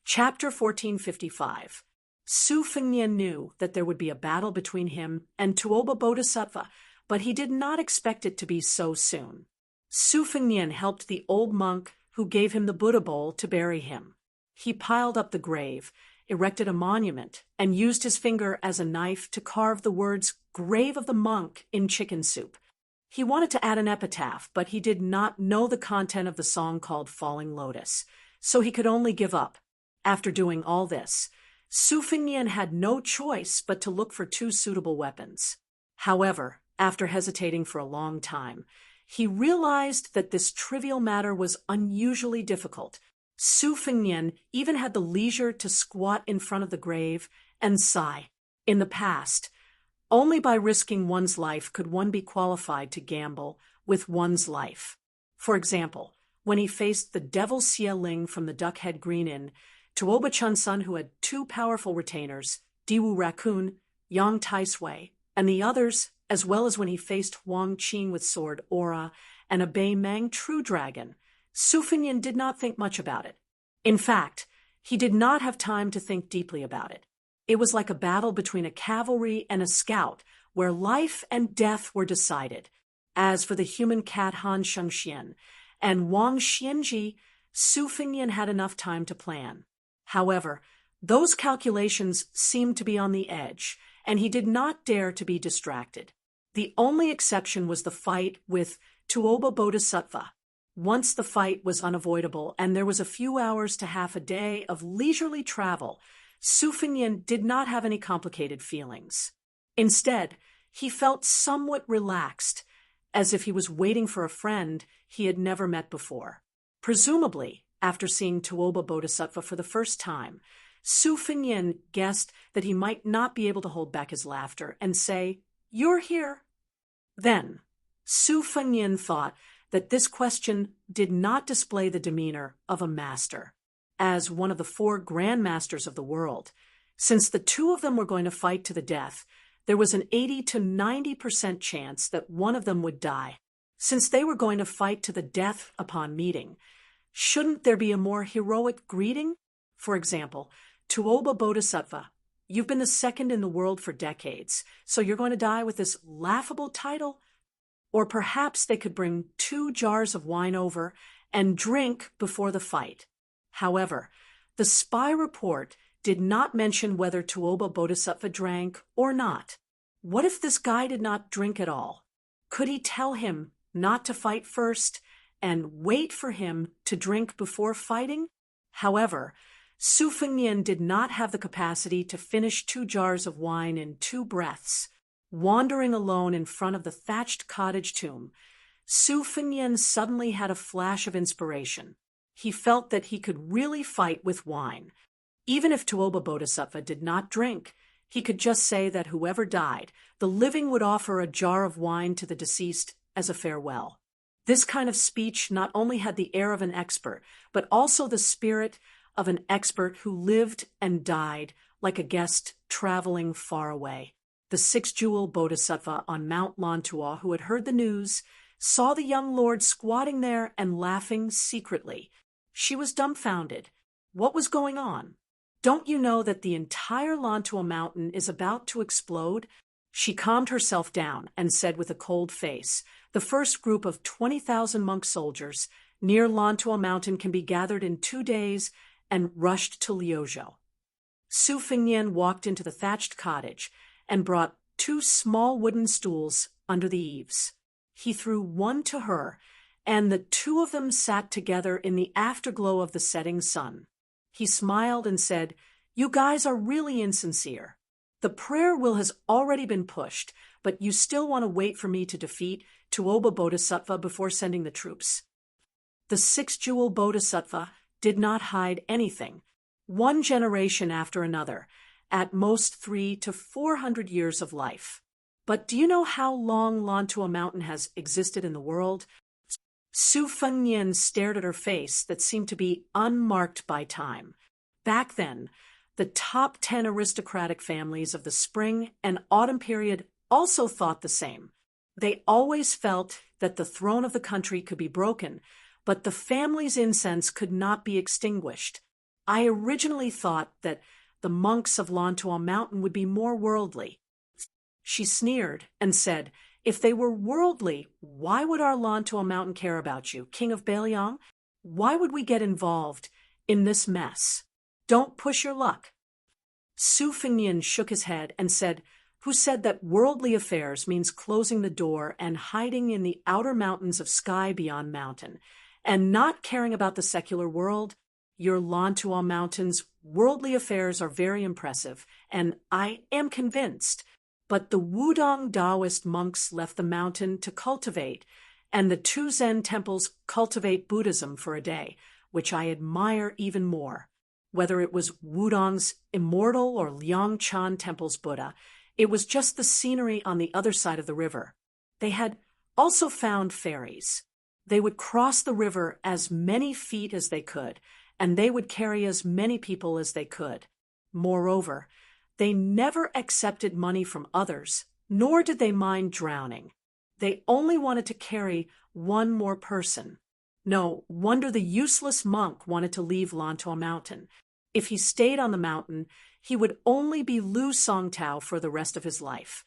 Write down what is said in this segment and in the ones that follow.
Chapter 1455. Su Fengnian knew that there would be a battle between him and Tuoba Bodhisattva, but he did not expect it to be so soon. Su Fengnian helped the old monk who gave him the Buddha bowl to bury him. He piled up the grave, erected a monument, and used his finger as a knife to carve the words "Grave of the Monk" in chicken soup. He wanted to add an epitaph, but he did not know the content of the song called Falling Lotus, so he could only give up. After doing all this, Su Fengnian had no choice but to look for two suitable weapons. However, after hesitating for a long time, he realized that this trivial matter was unusually difficult. Su Fengnian even had the leisure to squat in front of the grave and sigh. In the past, only by risking one's life could one be qualified to gamble with one's life. For example, when he faced the Devil Xie Ling from the Duckhead Green Inn, Tuoba Chunsun, who had two powerful retainers, Diwu Raccoon, Yang Taisui, and the others, as well as when he faced Huang Qing with sword Aura and a Bei Mang True Dragon, Su Fengnian did not think much about it. In fact, he did not have time to think deeply about it. It was like a battle between a cavalry and a scout, where life and death were decided. As for the human cat Han Shengxian and Wang Xianji, Su Fengnian had enough time to plan. However, those calculations seemed to be on the edge, and he did not dare to be distracted. The only exception was the fight with Tuoba Bodhisattva. Once the fight was unavoidable, and there was a few hours to half a day of leisurely travel, Su Fengnian did not have any complicated feelings. Instead, he felt somewhat relaxed, as if he was waiting for a friend he had never met before. Presumably, after seeing Tuoba Bodhisattva for the first time, Su Fengnian guessed that he might not be able to hold back his laughter and say, "You're here." Then, Su Fengnian thought that this question did not display the demeanor of a master. As one of the four grandmasters of the world, since the two of them were going to fight to the death, there was an 80 to 90% chance that one of them would die. Since they were going to fight to the death upon meeting, shouldn't there be a more heroic greeting? For example, Tuoba Bodhisattva, you've been the second in the world for decades, so you're going to die with this laughable title? Or perhaps they could bring 2 jars of wine over and drink before the fight. However, the spy report did not mention whether Tuoba Bodhisattva drank or not. What if this guy did not drink at all? Could he tell him not to fight first and wait for him to drink before fighting? However, Su Fengnian did not have the capacity to finish 2 jars of wine in 2 breaths. Wandering alone in front of the thatched cottage tomb, Su Fengnian suddenly had a flash of inspiration. He felt that he could really fight with wine. Even if Tuoba Bodhisattva did not drink, he could just say that whoever died, the living would offer a jar of wine to the deceased as a farewell. This kind of speech not only had the air of an expert, but also the spirit of an expert who lived and died like a guest traveling far away. The 6-jewel Bodhisattva on Mount Lantua, who had heard the news, saw the young lord squatting there and laughing secretly. She was dumbfounded. What was going on? Don't you know that the entire Lantua mountain is about to explode? She calmed herself down and said with a cold face, the first group of 20,000 monk soldiers near Lantua mountain can be gathered in 2 days, and rushed to Liuzhou. Su Fengnian walked into the thatched cottage and brought 2 small wooden stools under the eaves. He threw one to her, and the 2 of them sat together in the afterglow of the setting sun. He smiled and said, "You guys are really insincere. The prayer wheel has already been pushed, but you still want to wait for me to defeat Tuoba Bodhisattva before sending the troops." The 6-jewel Bodhisattva did not hide anything. 1 generation after another, at most 300 to 400 years of life. But do you know how long Lantua Mountain has existed in the world? Su Fengnian stared at her face that seemed to be unmarked by time. Back then, the top 10 aristocratic families of the spring and autumn period also thought the same. They always felt that the throne of the country could be broken, but the family's incense could not be extinguished. I originally thought that the monks of Lantuo Mountain would be more worldly. She sneered and said, if they were worldly, why would our Lantuo Mountain care about you, King of Bailiang? Why would we get involved in this mess? Don't push your luck. Su Fengnian shook his head and said, who said that worldly affairs means closing the door and hiding in the outer mountains of Sky Beyond Mountain, and not caring about the secular world? Your Lantuo Mountain's worldly affairs are very impressive, and I am convinced. But the Wudong Taoist monks left the mountain to cultivate, and the two Zen temples cultivate Buddhism for a day, which I admire even more. Whether it was Wudong's immortal or Liangchan temple's Buddha, it was just the scenery on the other side of the river. They had also found ferries. They would cross the river as many feet as they could, and they would carry as many people as they could. Moreover, they never accepted money from others, nor did they mind drowning. They only wanted to carry one more person. No wonder the useless monk wanted to leave Lantuo Mountain. If he stayed on the mountain, he would only be Lu Songtao for the rest of his life.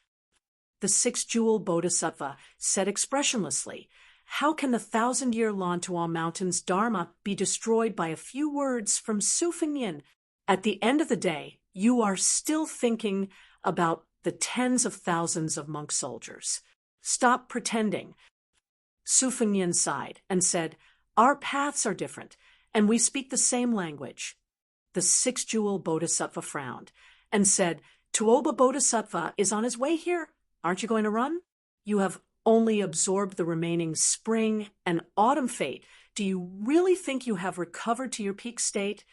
The six-jewel bodhisattva said expressionlessly, how can the 1,000-year Lantuo Mountain's dharma be destroyed by a few words from Su Fengnian? At the end of the day, you are still thinking about the tens of thousands of monk soldiers. Stop pretending. Su Fengnian sighed and said, our paths are different, and we speak the same language. The six-jewel bodhisattva frowned and said, Tuoba Bodhisattva is on his way here. Aren't you going to run? You have only absorbed the remaining spring and autumn fate. Do you really think you have recovered to your peak state?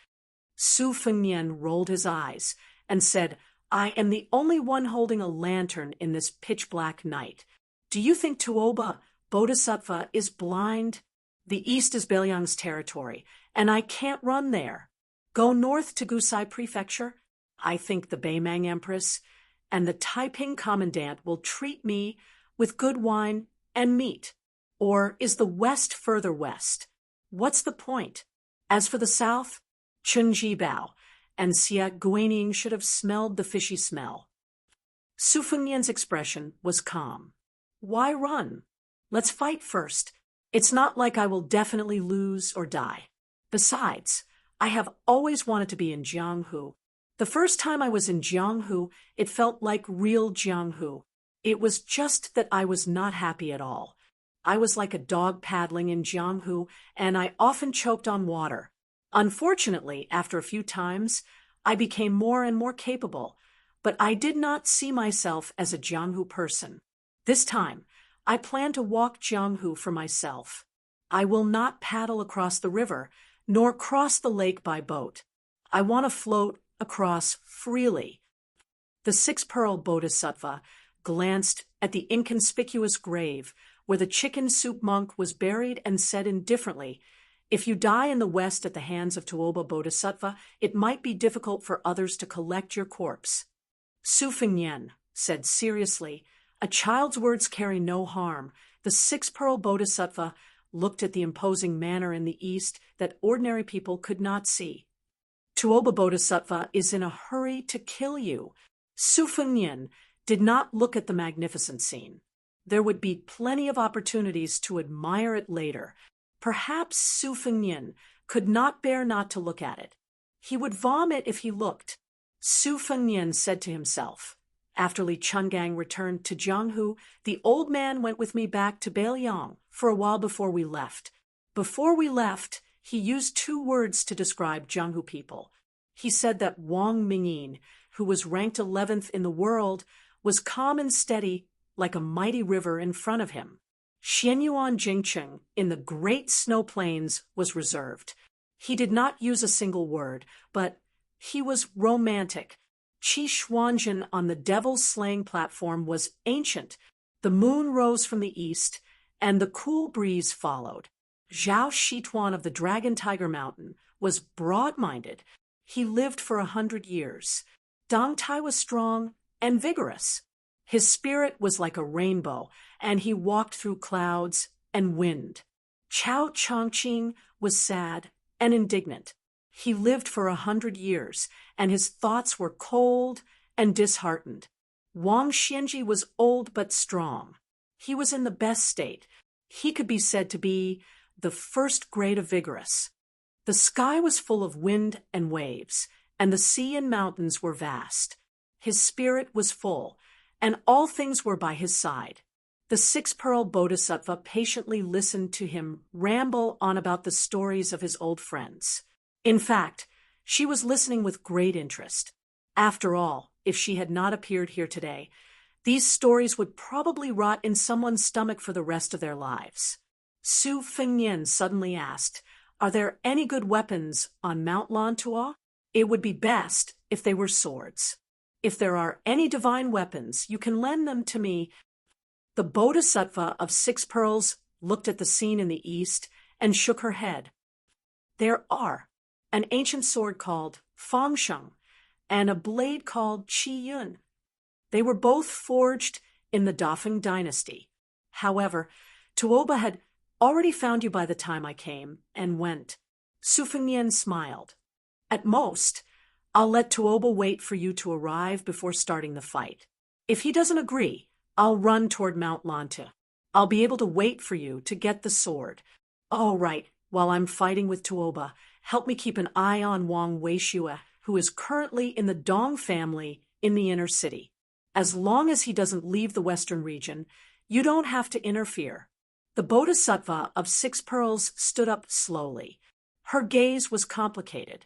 Su Fengnian rolled his eyes and said, I am the only one holding a lantern in this pitch-black night. Do you think Tuoba Bodhisattva is blind? The east is Bailiang's territory, and I can't run there. Go north to Gusai Prefecture. I think the Beimang Empress and the Taiping Commandant will treat me with good wine and meat. Or is the west further west? What's the point? As for the south, Chunji Bao and Xia Guining should have smelled the fishy smell. Su Fengnian's expression was calm. Why run? Let's fight first. It's not like I will definitely lose or die. Besides, I have always wanted to be in Jianghu. The first time I was in Jianghu, it felt like real Jianghu. It was just that I was not happy at all. I was like a dog paddling in Jianghu, and I often choked on water. Unfortunately, after a few times, I became more and more capable, but I did not see myself as a Jianghu person. This time, I plan to walk Jianghu for myself. I will not paddle across the river, nor cross the lake by boat. I want to float across freely. The six-pearl bodhisattva glanced at the inconspicuous grave where the chicken soup monk was buried and said indifferently, if you die in the west at the hands of Tuoba Bodhisattva, it might be difficult for others to collect your corpse. Su Fengnian said seriously, a child's words carry no harm. The six-pearl bodhisattva looked at the imposing manor in the east that ordinary people could not see. Tuoba Bodhisattva is in a hurry to kill you. Su Fengnian did not look at the magnificent scene. There would be plenty of opportunities to admire it later. Perhaps Su Fengnian could not bear not to look at it. He would vomit if he looked. Su Fengnian said to himself, after Li Chungang returned to Jianghu, the old man went with me back to Bailiang for a while before we left. Before we left, he used two words to describe Jianghu people. He said that Wang Mingyin, who was ranked 11th in the world, was calm and steady like a mighty river in front of him. Xianyuan Jingcheng in the great snow plains was reserved. He did not use a single word, but he was romantic. Qi Xuanjin on the devil-slaying platform was ancient. The moon rose from the east, and the cool breeze followed. Zhao Shituan of the Dragon Tiger Mountain was broad-minded. He lived for 100 years. Dong Tai was strong and vigorous. His spirit was like a rainbow, and he walked through clouds and wind. Chao Chongqing was sad and indignant. He lived for 100 years, and his thoughts were cold and disheartened. Wang Xianji was old but strong. He was in the best state. He could be said to be the first grade of vigorous. The sky was full of wind and waves, and the sea and mountains were vast. His spirit was full, and all things were by his side. The six-pearl bodhisattva patiently listened to him ramble on about the stories of his old friends. In fact, she was listening with great interest. After all, if she had not appeared here today, these stories would probably rot in someone's stomach for the rest of their lives. Su Fengnian suddenly asked, "Are there any good weapons on Mount Lantua? It would be best if they were swords. If there are any divine weapons, you can lend them to me." The Bodhisattva of Six Pearls looked at the scene in the east and shook her head. "There are an ancient sword called Fangsheng and a blade called Qi Yun. They were both forged in the Dafeng dynasty. However, Tuoba had already found you by the time I came and went." Su Fengnian smiled. "At most, I'll let Tuoba wait for you to arrive before starting the fight. If he doesn't agree, I'll run toward Mount Lanta. I'll be able to wait for you to get the sword. All right, while I'm fighting with Tuoba, help me keep an eye on Wang Weishue, who is currently in the Dong family in the inner city. As long as he doesn't leave the western region, you don't have to interfere." The Bodhisattva of Six Pearls stood up slowly. Her gaze was complicated.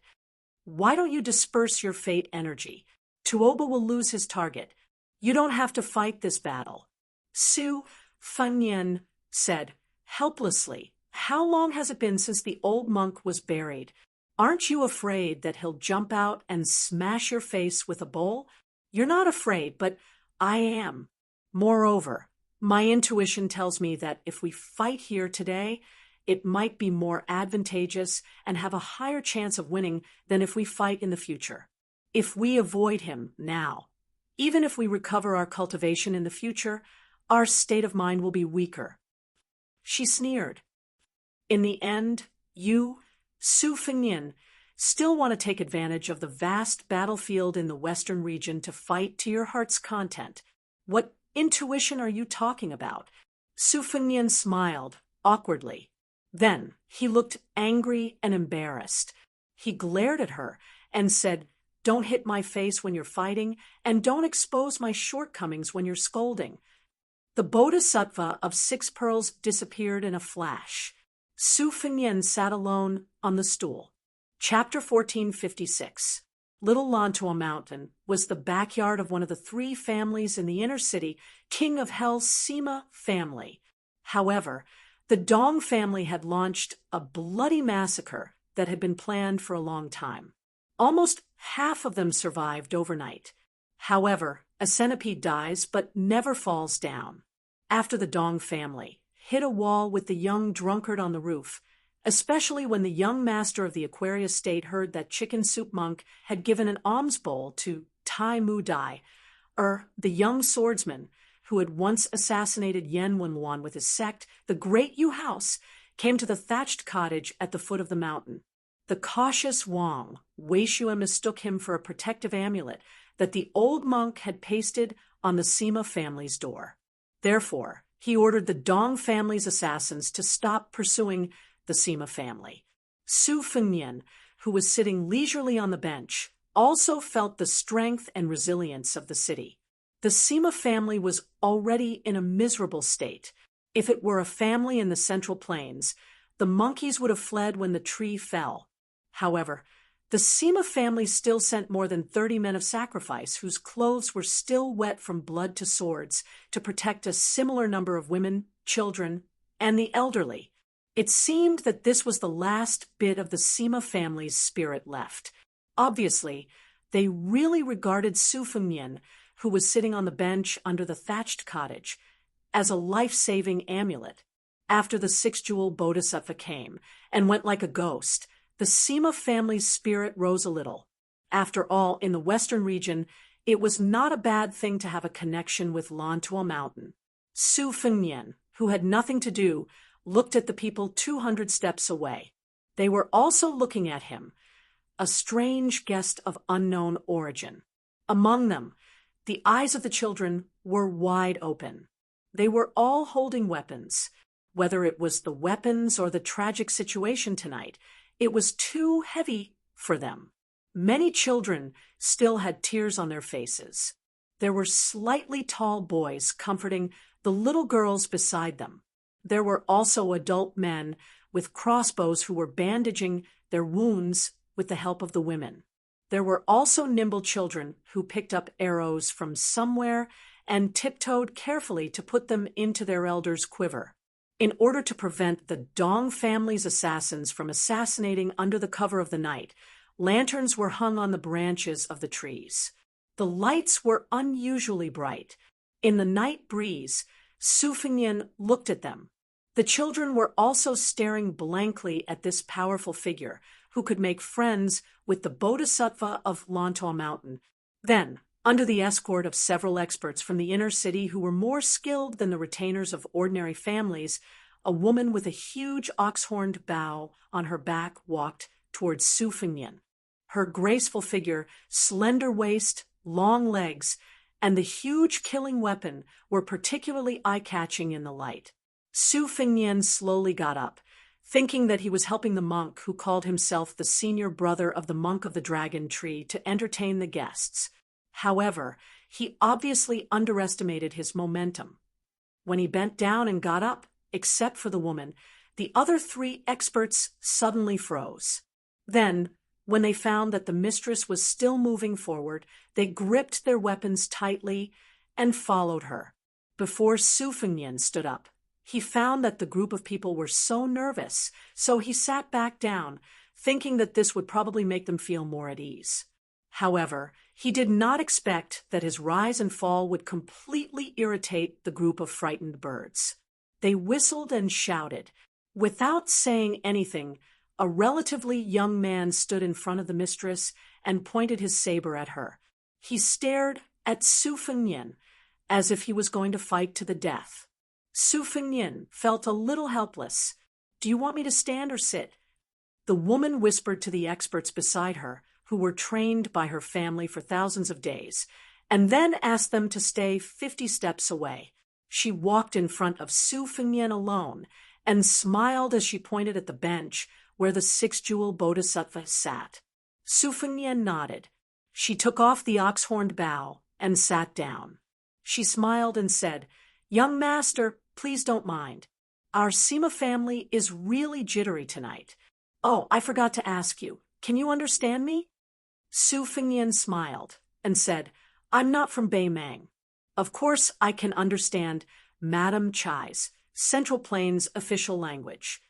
"Why don't you disperse your fate energy? Tuoba will lose his target. You don't have to fight this battle." Su Fengnian said helplessly, "How long has it been since the old monk was buried? Aren't you afraid that he'll jump out and smash your face with a bowl? You're not afraid, but I am. Moreover, my intuition tells me that if we fight here today, it might be more advantageous and have a higher chance of winning than if we fight in the future. If we avoid him now, even if we recover our cultivation in the future, our state of mind will be weaker." She sneered. "In the end, you, Su Fengnian, still want to take advantage of the vast battlefield in the western region to fight to your heart's content. What intuition are you talking about?" Su Fengnian smiled awkwardly. Then he looked angry and embarrassed. He glared at her and said, "Don't hit my face when you're fighting, and don't expose my shortcomings when you're scolding." The Bodhisattva of Six Pearls disappeared in a flash. Su Fengnian sat alone on the stool. Chapter 1456. Little Lantua Mountain was the backyard of one of the three families in the inner city, King of Hell's Sima family. However, the Dong family had launched a bloody massacre that had been planned for a long time. Almost half of them survived overnight. However, a centipede dies but never falls down. After the Dong family hit a wall with the young drunkard on the roof, especially when the young master of the Aquarius state heard that Chicken Soup Monk had given an alms bowl to Tai Mu Dai, the young swordsman who had once assassinated Yen Wenluan with his sect, the Great Yu House came to the thatched cottage at the foot of the mountain. The cautious Wang Weishue mistook him for a protective amulet that the old monk had pasted on the Sima family's door. Therefore, he ordered the Dong family's assassins to stop pursuing the Sima family. Su Fengnian, who was sitting leisurely on the bench, also felt the strength and resilience of the city. The Sima family was already in a miserable state. If it were a family in the Central Plains, the monkeys would have fled when the tree fell. However, the Sima family still sent more than 30 men of sacrifice whose clothes were still wet from blood to swords to protect a similar number of women, children, and the elderly. It seemed that this was the last bit of the Sima family's spirit left. Obviously, they really regarded Su Fengnian, who was sitting on the bench under the thatched cottage, as a life-saving amulet. After the six-jewel bodhisattva came and went like a ghost, the Sima family's spirit rose a little. After all, in the western region, it was not a bad thing to have a connection with Lantua Mountain. Su Fengnian, who had nothing to do, looked at the people 200 steps away. They were also looking at him. a strange guest of unknown origin. Among them, the eyes of the children were wide open. They were all holding weapons. Whether it was the weapons or the tragic situation tonight, it was too heavy for them. Many children still had tears on their faces. There were slightly tall boys comforting the little girls beside them. There were also adult men with crossbows who were bandaging their wounds with the help of the women. There were also nimble children who picked up arrows from somewhere and tiptoed carefully to put them into their elders' quiver. In order to prevent the Dong family's assassins from assassinating under the cover of the night, lanterns were hung on the branches of the trees. The lights were unusually bright. In the night breeze, Su Fengnian looked at them. The children were also staring blankly at this powerful figure, who could make friends with the Bodhisattva of Lantua Mountain. Then, under the escort of several experts from the inner city who were more skilled than the retainers of ordinary families, a woman with a huge ox-horned bow on her back walked towards Su Fengnian. Her graceful figure, slender waist, long legs, and the huge killing weapon were particularly eye-catching in the light. Su Fengnian slowly got up, thinking that he was helping the monk who called himself the senior brother of the monk of the dragon tree to entertain the guests. However, he obviously underestimated his momentum. When he bent down and got up, except for the woman, the other three experts suddenly froze. Then, when they found that the mistress was still moving forward, they gripped their weapons tightly and followed her. Before Su Fengnian stood up, he found that the group of people were so nervous, so he sat back down, thinking that this would probably make them feel more at ease. However, he did not expect that his rise and fall would completely irritate the group of frightened birds. They whistled and shouted. Without saying anything, a relatively young man stood in front of the mistress and pointed his saber at her. He stared at Su Fengnian as if he was going to fight to the death. Su Fengnian felt a little helpless. "Do you want me to stand or sit?" The woman whispered to the experts beside her, who were trained by her family for thousands of days, and then asked them to stay 50 steps away. She walked in front of Su Fengnian alone and smiled as she pointed at the bench where the six-jewel bodhisattva sat. Su Fengnian nodded. She took off the ox-horned bow and sat down. She smiled and said, "Young master, please don't mind. Our Sima family is really jittery tonight. Oh, I forgot to ask you, can you understand me?" Su Fengnian smiled and said, "I'm not from Beimang. Of course I can understand Madame Chai's, Central Plains official language."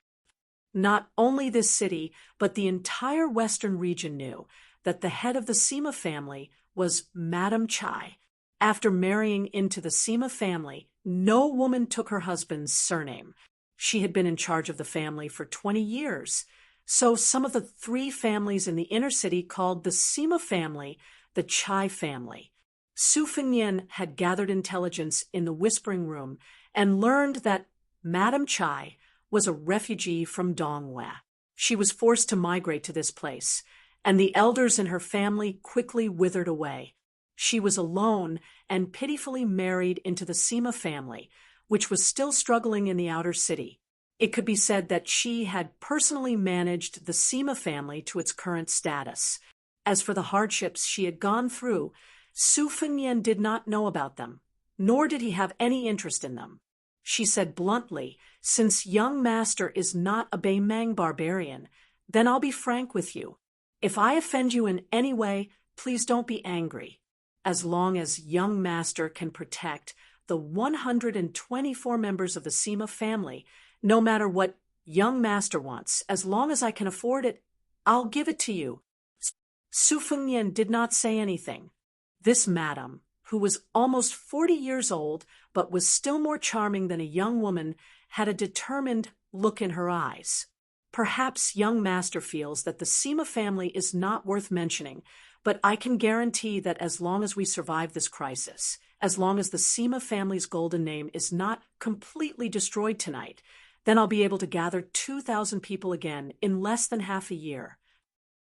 Not only this city, but the entire western region knew that the head of the Sima family was Madame Chai. After marrying into the Sima family, no woman took her husband's surname. She had been in charge of the family for 20 years. So some of the three families in the inner city called the Sima family the Chai family. Su Fengnian had gathered intelligence in the whispering room and learned that Madame Chai was a refugee from Dongwei. She was forced to migrate to this place, and the elders in her family quickly withered away. She was alone and pitifully married into the Sima family, which was still struggling in the outer city. It could be said that she had personally managed the Sima family to its current status. As for the hardships she had gone through, Su Fengnian did not know about them, nor did he have any interest in them. She said bluntly, "Since young master is not a Beimang barbarian, then I'll be frank with you. If I offend you in any way, please don't be angry. As long as young master can protect the 124 members of the Sima family, no matter what young master wants, as long as I can afford it, I'll give it to you." Su Fengnian did not say anything. This madam, who was almost 40 years old but was still more charming than a young woman, had a determined look in her eyes. Perhaps young master feels that the Sima family is not worth mentioning, but I can guarantee that as long as we survive this crisis, as long as the Sima family's golden name is not completely destroyed tonight, then I'll be able to gather 2,000 people again in less than half a year.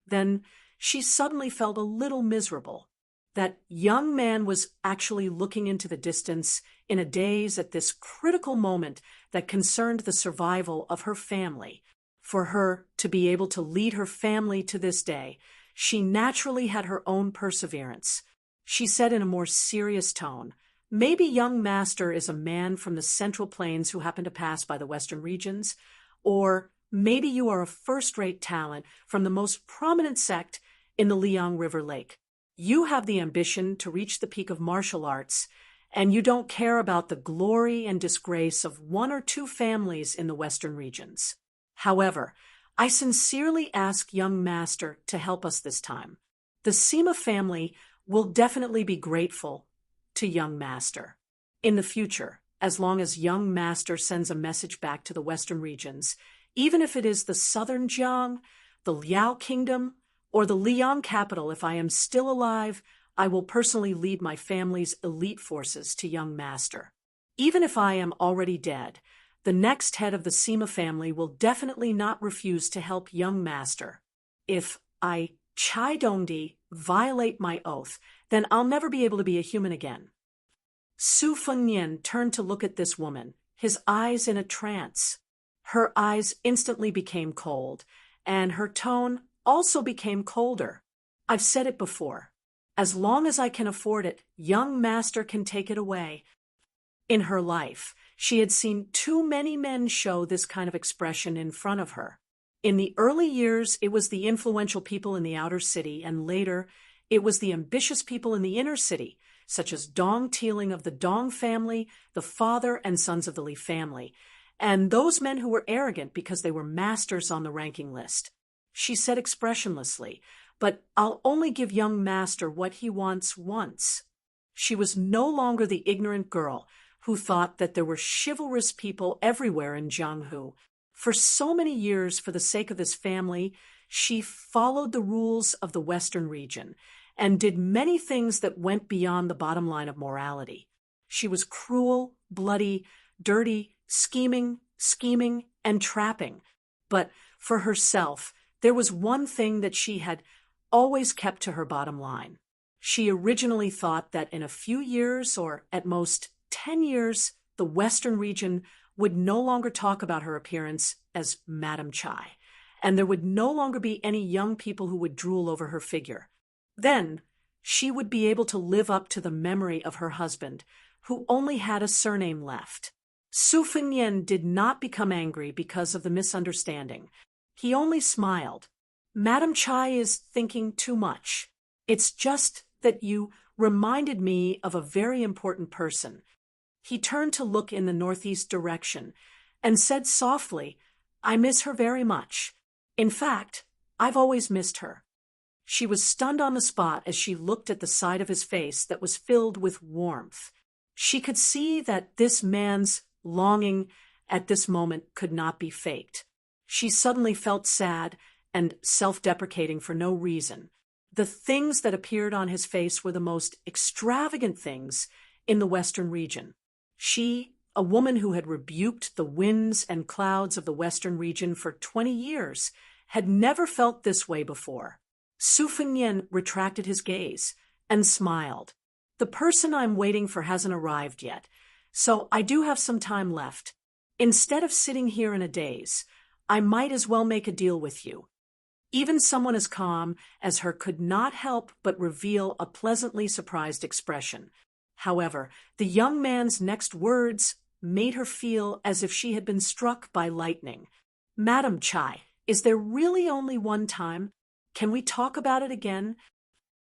Then she suddenly felt a little miserable. That young man was actually looking into the distance in a daze at this critical moment that concerned the survival of her family. For her to be able to lead her family to this day, she naturally had her own perseverance. She said in a more serious tone, "Maybe young master is a man from the Central Plains who happened to pass by the Western regions, or maybe you are a first-rate talent from the most prominent sect in the Liang River Lake. You have the ambition to reach the peak of martial arts, and you don't care about the glory and disgrace of one or two families in the Western regions. However, I sincerely ask young master to help us this time. The Sima family will definitely be grateful to young master. In the future, as long as young master sends a message back to the Western regions, even if it is the Southern Jiang, the Liao Kingdom, or the Liang capital, if I am still alive, I will personally lead my family's elite forces to young master. Even if I am already dead, the next head of the Sima family will definitely not refuse to help young master. If I, Chai Dongdi, violate my oath, then I'll never be able to be a human again." Su Fengnian turned to look at this woman, his eyes in a trance. Her eyes instantly became cold, and her tone also became colder. "I've said it before. As long as I can afford it, young master can take it away." In her life, she had seen too many men show this kind of expression in front of her. In the early years, it was the influential people in the outer city, and later, it was the ambitious people in the inner city, such as Dong Teeling of the Dong family, the father and sons of the Li family, and those men who were arrogant because they were masters on the ranking list. She said expressionlessly, "But I'll only give young master what he wants once." She was no longer the ignorant girl who thought that there were chivalrous people everywhere in Jianghu. For so many years, for the sake of this family, she followed the rules of the Western region and did many things that went beyond the bottom line of morality. She was cruel, bloody, dirty, scheming, and trapping. But for herself, there was one thing that she had always kept to her bottom line. She originally thought that in a few years, or at most 10 years, the Western region would no longer talk about her appearance as Madame Chai, and there would no longer be any young people who would drool over her figure. Then she would be able to live up to the memory of her husband, who only had a surname left. Su Fengnian did not become angry because of the misunderstanding. He only smiled. "Madame Chai is thinking too much. It's just that you reminded me of a very important person." He turned to look in the northeast direction and said softly, "I miss her very much. In fact, I've always missed her." She was stunned on the spot as she looked at the side of his face that was filled with warmth. She could see that this man's longing at this moment could not be faked. She suddenly felt sad and self-deprecating for no reason. The things that appeared on his face were the most extravagant things in the Western region. She, a woman who had rebuked the winds and clouds of the Western region for 20 years, had never felt this way before. Su Fengnian retracted his gaze and smiled. "The person I'm waiting for hasn't arrived yet, so I do have some time left. Instead of sitting here in a daze, I might as well make a deal with you." Even someone as calm as her could not help but reveal a pleasantly surprised expression. However, the young man's next words made her feel as if she had been struck by lightning. "Madame Chai, is there really only one time? Can we talk about it again?"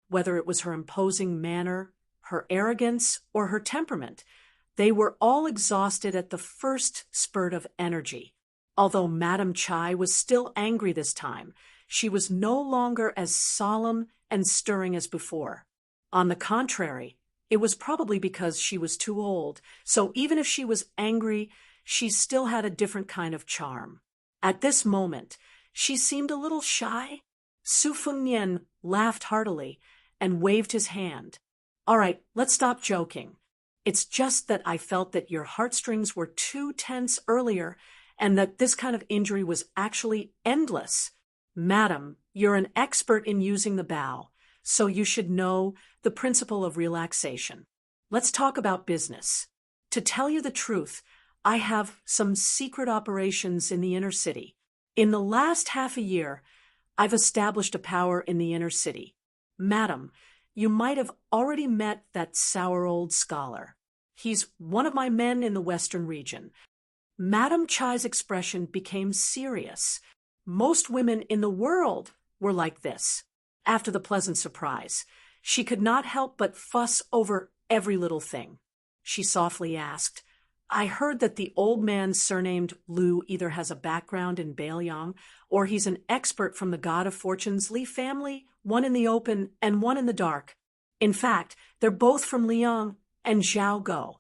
Whether it was her imposing manner, her arrogance, or her temperament, they were all exhausted at the first spurt of energy. Although Madame Chai was still angry this time, she was no longer as solemn and stirring as before. On the contrary, it was probably because she was too old, so even if she was angry, she still had a different kind of charm. At this moment, she seemed a little shy. Su Fengnian laughed heartily and waved his hand. "All right, let's stop joking. It's just that I felt that your heartstrings were too tense earlier and that this kind of injury was actually endless. Madam, you're an expert in using the bow, so you should know the principle of relaxation. Let's talk about business. To tell you the truth, I have some secret operations in the inner city. In the last half a year, I've established a power in the inner city. Madam, you might have already met that sour old scholar. He's one of my men in the Western region. Madam Chai's expression became serious. Most women in the world were like this. After the pleasant surprise, she could not help but fuss over every little thing. She softly asked, I heard that the old man surnamed Lu either has a background in Baelyang or he's an expert from the God of Fortune's Li family, one in the open and one in the dark. In fact, they're both from Liang and Zhaogo.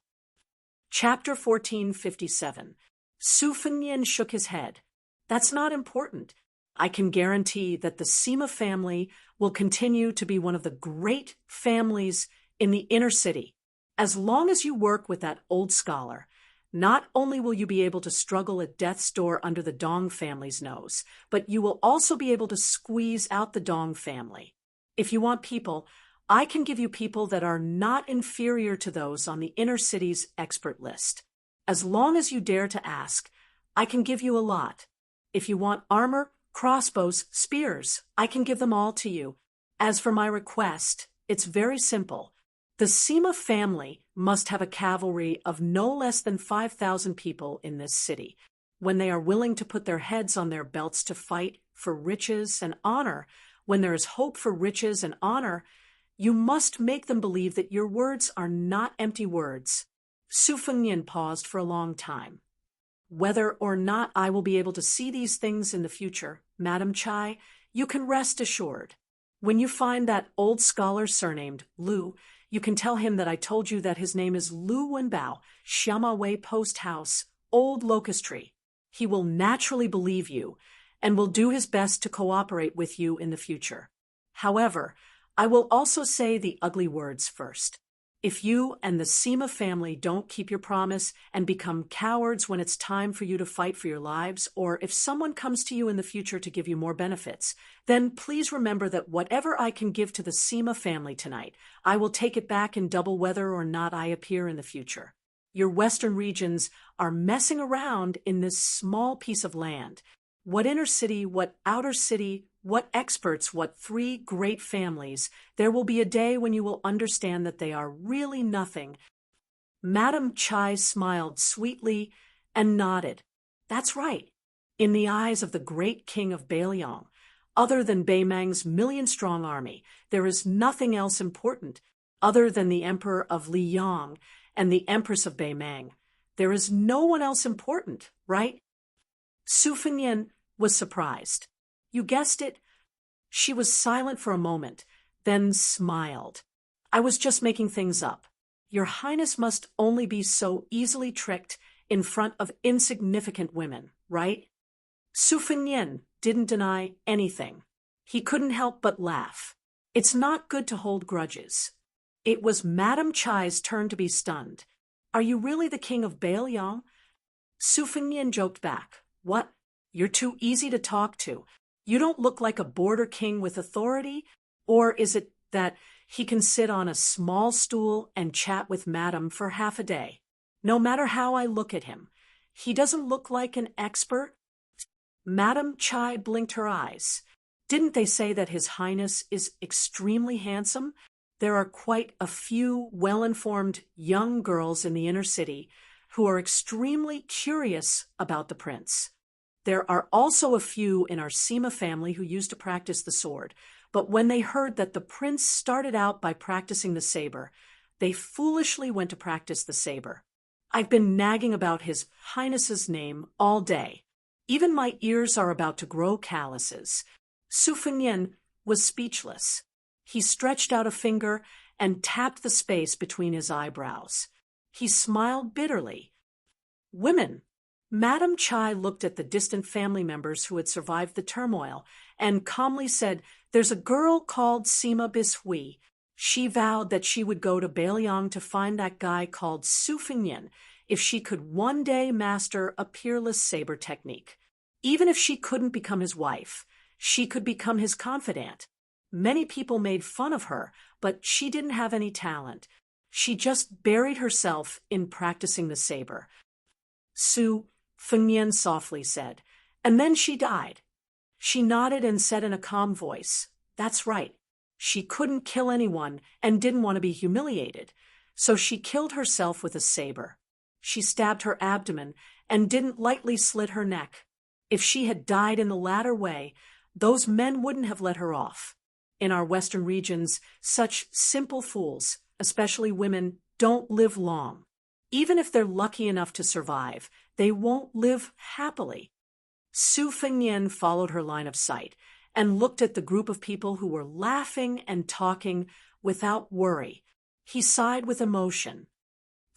Chapter 1457. Su Fengnian shook his head. That's not important. I can guarantee that the Sima family will continue to be one of the great families in the inner city. As long as you work with that old scholar, not only will you be able to struggle at death's door under the Dong family's nose, but you will also be able to squeeze out the Dong family. If you want people, I can give you people that are not inferior to those on the inner city's expert list. As long as you dare to ask, I can give you a lot. If you want armor, crossbows, spears, I can give them all to you. As for my request, it's very simple. The Sima family must have a cavalry of no less than 5,000 people in this city. When they are willing to put their heads on their belts to fight for riches and honor, when there is hope for riches and honor, you must make them believe that your words are not empty words. Su Fengnian paused for a long time. Whether or not I will be able to see these things in the future, Madam Chai, you can rest assured. When you find that old scholar surnamed Lu, you can tell him that I told you that his name is Lu Wenbao, Xiama Wei Post House, Old Locust Tree. He will naturally believe you and will do his best to cooperate with you in the future. However, I will also say the ugly words first. If you and the Sima family don't keep your promise and become cowards when it's time for you to fight for your lives, or if someone comes to you in the future to give you more benefits, then please remember that whatever I can give to the Sima family tonight, I will take it back in double whether or not I appear in the future. Your western regions are messing around in this small piece of land. What inner city, what outer city, what experts, what three great families, there will be a day when you will understand that they are really nothing. Madam Chai smiled sweetly and nodded. That's right. In the eyes of the great king of Baelyang, other than Beimang's million-strong army, there is nothing else important. Other than the emperor of Liang and the empress of Beimang, there is no one else important, right? Su Fengnian was surprised. You guessed it. She was silent for a moment, then smiled. I was just making things up. Your Highness must only be so easily tricked in front of insignificant women, right? Su Fengnian didn't deny anything. He couldn't help but laugh. It's not good to hold grudges. It was Madam Chai's turn to be stunned. Are you really the king of Baelyang? Su Fengnian joked back. What? You're too easy to talk to. You don't look like a border king with authority? Or is it that he can sit on a small stool and chat with Madam for half a day? No matter how I look at him, he doesn't look like an expert. Madam Chai blinked her eyes. Didn't they say that His Highness is extremely handsome? There are quite a few well-informed young girls in the inner city who are extremely curious about the prince. There are also a few in our Sima family who used to practice the sword, but when they heard that the prince started out by practicing the saber, they foolishly went to practice the saber. I've been nagging about His Highness's name all day. Even my ears are about to grow calluses. Su Fengnian was speechless. He stretched out a finger and tapped the space between his eyebrows. He smiled bitterly. Women. Madam Chai looked at the distant family members who had survived the turmoil and calmly said, There's a girl called Sima Bishui. She vowed that she would go to Baelyang to find that guy called Su Fengnian if she could one day master a peerless saber technique. Even if she couldn't become his wife, She could become his confidant. Many people made fun of her, but she didn't have any talent. She just buried herself in practicing the saber. Su Fengnian softly said, and then she died. She nodded and said in a calm voice, "That's right. She couldn't kill anyone and didn't want to be humiliated, so she killed herself with a saber. She stabbed her abdomen and didn't lightly slit her neck. If she had died in the latter way, those men wouldn't have let her off. In our Western regions, such simple fools, especially women, don't live long. Even if they're lucky enough to survive, they won't live happily." Su Fengnian followed her line of sight and looked at the group of people who were laughing and talking without worry. He sighed with emotion.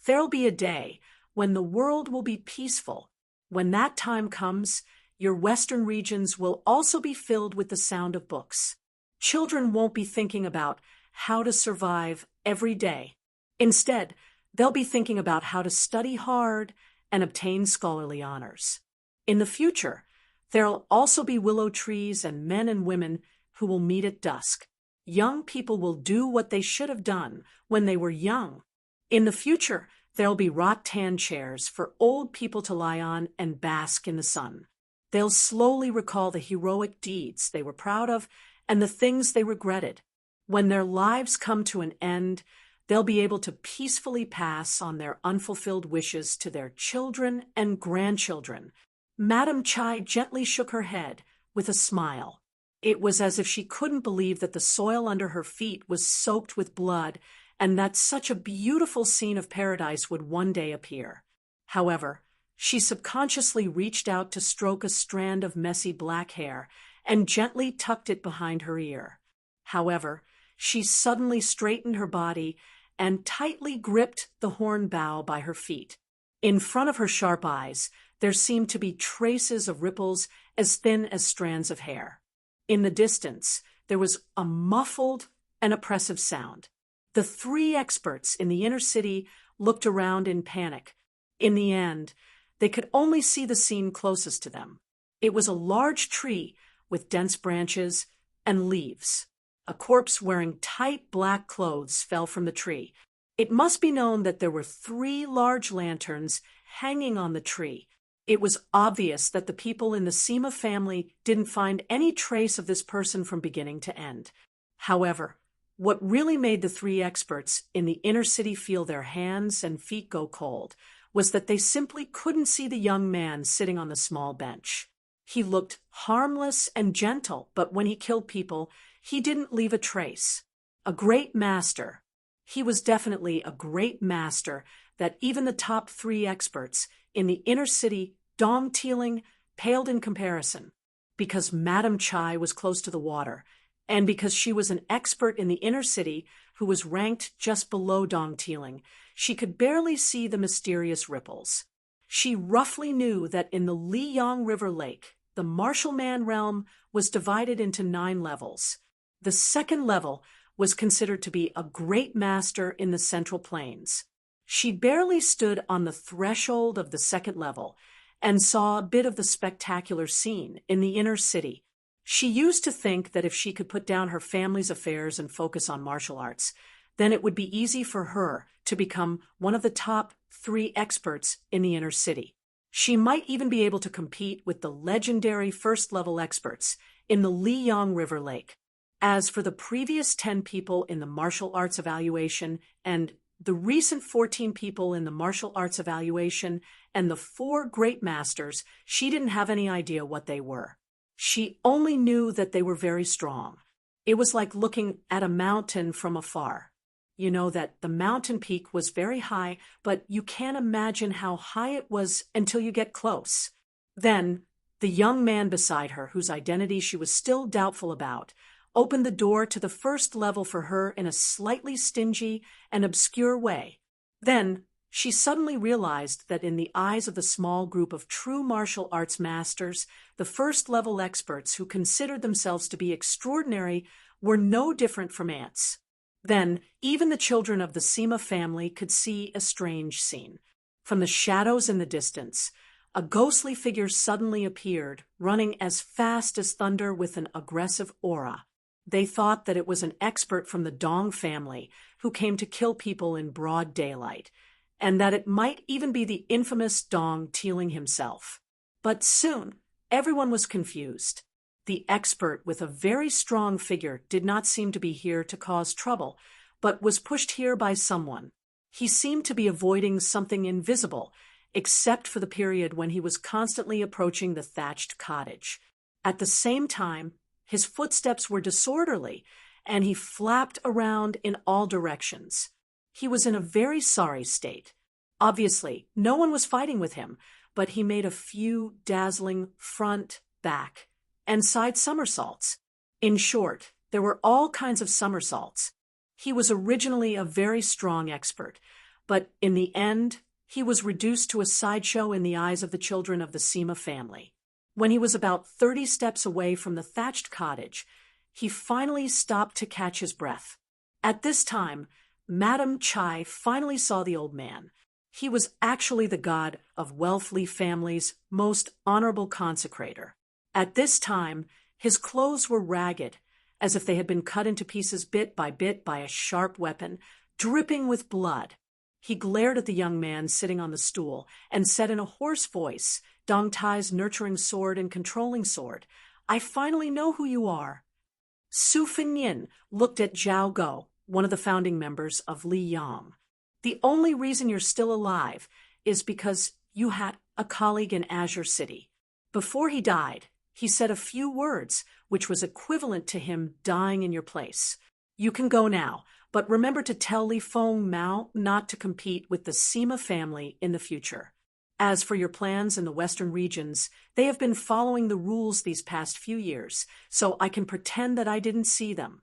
"There'll be a day when the world will be peaceful. When that time comes, your Western regions will also be filled with the sound of books. Children won't be thinking about how to survive every day. Instead, they'll be thinking about how to study hard and obtain scholarly honors. In the future, there'll also be willow trees and men and women who will meet at dusk. Young people will do what they should have done when they were young. In the future, there'll be rattan chairs for old people to lie on and bask in the sun. They'll slowly recall the heroic deeds they were proud of and the things they regretted. When their lives come to an end, they'll be able to peacefully pass on their unfulfilled wishes to their children and grandchildren." Madame Chai gently shook her head with a smile. It was as if she couldn't believe that the soil under her feet was soaked with blood and that such a beautiful scene of paradise would one day appear. However, she subconsciously reached out to stroke a strand of messy black hair and gently tucked it behind her ear. However, she suddenly straightened her body and tightly gripped the horn bough by her feet. In front of her sharp eyes, there seemed to be traces of ripples as thin as strands of hair. In the distance, there was a muffled and oppressive sound. The three experts in the inner city looked around in panic. In the end, they could only see the scene closest to them. It was a large tree with dense branches and leaves. A corpse wearing tight black clothes fell from the tree. It must be known that there were 3 large lanterns hanging on the tree. It was obvious that the people in the Sima family didn't find any trace of this person from beginning to end. However, what really made the 3 experts in the inner city feel their hands and feet go cold was that they simply couldn't see the young man sitting on the small bench. He looked harmless and gentle, but when he killed people, he didn't leave a trace. A great master. He was definitely a great master that even the top 3 experts in the inner city, Dongtiling, paled in comparison. Because Madame Chai was close to the water, and because she was an expert in the inner city who was ranked just below Dongtiling, she could barely see the mysterious ripples. She roughly knew that in the Liyang River Lake, the Martial Man realm was divided into 9 levels. The second level was considered to be a great master in the Central Plains. She barely stood on the threshold of the second level and saw a bit of the spectacular scene in the inner city. She used to think that if she could put down her family's affairs and focus on martial arts, then it would be easy for her to become one of the top 3 experts in the inner city. She might even be able to compete with the legendary first-level experts in the Liyang River Lake. As for the previous 10 people in the martial arts evaluation and the recent 14 people in the martial arts evaluation and the 4 great masters, she didn't have any idea what they were. She only knew that they were very strong. It was like looking at a mountain from afar. You know that the mountain peak was very high, but you can't imagine how high it was until you get close. Then, the young man beside her, whose identity she was still doubtful about, opened the door to the first level for her in a slightly stingy and obscure way. Then, she suddenly realized that in the eyes of the small group of true martial arts masters, the first-level experts who considered themselves to be extraordinary were no different from ants. Then, even the children of the Sima family could see a strange scene. From the shadows in the distance, a ghostly figure suddenly appeared, running as fast as thunder with an aggressive aura. They thought that it was an expert from the Dong family who came to kill people in broad daylight, and that it might even be the infamous Dong Teeling himself. But soon, everyone was confused. The expert with a very strong figure did not seem to be here to cause trouble, but was pushed here by someone. He seemed to be avoiding something invisible, except for the period when he was constantly approaching the thatched cottage. At the same time, his footsteps were disorderly, and he flapped around in all directions. He was in a very sorry state. Obviously, no one was fighting with him, but he made a few dazzling front, back, and side somersaults. In short, there were all kinds of somersaults. He was originally a very strong expert, but in the end, he was reduced to a sideshow in the eyes of the children of the Sima family. When he was about 30 steps away from the thatched cottage, he finally stopped to catch his breath. At this time, Madame Chai finally saw the old man. He was actually the god of Welfleigh family's most honorable consecrator. At this time, his clothes were ragged, as if they had been cut into pieces bit by a sharp weapon, dripping with blood. He glared at the young man sitting on the stool and said in a hoarse voice, Dong Tai's nurturing sword and controlling sword, "I finally know who you are." Su Fengnian looked at Zhao Go, one of the founding members of Li Yang. "The only reason you're still alive is because you had a colleague in Azure City. Before he died, he said a few words, which was equivalent to him dying in your place. You can go now, but remember to tell Li Feng Mao not to compete with the Sima family in the future. As for your plans in the western regions, they have been following the rules these past few years, so I can pretend that I didn't see them."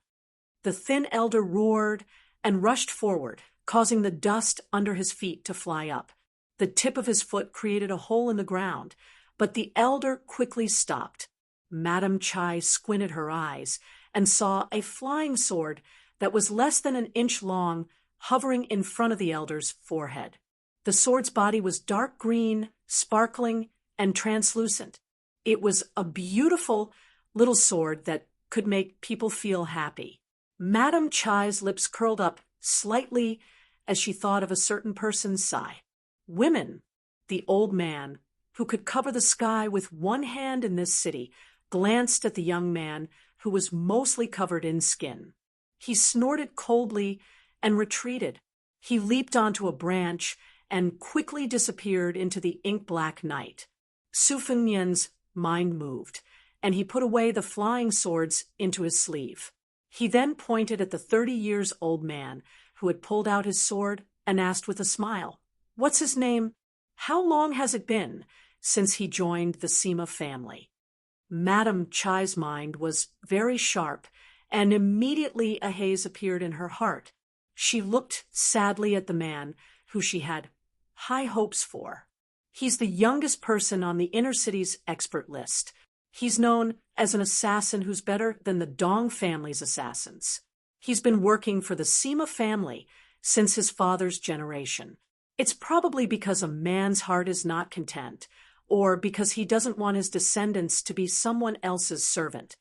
The thin elder roared and rushed forward, causing the dust under his feet to fly up. The tip of his foot created a hole in the ground, but the elder quickly stopped. Madame Chai squinted her eyes and saw a flying sword that was less than an inch long hovering in front of the elder's forehead. The sword's body was dark green, sparkling, and translucent. It was a beautiful little sword that could make people feel happy. Madame Chai's lips curled up slightly as she thought of a certain person's sigh. Women, the old man, who could cover the sky with one hand in this city, glanced at the young man who was mostly covered in skin. He snorted coldly and retreated. He leaped onto a branch and quickly disappeared into the ink-black night. Su Fengnian's mind moved, and he put away the flying swords into his sleeve. He then pointed at the 30-years-old man who had pulled out his sword and asked with a smile, "What's his name? How long has it been since he joined the Sima family?" Madame Chai's mind was very sharp, and immediately a haze appeared in her heart. She looked sadly at the man who she had high hopes for. He's the youngest person on the inner city's expert list. He's known as an assassin who's better than the Dong family's assassins. He's been working for the Sima family since his father's generation. It's probably because a man's heart is not content, or because he doesn't want his descendants to be someone else's servant.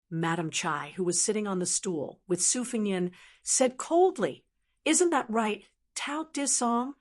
Madame Chai, who was sitting on the stool with Su Fengnian, said coldly, "Isn't that right, Tao Disong?"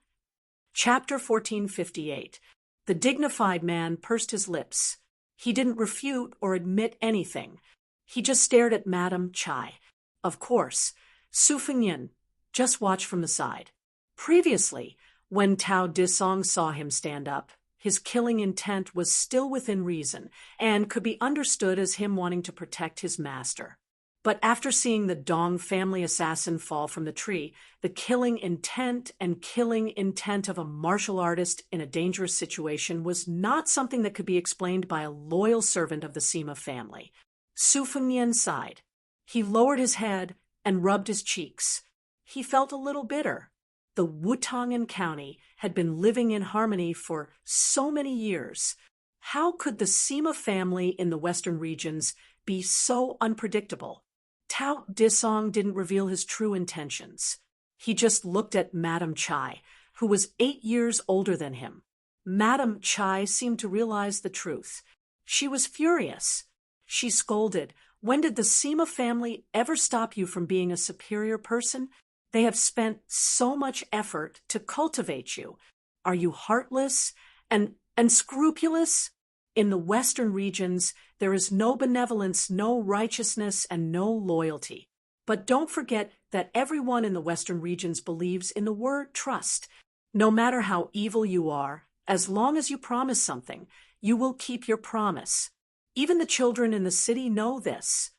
Chapter 1458. The dignified man pursed his lips. He didn't refute or admit anything. He just stared at Madame Chai. Of course, Su Fengnian just watched from the side. Previously, when Tao Disong saw him stand up, his killing intent was still within reason and could be understood as him wanting to protect his master. But after seeing the Dong family assassin fall from the tree, the killing intent of a martial artist in a dangerous situation was not something that could be explained by a loyal servant of the Sima family. Su Fengnian sighed. He lowered his head and rubbed his cheeks. He felt a little bitter. The Wutongan County had been living in harmony for so many years. How could the Sima family in the western regions be so unpredictable? Tao Disong didn't reveal his true intentions. He just looked at Madame Chai, who was 8 years older than him. Madame Chai seemed to realize the truth. She was furious. She scolded, "When did the Sima family ever stop you from being a superior person? They have spent so much effort to cultivate you. Are you heartless and scrupulous? In the Western regions, there is no benevolence, no righteousness, and no loyalty. But don't forget that everyone in the Western regions believes in the word trust. No matter how evil you are, as long as you promise something, you will keep your promise. Even the children in the city know this."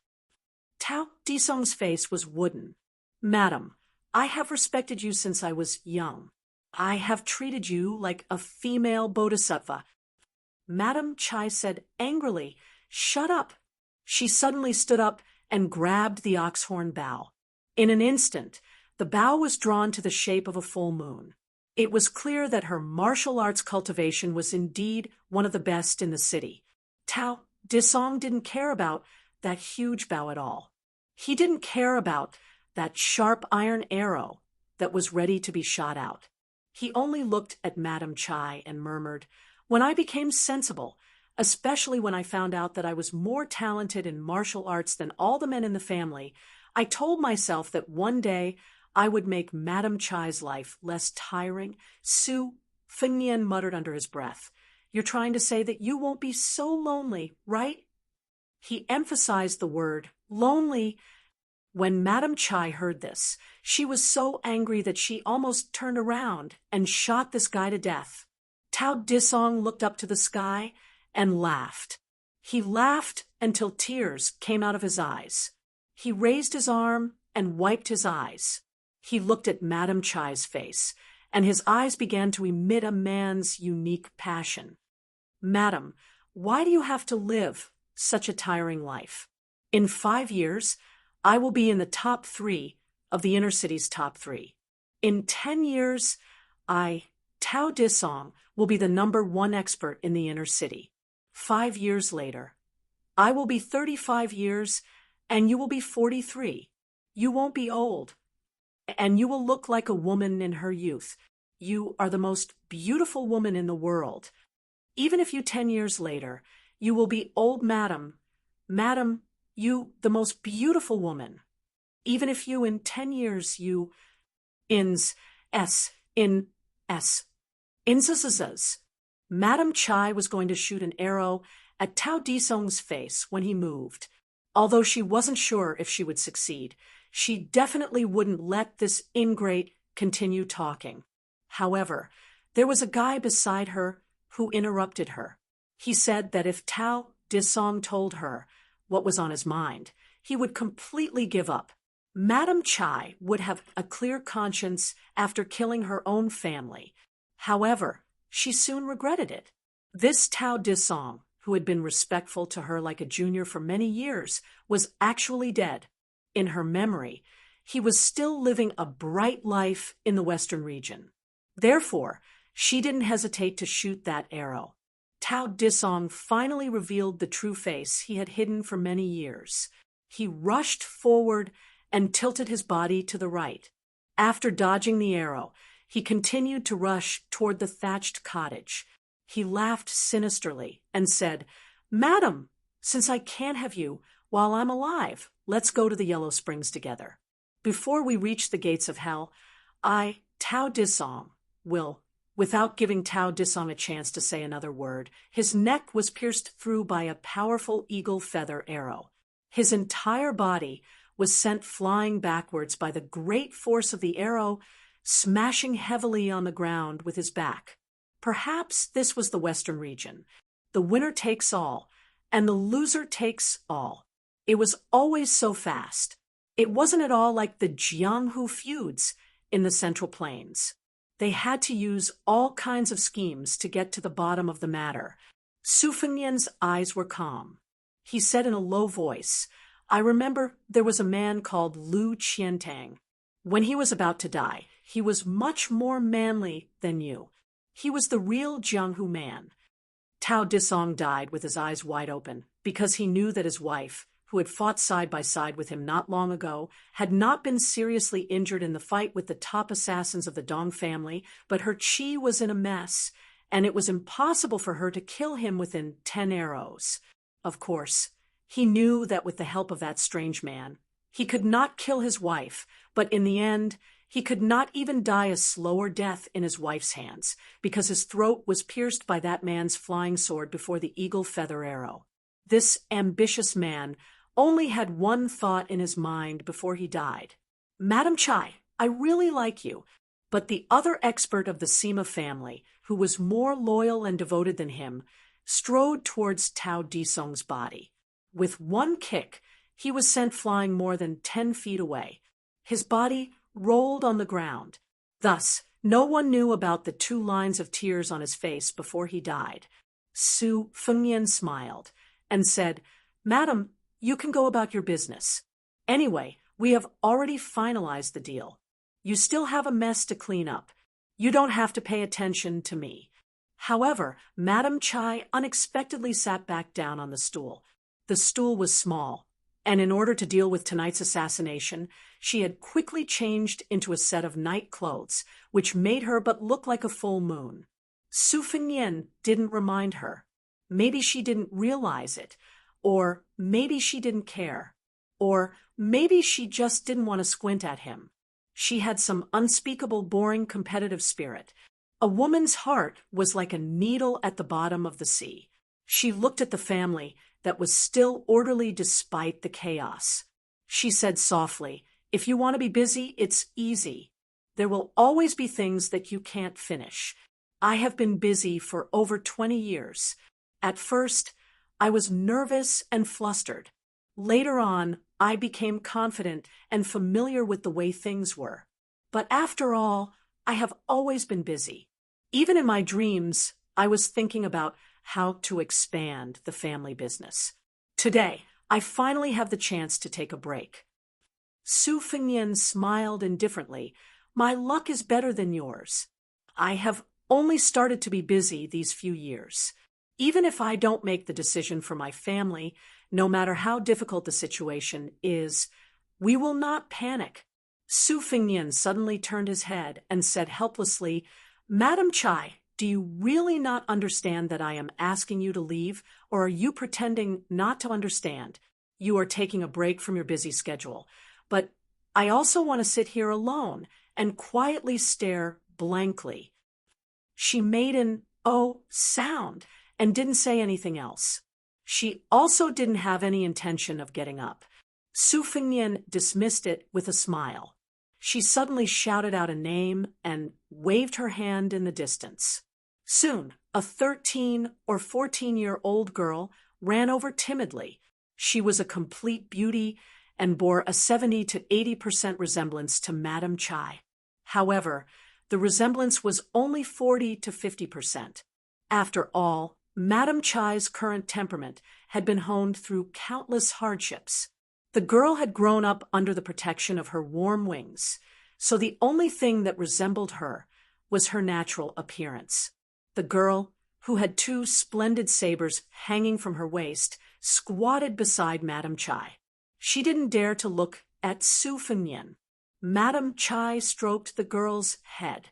Tao Disong's face was wooden. "Madam, I have respected you since I was young. I have treated you like a female bodhisattva." Madame Chai said angrily, "Shut up." She suddenly stood up and grabbed the oxhorn bough. In an instant, the bough was drawn to the shape of a full moon. It was clear that her martial arts cultivation was indeed one of the best in the city. Tao Disong didn't care about that huge bough at all. He didn't care about that sharp iron arrow that was ready to be shot out. He only looked at Madame Chai and murmured, "When I became sensible, especially when I found out that I was more talented in martial arts than all the men in the family, I told myself that one day I would make Madame Chai's life less tiring." Su Fengnian muttered under his breath, "You're trying to say that you won't be so lonely, right?" He emphasized the word lonely. When Madame Chai heard this, she was so angry that she almost turned around and shot this guy to death. Tao Disong looked up to the sky and laughed. He laughed until tears came out of his eyes. He raised his arm and wiped his eyes. He looked at Madame Chai's face, and his eyes began to emit a man's unique passion. "Madam, why do you have to live such a tiring life? In 5 years, I will be in the top 3 of the inner city's top 3. In 10 years, Tao Disong, will be the #1 expert in the inner city. 5 years later, I will be 35 years, and you will be 43. You won't be old, and you will look like a woman in her youth. You are the most beautiful woman in the world. Even if you 10 years later, you will be old, madam. Madam, you the most beautiful woman. Even if you in 10 years you ins s in s inzazazaz." Madame Chai was going to shoot an arrow at Tao Disong's face when he moved. Although she wasn't sure if she would succeed, she definitely wouldn't let this ingrate continue talking. However, there was a guy beside her who interrupted her. He said that if Tao Disong told her what was on his mind, he would completely give up. Madame Chai would have a clear conscience after killing her own family. However, she soon regretted it. This Tao Disong, who had been respectful to her like a junior for many years, was actually dead. In her memory, he was still living a bright life in the Western region. Therefore, she didn't hesitate to shoot that arrow. Tao Disong finally revealed the true face he had hidden for many years. He rushed forward and tilted his body to the right. After dodging the arrow, he continued to rush toward the thatched cottage. He laughed sinisterly and said, "Madam, since I can't have you while I'm alive, let's go to the Yellow Springs together. Before we reach the gates of hell, Tao Disong, will..." Without giving Tao Disong a chance to say another word, his neck was pierced through by a powerful eagle feather arrow. His entire body was sent flying backwards by the great force of the arrow, smashing heavily on the ground with his back. Perhaps this was the Western region. The winner takes all, and the loser takes all. It was always so fast. It wasn't at all like the Jianghu feuds in the Central Plains. They had to use all kinds of schemes to get to the bottom of the matter. Su Fengnian's eyes were calm. He said in a low voice, "I remember there was a man called Lu Qiantang. When he was about to die, he was much more manly than you. He was the real Jianghu man." Tao Disong died with his eyes wide open because he knew that his wife, who had fought side by side with him not long ago, had not been seriously injured in the fight with the top assassins of the Dong family, but her qi was in a mess, and it was impossible for her to kill him within 10 arrows. Of course, he knew that with the help of that strange man, he could not kill his wife, but in the end, he could not even die a slower death in his wife's hands, because his throat was pierced by that man's flying sword before the eagle feather arrow. This ambitious man only had one thought in his mind before he died. Madam Chai, I really like you, but the other expert of the Sima family, who was more loyal and devoted than him, strode towards Tao Disong's body. With one kick, he was sent flying more than 10 feet away. His body rolled on the ground. Thus, no one knew about the 2 lines of tears on his face before he died. Su Fengnian smiled and said, "Madam, you can go about your business. Anyway, we have already finalized the deal. You still have a mess to clean up. You don't have to pay attention to me." However, Madam Chai unexpectedly sat back down on the stool. The stool was small, and in order to deal with tonight's assassination, she had quickly changed into a set of night clothes, which made her but look like a full moon. Su Fengnian didn't remind her. Maybe she didn't realize it, or maybe she didn't care, or maybe she just didn't want to squint at him. She had some unspeakable, boring, competitive spirit. A woman's heart was like a needle at the bottom of the sea. She looked at the family that was still orderly despite the chaos. She said softly, "If you want to be busy, it's easy. There will always be things that you can't finish. I have been busy for over 20 years. At first, I was nervous and flustered. Later on, I became confident and familiar with the way things were. But after all, I have always been busy. Even in my dreams, I was thinking about how to expand the family business. Today, I finally have the chance to take a break." Su Fengnian smiled indifferently. "My luck is better than yours. I have only started to be busy these few years. Even if I don't make the decision for my family, no matter how difficult the situation is, we will not panic." Su Fengnian suddenly turned his head and said helplessly, "Madam Chai, do you really not understand that I am asking you to leave, or are you pretending not to understand? You are taking a break from your busy schedule. But I also want to sit here alone and quietly stare blankly." She made an "oh" sound and didn't say anything else. She also didn't have any intention of getting up. Su Fengnian dismissed it with a smile. She suddenly shouted out a name and waved her hand in the distance. Soon, a 13 or 14-year-old girl ran over timidly. She was a complete beauty and bore a 70 to 80% resemblance to Madam Chai. However, the resemblance was only 40 to 50%. After all, Madam Chai's current temperament had been honed through countless hardships. The girl had grown up under the protection of her warm wings, so the only thing that resembled her was her natural appearance. The girl, who had 2 splendid sabers hanging from her waist, squatted beside Madam Chai. She didn't dare to look at Su Fengnian. Madam Chai stroked the girl's head.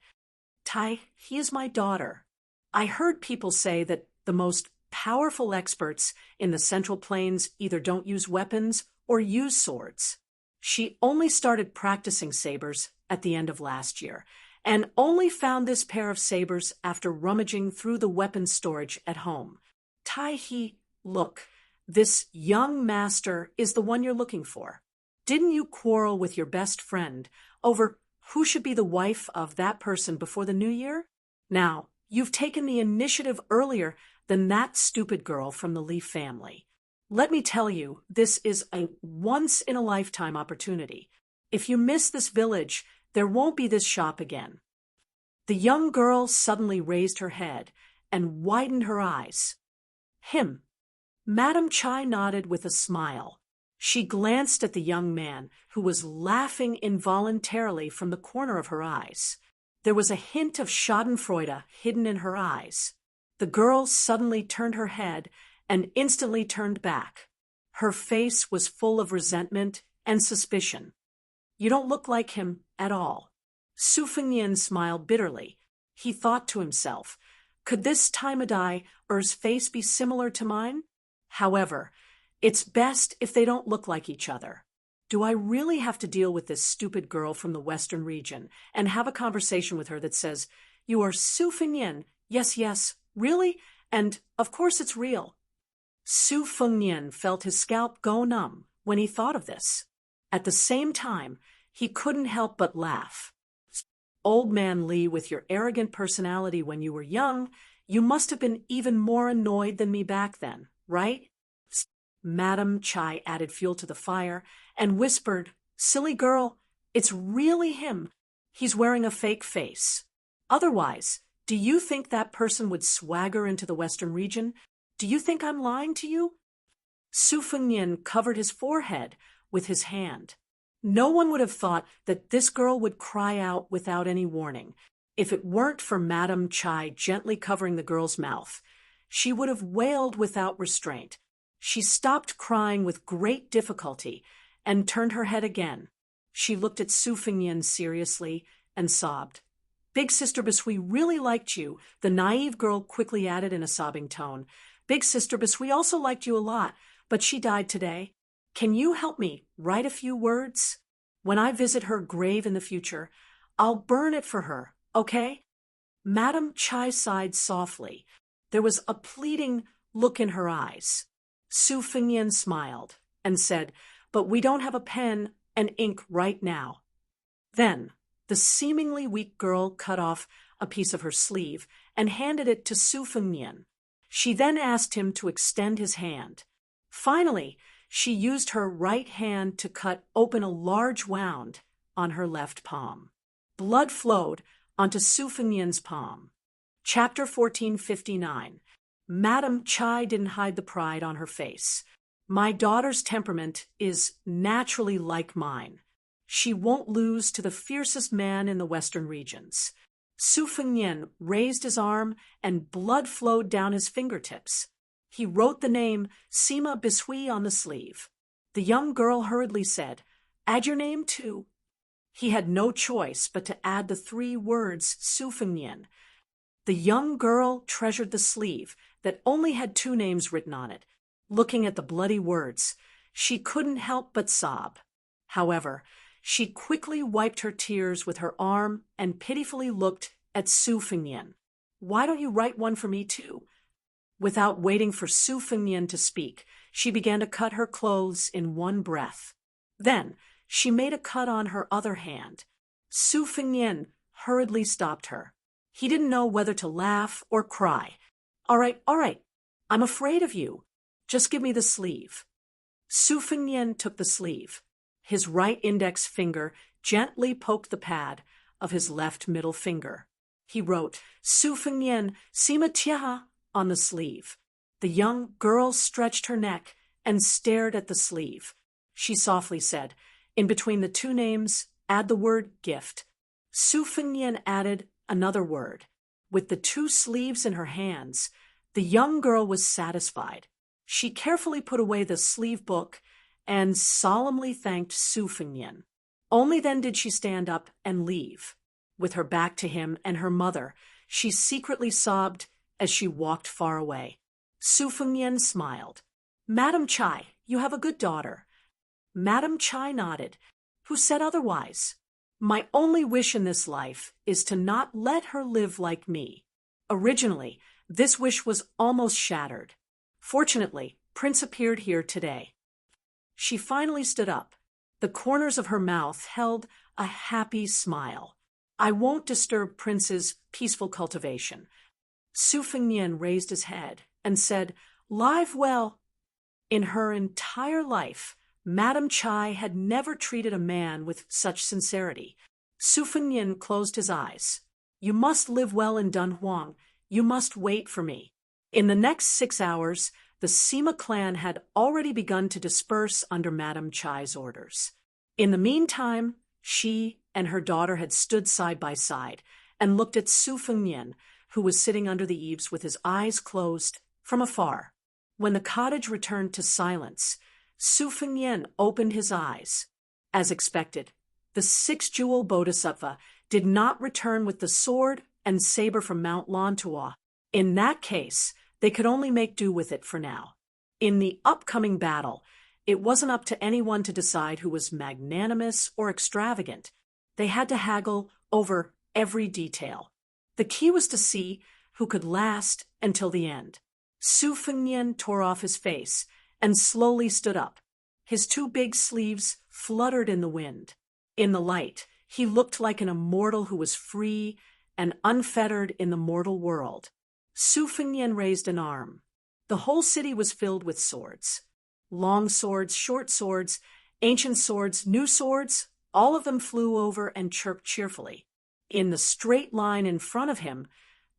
"Tai, he is my daughter. I heard people say that the most powerful experts in the Central Plains either don't use weapons or use swords. She only started practicing sabers at the end of last year, and only found this pair of sabers after rummaging through the weapons storage at home. Tai, look, this young master is the one you're looking for. Didn't you quarrel with your best friend over who should be the wife of that person before the new year? Now, you've taken the initiative earlier than that stupid girl from the Leaf family. Let me tell you, this is a once-in-a-lifetime opportunity. If you miss this village, there won't be this shop again." The young girl suddenly raised her head and widened her eyes. "Him." Madam Chai nodded with a smile. She glanced at the young man, who was laughing involuntarily from the corner of her eyes. There was a hint of schadenfreude hidden in her eyes. The girl suddenly turned her head and instantly turned back. Her face was full of resentment and suspicion. "You don't look like him at all." Su Fengnian smiled bitterly. He thought to himself, Could this Er's face be similar to mine? However, it's best if they don't look like each other. Do I really have to deal with this stupid girl from the Western region and have a conversation with her that says, "You are Su Fengnian, yes, yes, really? And of course it's real." Su Fengnian felt his scalp go numb when he thought of this. At the same time, he couldn't help but laugh. "Old man Li, with your arrogant personality when you were young, you must have been even more annoyed than me back then, right?" Madam Chai added fuel to the fire and whispered, "Silly girl, it's really him. He's wearing a fake face. Otherwise, do you think that person would swagger into the Western region? Do you think I'm lying to you?" Su Fengnian covered his forehead with his hand. No one would have thought that this girl would cry out without any warning. If it weren't for Madam Chai gently covering the girl's mouth, she would have wailed without restraint. She stopped crying with great difficulty and turned her head again. She looked at Su Fengnian seriously and sobbed. "Big Sister Bisui really liked you," the naive girl quickly added in a sobbing tone. "Big Sister Bisui also liked you a lot, but she died today. Can you help me write a few words? When I visit her grave in the future, I'll burn it for her, okay?" Madam Chai sighed softly. There was a pleading look in her eyes. Su Fengnian smiled and said, "But we don't have a pen and ink right now." Then the seemingly weak girl cut off a piece of her sleeve and handed it to Su Fengnian. She then asked him to extend his hand. Finally, she used her right hand to cut open a large wound on her left palm. Blood flowed onto Su Fengnian's palm. Chapter 1459. Madam Chai didn't hide the pride on her face. "My daughter's temperament is naturally like mine. She won't lose to the fiercest man in the Western regions." Su Fengnian raised his arm and blood flowed down his fingertips. He wrote the name Sima Bisui on the sleeve. The young girl hurriedly said, "Add your name too." He had no choice but to add the 3 words Su Fengnian. The young girl treasured the sleeve that only had 2 names written on it. Looking at the bloody words, she couldn't help but sob. However, she quickly wiped her tears with her arm and pitifully looked at Su Fengnian. "Why don't you write one for me too?" Without waiting for Su Fengnian to speak, she began to cut her clothes in one breath. Then she made a cut on her other hand. Su Fengnian hurriedly stopped her. He didn't know whether to laugh or cry. All right, I'm afraid of you. Just give me the sleeve." Su Fengnian took the sleeve. His right index finger gently poked the pad of his left middle finger. He wrote, "Su Fengnian, Sima Tia," on the sleeve. The young girl stretched her neck and stared at the sleeve. She softly said, "In between the 2 names, add the word gift." Su Fengnian added another word. With the 2 sleeves in her hands, the young girl was satisfied. She carefully put away the sleeve book and solemnly thanked Su Fengnian. Only then did she stand up and leave. With her back to him and her mother, she secretly sobbed as she walked far away. Su Fengnian smiled. "Madam Chai, you have a good daughter." Madam Chai nodded. "Who said otherwise? My only wish in this life is to not let her live like me." Originally, this wish was almost shattered. Fortunately, Prince appeared here today. She finally stood up. The corners of her mouth held a happy smile. "I won't disturb Prince's peaceful cultivation." Su Fengnian raised his head and said, "Live well." In her entire life, Madam Chai had never treated a man with such sincerity. Su Fengnian closed his eyes. "You must live well in Dunhuang. You must wait for me." In the next 6 hours, the Sima clan had already begun to disperse under Madam Chai's orders. In the meantime, she and her daughter had stood side by side and looked at Su Fengnian, who was sitting under the eaves with his eyes closed, from afar. When the cottage returned to silence, Su Fengnian opened his eyes. As expected, the 6-jewel bodhisattva did not return with the sword and saber from Mount Lantua. In that case, they could only make do with it for now. In the upcoming battle, it wasn't up to anyone to decide who was magnanimous or extravagant. They had to haggle over every detail. The key was to see who could last until the end. Su Fengnian tore off his face and slowly stood up. His two big sleeves fluttered in the wind. In the light, he looked like an immortal who was free and unfettered in the mortal world. Su Fengnian raised an arm. The whole city was filled with swords. Long swords, short swords, ancient swords, new swords, all of them flew over and chirped cheerfully. In the straight line in front of him,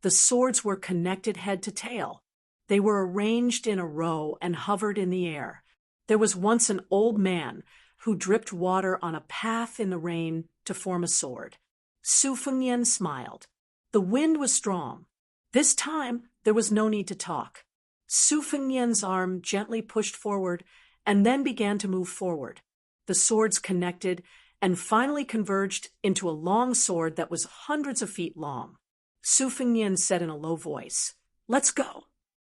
the swords were connected head to tail. They were arranged in a row and hovered in the air. There was once an old man who dripped water on a path in the rain to form a sword. Su Fengnian smiled. The wind was strong. This time, there was no need to talk. Su Fengnian's arm gently pushed forward and then began to move forward. The swords connected and finally converged into a long sword that was hundreds of feet long. Su Fengnian said in a low voice, "Let's go."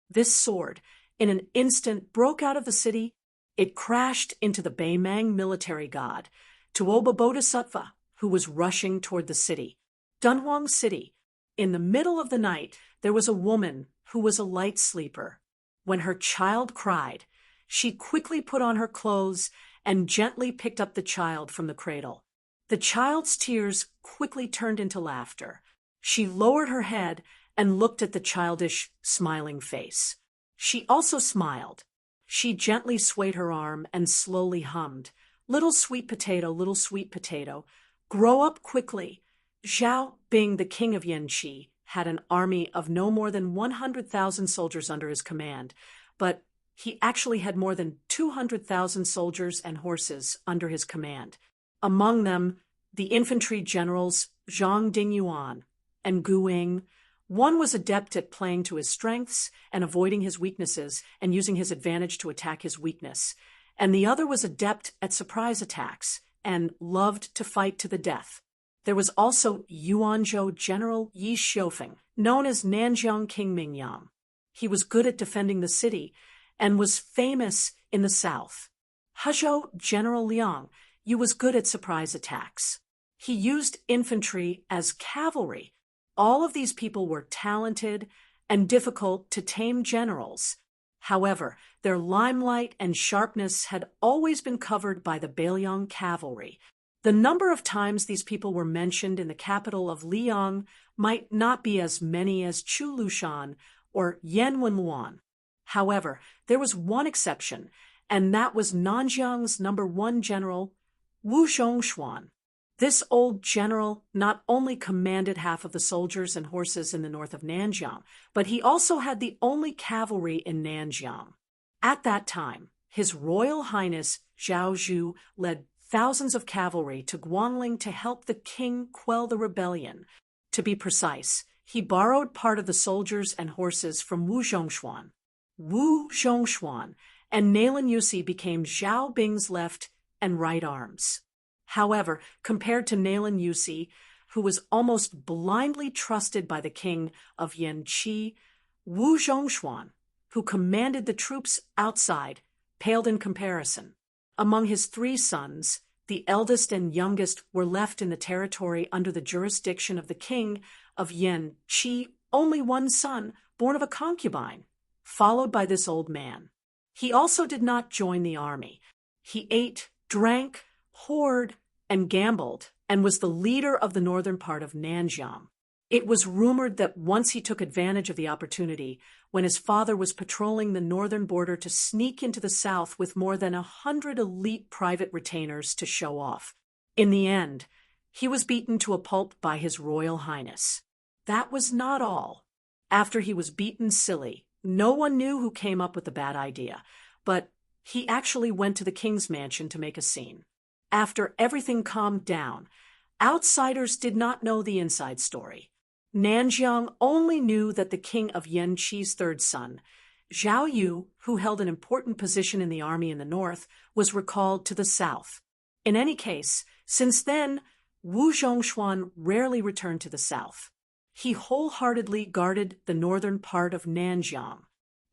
This sword, in an instant, broke out of the city. It crashed into the Baimang military god, Tuoba Bodhisattva, who was rushing toward the city. Dunhuang City. In the middle of the night, there was a woman who was a light sleeper. When her child cried, she quickly put on her clothes and gently picked up the child from the cradle. The child's tears quickly turned into laughter. She lowered her head and looked at the childish, smiling face. She also smiled. She gently swayed her arm and slowly hummed, little sweet potato, grow up quickly." Zhao, being the king of Yanqi, had an army of no more than 100,000 soldiers under his command, but he actually had more than 200,000 soldiers and horses under his command. Among them, the infantry generals Zhang Dingyuan and Gu Ying. One was adept at playing to his strengths and avoiding his weaknesses and using his advantage to attack his weakness, and the other was adept at surprise attacks and loved to fight to the death. There was also Yuanzhou General Yi Xiufeng, known as Nanjiang King Mingyang. He was good at defending the city and was famous in the south. Hezhou General Liang Yu was good at surprise attacks. He used infantry as cavalry. All of these people were talented and difficult to tame generals. However, their limelight and sharpness had always been covered by the Beiliang cavalry. The number of times these people were mentioned in the capital of Liang might not be as many as Chu Lushan or Yan Wenluan. However, there was one exception, and that was Nanjiang's #1 general, Wu Zhongshuan. This old general not only commanded half of the soldiers and horses in the north of Nanjiang, but he also had the only cavalry in Nanjiang. At that time, His Royal Highness Zhao Zhu led thousands of cavalry to Guanling to help the king quell the rebellion. To be precise, he borrowed part of the soldiers and horses from Wu Zhongshuan. Wu Zhongshuan and Nalin Yusi became Zhao Bing's left and right arms. However, compared to Nalin Yusi, who was almost blindly trusted by the king of Yanqi, Wu Zhongshuan, who commanded the troops outside, paled in comparison. Among his 3 sons, the eldest and youngest were left in the territory under the jurisdiction of the king of Yanqi, only one son, born of a concubine, followed by this old man. He also did not join the army. He ate, drank, whored, and gambled, and was the leader of the northern part of Nanjiang. It was rumored that once he took advantage of the opportunity when his father was patrolling the northern border to sneak into the south with more than 100 elite private retainers to show off. In the end, he was beaten to a pulp by His Royal Highness. That was not all. After he was beaten silly, no one knew who came up with the bad idea, but he actually went to the king's mansion to make a scene. After everything calmed down, outsiders did not know the inside story. Nanjiang only knew that the king of Yanqi's 3rd son, Zhao Yu, who held an important position in the army in the north, was recalled to the south. In any case, since then, Wu Zhongshuan rarely returned to the south. He wholeheartedly guarded the northern part of Nanjiang.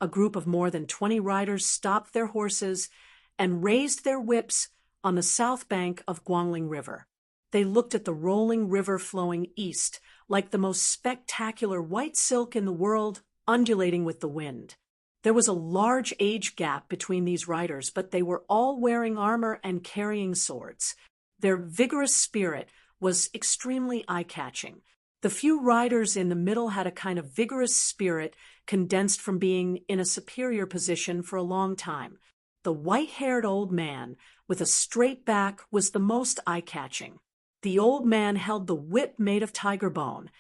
A group of more than 20 riders stopped their horses and raised their whips on the south bank of Guangling River. They looked at the rolling river flowing east, like the most spectacular white silk in the world, undulating with the wind. There was a large age gap between these riders, but they were all wearing armor and carrying swords. Their vigorous spirit was extremely eye-catching. The few riders in the middle had a kind of vigorous spirit condensed from being in a superior position for a long time. The white-haired old man with a straight back was the most eye-catching. The old man held the whip made of tiger bone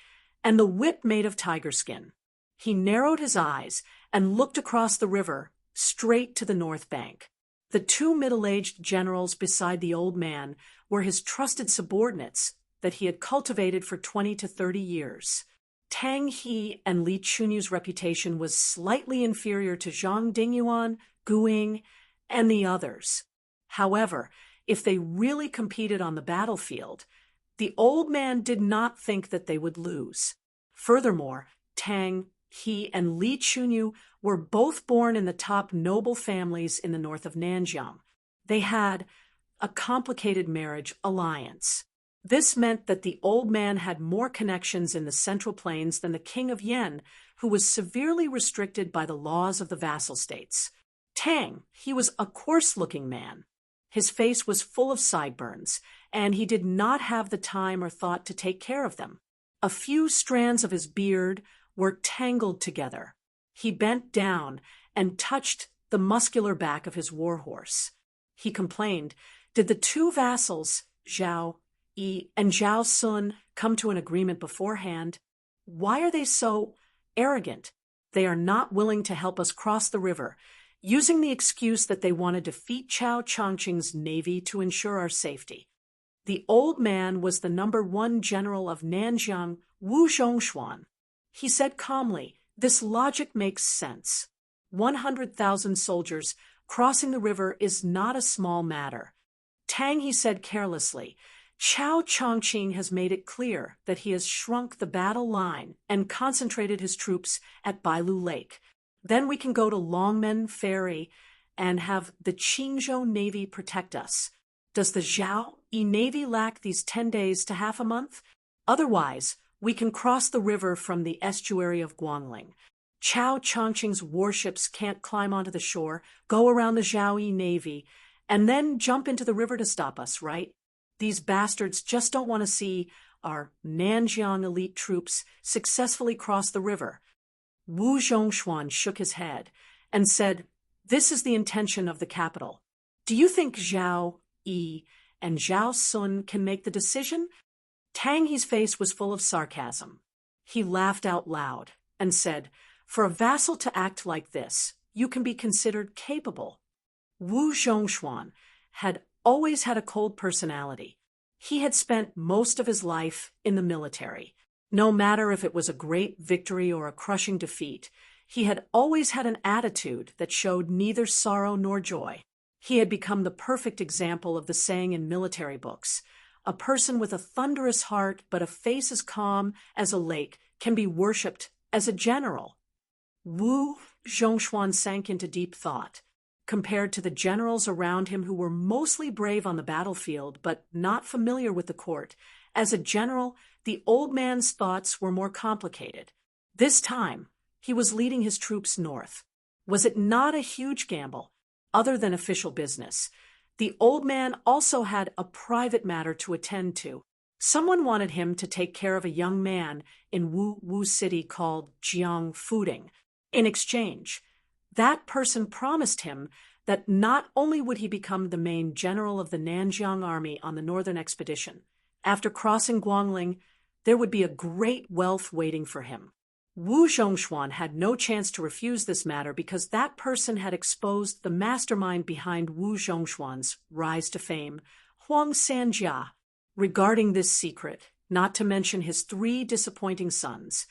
and the whip made of tiger skin. He narrowed his eyes and looked across the river, straight to the north bank. The two middle-aged generals beside the old man were his trusted subordinates that he had cultivated for 20 to 30 years. Tang He and Li Chunyu's reputation was slightly inferior to Zhang Dingyuan, Guing, and the others. However, if they really competed on the battlefield, the old man did not think that they would lose. Furthermore, Tang He and Li Chunyu were both born in the top noble families in the north of Nanjiang. They had a complicated marriage alliance. This meant that the old man had more connections in the Central Plains than the king of Yen, who was severely restricted by the laws of the vassal states. Tang, he was a coarse-looking man. His face was full of sideburns, and he did not have the time or thought to take care of them. A few strands of his beard were tangled together. He bent down and touched the muscular back of his warhorse. He complained, "Did the two vassals, Zhao Yi and Zhao Sun, come to an agreement beforehand? Why are they so arrogant? They are not willing to help us cross the river, using the excuse that they want to defeat Chao Chongqing's navy to ensure our safety." The old man was the #1 general of Nanjiang, Wu Zhongshuan. He said calmly, "This logic makes sense. 100,000 soldiers crossing the river is not a small matter." Tang, he said carelessly, "Chao Chongqing has made it clear that he has shrunk the battle line and concentrated his troops at Bailu Lake. Then we can go to Longmen Ferry and have the Qingzhou Navy protect us. Does the Zhao Yi Navy lack these 10 days to half a month? Otherwise, we can cross the river from the estuary of Guangling. Chao Chongqing's warships can't climb onto the shore, go around the Zhao Yi Navy, and then jump into the river to stop us, right? These bastards just don't want to see our Nanjiang elite troops successfully cross the river." Wu Zhongshuan shook his head and said, "This is the intention of the capital. Do you think Zhao Yi and Zhao Sun can make the decision?" Tang He's face was full of sarcasm. He laughed out loud and said, "For a vassal to act like this, you can be considered capable." Wu Zhongshuan had always had a cold personality. He had spent most of his life in the military. No matter if it was a great victory or a crushing defeat, he had always had an attitude that showed neither sorrow nor joy. He had become the perfect example of the saying in military books, "A person with a thunderous heart but a face as calm as a lake can be worshipped as a general." Wu Zhongshuan sank into deep thought. Compared to the generals around him who were mostly brave on the battlefield but not familiar with the court, as a general, the old man's thoughts were more complicated. This time, he was leading his troops north. Was it not a huge gamble? Other than official business, the old man also had a private matter to attend to. Someone wanted him to take care of a young man in Wu City called Jiang Fuding. In exchange, that person promised him that not only would he become the main general of the Nanjiang army on the northern expedition, after crossing Guangling, there would be a great wealth waiting for him. Wu Zhongshuan had no chance to refuse this matter because that person had exposed the mastermind behind Wu Zhongshuan's rise to fame, Huang Sanjia. Regarding this secret, not to mention his 3 disappointing sons,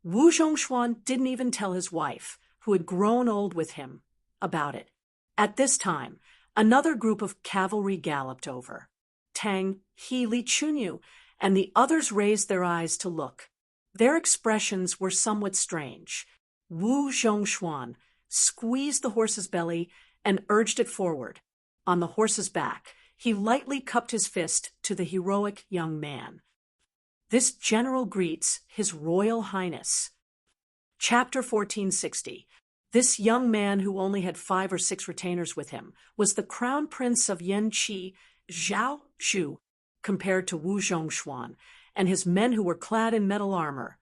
Wu Zhongshuan didn't even tell his wife, who had grown old with him, about it. At this time, another group of cavalry galloped over. Tang, He, Li Chunyu, and the others raised their eyes to look. Their expressions were somewhat strange. Wu Zhongshuan squeezed the horse's belly and urged it forward. On the horse's back, he lightly cupped his fist to the heroic young man. This general greets His Royal Highness. Chapter 1460. This young man, who only had 5 or 6 retainers with him, was the crown prince of Yanqi, Zhao Zhu, compared to Wu Zhongshuan, and his men who were clad in metal armor.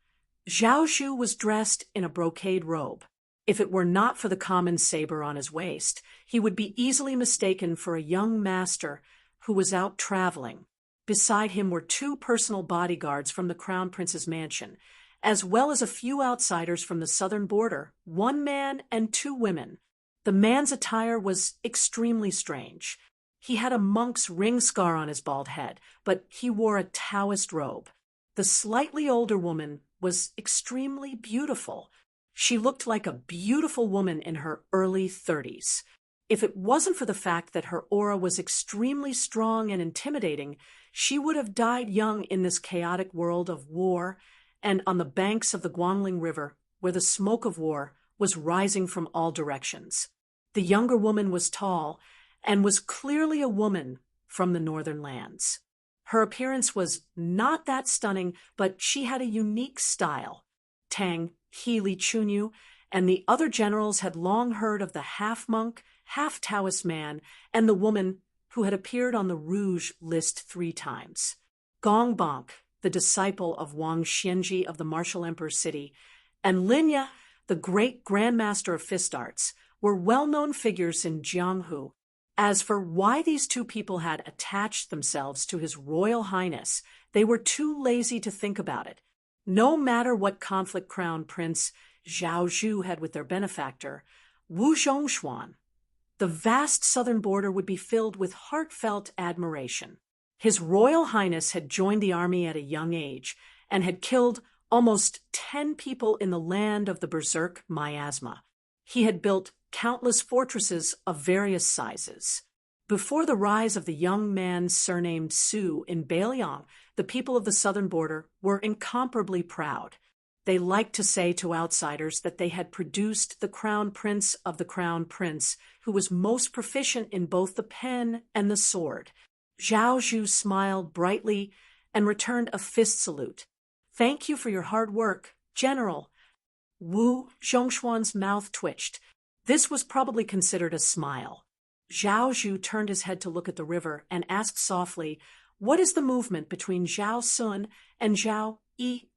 Zhao Zhu was dressed in a brocade robe. If it were not for the common saber on his waist, he would be easily mistaken for a young master who was out traveling. Beside him were 2 personal bodyguards from the crown prince's mansion, as well as a few outsiders from the southern border, 1 man and 2 women. The man's attire was extremely strange. He had a monk's ring scar on his bald head, but he wore a Taoist robe. The slightly older woman was extremely beautiful. She looked like a beautiful woman in her early 30s. If it wasn't for the fact that her aura was extremely strong and intimidating, she would have died young in this chaotic world of war and on the banks of the Guangling River, where the smoke of war was rising from all directions. The younger woman was tall and was clearly a woman from the northern lands. Her appearance was not that stunning, but she had a unique style. Tang, Healy Chunyu, and the other generals had long heard of the half-monk, half-Taoist man and the woman who had appeared on the Rouge list 3 times. Gong Bonk, the disciple of Wang Xianji of the martial emperor's city, and Linya, the great grandmaster of fist arts, were well-known figures in Jianghu. As for why these 2 people had attached themselves to His Royal Highness, they were too lazy to think about it. No matter what conflict Crown Prince Zhao Zhu had with their benefactor, Wu Zhongshuan, the vast southern border would be filled with heartfelt admiration. His Royal Highness had joined the army at a young age and had killed almost 10 people in the land of the Berserk miasma. He had built countless fortresses of various sizes. Before the rise of the young man surnamed Su in Beiliang, the people of the southern border were incomparably proud. They liked to say to outsiders that they had produced the crown prince of the crown prince, who was most proficient in both the pen and the sword. Zhao Zhu smiled brightly and returned a fist salute. "Thank you for your hard work, General." Wu Zhongshuan's mouth twitched. This was probably considered a smile. Zhao Zhu turned his head to look at the river and asked softly, "What is the movement between Zhao Sun and Zhao Yi?"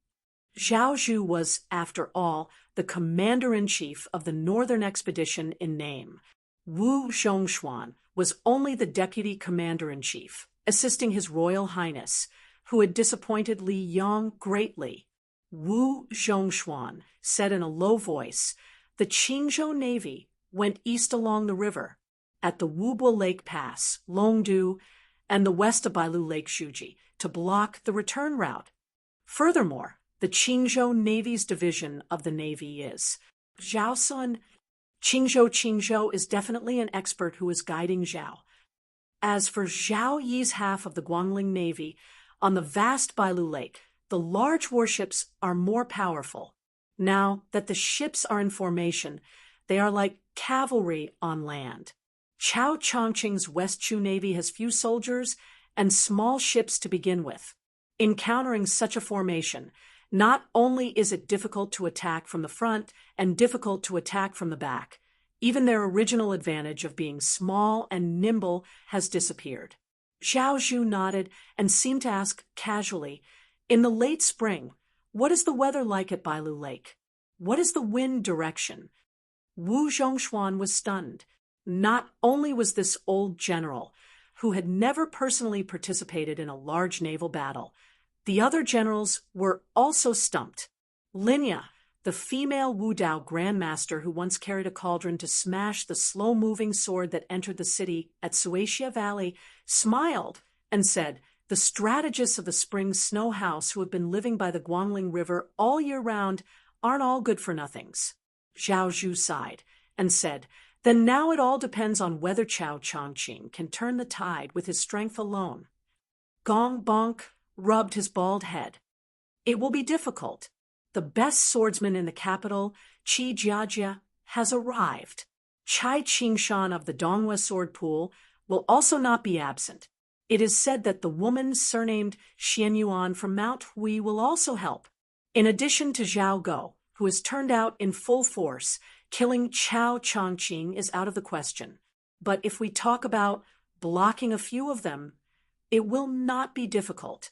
Zhao Zhu was, after all, the commander-in-chief of the northern expedition in name. Wu Zhongshuan was only the deputy commander-in-chief, assisting His Royal Highness, who had disappointed Li Yong greatly. Wu Zhongshuan said in a low voice, "The Qingzhou Navy went east along the river, at the Wubo Lake Pass, Longdu, and the west of Bailu Lake Shuji, to block the return route. Furthermore, the Qingzhou Navy's division of the Navy is Zhao Sun. Qingzhou is definitely an expert who is guiding Zhao. As for Zhao Yi's half of the Guangling Navy, on the vast Bailu Lake, the large warships are more powerful. Now that the ships are in formation, they are like cavalry on land. Chao Chongqing's West Chu Navy has few soldiers and small ships to begin with. Encountering such a formation, not only is it difficult to attack from the front and difficult to attack from the back, even their original advantage of being small and nimble has disappeared." Zhao Zhu nodded and seemed to ask casually, "In the late spring, what is the weather like at Bailu Lake? What is the wind direction?" Wu Zhongshuan was stunned. Not only was this old general, who had never personally participated in a large naval battle, the other generals were also stumped. Linya, the female Wudao grandmaster who once carried a cauldron to smash the slow-moving sword that entered the city at Suacia Valley, smiled and said, "The strategists of the Spring Snow House who have been living by the Guangling River all year round aren't all good-for-nothings." Zhao Zhu sighed and said, "Then now it all depends on whether Chao Chongqing can turn the tide with his strength alone." Gong Bonk rubbed his bald head. "It will be difficult. The best swordsman in the capital, Qi Jiajia, has arrived. Chai Qingshan of the Donghua sword pool will also not be absent. It is said that the woman surnamed Xian Yuan from Mount Hui will also help. In addition to Zhao Go, who has turned out in full force, killing Chao Chongqing is out of the question. But if we talk about blocking a few of them, it will not be difficult.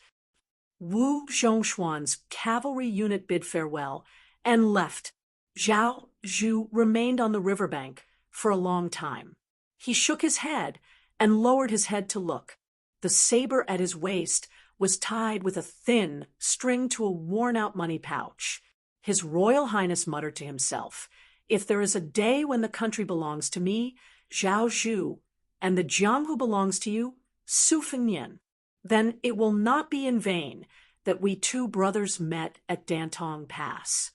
Wu Zhongshuan's cavalry unit bid farewell and left. Zhao Zhu remained on the riverbank for a long time. He shook his head and lowered his head to look. The saber at his waist was tied with a thin string to a worn-out money pouch. His Royal Highness muttered to himself, "If there is a day when the country belongs to me, Zhao Zhu, and the Jianghu belongs to you, Su Fengnian, then it will not be in vain that we two brothers met at Dantong Pass."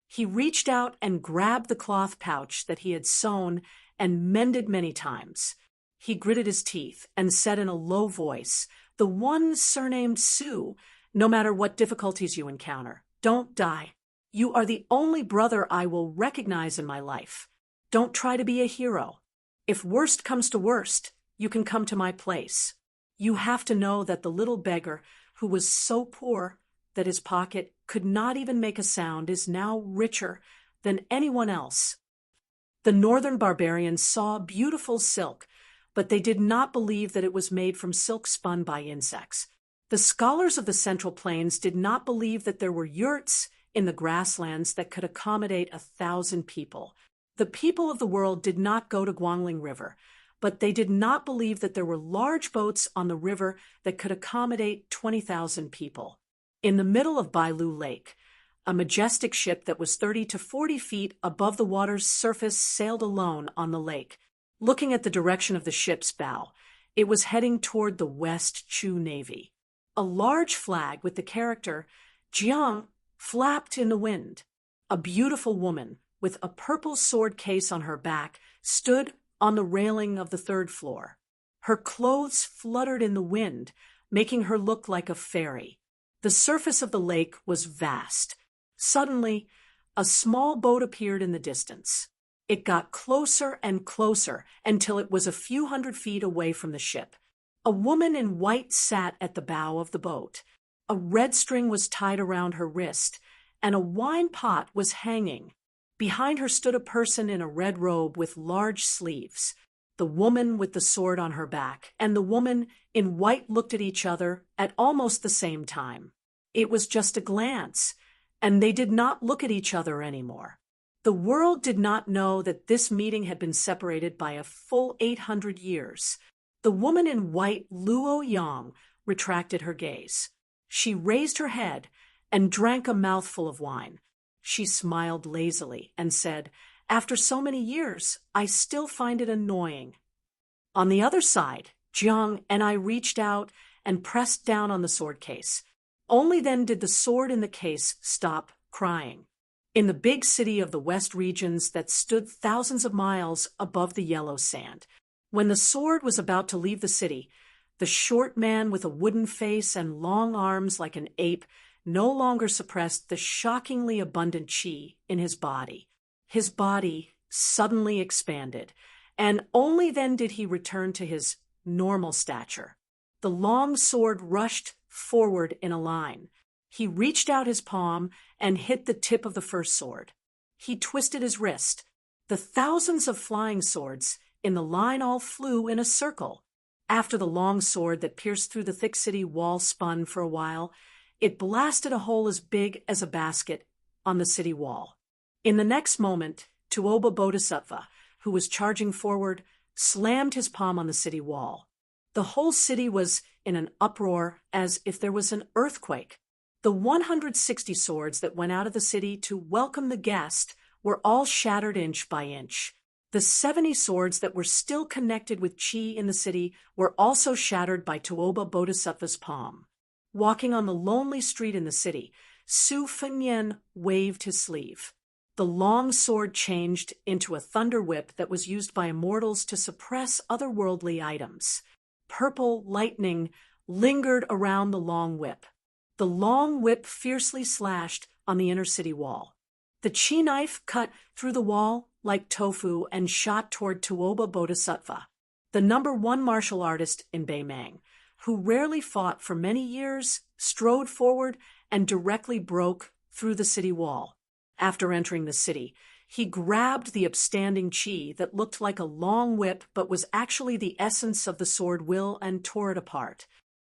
He reached out and grabbed the cloth pouch that he had sewn and mended many times. He gritted his teeth and said in a low voice, "The one surnamed Su, no matter what difficulties you encounter, don't die. You are the only brother I will recognize in my life. Don't try to be a hero. If worst comes to worst, you can come to my place. You have to know that the little beggar who was so poor that his pocket could not even make a sound is now richer than anyone else." The northern barbarians saw beautiful silk, but they did not believe that it was made from silk spun by insects. The scholars of the Central Plains did not believe that there were yurts in the grasslands that could accommodate 1,000 people. The people of the world did not go to Guangling River, but they did not believe that there were large boats on the river that could accommodate 20,000 people. In the middle of Bailu Lake, a majestic ship that was 30 to 40 feet above the water's surface sailed alone on the lake. Looking at the direction of the ship's bow, it was heading toward the West Chu Navy. A large flag with the character Jiang flapped in the wind. A beautiful woman with a purple sword case on her back stood on the railing of the third floor. Her clothes fluttered in the wind, making her look like a fairy. The surface of the lake was vast. Suddenly, a small boat appeared in the distance. It got closer and closer until it was a few hundred feet away from the ship. A woman in white sat at the bow of the boat. A red string was tied around her wrist, and a wine pot was hanging. Behind her stood a person in a red robe with large sleeves. The woman with the sword on her back and the woman in white looked at each other at almost the same time. It was just a glance, and they did not look at each other anymore. The world did not know that this meeting had been separated by a full 800 years. The woman in white, Luo Yang, retracted her gaze. She raised her head and drank a mouthful of wine. She smiled lazily and said, "After so many years, I still find it annoying." On the other side, Jiang and I reached out and pressed down on the sword case. Only then did the sword in the case stop crying. In the big city of the West regions that stood thousands of miles above the yellow sand, when the sword was about to leave the city, the short man with a wooden face and long arms like an ape no longer suppressed the shockingly abundant qi in his body. His body suddenly expanded, and only then did he return to his normal stature. The long sword rushed forward in a line. He reached out his palm and hit the tip of the first sword. He twisted his wrist. The thousands of flying swords in the line all flew in a circle. After the long sword that pierced through the thick city wall spun for a while, it blasted a hole as big as a basket on the city wall. In the next moment, Tuoba Bodhisattva, who was charging forward, slammed his palm on the city wall. The whole city was in an uproar as if there was an earthquake. The 160 swords that went out of the city to welcome the guest were all shattered inch by inch. The 70 swords that were still connected with qi in the city were also shattered by Tuoba Bodhisattva's palm. Walking on the lonely street in the city, Su Fengnian waved his sleeve. The long sword changed into a thunder whip that was used by immortals to suppress otherworldly items. Purple lightning lingered around the long whip. The long whip fiercely slashed on the inner city wall. The chi knife cut through the wall like tofu and shot toward Tuoba Bodhisattva, the #1 martial artist in Beimang, who rarely fought for many years, strode forward and directly broke through the city wall. After entering the city, he grabbed the upstanding chi that looked like a long whip but was actually the essence of the sword will and tore it apart.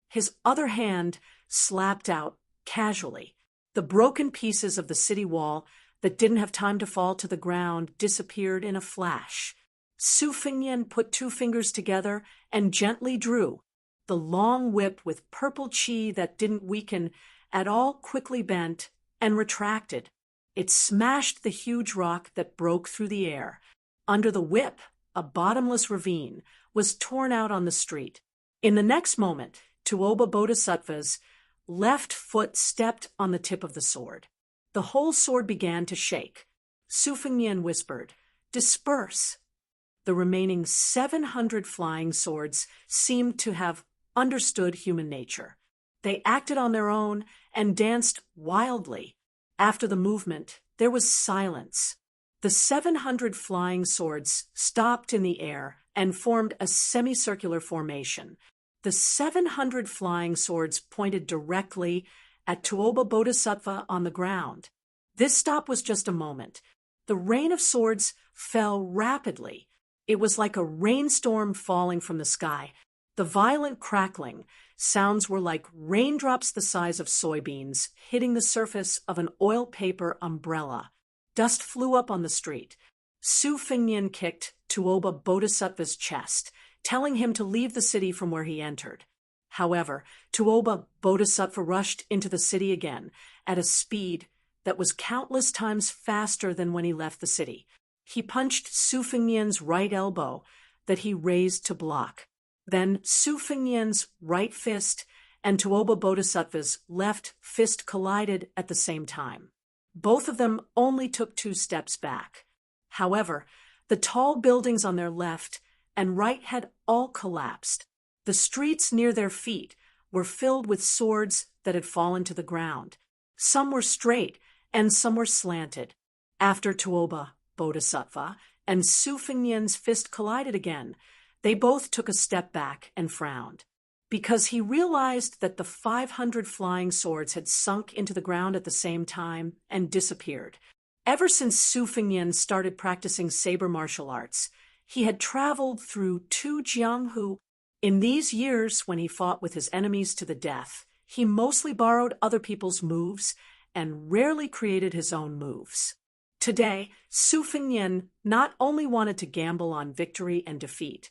His other hand slapped out, casually. The broken pieces of the city wall that didn't have time to fall to the ground disappeared in a flash. Su Fengnian put 2 fingers together and gently drew. The long whip with purple chi that didn't weaken at all quickly bent and retracted. It smashed the huge rock that broke through the air. Under the whip, a bottomless ravine was torn out on the street. In the next moment, Tuoba Bodhisattva's left foot stepped on the tip of the sword. The whole sword began to shake. Su Fengnian whispered, "Disperse." The remaining 700 flying swords seemed to have understood human nature. They acted on their own and danced wildly. After the movement, there was silence. The 700 flying swords stopped in the air and formed a semicircular formation. The 700 flying swords pointed directly at Tuoba Bodhisattva on the ground. This stop was just a moment. The rain of swords fell rapidly. It was like a rainstorm falling from the sky. The violent crackling sounds were like raindrops the size of soybeans hitting the surface of an oil paper umbrella. Dust flew up on the street. Su Fengnian kicked Tuoba Bodhisattva's chest, telling him to leave the city from where he entered. However, Tuoba Bodhisattva rushed into the city again at a speed that was countless times faster than when he left the city. He punched Su Fengnian's right elbow that he raised to block. Then Su Fengnian's right fist and Tuoba Bodhisattva's left fist collided at the same time. Both of them only took 2 steps back. However, the tall buildings on their left and right had all collapsed. The streets near their feet were filled with swords that had fallen to the ground. Some were straight and some were slanted. After Tuoba Bodhisattva and Su Fengnian's fist collided again, they both took a step back and frowned, because he realized that the 500 flying swords had sunk into the ground at the same time and disappeared. Ever since Su Fengnian started practicing saber martial arts, he had traveled through 2 jianghu. In these years, when he fought with his enemies to the death, he mostly borrowed other people's moves and rarely created his own moves. Today, Su Fengnian not only wanted to gamble on victory and defeat,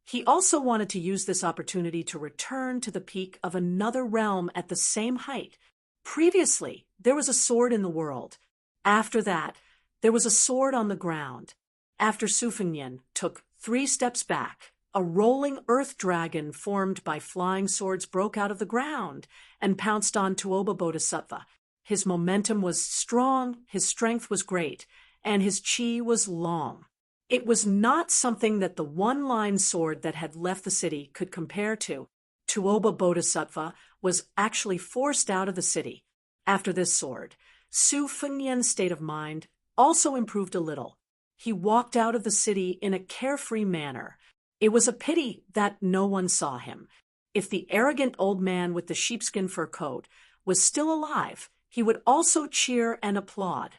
he also wanted to use this opportunity to return to the peak of another realm at the same height. Previously, there was a sword in the world. After that, there was a sword on the ground. After Su Fengnian took 3 steps back, a rolling earth dragon formed by flying swords broke out of the ground and pounced on Tuoba Bodhisattva. His momentum was strong, his strength was great, and his chi was long. It was not something that the one-line sword that had left the city could compare to. Tuoba Bodhisattva was actually forced out of the city. After this sword, Su Fengnian's state of mind also improved a little. He walked out of the city in a carefree manner. It was a pity that no one saw him. If the arrogant old man with the sheepskin fur coat was still alive, he would also cheer and applaud.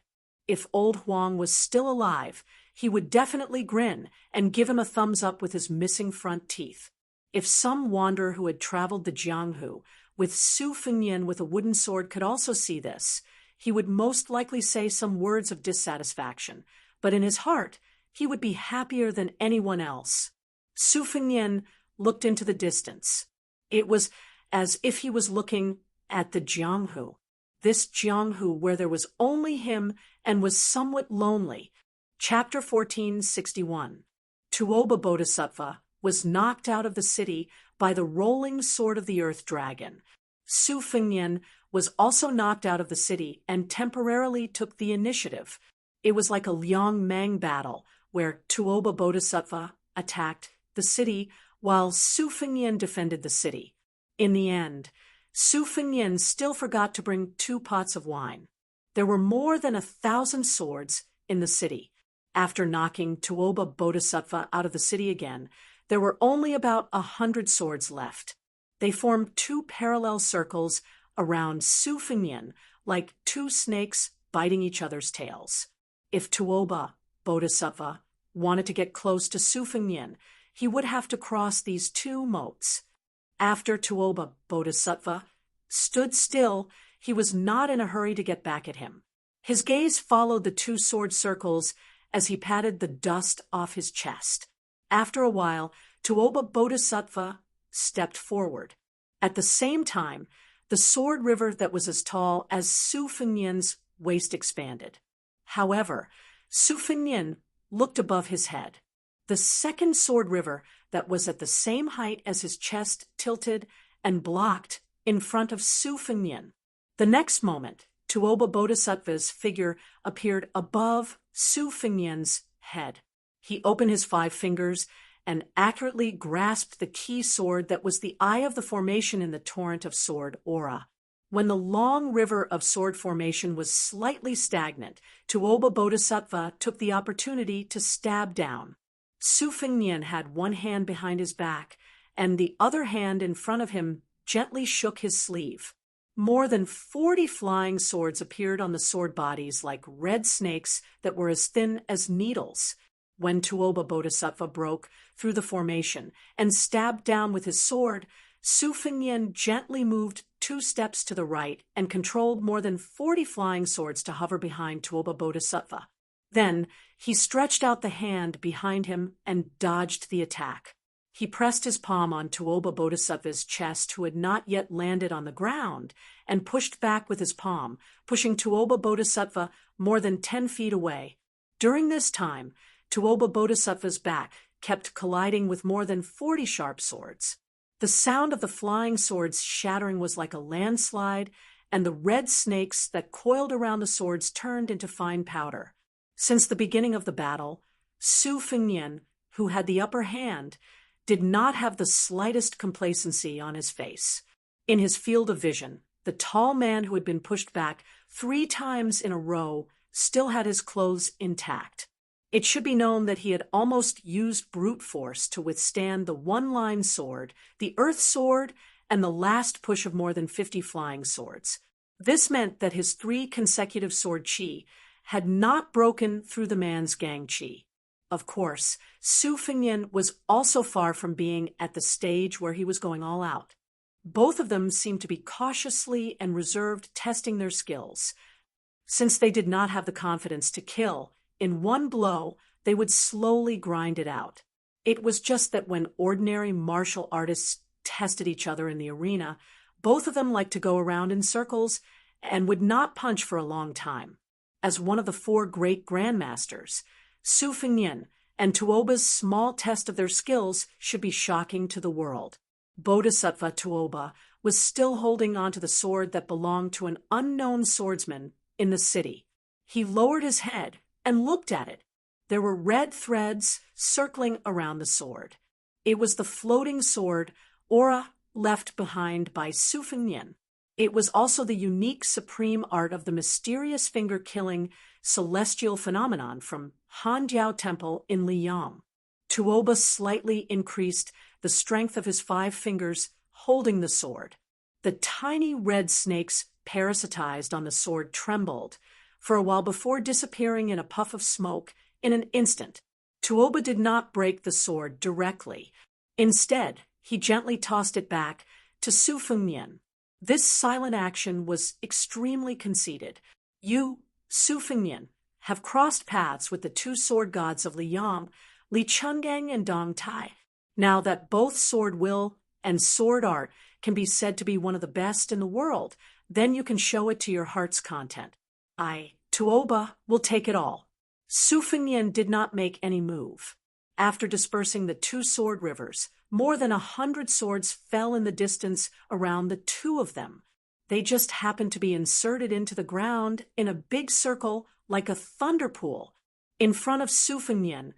If old Huang was still alive, he would definitely grin and give him a thumbs up with his missing front teeth. If some wanderer who had traveled the Jianghu with Su Fengnian with a wooden sword could also see this, he would most likely say some words of dissatisfaction, but in his heart, he would be happier than anyone else. Su Fengnian looked into the distance. It was as if he was looking at the Jianghu. This Jianghu where there was only him and was somewhat lonely. Chapter 1461. Tuoba Bodhisattva was knocked out of the city by the rolling sword of the earth dragon. Su Fengnian was also knocked out of the city and temporarily took the initiative. It was like a Liang-Mang battle where Tuoba Bodhisattva attacked the city while Su Fengnian defended the city. In the end, Su Fengnian still forgot to bring 2 pots of wine. There were more than 1,000 swords in the city. After knocking Tuoba Bodhisattva out of the city again, there were only about 100 swords left. They formed two parallel circles around Su Fengnian, like two snakes biting each other's tails. If Tuoba Bodhisattva wanted to get close to Su Fengnian, he would have to cross these two moats. After Tuoba Bodhisattva stood still, he was not in a hurry to get back at him. His gaze followed the two sword circles as he patted the dust off his chest. After a while, Tuoba Bodhisattva stepped forward. At the same time, the sword river that was as tall as Su Fengnian's waist expanded. However, Su Fengnian looked above his head. The second sword river that was at the same height as his chest tilted and blocked in front of Su Fengnian. The next moment, Tuoba Bodhisattva's figure appeared above Su Fengnian's head. He opened his 5 fingers and accurately grasped the key sword that was the eye of the formation in the torrent of sword aura. When the long river of sword formation was slightly stagnant, Tuoba Bodhisattva took the opportunity to stab down. Su Fengnian had one hand behind his back, and the other hand in front of him gently shook his sleeve. More than 40 flying swords appeared on the sword bodies like red snakes that were as thin as needles. When Tuoba Bodhisattva broke through the formation and stabbed down with his sword, Su Fengnian gently moved 2 steps to the right and controlled more than 40 flying swords to hover behind Tuoba Bodhisattva. Then he stretched out the hand behind him and dodged the attack. He pressed his palm on Tuoba Bodhisattva's chest, who had not yet landed on the ground, and pushed back with his palm, pushing Tuoba Bodhisattva more than 10 feet away. During this time, Tuoba Bodhisattva's back kept colliding with more than 40 sharp swords. The sound of the flying swords shattering was like a landslide, and the red snakes that coiled around the swords turned into fine powder. Since the beginning of the battle, Su Fengnian, who had the upper hand, did not have the slightest complacency on his face. In his field of vision, the tall man who had been pushed back 3 times in a row still had his clothes intact. It should be known that he had almost used brute force to withstand the one-line sword, the earth sword, and the last push of more than 50 flying swords. This meant that his 3 consecutive sword chi had not broken through the man's gang chi. Of course, Su Fengnian was also far from being at the stage where he was going all out. Both of them seemed to be cautiously and reserved, testing their skills. Since they did not have the confidence to kill, in one blow, they would slowly grind it out. It was just that when ordinary martial artists tested each other in the arena, both of them liked to go around in circles and would not punch for a long time. As one of the 4 great grandmasters, Su Fengnian and Tuoba's small test of their skills should be shocking to the world. Bodhisattva Tuoba was still holding onto the sword that belonged to an unknown swordsman in the city. He lowered his head and looked at it. There were red threads circling around the sword. It was the floating sword aura left behind by Su Fengnian. It was also the unique supreme art of the mysterious finger-killing celestial phenomenon from Hanjiao Temple in Liyang. Tuoba slightly increased the strength of his 5 fingers holding the sword. The tiny red snakes parasitized on the sword trembled for a while before disappearing in a puff of smoke in an instant. Tuoba did not break the sword directly. Instead, he gently tossed it back to Su Fengnian. This silent action was extremely conceited. You, Su Fengnian, have crossed paths with the 2 sword gods of Liyang, Li Chungang and Dong Tai. Now that both sword will and sword art can be said to be one of the best in the world, then you can show it to your heart's content. Tuoba, will take it all. Su Fengnian did not make any move. After dispersing the 2 sword rivers, more than 100 swords fell in the distance around the 2 of them. They just happened to be inserted into the ground in a big circle like a thunder pool. In front of Su Fengnian,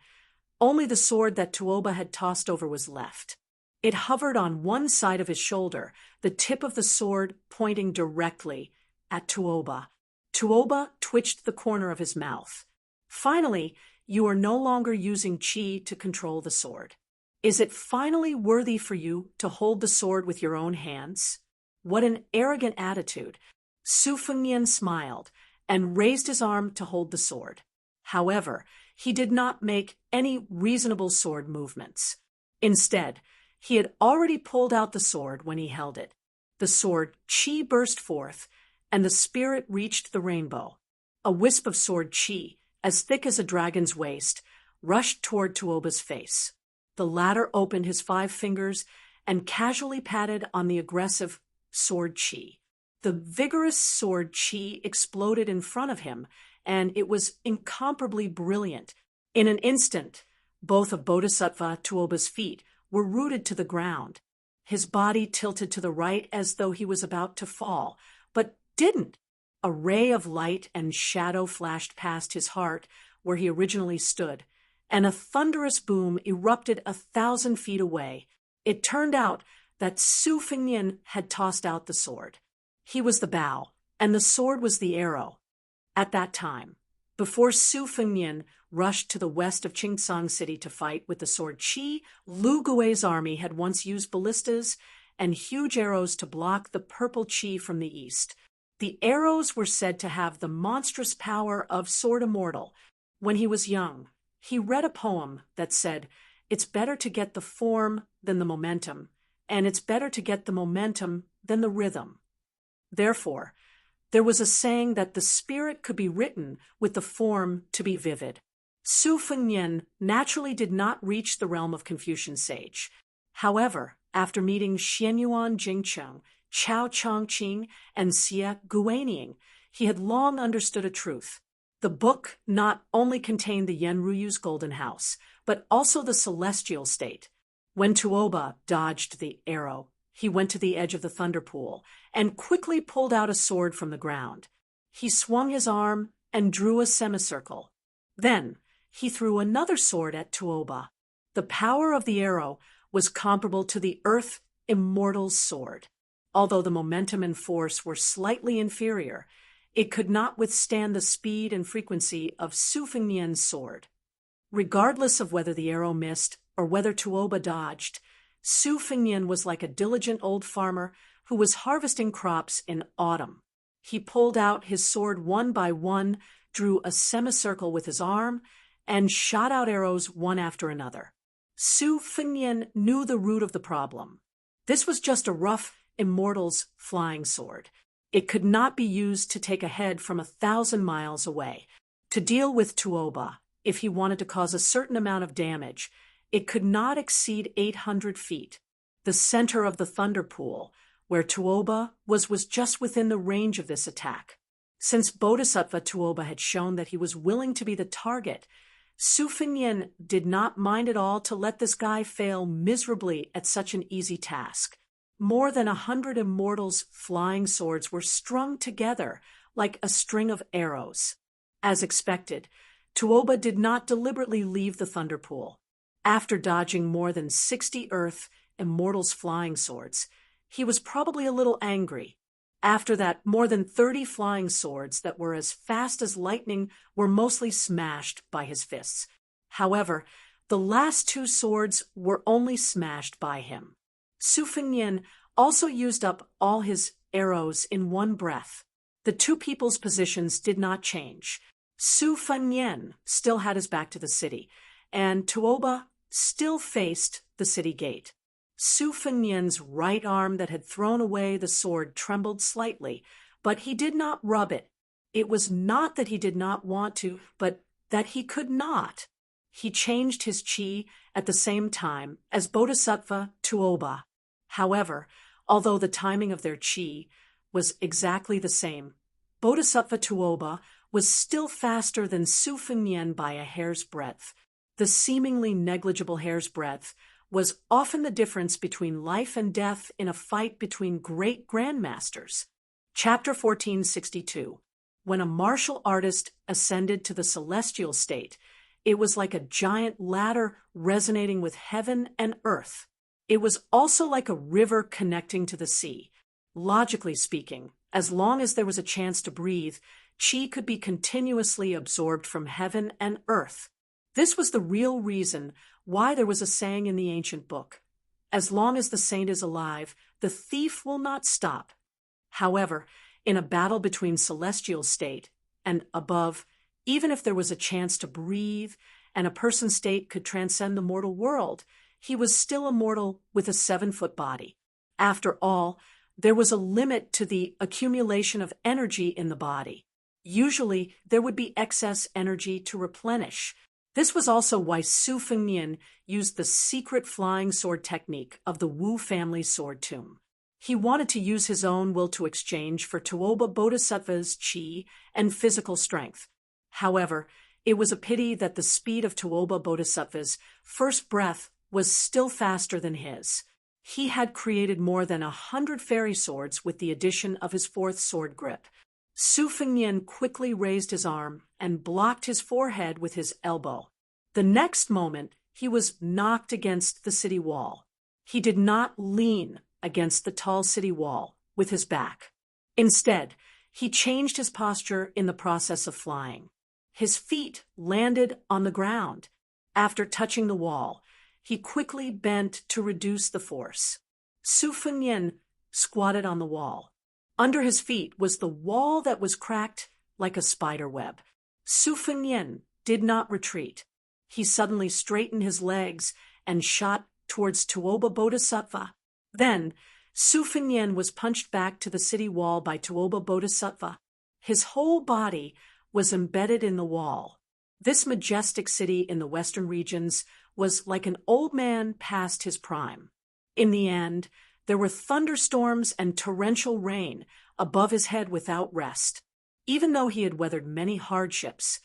only the sword that Tuoba had tossed over was left. It hovered on one side of his shoulder, the tip of the sword pointing directly at Tuoba. Tuoba twitched the corner of his mouth. Finally, you are no longer using chi to control the sword. Is it finally worthy for you to hold the sword with your own hands? What an arrogant attitude. Su Fengnian smiled and raised his arm to hold the sword. However, he did not make any reasonable sword movements. Instead, he had already pulled out the sword when he held it. The sword chi burst forth, and the spirit reached the rainbow. A wisp of sword chi, as thick as a dragon's waist, rushed toward Tuoba's face. The latter opened his 5 fingers and casually patted on the aggressive sword chi. The vigorous sword chi exploded in front of him, and it was incomparably brilliant. In an instant, both of Bodhisattva Tuoba's feet were rooted to the ground. His body tilted to the right as though he was about to fall, but didn't. A ray of light and shadow flashed past his heart where he originally stood, and a thunderous boom erupted 1,000 feet away. It turned out that Su Fengnian had tossed out the sword. He was the bow, and the sword was the arrow. At that time, before Su Fengnian rushed to the west of Qingsang City to fight with the sword Qi, Lu Gui's army had once used ballistas and huge arrows to block the purple Qi from the east. The arrows were said to have the monstrous power of Sword Immortal. When he was young, he read a poem that said, "It's better to get the form than the momentum, and it's better to get the momentum than the rhythm." Therefore, there was a saying that the spirit could be written with the form to be vivid. Su Fengnian naturally did not reach the realm of Confucian sage. However, after meeting Xianyuan Jingcheng, Chao Chongqing, and Xie Guaniying, he had long understood a truth. The book not only contained the Yenruyu's golden house, but also the celestial state. When Tuoba dodged the arrow, he went to the edge of the thunder pool and quickly pulled out a sword from the ground. He swung his arm and drew a semicircle. Then he threw another sword at Tuoba. The power of the arrow was comparable to the Earth Immortal's sword. Although the momentum and force were slightly inferior, it could not withstand the speed and frequency of Su Fengnian's sword. Regardless of whether the arrow missed or whether Tuoba dodged, Su Fengnian was like a diligent old farmer who was harvesting crops in autumn. He pulled out his sword one by one, drew a semicircle with his arm, and shot out arrows one after another. Su Fengnian knew the root of the problem. This was just a rough immortal's flying sword. It could not be used to take a head from 1,000 miles away. To deal with Tuoba, if he wanted to cause a certain amount of damage, it could not exceed 800 feet. The center of the thunder pool, where Tuoba was just within the range of this attack. Since Bodhisattva Tuoba had shown that he was willing to be the target, Su Fengnian did not mind at all to let this guy fail miserably at such an easy task. More than 100 immortals' flying swords were strung together like a string of arrows. As expected, Tuoba did not deliberately leave the thunder pool. After dodging more than 60 Earth immortals' flying swords, he was probably a little angry. After that, more than 30 flying swords that were as fast as lightning were mostly smashed by his fists. However, the last 2 swords were only smashed by him. Su Fengnian also used up all his arrows in one breath. The 2 people's positions did not change. Su Fengnian still had his back to the city, and Tuoba still faced the city gate. Su Fengnian's right arm that had thrown away the sword trembled slightly, but he did not rub it. It was not that he did not want to, but that he could not. He changed his chi at the same time as Bodhisattva Tuoba. However, although the timing of their chi was exactly the same, Bodhisattva Tuoba was still faster than Su Fengnian by a hair's breadth. The seemingly negligible hair's breadth was often the difference between life and death in a fight between great grandmasters. Chapter 1462. When a martial artist ascended to the celestial state, it was like a giant ladder resonating with heaven and earth. It was also like a river connecting to the sea. Logically speaking, as long as there was a chance to breathe, Qi could be continuously absorbed from heaven and earth. This was the real reason why there was a saying in the ancient book: as long as the saint is alive, the thief will not stop. However, in a battle between celestial state and above, even if there was a chance to breathe and a person's state could transcend the mortal world, he was still a mortal with a 7-foot body. After all, there was a limit to the accumulation of energy in the body. Usually, there would be excess energy to replenish. This was also why Su Fengnian used the secret flying sword technique of the Wu family sword tomb. He wanted to use his own will to exchange for Tuoba Bodhisattva's qi and physical strength. However, it was a pity that the speed of Tuoba Bodhisattva's first breath was still faster than his. He had created more than 100 fairy swords with the addition of his 4th sword grip. Su Fengnian quickly raised his arm and blocked his forehead with his elbow. The next moment, he was knocked against the city wall. He did not lean against the tall city wall with his back. Instead, he changed his posture in the process of flying. His feet landed on the ground. After touching the wall, he quickly bent to reduce the force. Su Fengnian squatted on the wall. Under his feet was the wall that was cracked like a spider web. Su Fengnian did not retreat. He suddenly straightened his legs and shot towards Tuoba Bodhisattva. Then, Su Fengnian was punched back to the city wall by Tuoba Bodhisattva. His whole body was embedded in the wall. This majestic city in the western regions was like an old man past his prime. In the end, there were thunderstorms and torrential rain above his head without rest. Even though he had weathered many hardships,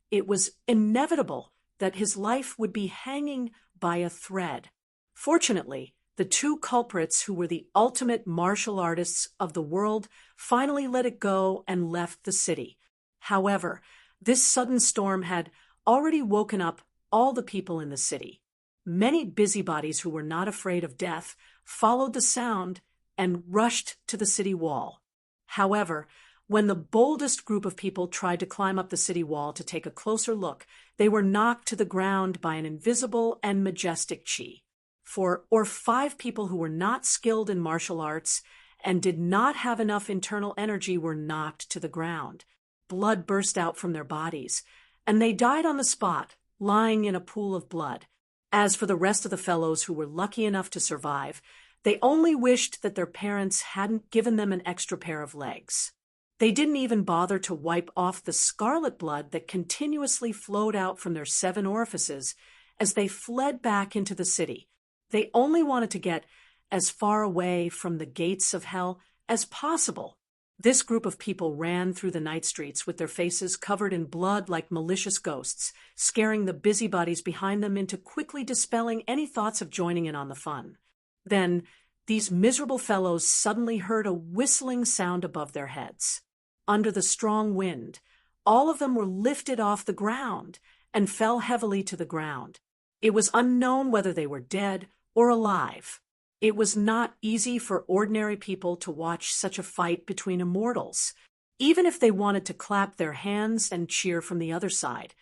it was inevitable that his life would be hanging by a thread. Fortunately, the 2 culprits who were the ultimate martial artists of the world finally let it go and left the city. However, this sudden storm had already woken up all the people in the city. Many busybodies who were not afraid of death followed the sound and rushed to the city wall. However, when the boldest group of people tried to climb up the city wall to take a closer look, they were knocked to the ground by an invisible and majestic qi. 4 or 5 people who were not skilled in martial arts and did not have enough internal energy were knocked to the ground. Blood burst out from their bodies, and they died on the spot, lying in a pool of blood. As for the rest of the fellows who were lucky enough to survive, they only wished that their parents hadn't given them an extra pair of legs. They didn't even bother to wipe off the scarlet blood that continuously flowed out from their 7 orifices as they fled back into the city. They only wanted to get as far away from the gates of hell as possible. This group of people ran through the night streets with their faces covered in blood like malicious ghosts, scaring the busybodies behind them into quickly dispelling any thoughts of joining in on the fun. Then, these miserable fellows suddenly heard a whistling sound above their heads. Under the strong wind, all of them were lifted off the ground and fell heavily to the ground. It was unknown whether they were dead or alive. It was not easy for ordinary people to watch such a fight between immortals. Even if they wanted to clap their hands and cheer from the other side,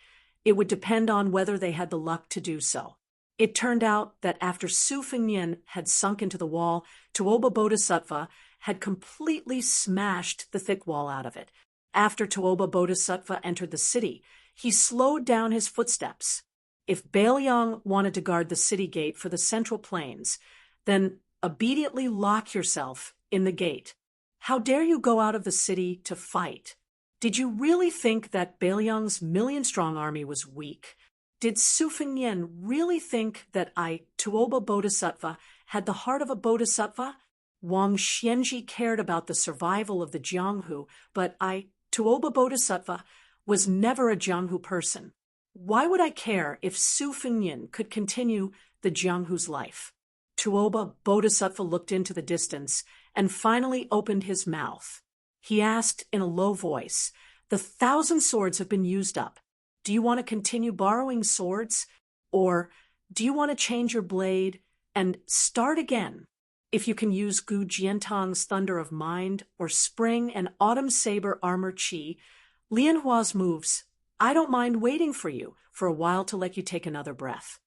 it would depend on whether they had the luck to do so. It turned out that after Su Fengnian had sunk into the wall, Tuoba Bodhisattva had completely smashed the thick wall out of it. After Tuoba Bodhisattva entered the city, he slowed down his footsteps. If Bailiang wanted to guard the city gate for the central plains, then obediently lock yourself in the gate. How dare you go out of the city to fight? Did you really think that Bailiang's 1,000,000-strong army was weak? Did Su Fengnian really think that Tuoba Bodhisattva, had the heart of a bodhisattva? Wang Xianji cared about the survival of the Jianghu, but Tuoba Bodhisattva, was never a Jianghu person. Why would I care if Su Fengnian could continue the Jianghu's life? Tuoba Bodhisattva looked into the distance and finally opened his mouth. He asked in a low voice, "The 1,000 swords have been used up. Do you want to continue borrowing swords? Or do you want to change your blade and start again? If you can use Gu Jiantang's Thunder of Mind or Spring and Autumn Saber Armor Qi, Lianhua's moves. I don't mind waiting for you for a while to let you take another breath.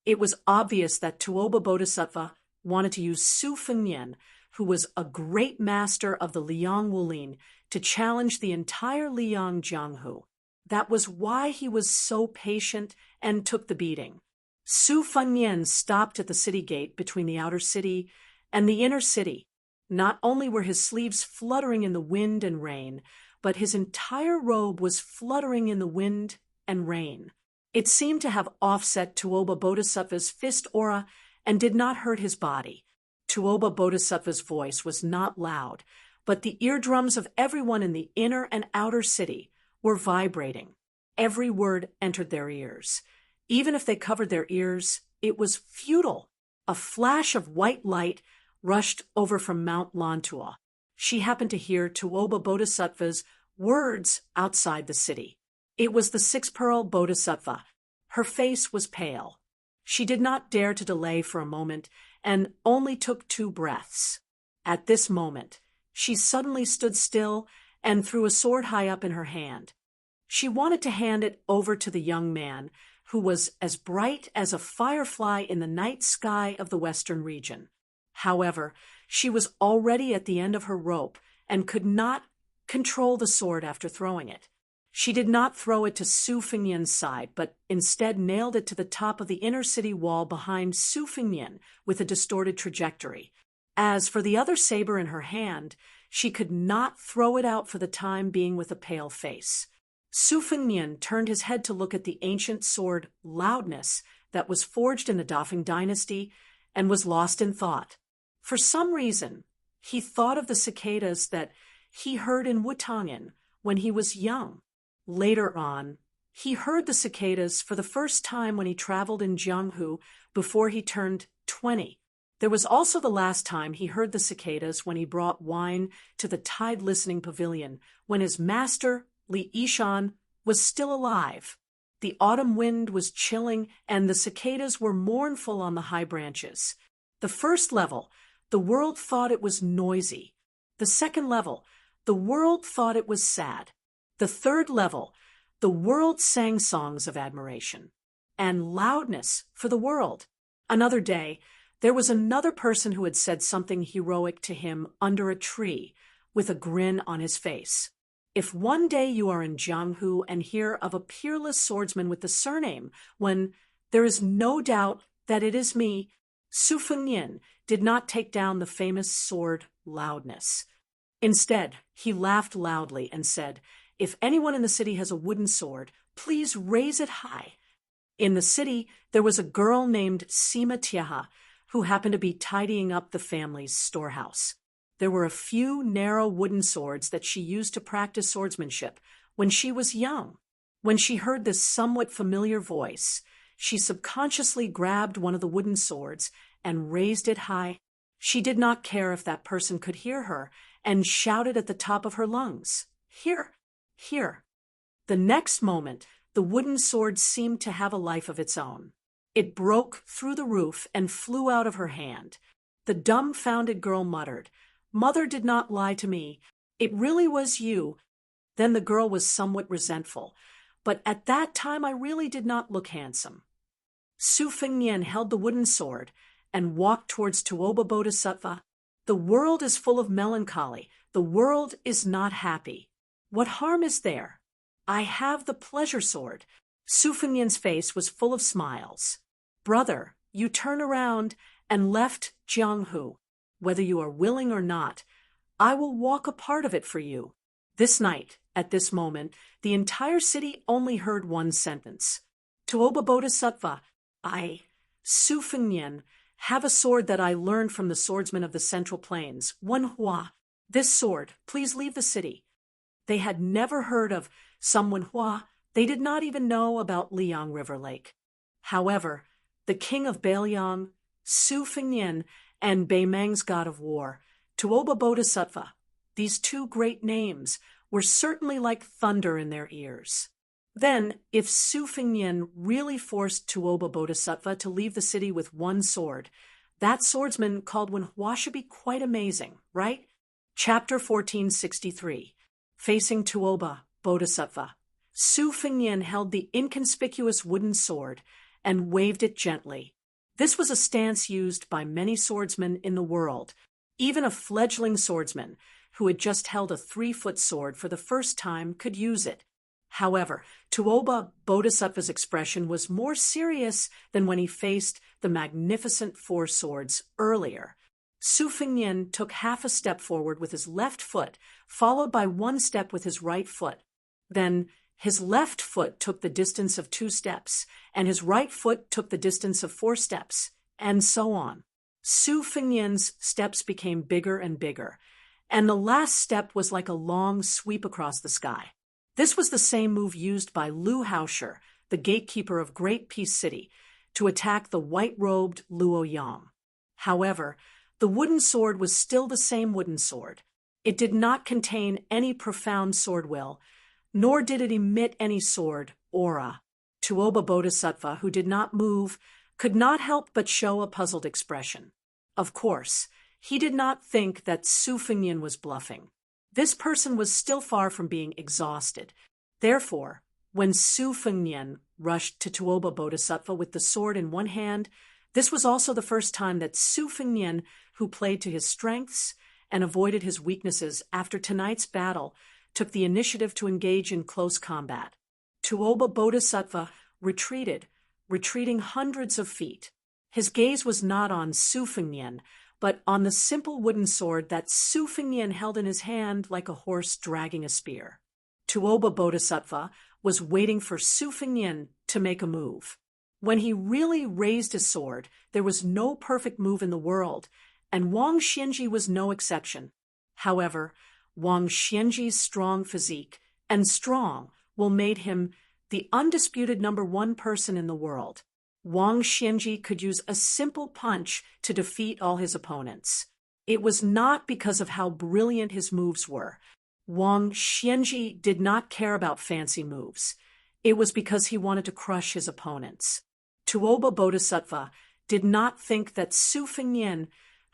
It was obvious that Tuoba Bodhisattva wanted to use Su Fengnian, who was a great master of the Liang Wulin, to challenge the entire Liang Jianghu. That was why he was so patient and took the beating. Su Fengnian stopped at the city gate between the outer city and the inner city. Not only were his sleeves fluttering in the wind and rain, but his entire robe was fluttering in the wind and rain. It seemed to have offset Tuoba Bodhisattva's fist aura and did not hurt his body. Tuoba Bodhisattva's voice was not loud, but the eardrums of everyone in the inner and outer city were vibrating. Every word entered their ears. Even if they covered their ears, it was futile. A flash of white light rushed over from Mount Lantua. She happened to hear Tuoba Bodhisattva's words outside the city. It was the six-pearl Bodhisattva. Her face was pale. She did not dare to delay for a moment and only took 2 breaths. At this moment, she suddenly stood still and threw a sword high up in her hand. She wanted to hand it over to the young man, who was as bright as a firefly in the night sky of the western region. However, she was already at the end of her rope and could not control the sword after throwing it. She did not throw it to Su Fengnian's side, but instead nailed it to the top of the inner city wall behind Su Fengnian with a distorted trajectory. As for the other saber in her hand, she could not throw it out for the time being with a pale face. Su Fengnian turned his head to look at the ancient sword Loudness that was forged in the Dafeng dynasty and was lost in thought. For some reason, he thought of the cicadas that he heard in Wutangen when he was young. Later on, he heard the cicadas for the first time when he traveled in Jianghu before he turned 20. There was also the last time he heard the cicadas when he brought wine to the Tide Listening Pavilion, when his master, Li Yishan, was still alive. The autumn wind was chilling, and the cicadas were mournful on the high branches. The first level, the world thought it was noisy. The second level, the world thought it was sad. The third level, the world sang songs of admiration and loudness for the world. Another day, there was another person who had said something heroic to him under a tree with a grin on his face. If one day you are in Jianghu and hear of a peerless swordsman with the surname, when there is no doubt that it is me, Su Fengnian did not take down the famous sword Loudness. Instead, he laughed loudly and said, "If anyone in the city has a wooden sword, please raise it high." In the city, there was a girl named Sima Tiaha, who happened to be tidying up the family's storehouse. There were a few narrow wooden swords that she used to practice swordsmanship when she was young. When she heard this somewhat familiar voice, she subconsciously grabbed one of the wooden swords and raised it high. She did not care if that person could hear her and shouted at the top of her lungs, "Here, here." The next moment, the wooden sword seemed to have a life of its own. It broke through the roof and flew out of her hand. The dumbfounded girl muttered, "Mother did not lie to me. It really was you." Then the girl was somewhat resentful, "But at that time I really did not look handsome." Su Fengnian held the wooden sword and walked towards Tuoba Bodhisattva. "The world is full of melancholy. The world is not happy. What harm is there? I have the pleasure sword." Su Fengnian's face was full of smiles. "Brother, you turn around and left Jianghu. Whether you are willing or not, I will walk a part of it for you." This night, at this moment, the entire city only heard one sentence. "Tuoba Bodhisattva, Su Fengnian, have a sword that I learned from the swordsman of the Central Plains, Wenhua. This sword, please leave the city." They had never heard of some Wenhua. They did not even know about Liang River Lake. However, the king of Beiliang, Su Fengnian, and Beimeng's god of war, Tuoba Bodhisattva, these two great names, were certainly like thunder in their ears. Then, if Su Fengnian really forced Tuoba Bodhisattva to leave the city with one sword, that swordsman called Wenhua should be quite amazing, right? Chapter 1463. Facing Tuoba Bodhisattva. Su Fengnian held the inconspicuous wooden sword and waved it gently. This was a stance used by many swordsmen in the world. Even a fledgling swordsman who had just held a 3-foot sword for the first time could use it. However, Tuoba Bodhisattva's expression was more serious than when he faced the magnificent 4 swords earlier. Su Fengnian took half a step forward with his left foot, followed by 1 step with his right foot. Then his left foot took the distance of 2 steps, and his right foot took the distance of 4 steps, and so on. Su Fengnian's steps became bigger and bigger, and the last step was like a long sweep across the sky. This was the same move used by Lu Haosher, the gatekeeper of Great Peace City, to attack the white-robed Luo Yang. However, the wooden sword was still the same wooden sword. It did not contain any profound sword will, nor did it emit any sword aura. Tuoba Bodhisattva, who did not move, could not help but show a puzzled expression. Of course, he did not think that Su Fengnian was bluffing. This person was still far from being exhausted. Therefore, when Su Fengnian rushed to Tuoba Bodhisattva with the sword in one hand, this was also the first time that Su Fengnian, who played to his strengths and avoided his weaknesses after tonight's battle, took the initiative to engage in close combat. Tuoba Bodhisattva retreating hundreds of feet. His gaze was not on Su Fengnian, but on the simple wooden sword that Su Fengnian held in his hand like a horse dragging a spear. Tuoba Bodhisattva was waiting for Su Fengnian to make a move. When he really raised his sword, there was no perfect move in the world, and Wang Xianji was no exception. However, Wang Xianji's strong physique and strong will made him the undisputed #1 person in the world. Wang Xianji could use a simple punch to defeat all his opponents. It was not because of how brilliant his moves were. Wang Xianji did not care about fancy moves. It was because he wanted to crush his opponents. Tuoba Bodhisattva did not think that Su Fengnian,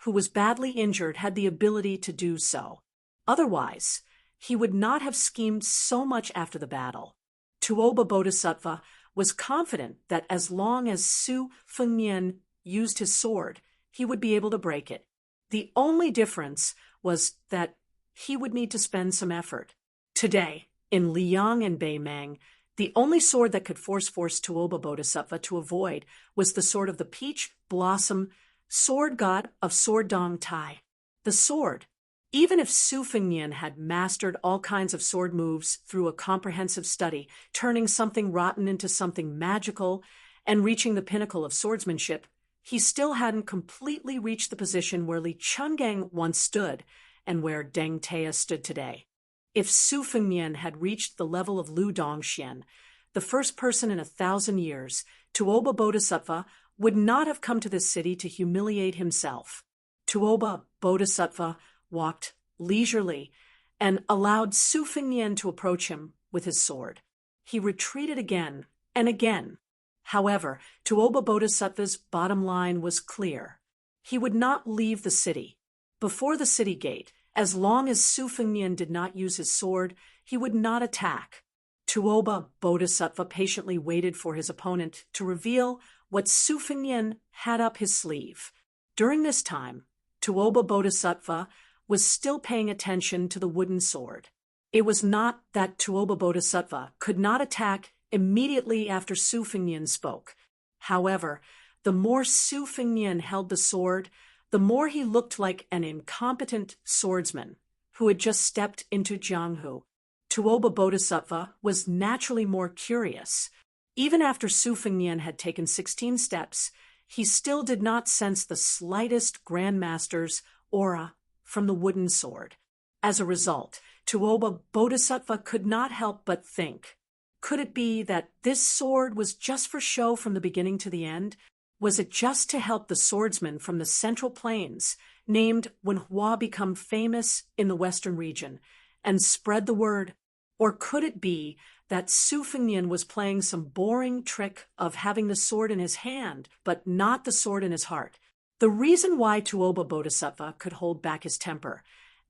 who was badly injured, had the ability to do so. Otherwise, he would not have schemed so much after the battle. Tuoba Bodhisattva was confident that as long as Su Fengnian used his sword, he would be able to break it. The only difference was that he would need to spend some effort. Today, in Liang and Beimang, the only sword that could force Tuoba Bodhisattva to avoid was the sword of the Peach Blossom, sword god of Sword Dong Tai. The sword. Even if Su Fengnian had mastered all kinds of sword moves through a comprehensive study, turning something rotten into something magical and reaching the pinnacle of swordsmanship, he still hadn't completely reached the position where Li Chungang once stood and where Deng Tea stood today. If Su Fengnian had reached the level of Lu Dongxian, the first person in 1,000 years, Tuoba Bodhisattva would not have come to this city to humiliate himself. Tuoba Bodhisattva walked leisurely and allowed Su Fengnian to approach him with his sword. He retreated again and again. However, Tuoba Bodhisattva's bottom line was clear. He would not leave the city. Before the city gate, as long as Su Fengnian did not use his sword, he would not attack. Tuoba Bodhisattva patiently waited for his opponent to reveal what Su Fengnian had up his sleeve. During this time, Tuoba Bodhisattva was still paying attention to the wooden sword. It was not that Tuoba Bodhisattva could not attack immediately after Su Fengnian spoke. However, the more Su Fengnian held the sword, the more he looked like an incompetent swordsman who had just stepped into Jianghu. Tuoba Bodhisattva was naturally more curious. Even after Su Fengnian had taken 16 steps, he still did not sense the slightest Grandmaster's aura from the wooden sword. As a result, Tuoba Bodhisattva could not help but think, could it be that this sword was just for show from the beginning to the end? Was it just to help the swordsman from the Central Plains, named when Hua become famous in the Western region, and spread the word? Or could it be that Su Fengnian was playing some boring trick of having the sword in his hand, but not the sword in his heart? The reason why Tuoba Bodhisattva could hold back his temper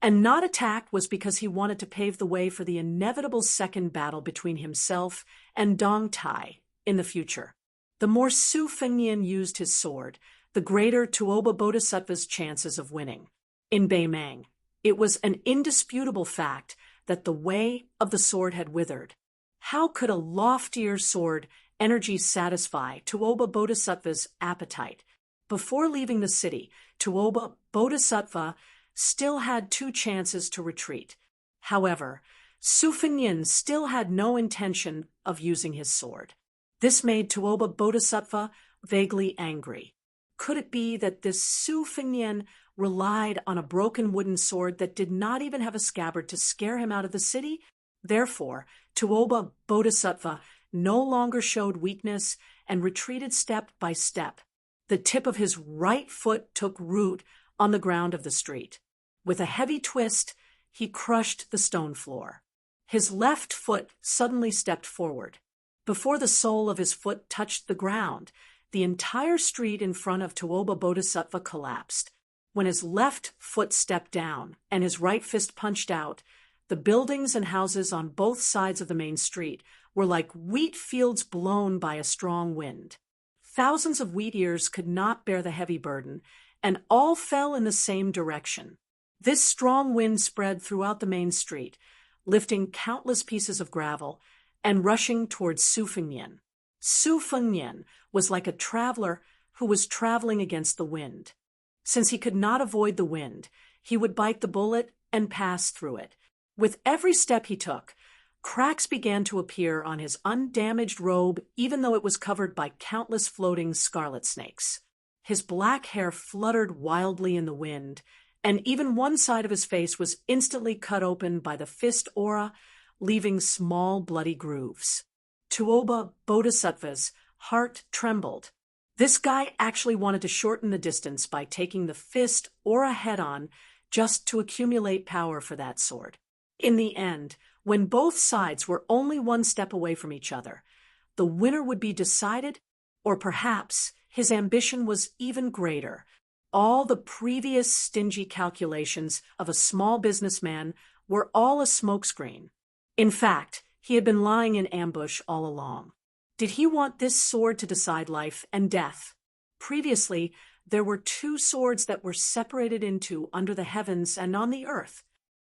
and not attack was because he wanted to pave the way for the inevitable second battle between himself and Dong Tai in the future. The more Su Fengnian used his sword, the greater Tuoba Bodhisattva's chances of winning. In Beimang, it was an indisputable fact that the way of the sword had withered. How could a loftier sword energy satisfy Tuoba Bodhisattva's appetite? Before leaving the city, Tuoba Bodhisattva still had 2 chances to retreat. However, Su Fengnian still had no intention of using his sword. This made Tuoba Bodhisattva vaguely angry. Could it be that this Su Fengnian relied on a broken wooden sword that did not even have a scabbard to scare him out of the city? Therefore, Tuoba Bodhisattva no longer showed weakness and retreated step by step. The tip of his right foot took root on the ground of the street. With a heavy twist, he crushed the stone floor. His left foot suddenly stepped forward. Before the sole of his foot touched the ground, the entire street in front of Tuoba Bodhisattva collapsed. When his left foot stepped down and his right fist punched out, the buildings and houses on both sides of the main street were like wheat fields blown by a strong wind. Thousands of wheat ears could not bear the heavy burden, and all fell in the same direction. This strong wind spread throughout the main street, lifting countless pieces of gravel and rushing towards Su Fengnian. Su Fengnian was like a traveler who was traveling against the wind. Since he could not avoid the wind, he would bite the bullet and pass through it. With every step he took, cracks began to appear on his undamaged robe, even though it was covered by countless floating scarlet snakes. His black hair fluttered wildly in the wind, and even one side of his face was instantly cut open by the fist aura, leaving small bloody grooves. Tuoba Bodhisattva's heart trembled. This guy actually wanted to shorten the distance by taking the fist aura head-on just to accumulate power for that sword. In the end, when both sides were only 1 step away from each other, the winner would be decided, or perhaps his ambition was even greater. All the previous stingy calculations of a small businessman were all a smokescreen. In fact, he had been lying in ambush all along. Did he want this sword to decide life and death? Previously, there were 2 swords that were separated into under the heavens and on the earth.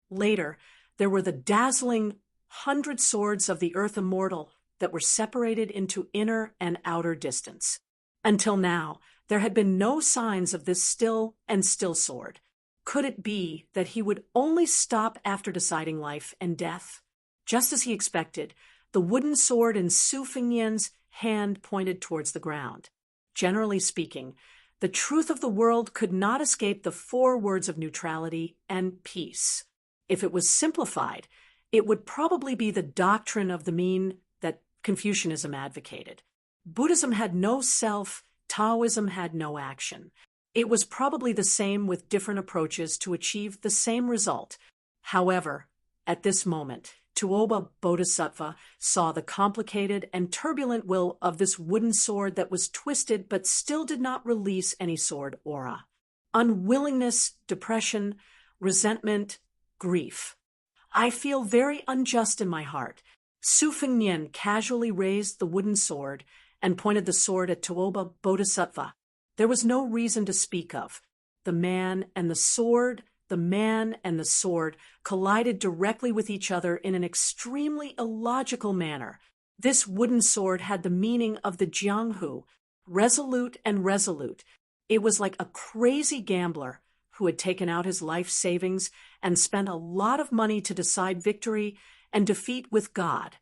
Later, there were the dazzling 100 swords of the earth immortal that were separated into inner and outer distance. Until now, there had been no signs of this still sword. Could it be that he would only stop after deciding life and death? Just as he expected, the wooden sword in Su Fengnian's hand pointed towards the ground. Generally speaking, the truth of the world could not escape the 4 words of neutrality and peace. If it was simplified, it would probably be the doctrine of the mean that Confucianism advocated. Buddhism had no self, Taoism had no action. It was probably the same with different approaches to achieve the same result. However, at this moment, Tuoba Bodhisattva saw the complicated and turbulent will of this wooden sword that was twisted but still did not release any sword aura. Unwillingness, depression, resentment, grief. I feel very unjust in my heart. Su Fengnian casually raised the wooden sword and pointed the sword at Tuoba Bodhisattva. There was no reason to speak of. The man and the sword collided directly with each other in an extremely illogical manner. This wooden sword had the meaning of the Jianghu, resolute and resolute. It was like a crazy gambler who had taken out his life savings and spent a lot of money to decide victory and defeat with God.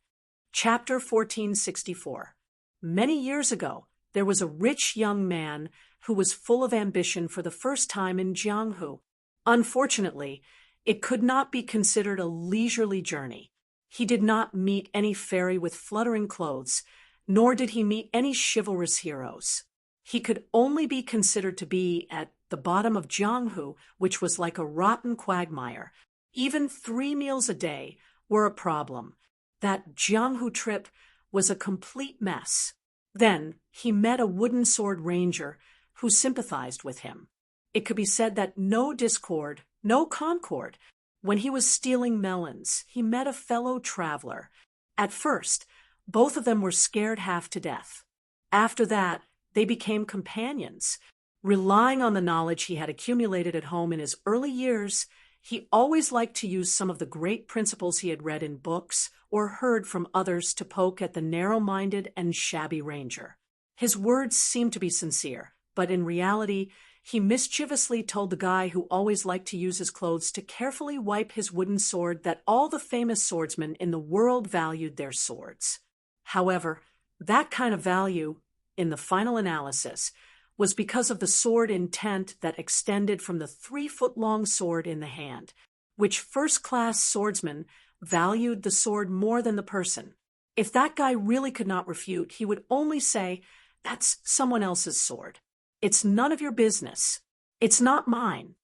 Chapter 1464. Many years ago, there was a rich young man who was full of ambition for the first time in Jianghu. Unfortunately, it could not be considered a leisurely journey. He did not meet any fairy with fluttering clothes, nor did he meet any chivalrous heroes. He could only be considered to be at the bottom of Jianghu, which was like a rotten quagmire. Even 3 meals a day were a problem. That Jianghu trip was a complete mess. Then he met a wooden sword ranger who sympathized with him. It could be said that no discord, no concord When he was stealing melons, he met a fellow traveler. At first, both of them were scared half to death. After that, they became companions. Relying on the knowledge he had accumulated at home in his early years, he always liked to use some of the great principles he had read in books or heard from others to poke at the narrow-minded and shabby ranger. His words seemed to be sincere, but in reality, he mischievously told the guy who always liked to use his clothes to carefully wipe his wooden sword that all the famous swordsmen in the world valued their swords. However, that kind of value, in the final analysis, was because of the sword intent that extended from the 3-foot-long sword in the hand, which first-class swordsmen valued the sword more than the person. If that guy really could not refute, he would only say, "That's someone else's sword. It's none of your business. It's not mine."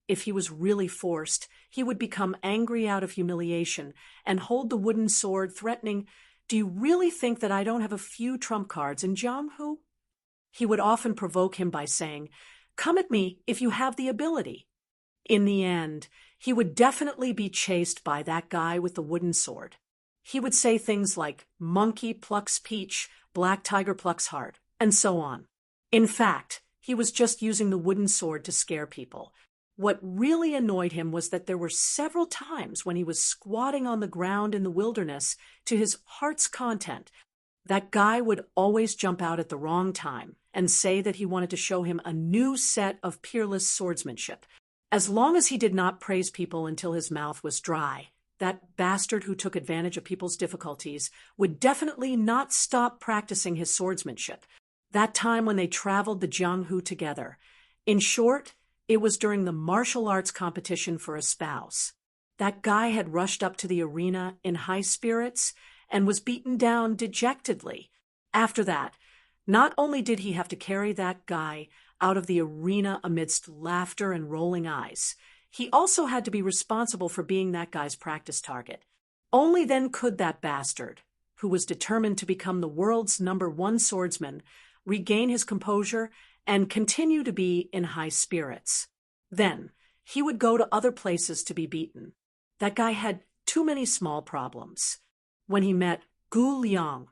If he was really forced, he would become angry out of humiliation and hold the wooden sword, threatening, "Do you really think that I don't have a few trump cards in Jianghu?" He would often provoke him by saying, "Come at me if you have the ability." In the end, he would definitely be chased by that guy with the wooden sword. He would say things like, "Monkey plucks peach, black tiger plucks heart," and so on. In fact, he was just using the wooden sword to scare people. What really annoyed him was that there were several times when he was squatting on the ground in the wilderness to his heart's content. That guy would always jump out at the wrong time and say that he wanted to show him a new set of peerless swordsmanship. As long as he did not praise people until his mouth was dry, that bastard who took advantage of people's difficulties would definitely not stop practicing his swordsmanship. That time when they traveled the Jianghu together. In short, it was during the martial arts competition for a spouse. That guy had rushed up to the arena in high spirits and was beaten down dejectedly. After that, not only did he have to carry that guy out of the arena amidst laughter and rolling eyes, he also had to be responsible for being that guy's practice target. Only then could that bastard, who was determined to become the world's #1 swordsman, regain his composure and continue to be in high spirits. Then, he would go to other places to be beaten. That guy had too many small problems. When he met Gu Liang,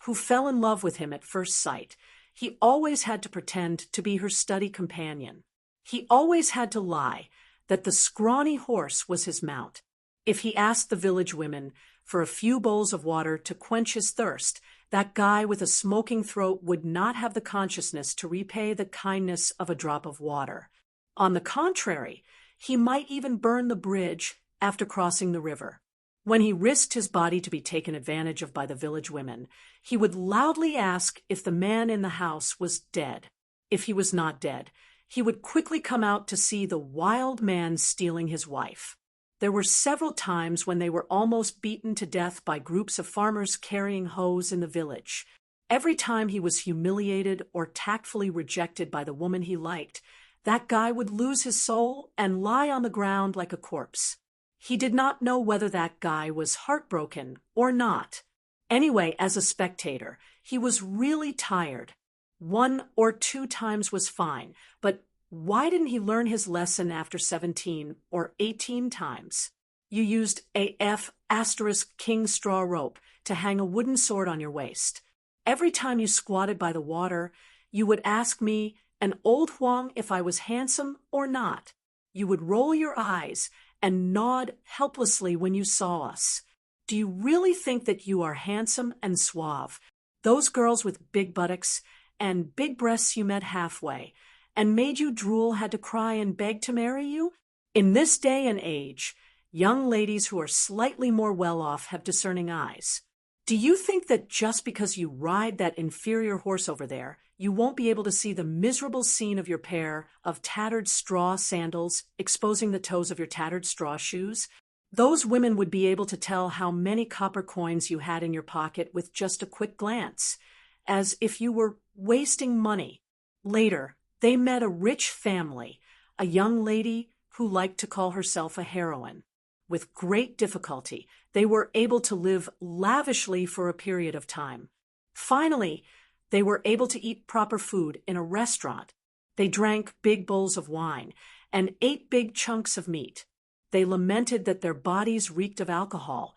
who fell in love with him at first sight, he always had to pretend to be her study companion. He always had to lie that the scrawny horse was his mount. If he asked the village women for a few bowls of water to quench his thirst, that guy with a smoking throat would not have the consciousness to repay the kindness of a drop of water. On the contrary, he might even burn the bridge after crossing the river. When he risked his body to be taken advantage of by the village women, he would loudly ask if the man in the house was dead. If he was not dead, he would quickly come out to see the wild man stealing his wife. There were several times when they were almost beaten to death by groups of farmers carrying hoes in the village. Every time he was humiliated or tactfully rejected by the woman he liked, that guy would lose his soul and lie on the ground like a corpse. He did not know whether that guy was heartbroken or not. Anyway, as a spectator, he was really tired. 1 or 2 times was fine, but why didn't he learn his lesson after 17 or 18 times? You used a F***king straw rope to hang a wooden sword on your waist. Every time you squatted by the water, you would ask me, an old Huang, if I was handsome or not. You would roll your eyes and nod helplessly when you saw us. Do you really think that you are handsome and suave? Those girls with big buttocks and big breasts you met halfway and made you drool had to cry and beg to marry you? In this day and age, young ladies who are slightly more well-off have discerning eyes. Do you think that just because you ride that inferior horse over there, you won't be able to see the miserable scene of your pair of tattered straw sandals exposing the toes of your tattered straw shoes? Those women would be able to tell how many copper coins you had in your pocket with just a quick glance, as if you were wasting money. Later, they met a rich family, a young lady who liked to call herself a heroine. With great difficulty, they were able to live lavishly for a period of time. Finally, they were able to eat proper food in a restaurant. They drank big bowls of wine and ate big chunks of meat. They lamented that their bodies reeked of alcohol,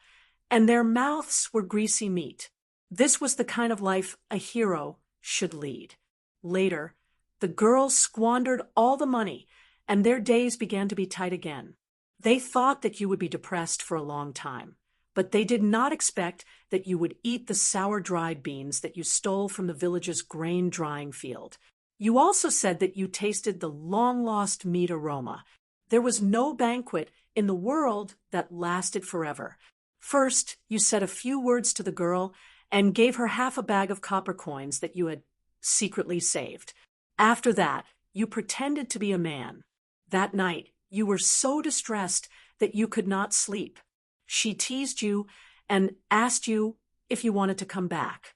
and their mouths were greasy meat. This was the kind of life a hero should lead. Later, the girls squandered all the money, and their days began to be tight again. They thought that you would be depressed for a long time, but they did not expect that you would eat the sour dried beans that you stole from the village's grain drying field. You also said that you tasted the long-lost meat aroma. There was no banquet in the world that lasted forever. First, you said a few words to the girl and gave her half a bag of copper coins that you had secretly saved. After that, you pretended to be a man. That night, you were so distressed that you could not sleep. She teased you and asked you if you wanted to come back.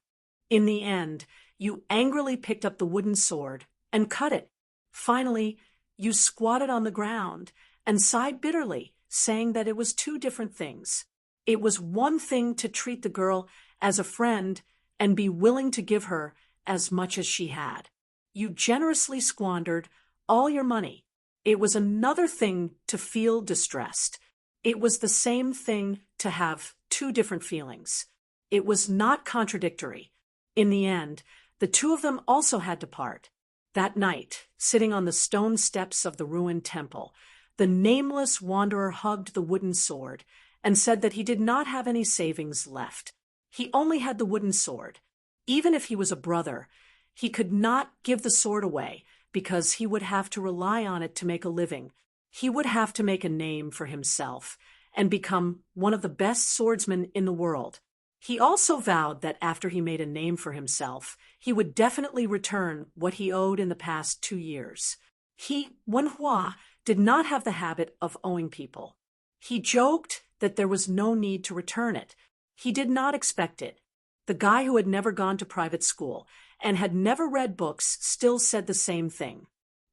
In the end, you angrily picked up the wooden sword and cut it. Finally, you squatted on the ground and sighed bitterly, saying that it was two different things. It was one thing to treat the girl as a friend and be willing to give her as much as she had. You generously squandered all your money. It was another thing to feel distressed. It was the same thing to have two different feelings. It was not contradictory. In the end, the two of them also had to part. That night, sitting on the stone steps of the ruined temple, the nameless wanderer hugged the wooden sword and said that he did not have any savings left. He only had the wooden sword. Even if he was a brother, he could not give the sword away because he would have to rely on it to make a living. He would have to make a name for himself and become one of the best swordsmen in the world. He also vowed that after he made a name for himself, he would definitely return what he owed in the past 2 years. Wenhua, did not have the habit of owing people. He joked that there was no need to return it. He did not expect it. The guy who had never gone to private school and had never read books still said the same thing.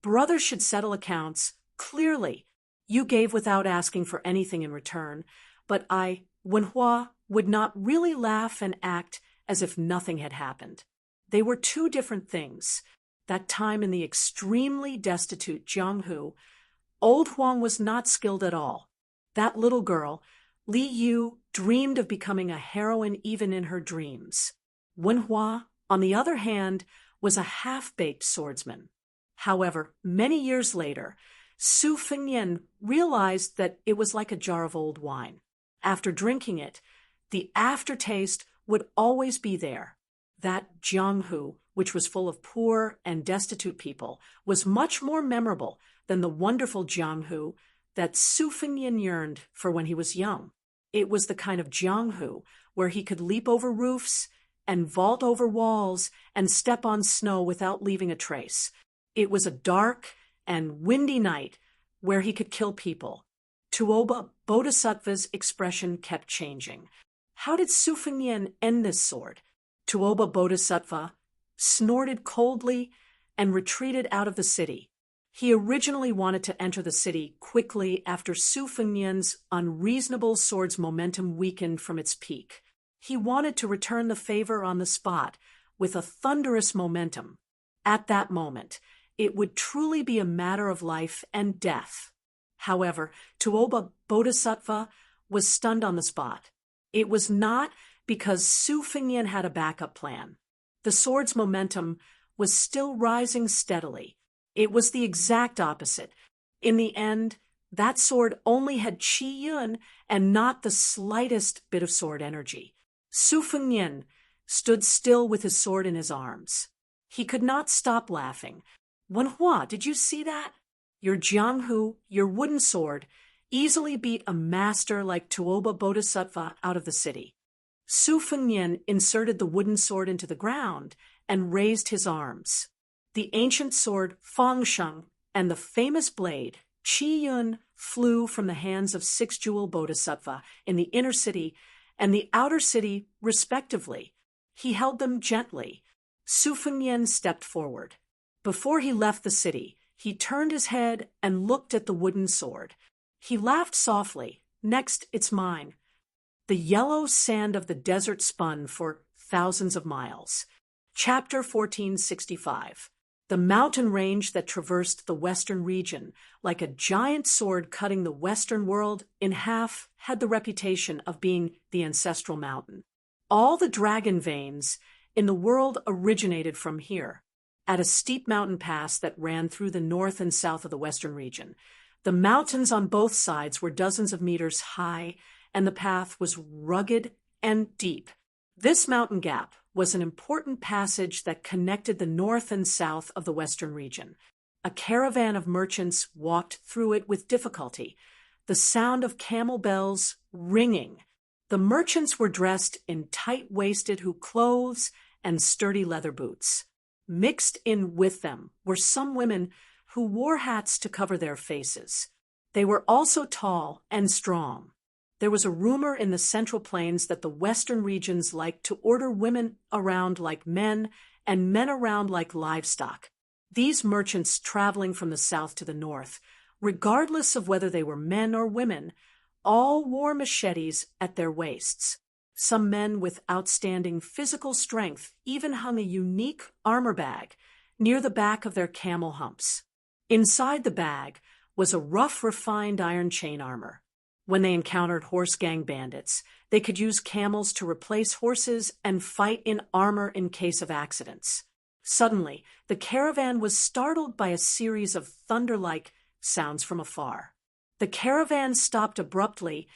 Brothers should settle accounts clearly. You gave without asking for anything in return, but Wenhua, would not really laugh and act as if nothing had happened. They were two different things. That time in the extremely destitute Jianghu, old Huang was not skilled at all. That little girl, Li Yu, dreamed of becoming a heroine even in her dreams. Wenhua, on the other hand, was a half-baked swordsman. However, many years later, Su Fengnian realized that it was like a jar of old wine. After drinking it, the aftertaste would always be there. That Jianghu, which was full of poor and destitute people, was much more memorable than the wonderful Jianghu that Su Fengnian yearned for when he was young. It was the kind of Jianghu where he could leap over roofs and vault over walls and step on snow without leaving a trace. It was a dark and windy night where he could kill people. Tuoba Bodhisattva's expression kept changing. How did Su Fengnian end this sword? Tuoba Bodhisattva snorted coldly and retreated out of the city. He originally wanted to enter the city quickly after Su Fengnian's unreasonable sword's momentum weakened from its peak. He wanted to return the favor on the spot with a thunderous momentum. At that moment, it would truly be a matter of life and death. However, Tuoba Bodhisattva was stunned on the spot. It was not because Su Fengnian had a backup plan. The sword's momentum was still rising steadily. It was the exact opposite. In the end, that sword only had qi yun and not the slightest bit of sword energy. Su Fengnian stood still with his sword in his arms. He could not stop laughing. Wenhua, did you see that? Your Jianghu, your wooden sword, easily beat a master like Tuoba Bodhisattva out of the city. Su Fengnian inserted the wooden sword into the ground and raised his arms. The ancient sword Fangsheng and the famous blade Qi Yun flew from the hands of six-jewel Bodhisattva in the inner city and the outer city, respectively. He held them gently. Su Fengnian stepped forward. Before he left the city, he turned his head and looked at the wooden sword. He laughed softly. Next, it's mine. The yellow sand of the desert spun for thousands of miles. Chapter 1465. The mountain range that traversed the western region, like a giant sword cutting the western world in half, had the reputation of being the ancestral mountain. All the dragon veins in the world originated from here, at a steep mountain pass that ran through the north and south of the western region. The mountains on both sides were dozens of meters high, and the path was rugged and deep. This mountain gap was an important passage that connected the north and south of the western region. A caravan of merchants walked through it with difficulty, the sound of camel bells ringing. The merchants were dressed in tight-waisted clothes and sturdy leather boots. Mixed in with them were some women who wore hats to cover their faces. They were also tall and strong. There was a rumor in the Central Plains that the western regions liked to order women around like men and men around like livestock. These merchants traveling from the south to the north, regardless of whether they were men or women, all wore machetes at their waists. Some men with outstanding physical strength even hung a unique armor bag near the back of their camel humps. Inside the bag was a rough, refined iron chain armor. When they encountered horse gang bandits, they could use camels to replace horses and fight in armor in case of accidents. Suddenly, the caravan was startled by a series of thunder-like sounds from afar. The caravan stopped abruptly,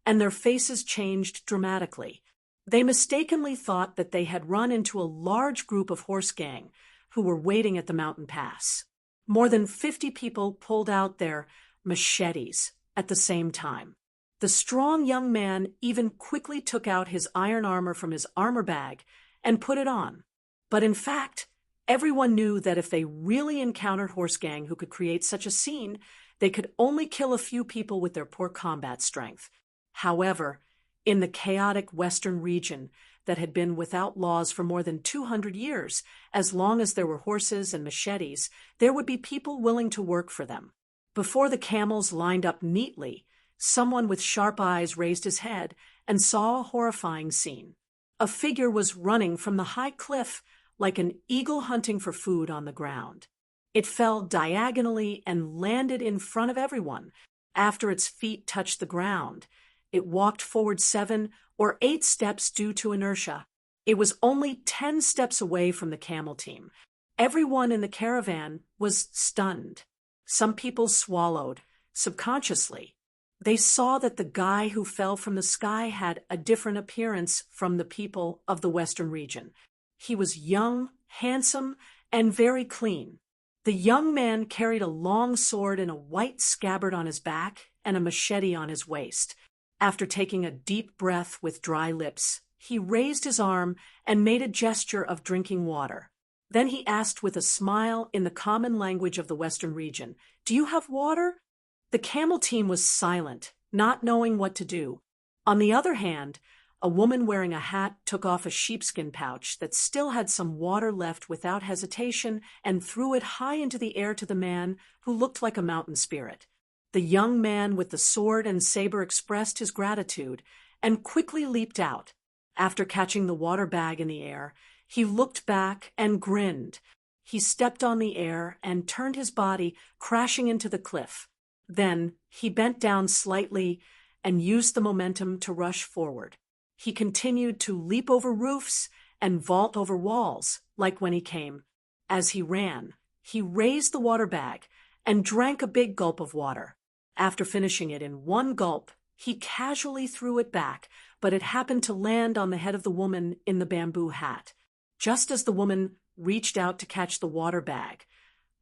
and their faces changed dramatically. They mistakenly thought that they had run into a large group of horse gang who were waiting at the mountain pass. More than 50 people pulled out their machetes at the same time. The strong young man even quickly took out his iron armor from his armor bag and put it on. But in fact, everyone knew that if they really encountered horse gang who could create such a scene, they could only kill a few people with their poor combat strength. However, in the chaotic western region that had been without laws for more than 200 years, as long as there were horses and machetes, there would be people willing to work for them. Before the camels lined up neatly, someone with sharp eyes raised his head and saw a horrifying scene. A figure was running from the high cliff like an eagle hunting for food on the ground. It fell diagonally and landed in front of everyone. After its feet touched the ground, it walked forward 7 or 8 steps due to inertia. It was only 10 steps away from the camel team. Everyone in the caravan was stunned. Some people swallowed, subconsciously. They saw that the guy who fell from the sky had a different appearance from the people of the western region. He was young, handsome, and very clean. The young man carried a long sword in a white scabbard on his back and a machete on his waist. After taking a deep breath with dry lips, he raised his arm and made a gesture of drinking water. Then he asked with a smile in the common language of the western region, "Do you have water?" The camel team was silent, not knowing what to do. On the other hand, a woman wearing a hat took off a sheepskin pouch that still had some water left without hesitation and threw it high into the air to the man who looked like a mountain spirit. The young man with the sword and saber expressed his gratitude and quickly leaped out. After catching the water bag in the air, he looked back and grinned. He stepped on the air and turned his body, crashing into the cliff. Then he bent down slightly and used the momentum to rush forward. He continued to leap over roofs and vault over walls, like when he came. As he ran, he raised the water bag and drank a big gulp of water. After finishing it in one gulp, he casually threw it back, but it happened to land on the head of the woman in the bamboo hat. Just as the woman reached out to catch the water bag,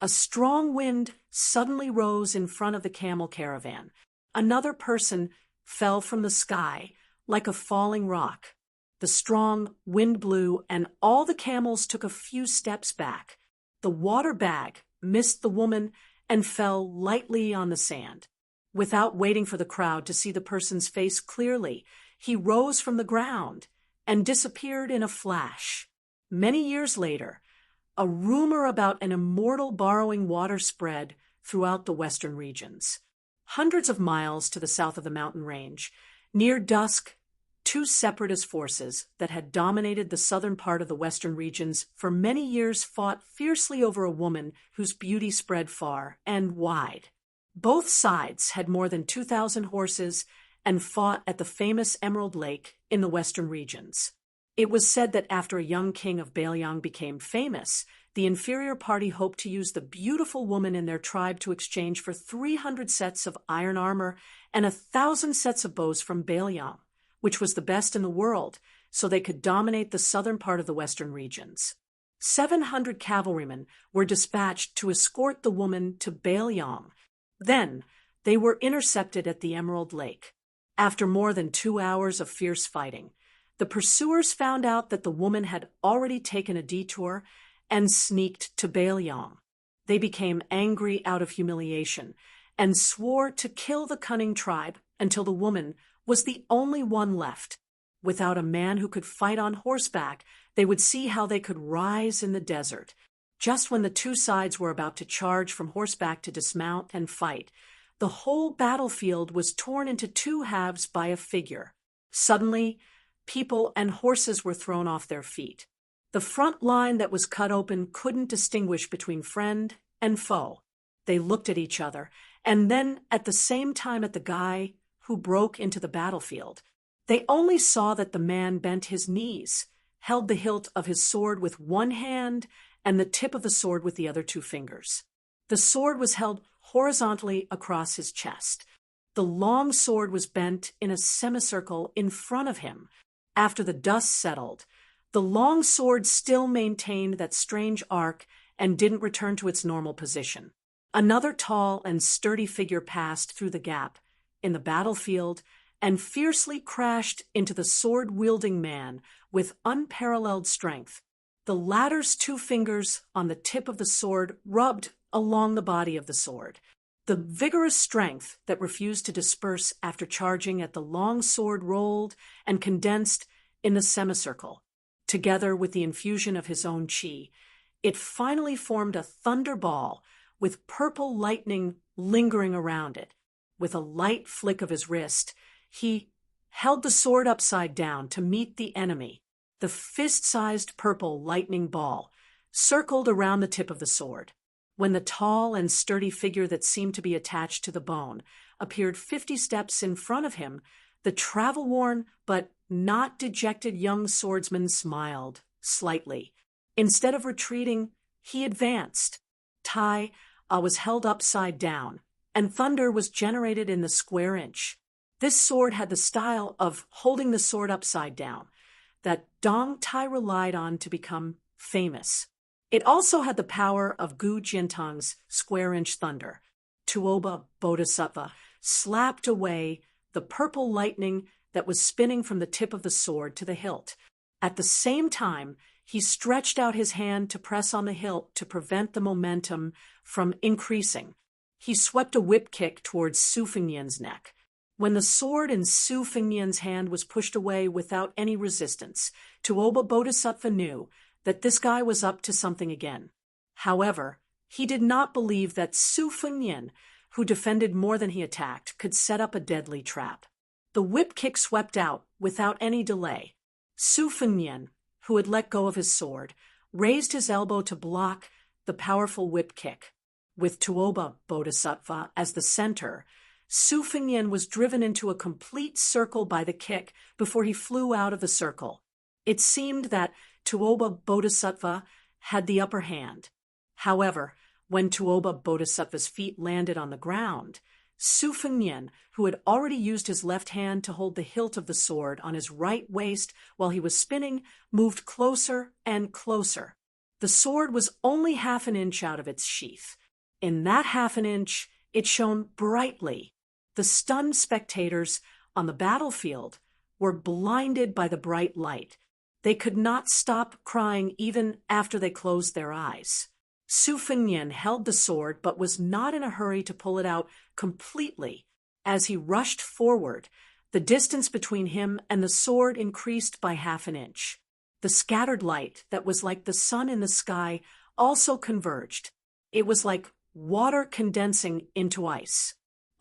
a strong wind suddenly rose in front of the camel caravan. Another person fell from the sky like a falling rock. The strong wind blew, and all the camels took a few steps back. The water bag missed the woman and fell lightly on the sand. Without waiting for the crowd to see the person's face clearly, he rose from the ground and disappeared in a flash. Many years later, a rumor about an immortal borrowing water spread throughout the western regions. Hundreds of miles to the south of the mountain range, near dusk, Two separatist forces that had dominated the southern part of the western regions for many years fought fiercely over a woman whose beauty spread far and wide. Both sides had more than 2,000 horses and fought at the famous Emerald Lake in the western regions. It was said that after a young king of Baelyang became famous, the inferior party hoped to use the beautiful woman in their tribe to exchange for 300 sets of iron armor and 1,000 sets of bows from Baelyang, which was the best in the world, so they could dominate the southern part of the western regions. 700 cavalrymen were dispatched to escort the woman to Baelyang. Then, they were intercepted at the Emerald Lake. After more than 2 hours of fierce fighting, the pursuers found out that the woman had already taken a detour and sneaked to Baelyang. They became angry out of humiliation and swore to kill the cunning tribe until the woman was the only one left. Without a man who could fight on horseback, they would see how they could rise in the desert. Just when the two sides were about to charge from horseback to dismount and fight, the whole battlefield was torn into two halves by a figure. Suddenly, people and horses were thrown off their feet. The front line that was cut open couldn't distinguish between friend and foe. They looked at each other, and then at the same time at the guy who broke into the battlefield. They only saw that the man bent his knees, held the hilt of his sword with one hand and the tip of the sword with the other two fingers. The sword was held horizontally across his chest. The long sword was bent in a semicircle in front of him. After the dust settled, the long sword still maintained that strange arc and didn't return to its normal position. Another tall and sturdy figure passed through the gap in the battlefield and fiercely crashed into the sword-wielding man with unparalleled strength. The latter's two fingers on the tip of the sword rubbed along the body of the sword. The vigorous strength that refused to disperse after charging at the long sword rolled and condensed in the semicircle. Together with the infusion of his own chi, it finally formed a thunderball with purple lightning lingering around it. With a light flick of his wrist, he held the sword upside down to meet the enemy. The fist-sized purple lightning ball circled around the tip of the sword. When the tall and sturdy figure that seemed to be attached to the bone appeared 50 steps in front of him, the travel-worn but not dejected young swordsman smiled slightly. Instead of retreating, he advanced. Tai was held upside down, and thunder was generated in the square inch. This sword had the style of holding the sword upside down that Dong Tai relied on to become famous. It also had the power of Gu Jintang's square-inch thunder. Tuoba Bodhisattva slapped away the purple lightning that was spinning from the tip of the sword to the hilt. At the same time, he stretched out his hand to press on the hilt to prevent the momentum from increasing. He swept a whip kick towards Su Fengnian's neck. When the sword in Su Fengnian's hand was pushed away without any resistance, Tuoba Bodhisattva knew that this guy was up to something again. However, he did not believe that Su Fengnian, who defended more than he attacked, could set up a deadly trap. The whip kick swept out without any delay. Su Fengnian, who had let go of his sword, raised his elbow to block the powerful whip kick. With Tuoba Bodhisattva as the center, Su Fengnian was driven into a complete circle by the kick before he flew out of the circle. It seemed that Tuoba Bodhisattva had the upper hand. However, when Tuoba Bodhisattva's feet landed on the ground, Su Fengnian, who had already used his left hand to hold the hilt of the sword on his right waist while he was spinning, moved closer and closer. The sword was only half an inch out of its sheath. In that half an inch, it shone brightly. The stunned spectators on the battlefield were blinded by the bright light. They could not stop crying even after they closed their eyes. Su Fengnian held the sword but was not in a hurry to pull it out completely. As he rushed forward, the distance between him and the sword increased by half an inch. The scattered light that was like the sun in the sky also converged. It was like water condensing into ice.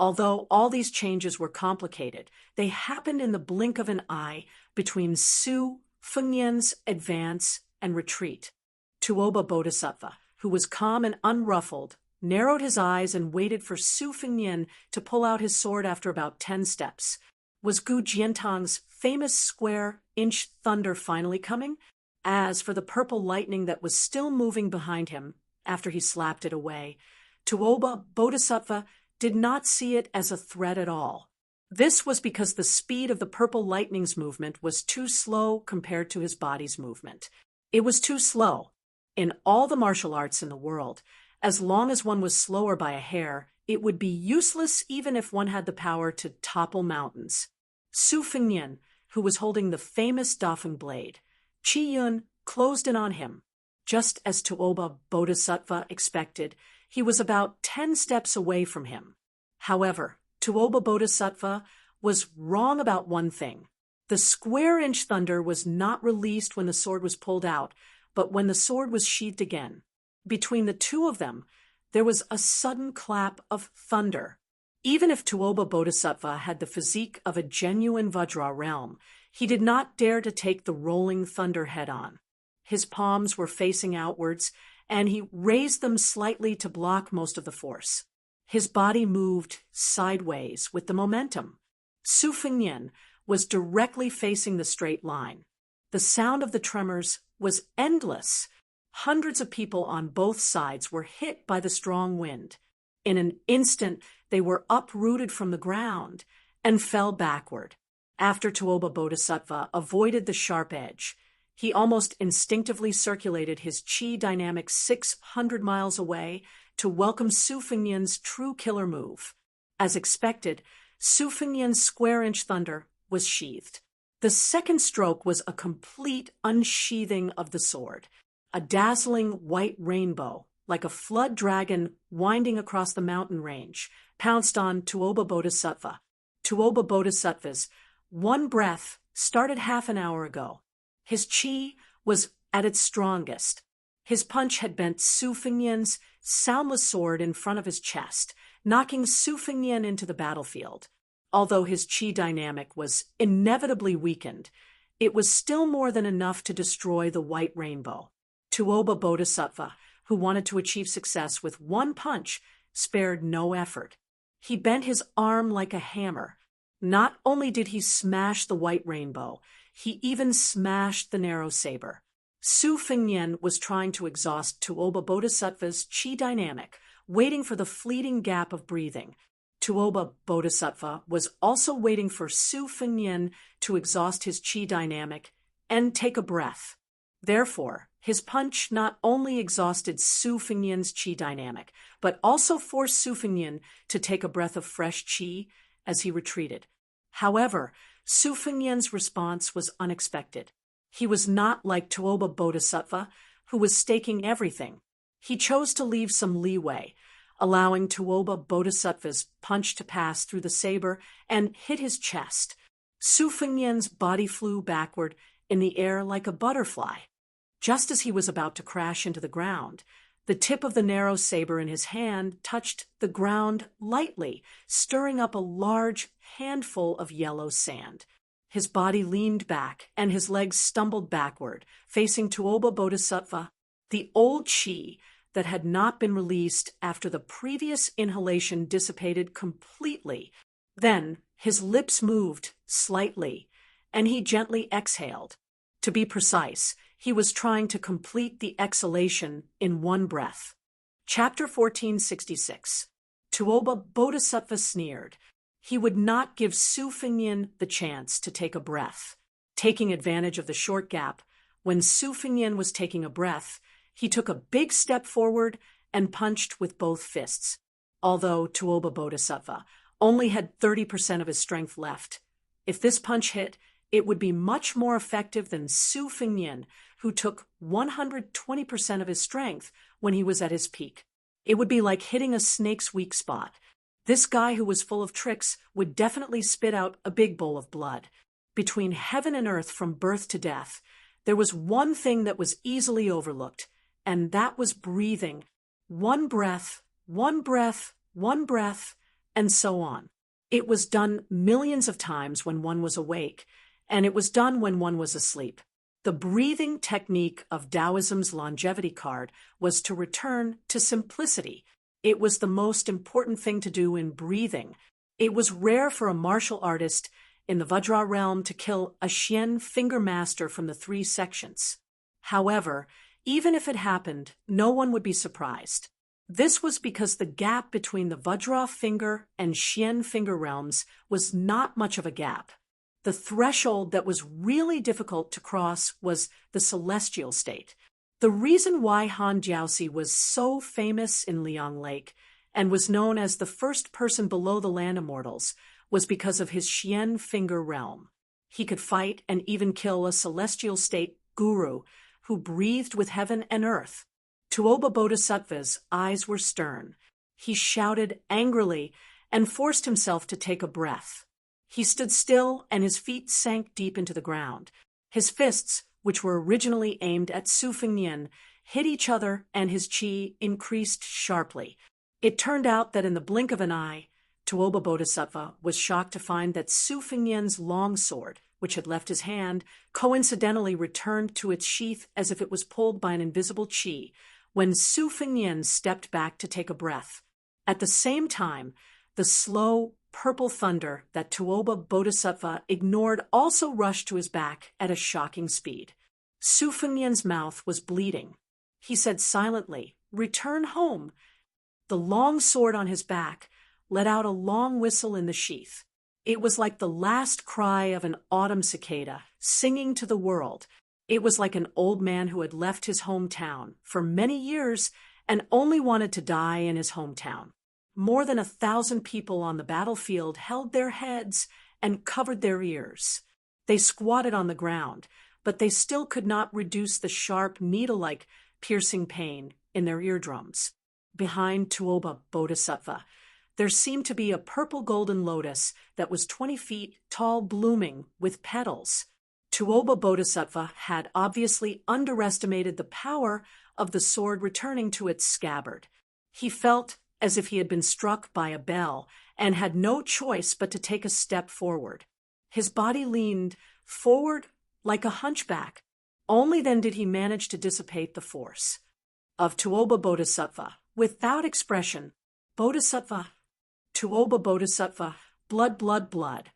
Although all these changes were complicated, they happened in the blink of an eye between Su Fengnian's advance and retreat. Tuoba Bodhisattva, who was calm and unruffled, narrowed his eyes and waited for Su Fengnian to pull out his sword after about 10 steps. Was Gu Jiantang's famous square-inch thunder finally coming? As for the purple lightning that was still moving behind him after he slapped it away, Tuoba Bodhisattva did not see it as a threat at all. This was because the speed of the purple lightning's movement was too slow compared to his body's movement. It was too slow. In all the martial arts in the world, as long as one was slower by a hair, it would be useless even if one had the power to topple mountains. Su Fengnian, who was holding the famous Dafeng blade, Qi Yun closed in on him. Just as Tuoba Bodhisattva expected, he was about 10 steps away from him. However, Tuoba Bodhisattva was wrong about one thing. The square-inch thunder was not released when the sword was pulled out, but when the sword was sheathed again. Between the two of them, there was a sudden clap of thunder. Even if Tuoba Bodhisattva had the physique of a genuine Vajra realm, he did not dare to take the rolling thunder head-on. His palms were facing outwards, and he raised them slightly to block most of the force. His body moved sideways with the momentum. Su Fengnian was directly facing the straight line. The sound of the tremors was endless. Hundreds of people on both sides were hit by the strong wind. In an instant, they were uprooted from the ground and fell backward. After Tuoba Bodhisattva avoided the sharp edge, he almost instinctively circulated his chi dynamic 600 miles away to welcome Su Fengnian's true killer move. As expected, Su Fengnian's square-inch thunder was sheathed. The second stroke was a complete unsheathing of the sword. A dazzling white rainbow, like a flood dragon winding across the mountain range, pounced on Tuoba Bodhisattva. Tuoba Bodhisattva's one breath started half an hour ago. His chi was at its strongest. His punch had bent Su Fengnian's soundless sword in front of his chest, knocking Su Fengnian into the battlefield. Although his chi dynamic was inevitably weakened, it was still more than enough to destroy the white rainbow. Tuoba Bodhisattva, who wanted to achieve success with one punch, spared no effort. He bent his arm like a hammer. Not only did he smash the white rainbow, he even smashed the narrow saber. Su Fengnian was trying to exhaust Tuoba Bodhisattva's chi dynamic, waiting for the fleeting gap of breathing. Tuoba Bodhisattva was also waiting for Su Fengnian to exhaust his chi dynamic and take a breath. Therefore, his punch not only exhausted Su Fengnian's chi dynamic, but also forced Su Fengnian to take a breath of fresh chi as he retreated. However, Su Fengnian's response was unexpected. He was not like Tuoba Bodhisattva, who was staking everything. He chose to leave some leeway, allowing Tuoba Bodhisattva's punch to pass through the saber and hit his chest. Su Fengnian's body flew backward in the air like a butterfly. Just as he was about to crash into the ground, the tip of the narrow saber in his hand touched the ground lightly, stirring up a large handful of yellow sand. His body leaned back, and his legs stumbled backward, facing Tuoba Bodhisattva. The old chi that had not been released after the previous inhalation dissipated completely. Then his lips moved slightly, and he gently exhaled. To be precise, he was trying to complete the exhalation in one breath. Chapter 1466. Tuoba Bodhisattva sneered. He would not give Su Fengnian the chance to take a breath. Taking advantage of the short gap, when Su Fengnian was taking a breath, he took a big step forward and punched with both fists. Although Tuoba Bodhisattva only had 30% of his strength left, if this punch hit, it would be much more effective than Su Fengnian, who took 120% of his strength when he was at his peak. It would be like hitting a snake's weak spot. This guy who was full of tricks would definitely spit out a big bowl of blood. Between heaven and earth from birth to death, there was one thing that was easily overlooked, and that was breathing. One breath, one breath, one breath, and so on. It was done millions of times when one was awake, and it was done when one was asleep. The breathing technique of Taoism's longevity card was to return to simplicity. It was the most important thing to do in breathing. It was rare for a martial artist in the Vajra realm to kill a Xian finger master from the 3 sections. However, even if it happened, no one would be surprised. This was because the gap between the Vajra finger and Xian finger realms was not much of a gap. The threshold that was really difficult to cross was the celestial state. The reason why Han Jiaoxi was so famous in Liang Lake and was known as the first person below the land immortals was because of his Xian finger realm. He could fight and even kill a celestial state guru who breathed with heaven and earth. Tuoba Bodhisattva's eyes were stern. He shouted angrily and forced himself to take a breath. He stood still and his feet sank deep into the ground. His fists, which were originally aimed at Su Fengnian, hit each other and his qi increased sharply. It turned out that in the blink of an eye, Tuoba Bodhisattva was shocked to find that Su Fengnian's long sword, which had left his hand, coincidentally returned to its sheath as if it was pulled by an invisible qi, when Su Fengnian stepped back to take a breath. At the same time, the slow, purple thunder that Tuoba Bodhisattva ignored also rushed to his back at a shocking speed. Su Fengnian's mouth was bleeding. He said silently, "Return home." The long sword on his back let out a long whistle in the sheath. It was like the last cry of an autumn cicada, singing to the world. It was like an old man who had left his hometown for many years and only wanted to die in his hometown. More than 1,000 people on the battlefield held their heads and covered their ears. They squatted on the ground, but they still could not reduce the sharp, needle-like piercing pain in their eardrums. Behind Tuoba Bodhisattva, there seemed to be a purple golden lotus that was 20 feet tall, blooming with petals. Tuoba Bodhisattva had obviously underestimated the power of the sword returning to its scabbard. He felt as if he had been struck by a bell and had no choice but to take a step forward. His body leaned forward like a hunchback. Only then did he manage to dissipate the force of Tuoba Bodhisattva. Without expression, Bodhisattva, Tuoba Bodhisattva, blood, blood, blood.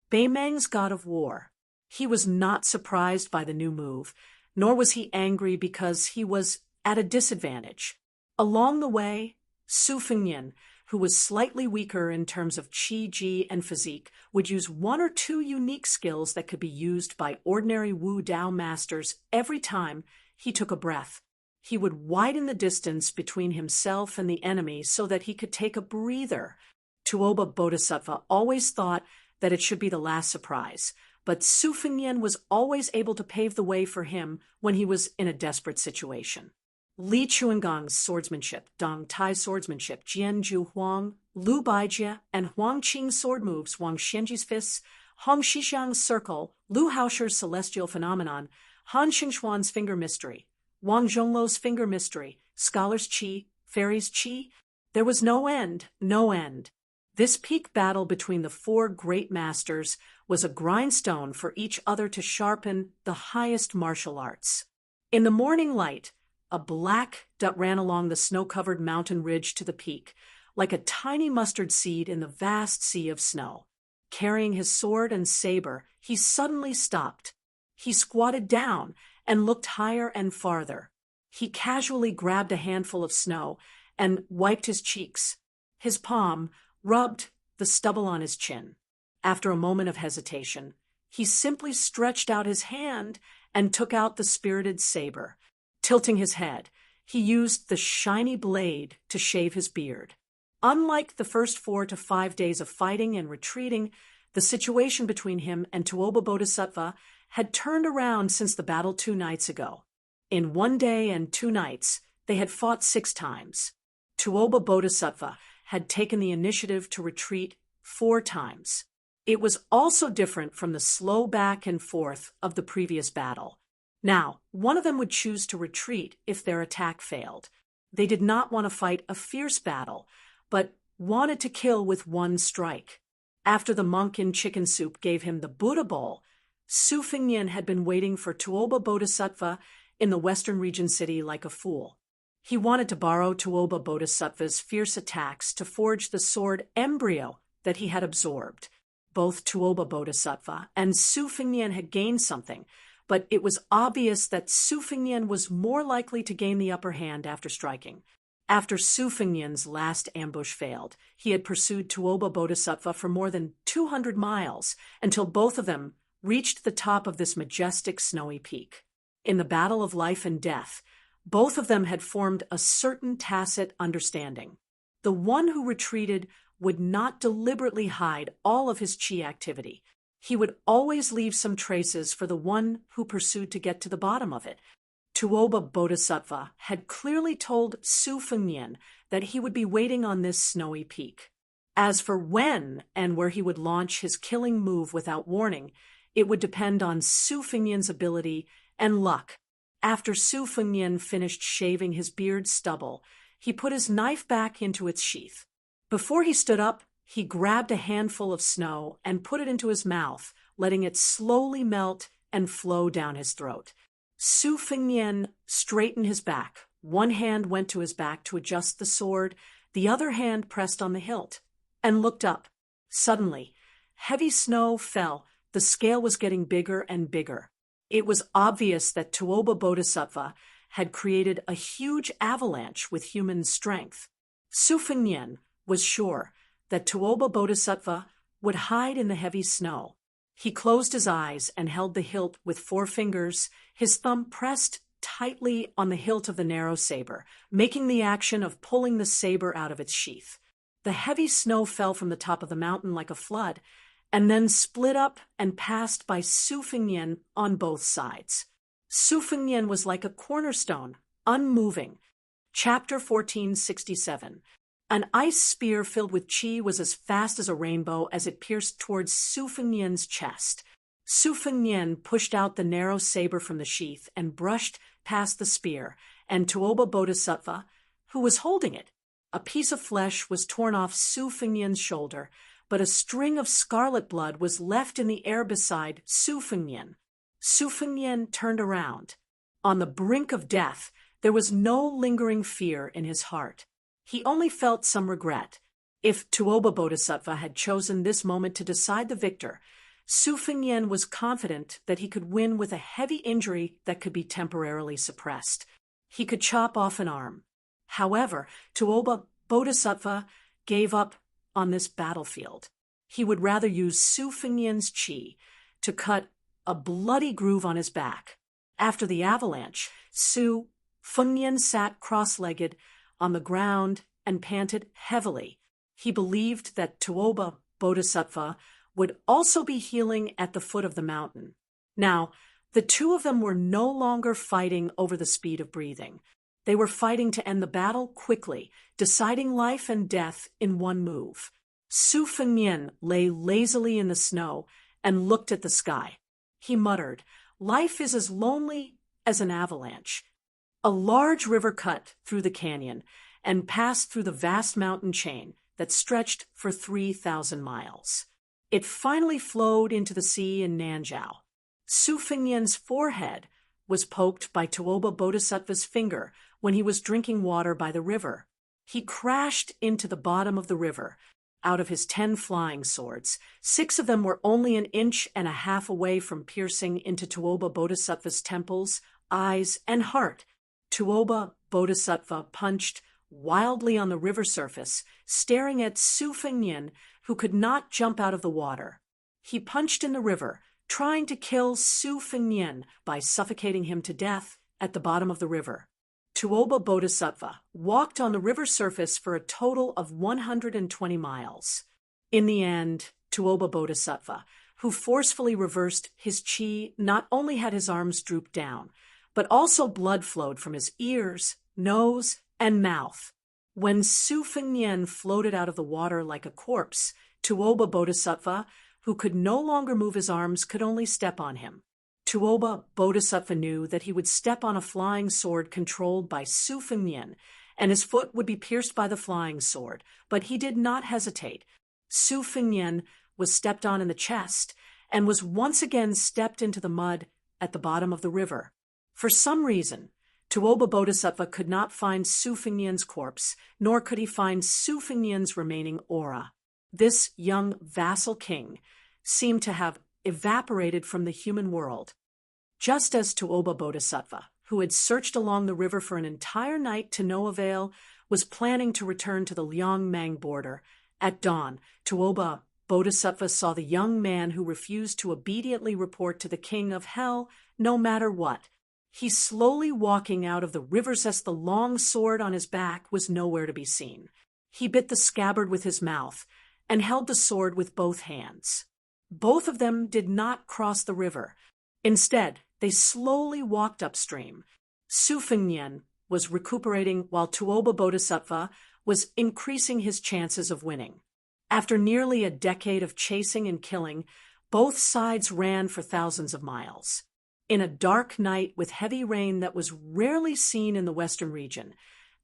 Beimeng's god of war. He was not surprised by the new move, nor was he angry because he was at a disadvantage. Along the way, Su Fengnian, who was slightly weaker in terms of qi, ji, and physique, would use 1 or 2 unique skills that could be used by ordinary Wu Dao masters every time he took a breath. He would widen the distance between himself and the enemy so that he could take a breather. Tuoba Bodhisattva always thought that it should be the last surprise, but Su Fengnian was always able to pave the way for him when he was in a desperate situation. Li Chuangong's swordsmanship, Dong Tai's swordsmanship, Jian Ju Huang, Lu Baijie, and Huang Qing's sword moves, Wang Xianji's fists, Hong Shixiang's circle, Lu Haosher's celestial phenomenon, Han Xingxuan's finger mystery, Wang Zhongluo's finger mystery, scholars' qi, fairies' qi. There was no end, no end. This peak battle between the 4 great masters was a grindstone for each other to sharpen the highest martial arts. In the morning light, a black dot ran along the snow-covered mountain ridge to the peak, like a tiny mustard seed in the vast sea of snow. Carrying his sword and saber, he suddenly stopped. He squatted down and looked higher and farther. He casually grabbed a handful of snow and wiped his cheeks. His palm rubbed the stubble on his chin. After a moment of hesitation, he simply stretched out his hand and took out the spirited saber. Tilting his head, he used the shiny blade to shave his beard. Unlike the first 4 to 5 days of fighting and retreating, the situation between him and Tuoba Bodhisattva had turned around since the battle 2 nights ago. In 1 day and 2 nights, they had fought 6 times. Tuoba Bodhisattva had taken the initiative to retreat 4 times. It was also different from the slow back and forth of the previous battle. Now, one of them would choose to retreat if their attack failed. They did not want to fight a fierce battle, but wanted to kill with one strike. After the monk in chicken soup gave him the Buddha bowl, Sufingnian had been waiting for Tuoba Bodhisattva in the western region city like a fool. He wanted to borrow Tuoba Bodhisattva's fierce attacks to forge the sword embryo that he had absorbed. Both Tuoba Bodhisattva and Sufingnian had gained something, but it was obvious that Sufingnian was more likely to gain the upper hand after striking. After Sufingnian's last ambush failed, he had pursued Tuoba Bodhisattva for more than 200 miles until both of them reached the top of this majestic snowy peak. In the battle of life and death, both of them had formed a certain tacit understanding. The one who retreated would not deliberately hide all of his chi activity. He would always leave some traces for the one who pursued to get to the bottom of it. Tuoba Bodhisattva had clearly told Sufingnian that he would be waiting on this snowy peak. As for when and where he would launch his killing move without warning, it would depend on Sufingnian's ability and luck. After Sufingnian finished shaving his beard stubble, he put his knife back into its sheath. Before he stood up, he grabbed a handful of snow and put it into his mouth, letting it slowly melt and flow down his throat. Sufingnian straightened his back. One hand went to his back to adjust the sword, the other hand pressed on the hilt, and looked up. Suddenly, heavy snow fell. The scale was getting bigger and bigger. It was obvious that Tuoba Bodhisattva had created a huge avalanche with human strength. Sufingnian was sure that Tuoba Bodhisattva would hide in the heavy snow. He closed his eyes and held the hilt with 4 fingers, his thumb pressed tightly on the hilt of the narrow saber, making the action of pulling the saber out of its sheath. The heavy snow fell from the top of the mountain like a flood, and then split up and passed by Sufingnian on both sides. Sufingnian was like a cornerstone, unmoving. Chapter 1467. An ice spear filled with chi was as fast as a rainbow as it pierced towards Sufingnian's chest. Sufingnian pushed out the narrow saber from the sheath and brushed past the spear, and Tuoba Bodhisattva, who was holding it. A piece of flesh was torn off Sufingnian's shoulder, but a string of scarlet blood was left in the air beside Sufingnian. Sufingnian turned around. On the brink of death, there was no lingering fear in his heart. He only felt some regret. If Tuoba Bodhisattva had chosen this moment to decide the victor, Sufingnian was confident that he could win with a heavy injury that could be temporarily suppressed. He could chop off an arm. However, Tuoba Bodhisattva gave up on this battlefield. He would rather use Sufingnian's chi to cut a bloody groove on his back. After the avalanche, Sufingnian sat cross-legged on the ground and panted heavily. He believed that Tuoba Bodhisattva would also be healing at the foot of the mountain. Now, the two of them were no longer fighting over the speed of breathing. They were fighting to end the battle quickly, deciding life and death in one move. Sufingnian lay lazily in the snow and looked at the sky. He muttered, "Life is as lonely as an avalanche." A large river cut through the canyon and passed through the vast mountain chain that stretched for 3,000 miles. It finally flowed into the sea in Nanzhao. Sufingnian's forehead was poked by Tuoba Bodhisattva's finger when he was drinking water by the river. He crashed into the bottom of the river. Out of his 10 flying swords, 6 of them were only 1.5 inches away from piercing into Tuoba Bodhisattva's temples, eyes, and heart. Tuoba Bodhisattva punched wildly on the river surface, staring at Sufingnian, who could not jump out of the water. He punched in the river, trying to kill Sufingnian by suffocating him to death at the bottom of the river. Tuoba Bodhisattva walked on the river surface for a total of 120 miles. In the end, Tuoba Bodhisattva, who forcefully reversed his chi, not only had his arms droop down, but also blood flowed from his ears, nose, and mouth. When Sufingnian floated out of the water like a corpse, Tuoba Bodhisattva, who could no longer move his arms, could only step on him. Tuoba Bodhisattva knew that he would step on a flying sword controlled by Sufingnian, and his foot would be pierced by the flying sword, but he did not hesitate. Su Fengnian was stepped on in the chest and was once again stepped into the mud at the bottom of the river. For some reason, Tuoba Bodhisattva could not find Su Fengnian's corpse, nor could he find Su Fengnian's remaining aura. This young vassal king seemed to have evaporated from the human world. Just as Tuoba Bodhisattva, who had searched along the river for an entire night to no avail, was planning to return to the Liangmang border, at dawn, Tuoba Bodhisattva saw the young man who refused to obediently report to the king of hell no matter what. He slowly walking out of the rivers as the long sword on his back was nowhere to be seen. He bit the scabbard with his mouth and held the sword with both hands. Both of them did not cross the river. Instead, they slowly walked upstream. Su Fengnian was recuperating while Tuoba Bodhisattva was increasing his chances of winning. After nearly a decade of chasing and killing, both sides ran for thousands of miles. In a dark night with heavy rain that was rarely seen in the western region,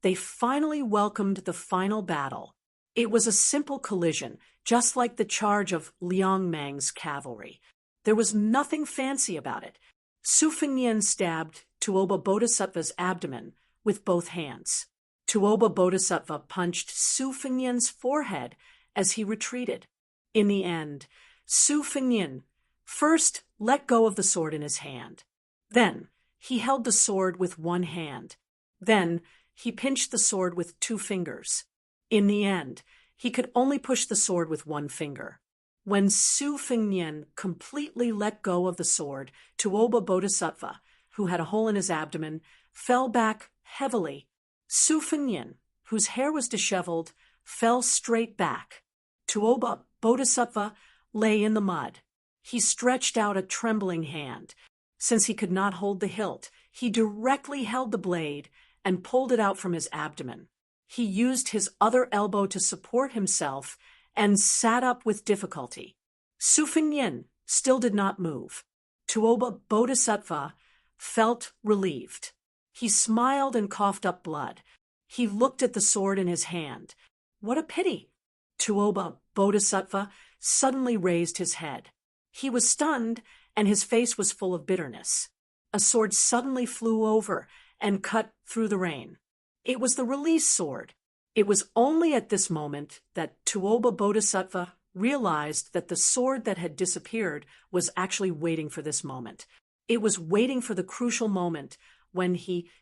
they finally welcomed the final battle. It was a simple collision, just like the charge of Liangmang's cavalry. There was nothing fancy about it. Su Fengnian stabbed Tuoba Bodhisattva's abdomen with both hands. Tuoba Bodhisattva punched Su Fengnian's forehead as he retreated. In the end, Su Fengnian first let go of the sword in his hand. Then he held the sword with one hand. Then he pinched the sword with 2 fingers. In the end, he could only push the sword with 1 finger. When Su Fengnian completely let go of the sword, Tuoba Bodhisattva, who had a hole in his abdomen, fell back heavily. Su Fengnian, whose hair was disheveled, fell straight back. Tuoba Bodhisattva lay in the mud. He stretched out a trembling hand. Since he could not hold the hilt, he directly held the blade and pulled it out from his abdomen. He used his other elbow to support himself and sat up with difficulty. Su Fengnian still did not move. Tuoba Bodhisattva felt relieved. He smiled and coughed up blood. He looked at the sword in his hand. What a pity! Tuoba Bodhisattva suddenly raised his head. He was stunned, and his face was full of bitterness. A sword suddenly flew over and cut through the rain. It was the release sword. It was only at this moment that Tuoba Bodhisattva realized that the sword that had disappeared was actually waiting for this moment. It was waiting for the crucial moment when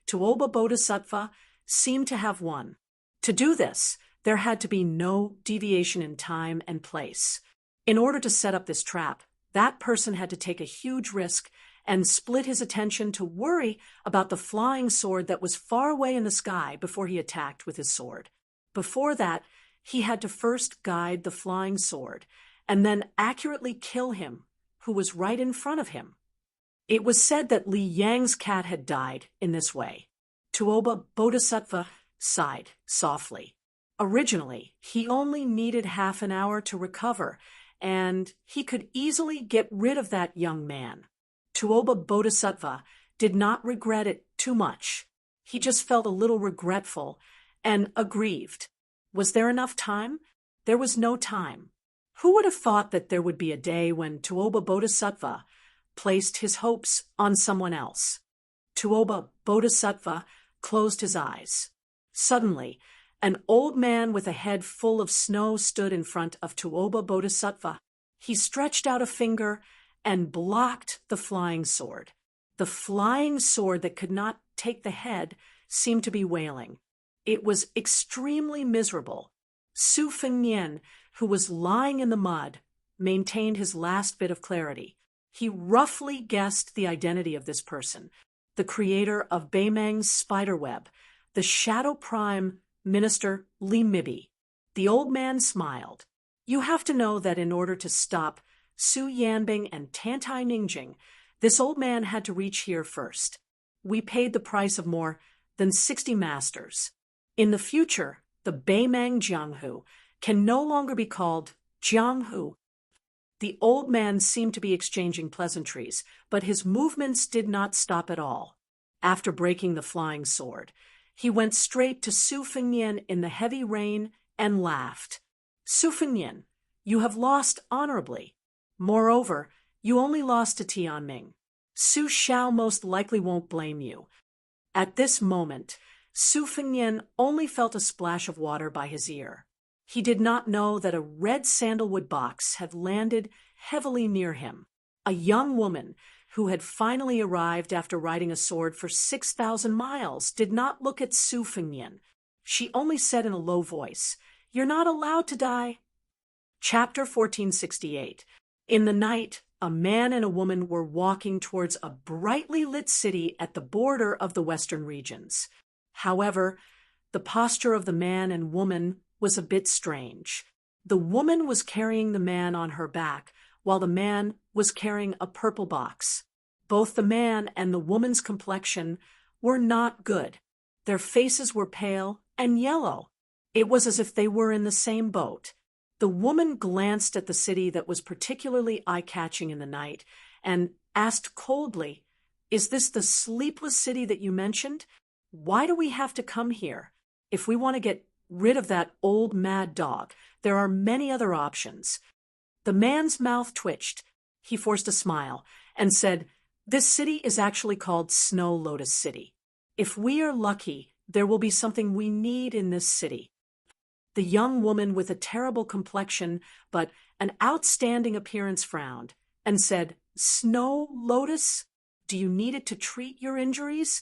Tuoba Bodhisattva, seemed to have won. To do this, there had to be no deviation in time and place. In order to set up this trap, that person had to take a huge risk and split his attention to worry about the flying sword that was far away in the sky before he attacked with his sword. Before that, he had to first guide the flying sword and then accurately kill him, who was right in front of him. It was said that Li Yang's cat had died in this way. Tuoba Bodhisattva sighed softly. Originally, he only needed half an hour to recover, and he could easily get rid of that young man. Tuoba Bodhisattva did not regret it too much. He just felt a little regretful and aggrieved. Was there enough time? There was no time. Who would have thought that there would be a day when Tuoba Bodhisattva placed his hopes on someone else? Tuoba Bodhisattva closed his eyes. Suddenly, an old man with a head full of snow stood in front of Tuoba Bodhisattva. He stretched out a finger and blocked the flying sword. The flying sword that could not take the head seemed to be wailing. It was extremely miserable. Su Fengnian, who was lying in the mud, maintained his last bit of clarity. He roughly guessed the identity of this person, the creator of Beimang's spiderweb, the Shadow Prime Minister Li Mibi. The old man smiled. You have to know that in order to stop Su Yanbing and Tantai Ningjing, this old man had to reach here first. We paid the price of more than 60 masters. In the future, the Beimang Jianghu can no longer be called Jianghu. The old man seemed to be exchanging pleasantries, but his movements did not stop at all. After breaking the flying sword, He went straight to Su Fengnian in the heavy rain and laughed. Su Fengnian, you have lost honorably. Moreover, you only lost to Tianming. Su Xiao most likely won't blame you. At this moment, Su Fengnian only felt a splash of water by his ear. He did not know that a red sandalwood box had landed heavily near him. A young woman, who had finally arrived after riding a sword for 6,000 miles, did not look at Su Fengnian. She only said in a low voice, "You're not allowed to die." Chapter 1468. In the night, a man and a woman were walking towards a brightly lit city at the border of the western regions. However, the posture of the man and woman was a bit strange. The woman was carrying the man on her back, while the man was carrying a purple box. Both the man and the woman's complexion were not good. Their faces were pale and yellow. It was as if they were in the same boat. The woman glanced at the city that was particularly eye-catching in the night and asked coldly, "Is this the sleepless city that you mentioned? Why do we have to come here? If we want to get rid of that old mad dog, there are many other options." The man's mouth twitched. He forced a smile and said, "This city is actually called Snow Lotus City. If we are lucky, there will be something we need in this city." The young woman with a terrible complexion but an outstanding appearance frowned and said, "Snow Lotus? Do you need it to treat your injuries?"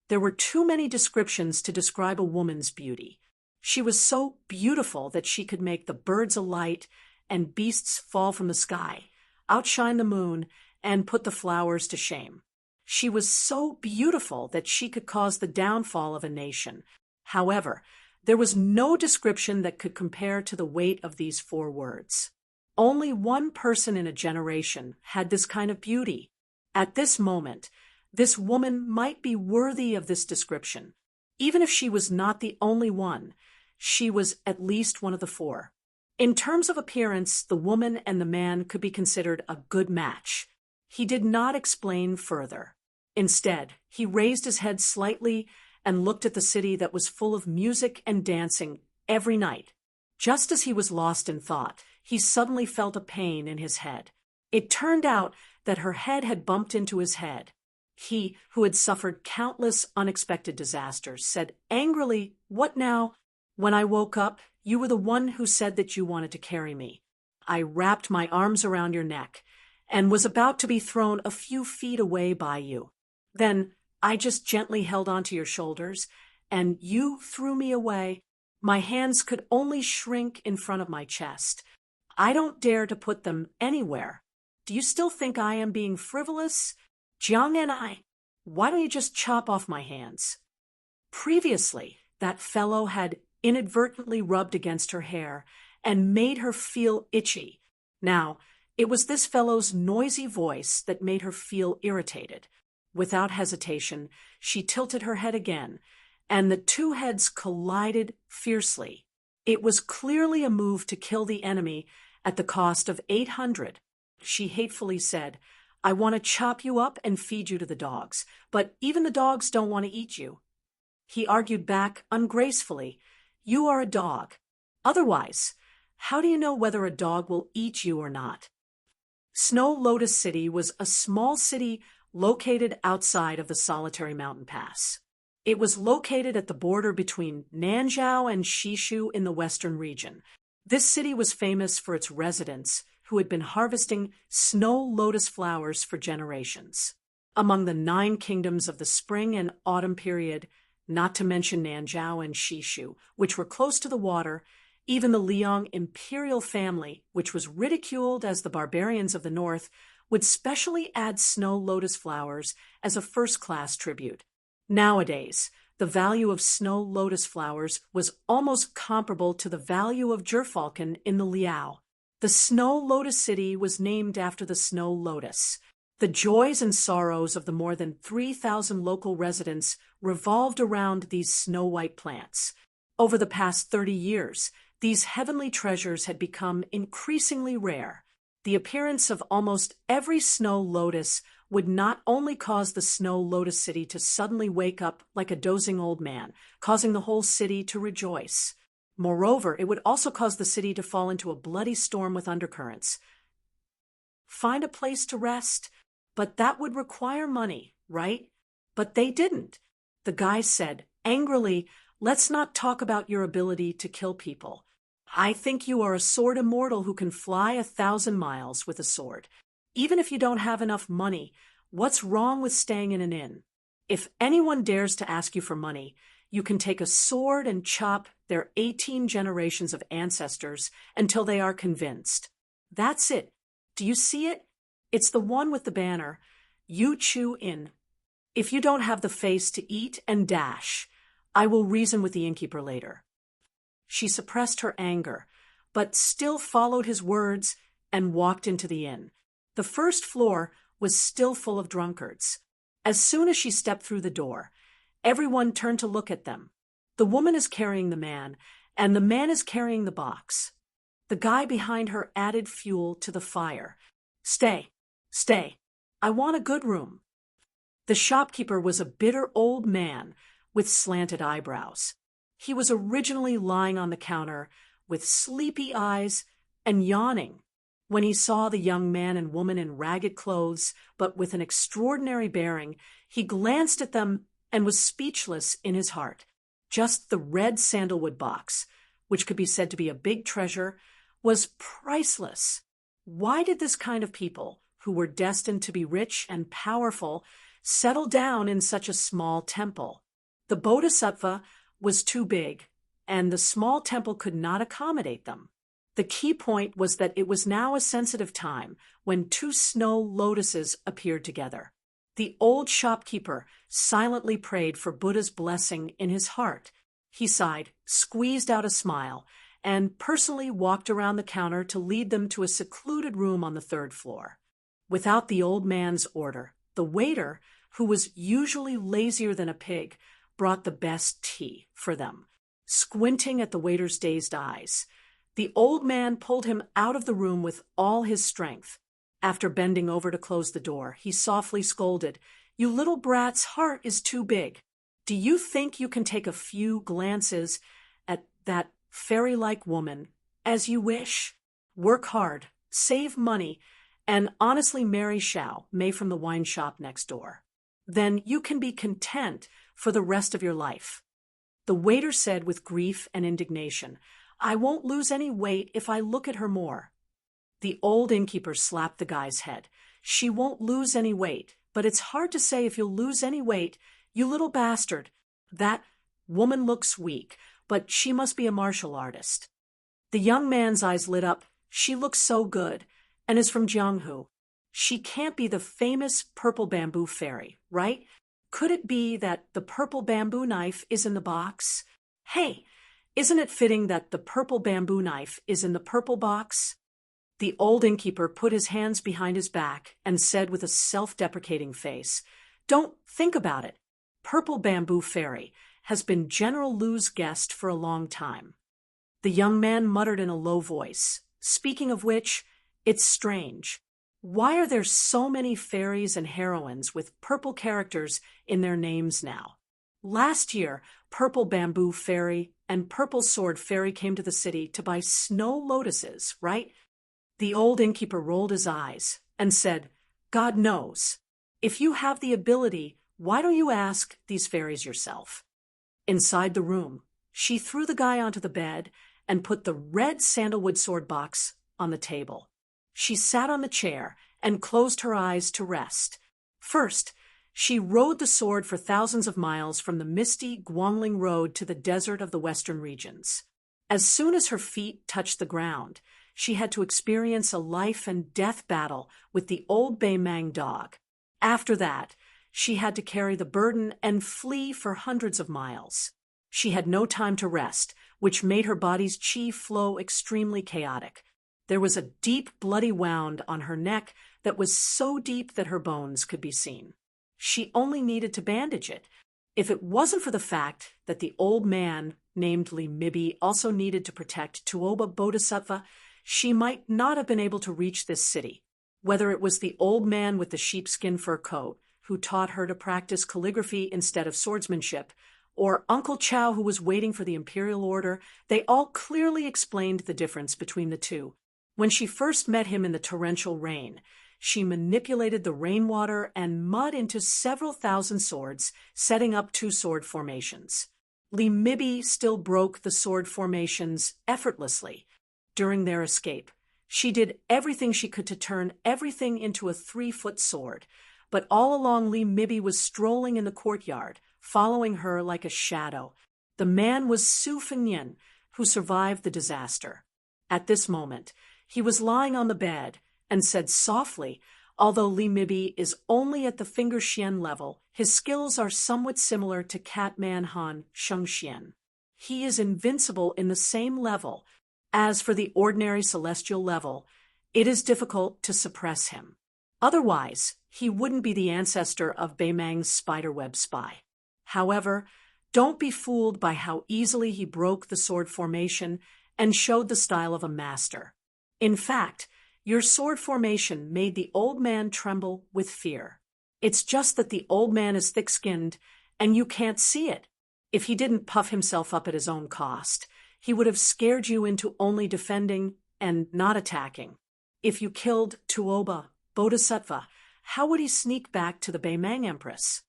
There were too many descriptions to describe a woman's beauty. She was so beautiful that she could make the birds alight and beasts fall from the sky, outshine the moon, and put the flowers to shame. She was so beautiful that she could cause the downfall of a nation. However, there was no description that could compare to the weight of these 4 words. Only one person in a generation had this kind of beauty. At this moment, this woman might be worthy of this description. Even if she was not the only one, she was at least one of the 4. In terms of appearance, the woman and the man could be considered a good match. He did not explain further. Instead, he raised his head slightly and looked at the city that was full of music and dancing every night. Just as he was lost in thought, he suddenly felt a pain in his head. It turned out that her head had bumped into his head. He, who had suffered countless unexpected disasters, said angrily, "What now? When I woke up, you were the one who said that you wanted to carry me. I wrapped my arms around your neck and was about to be thrown a few feet away by you. Then I just gently held onto your shoulders, and you threw me away. My hands could only shrink in front of my chest. I don't dare to put them anywhere. Do you still think I am being frivolous? Jiang and I, why don't you just chop off my hands?" Previously, that fellow had inadvertently rubbed against her hair and made her feel itchy. Now, it was this fellow's noisy voice that made her feel irritated. Without hesitation, she tilted her head again, and the 2 heads collided fiercely. It was clearly a move to kill the enemy at the cost of 800. She hatefully said, "I want to chop you up and feed you to the dogs, but even the dogs don't want to eat you." He argued back ungracefully, "You are a dog. Otherwise, how do you know whether a dog will eat you or not?" Snow Lotus City was a small city located outside of the solitary mountain pass. It was located at the border between Nanzhao and Shishu in the western region. This city was famous for its residents, who had been harvesting snow lotus flowers for generations. Among the 9 kingdoms of the spring and autumn period, not to mention Nanzhao and Shishu, which were close to the water, even the Liang imperial family, which was ridiculed as the barbarians of the north, would specially add snow lotus flowers as a first-class tribute. Nowadays, the value of snow lotus flowers was almost comparable to the value of gerfalcon in the Liao. The Snow Lotus City was named after the snow lotus. The joys and sorrows of the more than 3,000 local residents revolved around these snow-white plants. Over the past 30 years, these heavenly treasures had become increasingly rare. The appearance of almost every snow lotus would not only cause the Snow Lotus City to suddenly wake up like a dozing old man, causing the whole city to rejoice. Moreover, it would also cause the city to fall into a bloody storm with undercurrents. Find a place to rest, but that would require money, right? But they didn't. The guy said, angrily, "Let's not talk about your ability to kill people. I think you are a sword immortal who can fly 1,000 miles with a sword. Even if you don't have enough money, what's wrong with staying in an inn? If anyone dares to ask you for money, you can take a sword and chop their 18 generations of ancestors until they are convinced. That's it. Do you see it? It's the one with the banner, 'You Chew In.' If you don't have the face to eat and dash, I will reason with the innkeeper later." She suppressed her anger, but still followed his words and walked into the inn. The first floor was still full of drunkards. As soon as she stepped through the door, everyone turned to look at them. The woman is carrying the man, and the man is carrying the box. The guy behind her added fuel to the fire. "Stay, stay. I want a good room." The shopkeeper was a bitter old man with slanted eyebrows. He was originally lying on the counter with sleepy eyes and yawning. When he saw the young man and woman in ragged clothes, but with an extraordinary bearing, he glanced at them and was speechless in his heart. Just the red sandalwood box, which could be said to be a big treasure, was priceless. Why did this kind of people, who were destined to be rich and powerful, settle down in such a small temple? The Bodhisattva was too big, and the small temple could not accommodate them. The key point was that it was now a sensitive time when two snow lotuses appeared together. The old shopkeeper silently prayed for Buddha's blessing in his heart. He sighed, squeezed out a smile, and personally walked around the counter to lead them to a secluded room on the 3rd floor. Without the old man's order, the waiter, who was usually lazier than a pig, brought the best tea for them. Squinting at the waiter's dazed eyes, the old man pulled him out of the room with all his strength. After bending over to close the door, he softly scolded, "You little brat's heart is too big. Do you think you can take a few glances at that fairy-like woman as you wish? Work hard, save money, and honestly marry Xiao, Mei from the wine shop next door. Then you can be content for the rest of your life." The waiter said with grief and indignation, "I won't lose any weight if I look at her more." The old innkeeper slapped the guy's head. "She won't lose any weight, but it's hard to say if you'll lose any weight, you little bastard. That woman looks weak, but she must be a martial artist." The young man's eyes lit up. "She looks so good, and is from Jianghu. She can't be the famous purple bamboo fairy, right? Could it be that the purple bamboo knife is in the box? Hey, isn't it fitting that the purple bamboo knife is in the purple box?" The old innkeeper put his hands behind his back and said with a self-deprecating face, "Don't think about it. Purple Bamboo Fairy has been General Lu's guest for a long time." The young man muttered in a low voice, "Speaking of which, it's strange. Why are there so many fairies and heroines with purple characters in their names now? Last year, Purple Bamboo Fairy and Purple Sword Fairy came to the city to buy snow lotuses, right?" The old innkeeper rolled his eyes and said, "God knows. If you have the ability, why don't you ask these fairies yourself?" Inside the room, she threw the guy onto the bed and put the red sandalwood sword box on the table. She sat on the chair and closed her eyes to rest. First, she rode the sword for thousands of miles from the misty Guangling Road to the desert of the western regions. As soon as her feet touched the ground, she had to experience a life and death battle with the old Beimang dog. After that, she had to carry the burden and flee for hundreds of miles. She had no time to rest, which made her body's qi flow extremely chaotic. There was a deep, bloody wound on her neck that was so deep that her bones could be seen. She only needed to bandage it. If it wasn't for the fact that the old man, named Li Mibi, also needed to protect Tuoba Bodhisattva, she might not have been able to reach this city. Whether it was the old man with the sheepskin fur coat, who taught her to practice calligraphy instead of swordsmanship, or Uncle Chow who was waiting for the imperial order, they all clearly explained the difference between the two. When she first met him in the torrential rain, she manipulated the rainwater and mud into several thousand swords, setting up two sword formations. Li Mibi still broke the sword formations effortlessly. During their escape, she did everything she could to turn everything into a 3-foot sword, but all along Li Mibi was strolling in the courtyard, following her like a shadow. The man was Su Fengnian, who survived the disaster. At this moment, he was lying on the bed and said softly, although Li Mibi is only at the finger xian level, his skills are somewhat similar to Catman Han Sheng Xian. He is invincible in the same level. As for the ordinary celestial level, it is difficult to suppress him. Otherwise, he wouldn't be the ancestor of Beimang's spiderweb spy. However, don't be fooled by how easily he broke the sword formation and showed the style of a master. In fact, your sword formation made the old man tremble with fear. It's just that the old man is thick-skinned, and you can't see it. If he didn't puff himself up at his own cost, he would have scared you into only defending and not attacking. If you killed Tuoba, Bodhisattva, how would he sneak back to the Beimang Empress?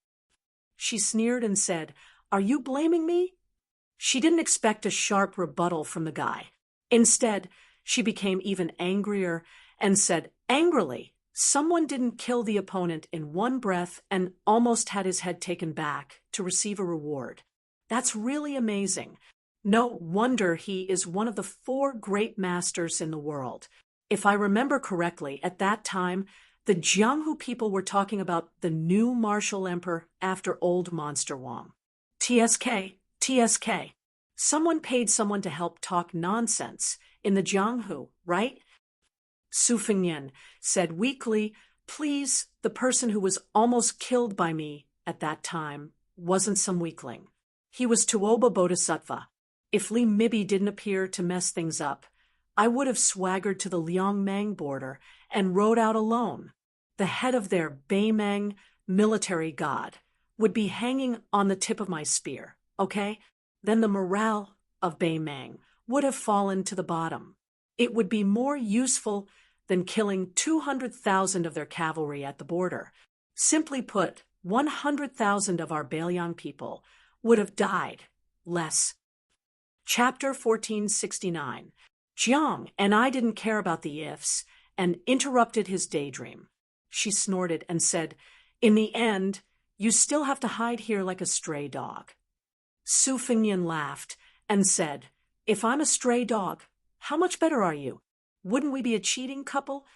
She sneered and said, "Are you blaming me?" She didn't expect a sharp rebuttal from the guy. Instead, she became even angrier and said angrily, "Someone didn't kill the opponent in one breath and almost had his head taken back to receive a reward. That's really amazing. No wonder he is one of the 4 great masters in the world." If I remember correctly, at that time, the Jianghu people were talking about the new martial emperor after old Monster Wong. TSK. Someone paid someone to help talk nonsense in the Jianghu, right? Su Fengnian said weakly, "Please, the person who was almost killed by me at that time wasn't some weakling. He was Tuoba Bodhisattva. If Li Mibi didn't appear to mess things up, I would have swaggered to the Liangmang border and rode out alone. The head of their Beimang military god would be hanging on the tip of my spear, okay? Then the morale of Beimang would have fallen to the bottom. It would be more useful than killing 200,000 of their cavalry at the border. Simply put, 100,000 of our Beiliang people would have died less." Chapter 1469. Jiang and I didn't care about the ifs and interrupted his daydream. She snorted and said, "In the end, you still have to hide here like a stray dog." Su Fengnian laughed and said, "If I'm a stray dog, how much better are you? Wouldn't we be a cheating couple?"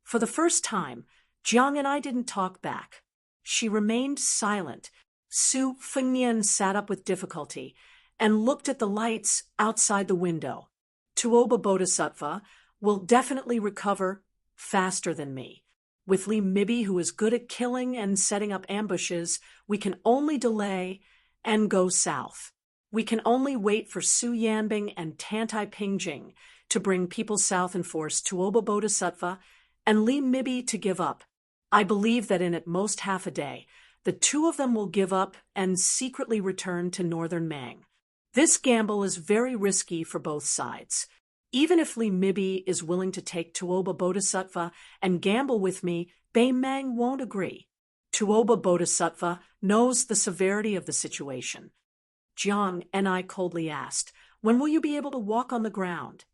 For the first time, Jiang and I didn't talk back. She remained silent. Su Fengnian sat up with difficulty and looked at the lights outside the window. Tuoba Bodhisattva will definitely recover faster than me. With Li Mibi, who is good at killing and setting up ambushes, we can only delay and go south. We can only wait for Su Yanbing and Tantai Pingjing to bring people south and force Tuoba Bodhisattva and Li Mibi to give up. I believe that in at most half a day, the 2 of them will give up and secretly return to northern Mang. This gamble is very risky for both sides. Even if Li Mibi is willing to take Tuoba Bodhisattva and gamble with me, Beimang won't agree. Tuoba Bodhisattva knows the severity of the situation. Jiang and I coldly asked, "When will you be able to walk on the ground?"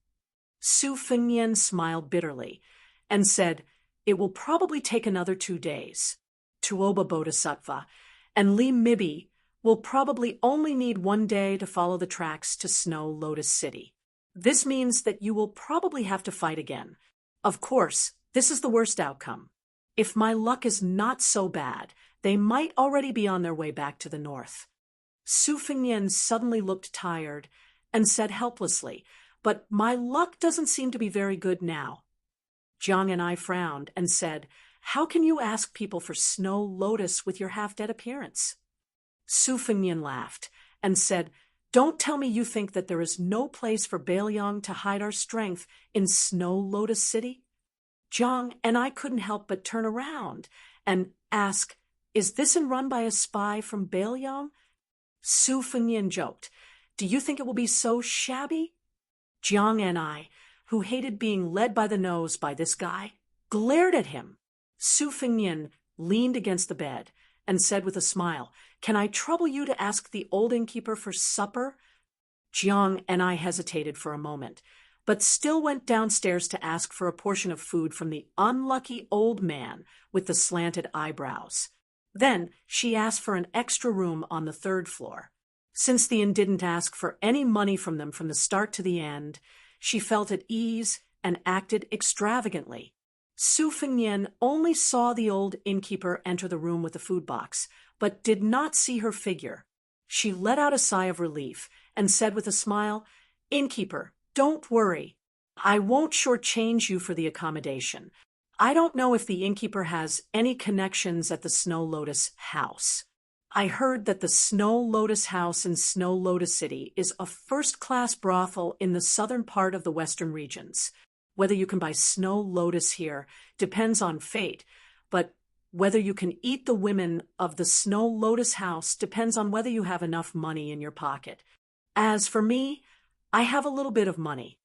Su Fengnian smiled bitterly and said, "It will probably take another 2 days. Tuoba Bodhisattva and Li Mibi will probably only need 1 day to follow the tracks to Snow Lotus City. This means that you will probably have to fight again. Of course, this is the worst outcome. If my luck is not so bad, they might already be on their way back to the north." Su Fengnian suddenly looked tired and said helplessly, "But my luck doesn't seem to be very good now." Jiang and I frowned and said, "How can you ask people for Snow Lotus with your half-dead appearance?" Su Fengnian laughed and said, "Don't tell me you think that there is no place for Beiliang to hide our strength in Snow Lotus City?" Jiang and I couldn't help but turn around and ask, "Is this run by a spy from Bailiang?" Su Fengnian joked, "Do you think it will be so shabby?" Jiang and I, who hated being led by the nose by this guy, glared at him. Su Fengnian leaned against the bed and said with a smile, "Can I trouble you to ask the old innkeeper for supper?" Jiang and I hesitated for a moment, but still went downstairs to ask for a portion of food from the unlucky old man with the slanted eyebrows. Then she asked for an extra room on the 3rd floor. Since the inn didn't ask for any money from them from the start to the end, she felt at ease and acted extravagantly. Su Fengnian only saw the old innkeeper enter the room with the food box, but did not see her figure. She let out a sigh of relief and said with a smile, "Innkeeper, don't worry. I won't shortchange you for the accommodation. I don't know if the innkeeper has any connections at the Snow Lotus House. I heard that the Snow Lotus House in Snow Lotus City is a first-class brothel in the southern part of the western regions. Whether you can buy Snow Lotus here depends on fate, but whether you can eat the women of the Snow Lotus House depends on whether you have enough money in your pocket. As for me, I have a little bit of money.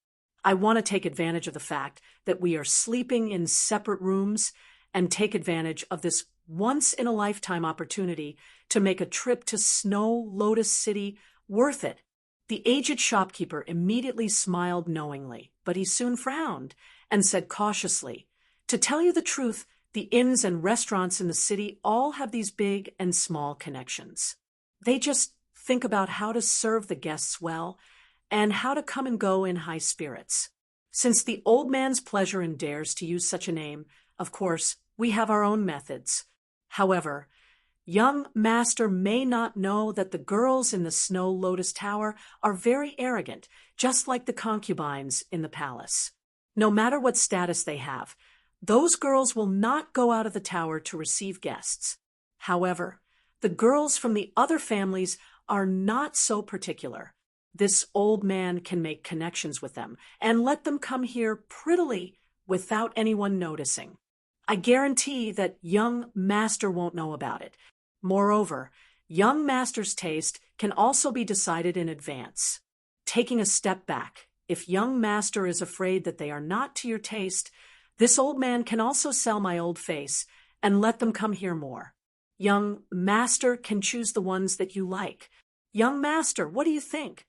I want to take advantage of the fact that we are sleeping in separate rooms and take advantage of this once-in-a-lifetime opportunity to make a trip to Snow Lotus City worth it." The aged shopkeeper immediately smiled knowingly, but he soon frowned and said cautiously, "To tell you the truth, the inns and restaurants in the city all have these big and small connections. They just think about how to serve the guests well and how to come and go in high spirits. Since the old man's pleasure and dares to use such a name, of course, we have our own methods. However, young master may not know that the girls in the Snow Lotus Tower are very arrogant, just like the concubines in the palace. No matter what status they have, those girls will not go out of the tower to receive guests. However, the girls from the other families are not so particular. This old man can make connections with them and let them come here prettily without anyone noticing. I guarantee that young master won't know about it. Moreover, young master's taste can also be decided in advance. Taking a step back, if young master is afraid that they are not to your taste, this old man can also sell my old face and let them come here more. Young master can choose the ones that you like. Young master, what do you think?"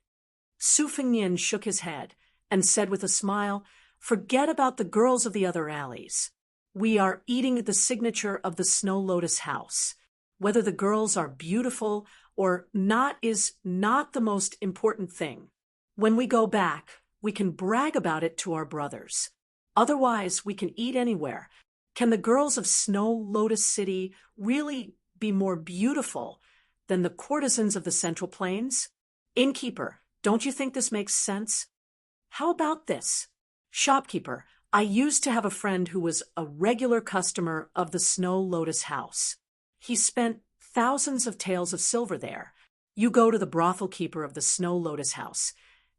Su Fengnian shook his head and said with a smile, "Forget about the girls of the other alleys. We are eating the signature of the Snow Lotus House. Whether the girls are beautiful or not is not the most important thing. When we go back, we can brag about it to our brothers. Otherwise, we can eat anywhere. Can the girls of Snow Lotus City really be more beautiful than the courtesans of the Central Plains? Innkeeper, don't you think this makes sense? How about this? Shopkeeper, I used to have a friend who was a regular customer of the Snow Lotus House. He spent thousands of taels of silver there. You go to the brothel keeper of the Snow Lotus House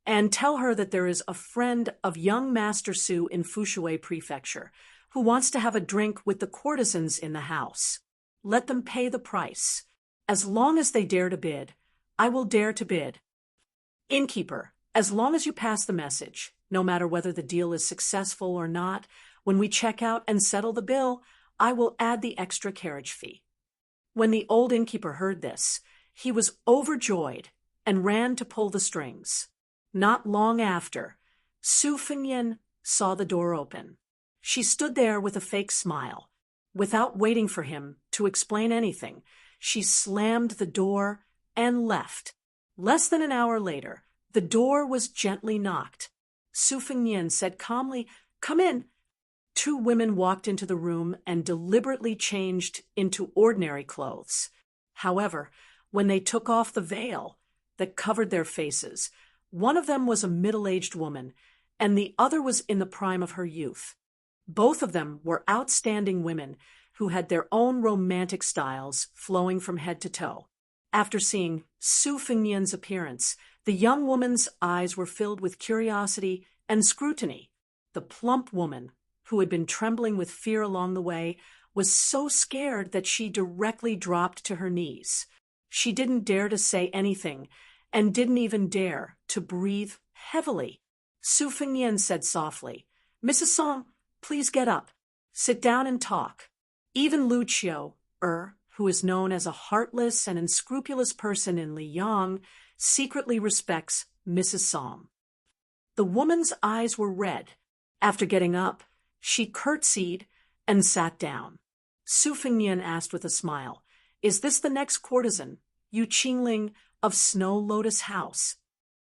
and tell her that there is a friend of young Master Su in Fushui Prefecture who wants to have a drink with the courtesans in the house. Let them pay the price. As long as they dare to bid, I will dare to bid. Innkeeper, as long as you pass the message, no matter whether the deal is successful or not, when we check out and settle the bill, I will add the extra carriage fee." When the old innkeeper heard this, he was overjoyed and ran to pull the strings. Not long after, Su Fengnian saw the door open. She stood there with a fake smile. Without waiting for him to explain anything, she slammed the door and left. Less than an hour later, the door was gently knocked. Su Fengnian said calmly, "Come in." 2 women walked into the room and deliberately changed into ordinary clothes. However, when they took off the veil that covered their faces, one of them was a middle-aged woman, and the other was in the prime of her youth. Both of them were outstanding women who had their own romantic styles flowing from head to toe. After seeing Su Fengnian's appearance, the young woman's eyes were filled with curiosity and scrutiny. The plump woman, who had been trembling with fear along the way, was so scared that she directly dropped to her knees. She didn't dare to say anything, and didn't even dare to breathe heavily. Su Fengnian said softly, "Mrs. Song, please get up. Sit down and talk." Even Lucio, who is known as a heartless and unscrupulous person in Liyang, secretly respects Mrs. Song. The woman's eyes were red. After getting up, she curtsied and sat down. Su Fengnian asked with a smile, "Is this the next courtesan, Yu Qingling of Snow Lotus House?"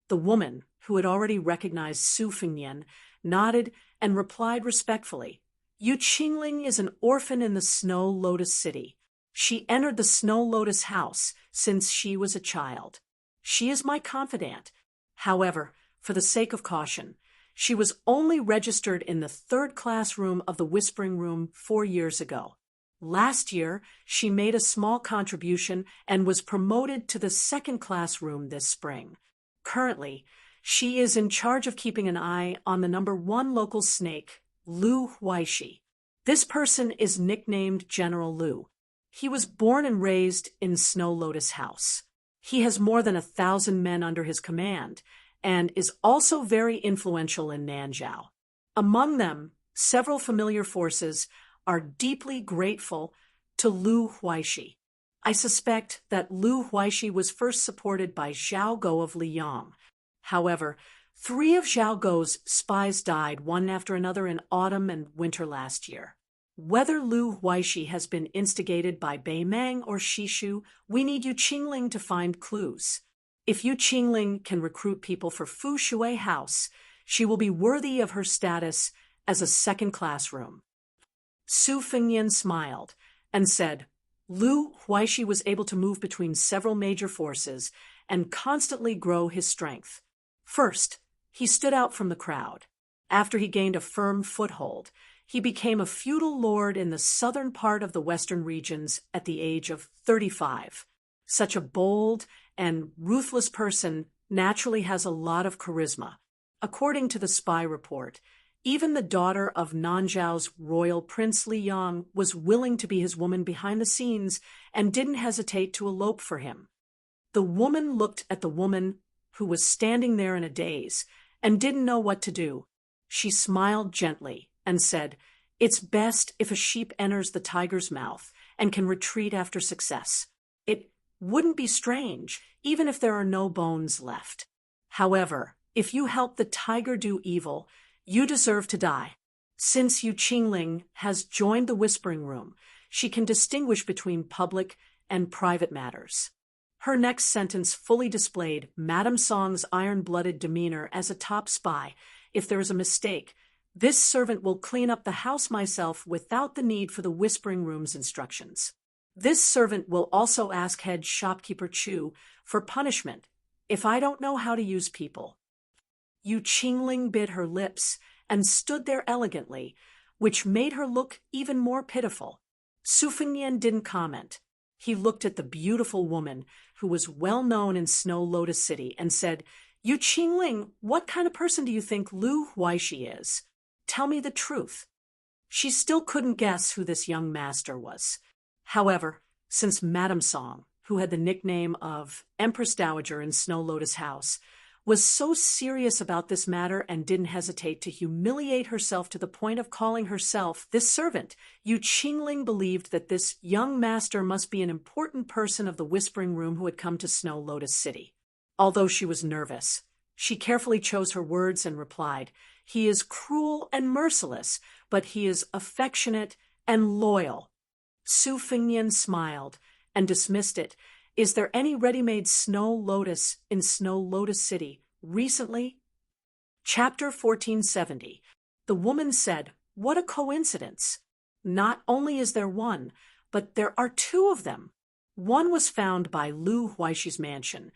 The woman, who had already recognized Su Fengnian, nodded and replied respectfully, "Yu Qingling is an orphan in the Snow Lotus City. She entered the Snow Lotus House since she was a child. She is my confidant. However, for the sake of caution, she was only registered in the third-class room of the Whispering Room 4 years ago. Last year, she made a small contribution and was promoted to the second-class room this spring. Currently, she is in charge of keeping an eye on the #1 local snake, Lu Huaishi. This person is nicknamed General Lu. He was born and raised in Snow Lotus House. He has more than 1,000 men under his command, and is also very influential in Nanzhao. Among them, several familiar forces are deeply grateful to Lu Huaishi. I suspect that Lu Huaishi was first supported by Zhao Go of Liyang. However, 3 of Zhao Go's spies died one after another in autumn and winter last year. Whether Lu Huaishi has been instigated by Bei Meng or Shishu, we need Yu Qingling to find clues. If Yu Qingling can recruit people for Fu Shui House, she will be worthy of her status as a second-class room. Su Fengnian smiled and said, "Lu Huaishi was able to move between several major forces and constantly grow his strength. First, he stood out from the crowd. After he gained a firm foothold, he became a feudal lord in the southern part of the western regions at the age of 35. Such a bold and ruthless person naturally has a lot of charisma. According to the spy report, even the daughter of Nanzhao's royal prince Liyang was willing to be his woman behind the scenes and didn't hesitate to elope for him." The woman looked at the woman who was standing there in a daze and didn't know what to do. She smiled gently and said, "It's best if a sheep enters the tiger's mouth and can retreat after success. It wouldn't be strange, even if there are no bones left. However, if you help the tiger do evil, you deserve to die. Since Yu Qingling has joined the Whispering Room, she can distinguish between public and private matters." Her next sentence fully displayed Madame Song's iron-blooded demeanor as a top spy. "If there is a mistake, this servant will clean up the house myself without the need for the Whispering Room's instructions. This servant will also ask head shopkeeper Chu for punishment if I don't know how to use people." Yu Qingling bit her lips and stood there elegantly, which made her look even more pitiful. Su Fengnian didn't comment. He looked at the beautiful woman, who was well known in Snow Lotus City, and said, "Yu Qingling, what kind of person do you think Lu Huaishi is? Tell me the truth." She still couldn't guess who this young master was. However, since Madame Song, who had the nickname of Empress Dowager in Snow Lotus House, was so serious about this matter and didn't hesitate to humiliate herself to the point of calling herself this servant, Yu Qingling believed that this young master must be an important person of the Whispering Room who had come to Snow Lotus City. Although she was nervous, she carefully chose her words and replied, "He is cruel and merciless, but he is affectionate and loyal." Su Fengnian smiled and dismissed it. "Is there any ready-made snow lotus in Snow Lotus City recently?" Chapter 1470. The woman said, "What a coincidence! Not only is there one, but there are 2 of them. One was found by Lu Huaishi's mansion,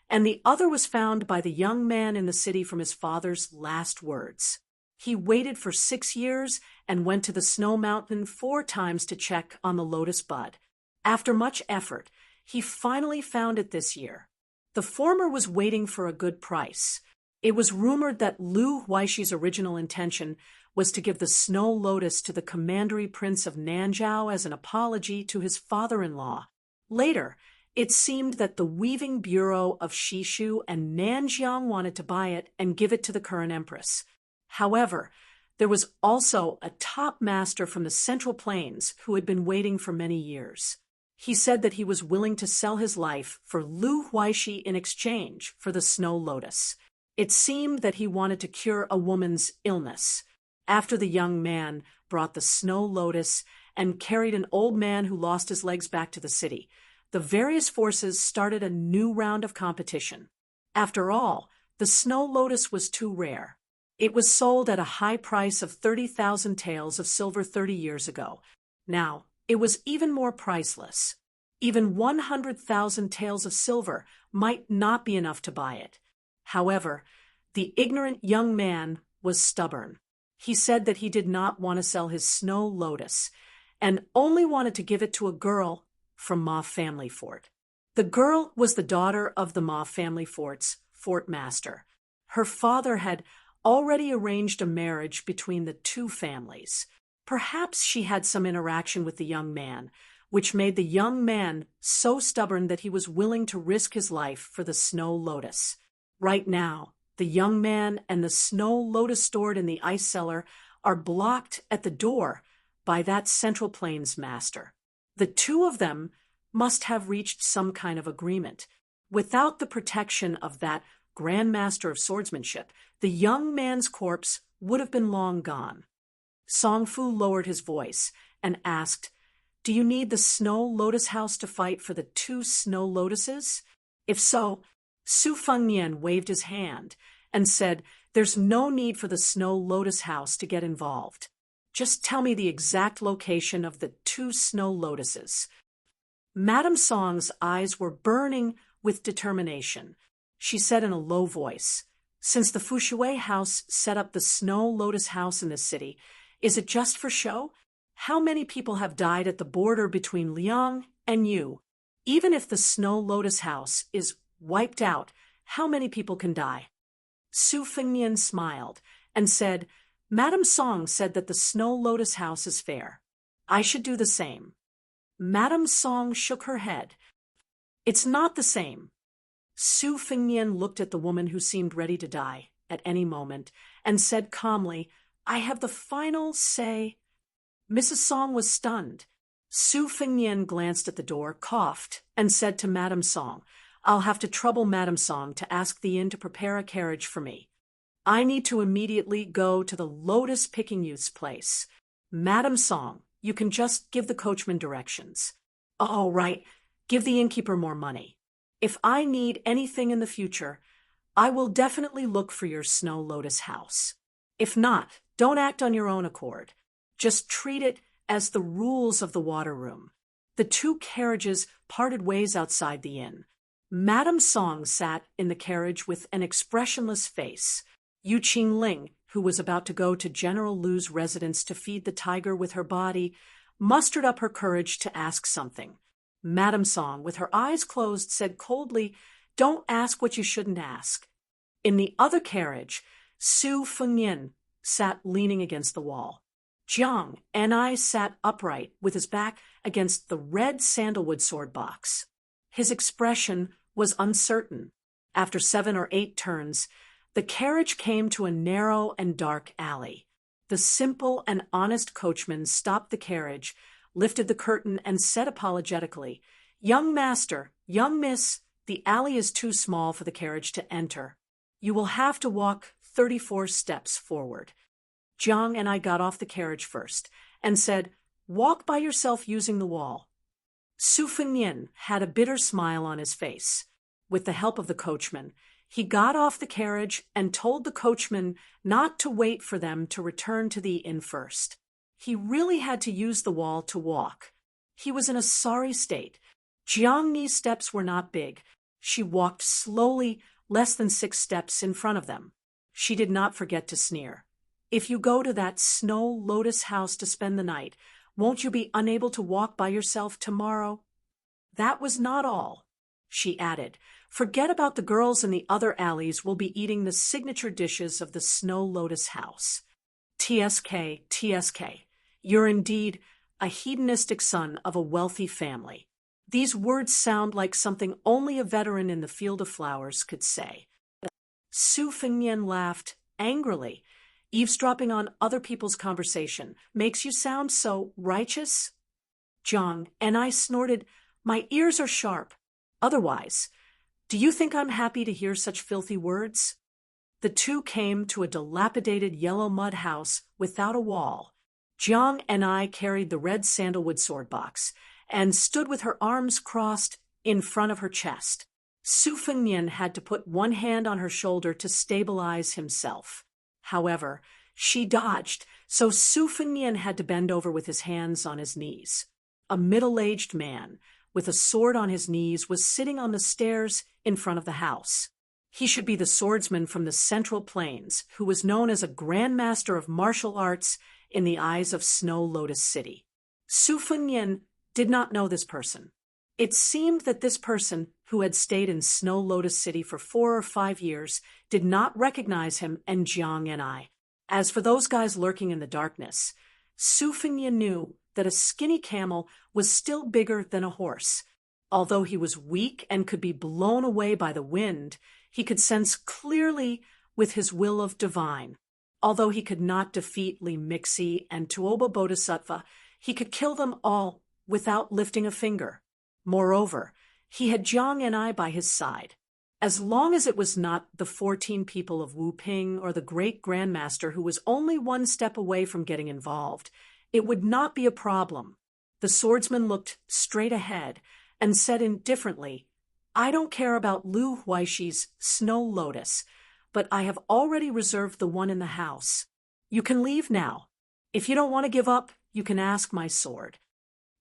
and the other was found by the young man in the city from his father's last words. He waited for 6 years and went to the snow mountain 4 times to check on the lotus bud. After much effort, he finally found it this year. The former was waiting for a good price. It was rumored that Lu Huaishi's original intention was to give the snow lotus to the commandery prince of Nanzhao as an apology to his father-in-law. Later, it seemed that the weaving bureau of Shishu and Nanjiang wanted to buy it and give it to the current empress. However, there was also a top master from the Central Plains who had been waiting for many years. He said that he was willing to sell his life for Lu Huaishi in exchange for the snow lotus. It seemed that he wanted to cure a woman's illness. After the young man brought the snow lotus and carried an old man who lost his legs back to the city, the various forces started a new round of competition. After all, the snow lotus was too rare. It was sold at a high price of 30,000 taels of silver 30 years ago. Now, it was even more priceless. Even 100,000 taels of silver might not be enough to buy it. However, the ignorant young man was stubborn. He said that he did not want to sell his snow lotus and only wanted to give it to a girl from Ma family fort. The girl was the daughter of the Ma family fort's fort master. Her father had already arranged a marriage between the two families. Perhaps she had some interaction with the young man, which made the young man so stubborn that he was willing to risk his life for the snow lotus. Right now, the young man and the snow lotus stored in the ice cellar are blocked at the door by that Central Plains master. The two of them must have reached some kind of agreement. Without the protection of that Grand Master of Swordsmanship, the young man's corpse would have been long gone. Song Fu lowered his voice and asked, "Do you need the snow lotus house to fight for the two snow lotuses?" If so, Su Fengnian waved his hand and said, "There's no need for the snow lotus house to get involved. Just tell me the exact location of the two snow lotuses." Madame Song's eyes were burning with determination. She said in a low voice, "Since the Fushui house set up the snow lotus house in this city, is it just for show? How many people have died at the border between Liang and you? Even if the snow lotus house is wiped out, how many people can die?" Su Fengnian smiled and said, "Madame Song said that the snow lotus house is fair. I should do the same." Madame Song shook her head. "It's not the same." Su Fengnian looked at the woman who seemed ready to die at any moment and said calmly, "I have the final say." Mrs. Song was stunned. Su Fengnian glanced at the door, coughed, and said to Madame Song, "I'll have to trouble Madame Song to ask the inn to prepare a carriage for me. I need to immediately go to the lotus picking youth's place. Madame Song, you can just give the coachman directions. All right, give the innkeeper more money. If I need anything in the future, I will definitely look for your snow lotus house. If not, don't act on your own accord. Just treat it as the rules of the water room." The two carriages parted ways outside the inn. Madame Song sat in the carriage with an expressionless face. Yu Qingling, who was about to go to General Lu's residence to feed the tiger with her body, mustered up her courage to ask something. Madame Song, with her eyes closed, said coldly, "Don't ask what you shouldn't ask." In the other carriage, Su Fengnian sat leaning against the wall. Jiang and I sat upright with his back against the red sandalwood sword box. His expression was uncertain. After 7 or 8 turns, the carriage came to a narrow and dark alley. The simple and honest coachman stopped the carriage, lifted the curtain, and said apologetically, "Young master, young miss, the alley is too small for the carriage to enter. You will have to walk 34 steps forward." Jiang and I got off the carriage first and said, "Walk by yourself using the wall." Su Fengnian had a bitter smile on his face. With the help of the coachman, he got off the carriage and told the coachman not to wait for them to return to the inn first. He really had to use the wall to walk. He was in a sorry state. Jiang Ni's steps were not big. She walked slowly, less than 6 steps in front of them. She did not forget to sneer. "If you go to that snow lotus house to spend the night, won't you be unable to walk by yourself tomorrow?" That was not all. She added, "Forget about the girls in the other alleys. We'll be eating the signature dishes of the snow lotus house. TSK, TSK. You're indeed a hedonistic son of a wealthy family. These words sound like something only a veteran in the field of flowers could say. Su Fengnian laughed angrily. Eavesdropping on other people's conversation makes you sound so righteous? Jiang and I snorted, my ears are sharp. Otherwise, do you think I'm happy to hear such filthy words? The two came to a dilapidated yellow mud house without a wall. Jiang and I carried the red sandalwood sword box and stood with her arms crossed in front of her chest. Su Fengnian had to put one hand on her shoulder to stabilize himself. However, she dodged, so Su Fengnian had to bend over with his hands on his knees. A middle-aged man with a sword on his knees was sitting on the stairs in front of the house. He should be the swordsman from the Central Plains, who was known as a grandmaster of martial arts in the eyes of Snow Lotus City. Su Fengnian did not know this person. It seemed that this person, who had stayed in Snow Lotus City for 4 or 5 years, did not recognize him and Jiang and I. As for those guys lurking in the darkness, Su Fengnian knew that a skinny camel was still bigger than a horse. Although he was weak and could be blown away by the wind, he could sense clearly with his will of divine. Although he could not defeat Li Mixi and Tuoba Bodhisattva, he could kill them all without lifting a finger. Moreover, he had Jiang and I by his side. As long as it was not the 14 people of Wu Ping or the great grandmaster who was only one step away from getting involved, it would not be a problem. The swordsman looked straight ahead and said indifferently, I don't care about Lu Huaishi's Snow Lotus, but I have already reserved the one in the house. You can leave now. If you don't want to give up, you can ask my sword.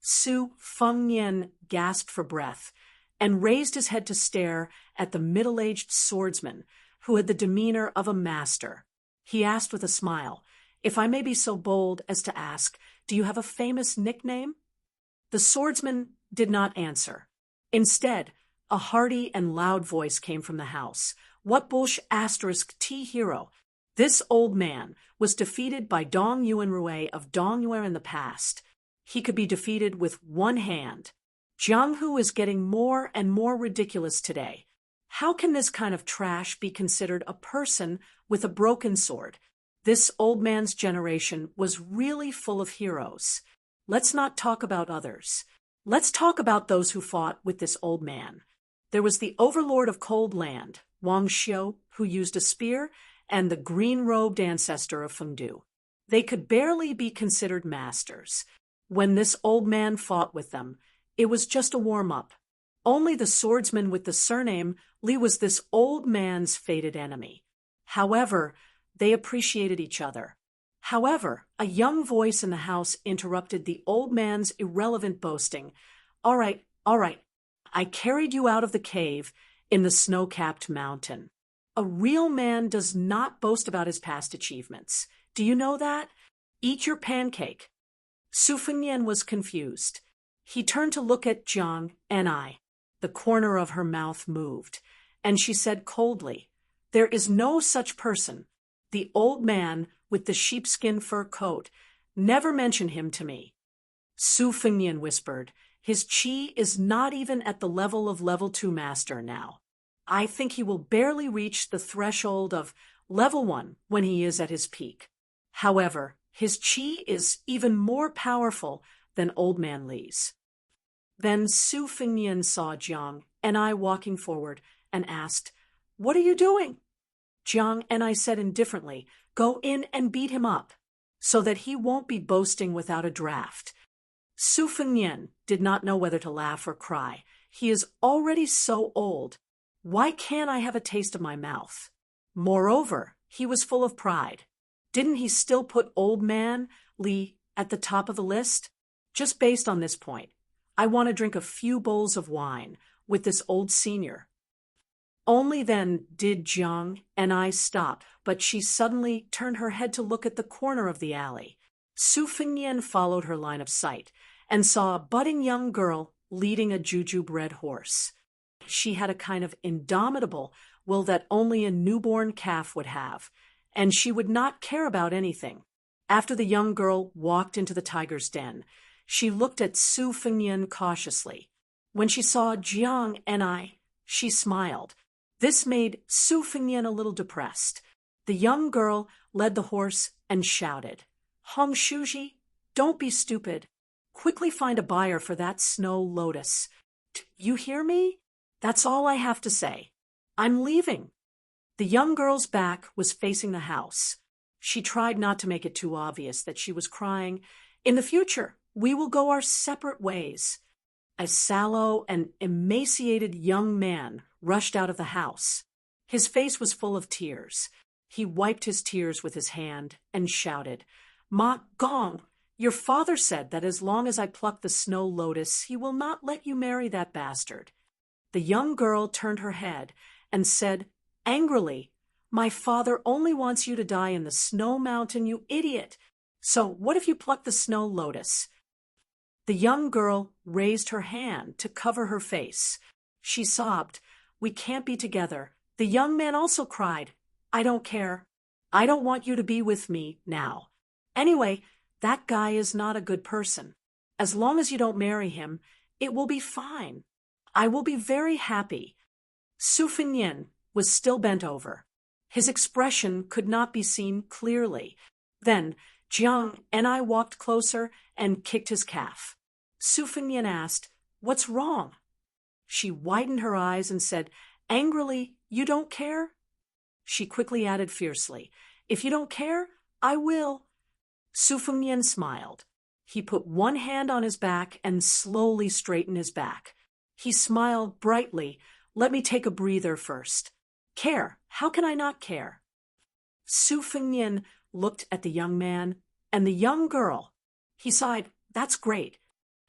Su Fengnian gasped for breath and raised his head to stare at the middle-aged swordsman who had the demeanor of a master. He asked with a smile, if I may be so bold as to ask, do you have a famous nickname? The swordsman did not answer. Instead, a hearty and loud voice came from the house. What bullsh *T hero? This old man was defeated by Dong Yuan Rui of Dongyue in the past. He could be defeated with one hand. Jiang Hu is getting more and more ridiculous today. How can this kind of trash be considered a person with a broken sword? This old man's generation was really full of heroes. Let's not talk about others. Let's talk about those who fought with this old man. There was the overlord of Cold Land, Wang Xiu, who used a spear, and the green-robed ancestor of Fengdu. They could barely be considered masters. When this old man fought with them, it was just a warm-up. Only the swordsman with the surname Li was this old man's fated enemy. However, they appreciated each other. However, a young voice in the house interrupted the old man's irrelevant boasting. All right, I carried you out of the cave in the snow-capped mountain. A real man does not boast about his past achievements. Do you know that? Eat your pancake. Su Fengnian was confused. He turned to look at Jiang and I. The corner of her mouth moved, and she said coldly, there is no such person. The old man with the sheepskin fur coat. Never mention him to me. Su Fengnian whispered, his chi is not even at the level of level 2 master now. I think he will barely reach the threshold of level 1 when he is at his peak. However, his chi is even more powerful than Old Man Li's. Then Su Fengnian saw Jiang and I walking forward and asked, what are you doing? Jiang and I said indifferently, go in and beat him up, so that he won't be boasting without a draft. Su Fengnian did not know whether to laugh or cry. He is already so old. Why can't I have a taste of my mouth? Moreover, he was full of pride. Didn't he still put Old Man Li at the top of the list? Just based on this point, I want to drink a few bowls of wine with this old senior. Only then did Jiang and I stop, but she suddenly turned her head to look at the corner of the alley. Su Fengnian followed her line of sight and saw a budding young girl leading a juju-bred horse. She had a kind of indomitable will that only a newborn calf would have, and she would not care about anything. After the young girl walked into the tiger's den, she looked at Su Fengnian cautiously. When she saw Jiang and I, she smiled. This made Su Fengnian a little depressed. The young girl led the horse and shouted, "Hong Shuji, don't be stupid. Quickly find a buyer for that snow lotus. You hear me? That's all I have to say. I'm leaving." The young girl's back was facing the house. She tried not to make it too obvious that she was crying. "In the future, we will go our separate ways." A sallow and emaciated young man rushed out of the house. His face was full of tears. He wiped his tears with his hand and shouted, "Ma Gong, your father said that as long as I pluck the snow lotus, he will not let you marry that bastard." The young girl turned her head and said angrily, "My father only wants you to die in the snow mountain, you idiot. So what if you pluck the snow lotus?" The young girl raised her hand to cover her face. She sobbed, "We can't be together." The young man also cried, "I don't care. I don't want you to be with me now. Anyway, that guy is not a good person. As long as you don't marry him, it will be fine. I will be very happy." Su Fengnian was still bent over. His expression could not be seen clearly. Then Jiang and I walked closer and kicked his calf. Su Fengnian asked, "What's wrong?" She widened her eyes and said angrily, "You don't care?" She quickly added fiercely, "If you don't care, I will." Su Fengnian smiled. He put one hand on his back and slowly straightened his back. He smiled brightly. "Let me take a breather first. Care? How can I not care?" Su Fengnian looked at the young man and the young girl. He sighed, "That's great."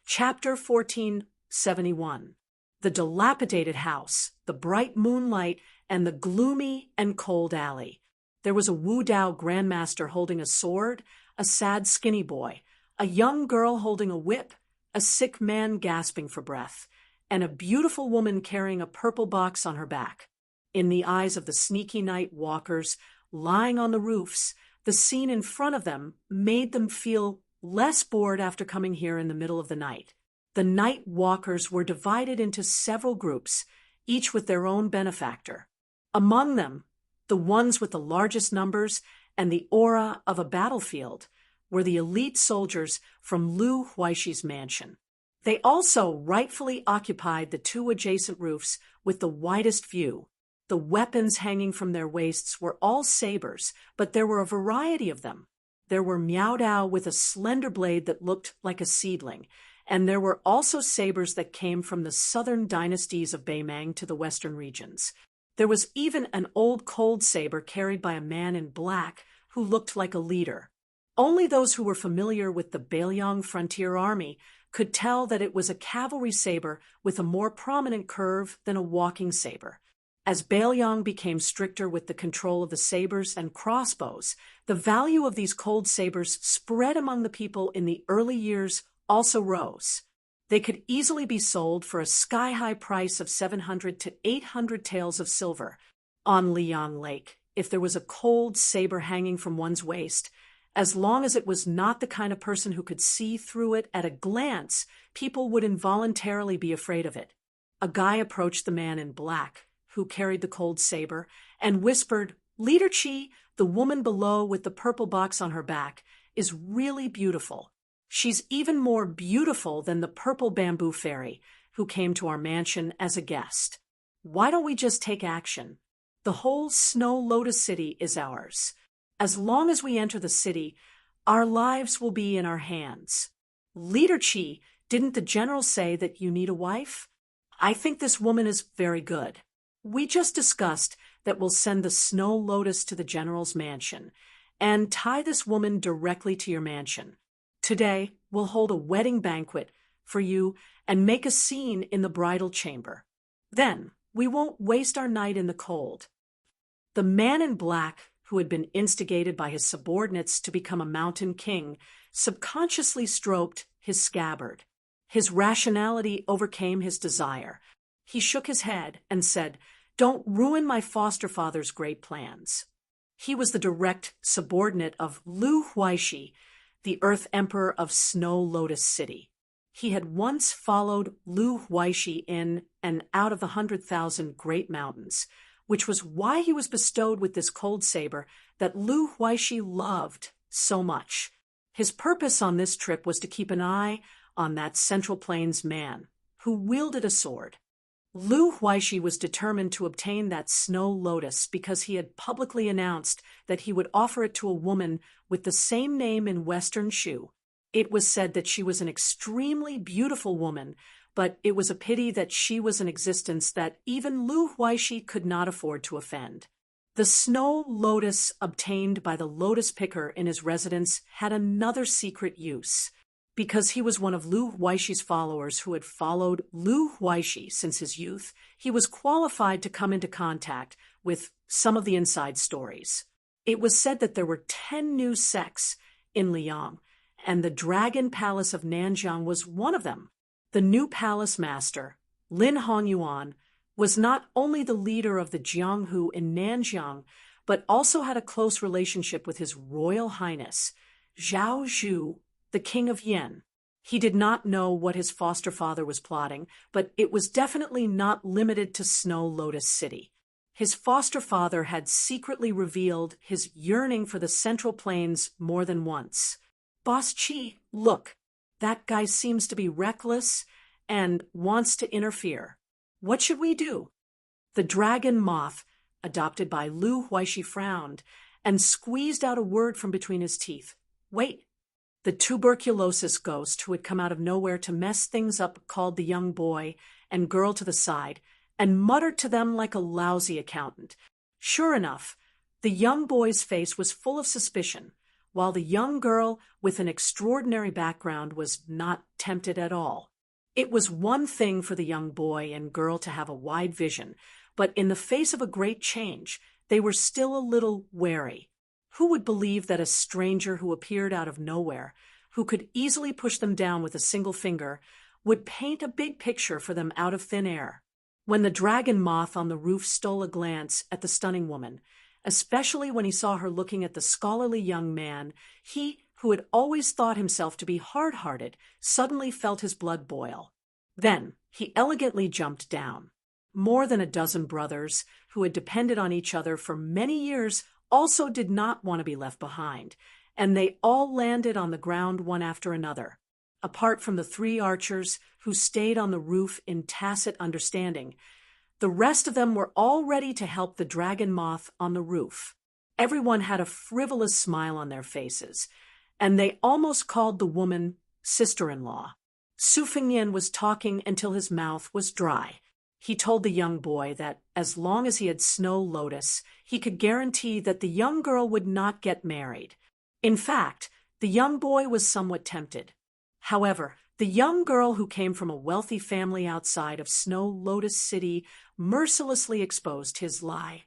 Chapter 1471. The dilapidated house, the bright moonlight, and the gloomy and cold alley. There was a Wu Dao grandmaster holding a sword, a sad skinny boy, a young girl holding a whip, a sick man gasping for breath, and a beautiful woman carrying a purple box on her back. In the eyes of the sneaky night walkers lying on the roofs, the scene in front of them made them feel less bored after coming here in the middle of the night. The night walkers were divided into several groups, each with their own benefactor. Among them, the ones with the largest numbers and the aura of a battlefield were the elite soldiers from Lu Huaishi's mansion. They also rightfully occupied the two adjacent roofs with the widest view. The weapons hanging from their waists were all sabers, but there were a variety of them. There were Miao Dao with a slender blade that looked like a seedling, and there were also sabers that came from the southern dynasties of Beimang to the western regions. There was even an old cold saber carried by a man in black who looked like a leader. Only those who were familiar with the Beiliang frontier army could tell that it was a cavalry saber with a more prominent curve than a walking saber. As Beiliang became stricter with the control of the sabers and crossbows, the value of these cold sabers spread among the people in the early years also rose. They could easily be sold for a sky-high price of 700 to 800 taels of silver on Liang Lake if there was a cold saber hanging from one's waist. As long as it was not the kind of person who could see through it at a glance, people would involuntarily be afraid of it. A guy approached the man in black, who carried the cold saber, and whispered, "Leader Chi, the woman below with the purple box on her back, is really beautiful. She's even more beautiful than the purple bamboo fairy who came to our mansion as a guest. Why don't we just take action? The whole Snow Lotus City is ours. As long as we enter the city, our lives will be in our hands. Leader Chi, didn't the general say that you need a wife? I think this woman is very good. We just discussed that we'll send the Snow Lotus to the general's mansion and tie this woman directly to your mansion. Today, we'll hold a wedding banquet for you and make a scene in the bridal chamber. Then, we won't waste our night in the cold." The man in black, who had been instigated by his subordinates to become a mountain king, subconsciously stroked his scabbard. His rationality overcame his desire. He shook his head and said, "Don't ruin my foster father's great plans." He was the direct subordinate of Lu Huaishi, the Earth Emperor of Snow Lotus City. He had once followed Lu Huaishi in and out of the 100,000 Great Mountains, which was why he was bestowed with this cold saber that Lu Huaishi loved so much. His purpose on this trip was to keep an eye on that Central Plains man who wielded a sword. Lu Huaishi was determined to obtain that snow lotus because he had publicly announced that he would offer it to a woman with the same name in Western Shu. It was said that she was an extremely beautiful woman, but it was a pity that she was in existence that even Lu Huaishi could not afford to offend. The snow lotus obtained by the lotus picker in his residence had another secret use. Because he was one of Lu Huaishi's followers who had followed Lu Huaishi since his youth, he was qualified to come into contact with some of the inside stories. It was said that there were 10 new sects in Liang, and the Dragon Palace of Nanjiang was one of them. The new palace master, Lin Hongyuan, was not only the leader of the Jianghu in Nanjiang, but also had a close relationship with His Royal Highness, Zhao Zhu, the King of Yen. He did not know what his foster father was plotting, but it was definitely not limited to Snow Lotus City. His foster father had secretly revealed his yearning for the Central Plains more than once. "Boss Chi, look, that guy seems to be reckless and wants to interfere. What should we do?" The dragon moth, adopted by Lu Huaishi, frowned and squeezed out a word from between his teeth. "Wait." The tuberculosis ghost who had come out of nowhere to mess things up called the young boy and girl to the side and muttered to them like a lousy accountant. Sure enough, the young boy's face was full of suspicion, while the young girl with an extraordinary background was not tempted at all. It was one thing for the young boy and girl to have a wide vision, but in the face of a great change, they were still a little wary. Who would believe that a stranger who appeared out of nowhere, who could easily push them down with a single finger, would paint a big picture for them out of thin air? When the dragon moth on the roof stole a glance at the stunning woman, especially when he saw her looking at the scholarly young man, he, who had always thought himself to be hard-hearted, suddenly felt his blood boil. Then he elegantly jumped down. More than a dozen brothers, who had depended on each other for many years, also did not want to be left behind, and they all landed on the ground one after another. Apart from the 3 archers who stayed on the roof in tacit understanding, the rest of them were all ready to help the dragon moth on the roof. Everyone had a frivolous smile on their faces, and they almost called the woman sister-in-law. Su Fengnian was talking until his mouth was dry. He told the young boy that as long as he had Snow Lotus, he could guarantee that the young girl would not get married. In fact, the young boy was somewhat tempted. However, the young girl who came from a wealthy family outside of Snow Lotus City mercilessly exposed his lie.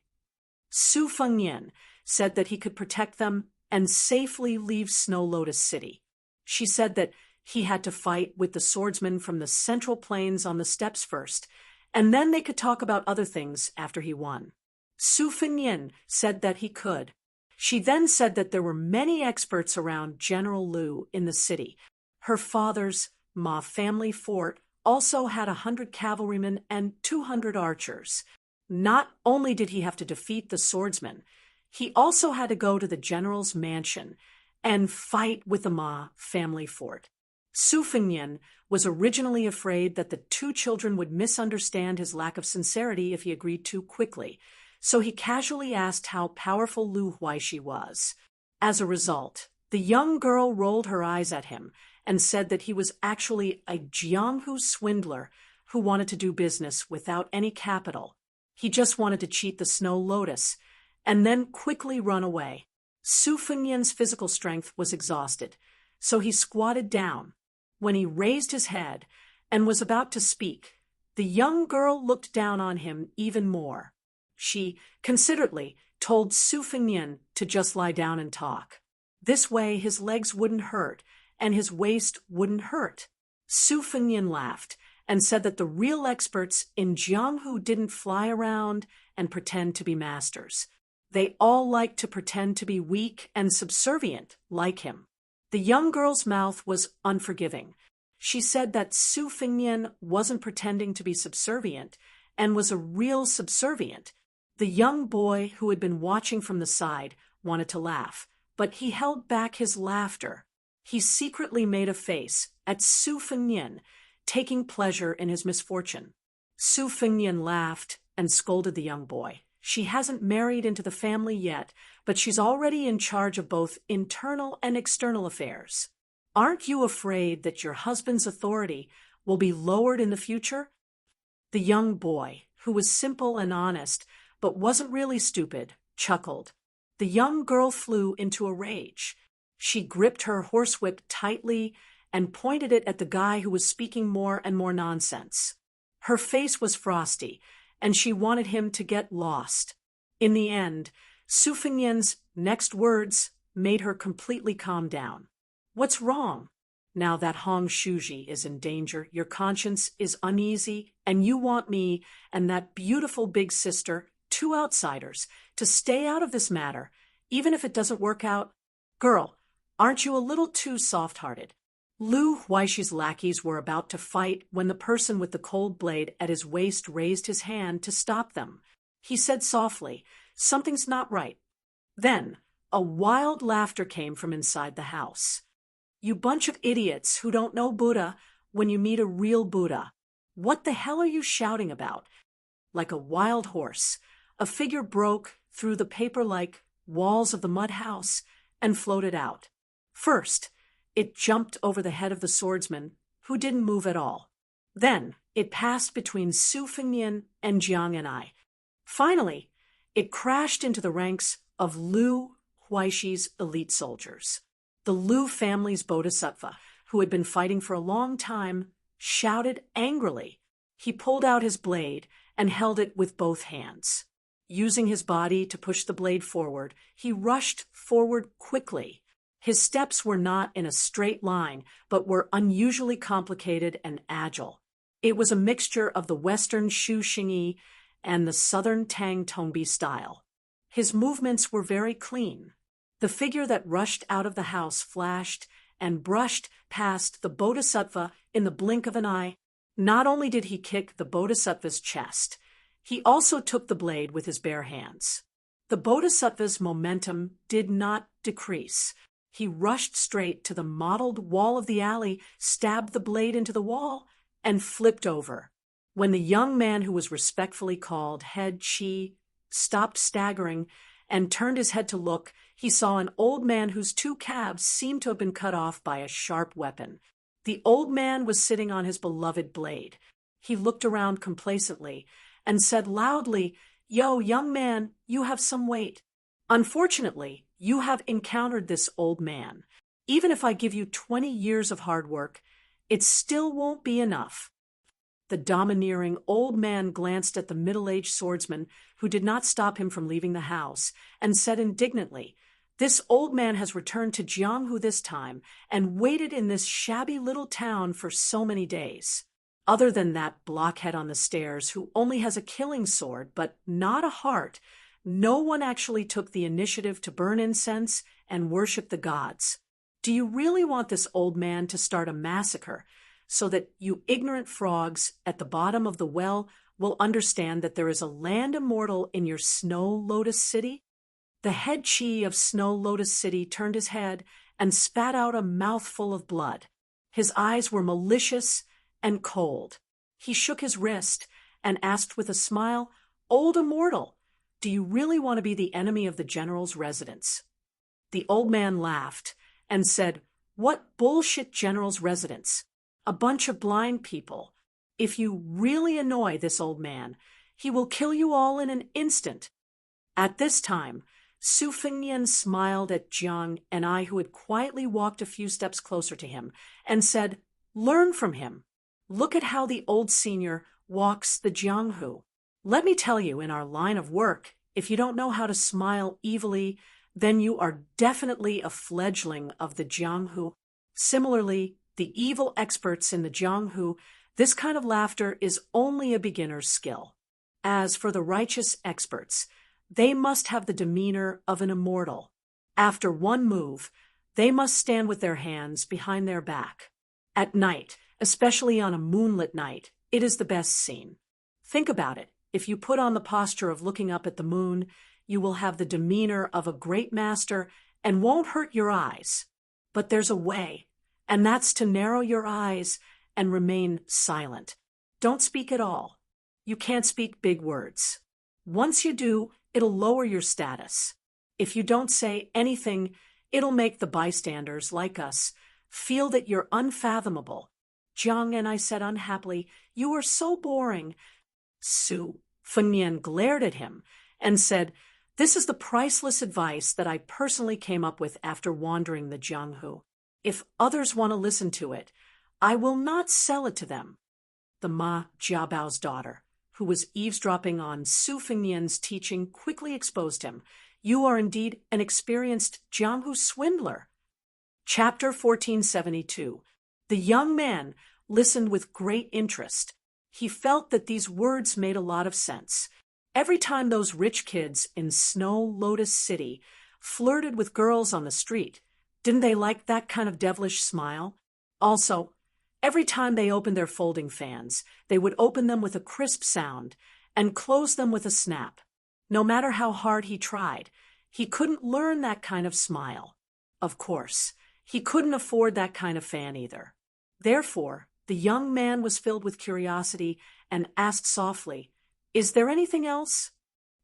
Su Fengnian said that he could protect them and safely leave Snow Lotus City. She said that he had to fight with the swordsman from the Central Plains on the steppes first, and then they could talk about other things after he won. Su Fengnian said that he could. She then said that there were many experts around General Lu in the city. Her father's Ma family fort also had 100 cavalrymen and 200 archers. Not only did he have to defeat the swordsman, he also had to go to the general's mansion and fight with the Ma family fort. Su Fengnian was originally afraid that the 2 children would misunderstand his lack of sincerity if he agreed too quickly, so he casually asked how powerful Lu Huaishi was. As a result, the young girl rolled her eyes at him and said that he was actually a Jianghu swindler who wanted to do business without any capital. He just wanted to cheat the Snow Lotus and then quickly run away. Su Fengnian's physical strength was exhausted, so he squatted down. When he raised his head and was about to speak, the young girl looked down on him even more. She considerately told Su Fengnian to just lie down and talk. This way his legs wouldn't hurt and his waist wouldn't hurt. Su Fengnian laughed and said that the real experts in Jianghu didn't fly around and pretend to be masters. They all liked to pretend to be weak and subservient, like him. The young girl's mouth was unforgiving. She said that Su Fingnian wasn't pretending to be subservient and was a real subservient. The young boy, who had been watching from the side, wanted to laugh, but he held back his laughter. He secretly made a face at Su Fingnian, taking pleasure in his misfortune. Su Fingnian laughed and scolded the young boy. She hasn't married into the family yet, but she's already in charge of both internal and external affairs. Aren't you afraid that your husband's authority will be lowered in the future? The young boy, who was simple and honest, but wasn't really stupid, chuckled. The young girl flew into a rage. She gripped her horsewhip tightly and pointed it at the guy who was speaking more and more nonsense. Her face was frosty, and she wanted him to get lost. In the end, Su Fingnian's next words made her completely calm down. What's wrong? Now that Hong Shuji is in danger, your conscience is uneasy, and you want me and that beautiful big sister, two outsiders, to stay out of this matter, even if it doesn't work out? Girl, aren't you a little too soft-hearted? Lu Huaishi's lackeys were about to fight when the person with the cold blade at his waist raised his hand to stop them. He said softly, "Something's not right." Then, a wild laughter came from inside the house. "You bunch of idiots who don't know Buddha when you meet a real Buddha. What the hell are you shouting about?" Like a wild horse, a figure broke through the paper-like walls of the mud house and floated out. First, it jumped over the head of the swordsman, who didn't move at all. Then, it passed between Su Fingnian and Jiang and I. Finally, it crashed into the ranks of Lu Huaishi's elite soldiers. The Lu family's bodhisattva, who had been fighting for a long time, shouted angrily. He pulled out his blade and held it with both hands. Using his body to push the blade forward, he rushed forward quickly. His steps were not in a straight line, but were unusually complicated and agile. It was a mixture of the Western Shu Xingyi and the Southern Tang Tongbi style. His movements were very clean. The figure that rushed out of the house flashed and brushed past the bodhisattva in the blink of an eye. Not only did he kick the bodhisattva's chest, he also took the blade with his bare hands. The bodhisattva's momentum did not decrease. He rushed straight to the mottled wall of the alley, stabbed the blade into the wall, and flipped over. When the young man who was respectfully called Head Chi stopped staggering and turned his head to look, he saw an old man whose two calves seemed to have been cut off by a sharp weapon. The old man was sitting on his beloved blade. He looked around complacently and said loudly, "Yo, young man, you have some weight. Unfortunately, you have encountered this old man. Even if I give you 20 years of hard work, it still won't be enough." The domineering old man glanced at the middle-aged swordsman, who did not stop him from leaving the house, and said indignantly, "This old man has returned to Jianghu this time and waited in this shabby little town for so many days. Other than that blockhead on the stairs who only has a killing sword but not a heart, no one actually took the initiative to burn incense and worship the gods. Do you really want this old man to start a massacre so that you ignorant frogs at the bottom of the well will understand that there is a land immortal in your Snow Lotus City?" The head chi of Snow Lotus City turned his head and spat out a mouthful of blood. His eyes were malicious and cold. He shook his wrist and asked with a smile, "Old immortal, do you really want to be the enemy of the general's residence?" The old man laughed and said, "What bullshit general's residence? A bunch of blind people. If you really annoy this old man, he will kill you all in an instant." At this time, Su Fingnian smiled at Jiang and I, who had quietly walked a few steps closer to him, and said, "Learn from him. Look at how the old senior walks the Jianghu. Let me tell you, in our line of work, if you don't know how to smile evilly, then you are definitely a fledgling of the Jianghu. Similarly, the evil experts in the Jianghu, this kind of laughter is only a beginner's skill. As for the righteous experts, They must have the demeanor of an immortal. After one move, they must stand with their hands behind their back. At night, especially on a moonlit night, it is the best scene. Think about it. If you put on the posture of looking up at the moon, you will have the demeanor of a great master and won't hurt your eyes. But there's a way, and that's to narrow your eyes and remain silent. Don't speak at all. You can't speak big words. Once you do, it'll lower your status. If you don't say anything, it'll make the bystanders, like us, feel that you're unfathomable. Jiang and I said unhappily, "You are so boring." Su Fengnian glared at him and said, "This is the priceless advice that I personally came up with after wandering the Jianghu. If others want to listen to it, I will not sell it to them." The Ma Jiabao's daughter, who was eavesdropping on Su Fengnian's teaching, quickly exposed him. "You are indeed an experienced Jianghu swindler." Chapter 1472. The young man listened with great interest. He felt that these words made a lot of sense. Every time those rich kids in Snow Lotus City flirted with girls on the street, didn't they like that kind of devilish smile? Also, every time they opened their folding fans, they would open them with a crisp sound and close them with a snap. No matter how hard he tried, he couldn't learn that kind of smile. Of course, he couldn't afford that kind of fan either. Therefore, the young man was filled with curiosity and asked softly, "Is there anything else?"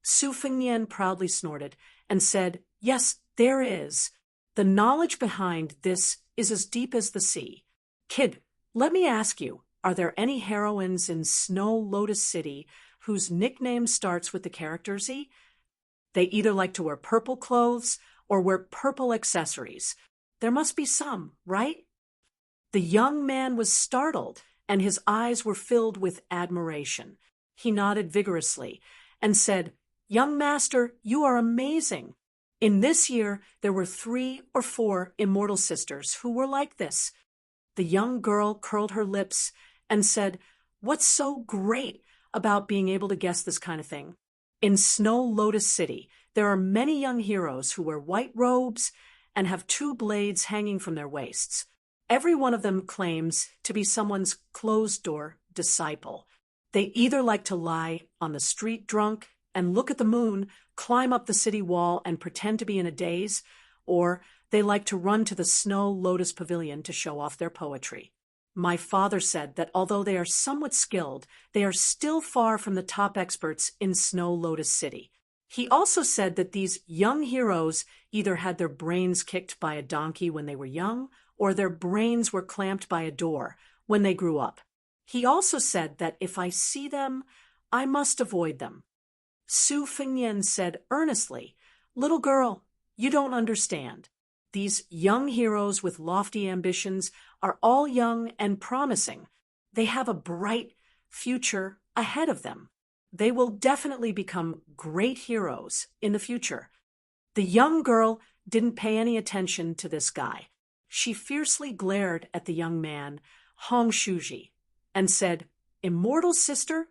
Su Fengnian proudly snorted and said, "Yes, there is. The knowledge behind this is as deep as the sea. Kid, let me ask you, are there any heroines in Snow Lotus City whose nickname starts with the character Z? They either like to wear purple clothes or wear purple accessories. There must be some, right?" The young man was startled, and his eyes were filled with admiration. He nodded vigorously and said, "Young master, you are amazing. In this year, there were 3 or 4 immortal sisters who were like this." The young girl curled her lips and said, "What's so great about being able to guess this kind of thing? In Snow Lotus City, there are many young heroes who wear white robes and have 2 blades hanging from their waists. Every one of them claims to be someone's closed-door disciple. They either like to lie on the street drunk and look at the moon, climb up the city wall and pretend to be in a daze, or they like to run to the Snow Lotus Pavilion to show off their poetry. My father said that although they are somewhat skilled, they are still far from the top experts in Snow Lotus City. He also said that these young heroes either had their brains kicked by a donkey when they were young, or their brains were clamped by a door when they grew up. He also said that if I see them, I must avoid them." Su Fengnian said earnestly, "Little girl, you don't understand. These young heroes with lofty ambitions are all young and promising. They have a bright future ahead of them. They will definitely become great heroes in the future." The young girl didn't pay any attention to this guy. She fiercely glared at the young man, Hong Shuji, and said, "Immortal sister?"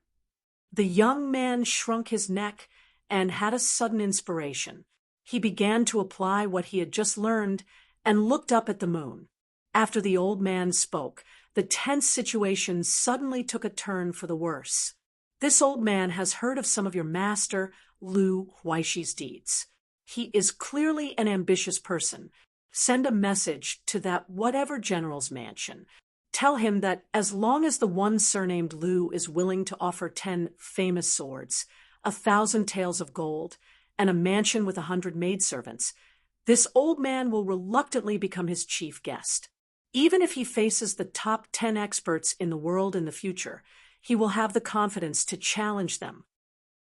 The young man shrunk his neck and had a sudden inspiration. He began to apply what he had just learned and looked up at the moon. After the old man spoke, the tense situation suddenly took a turn for the worse. "This old man has heard of some of your master, Lu Huaishi's deeds. He is clearly an ambitious person. Send a message to that whatever general's mansion. Tell him that as long as the one surnamed Lu is willing to offer 10 famous swords, 1,000 taels of gold, and a mansion with 100 maidservants, this old man will reluctantly become his chief guest. Even if he faces the top 10 experts in the world in the future, he will have the confidence to challenge them."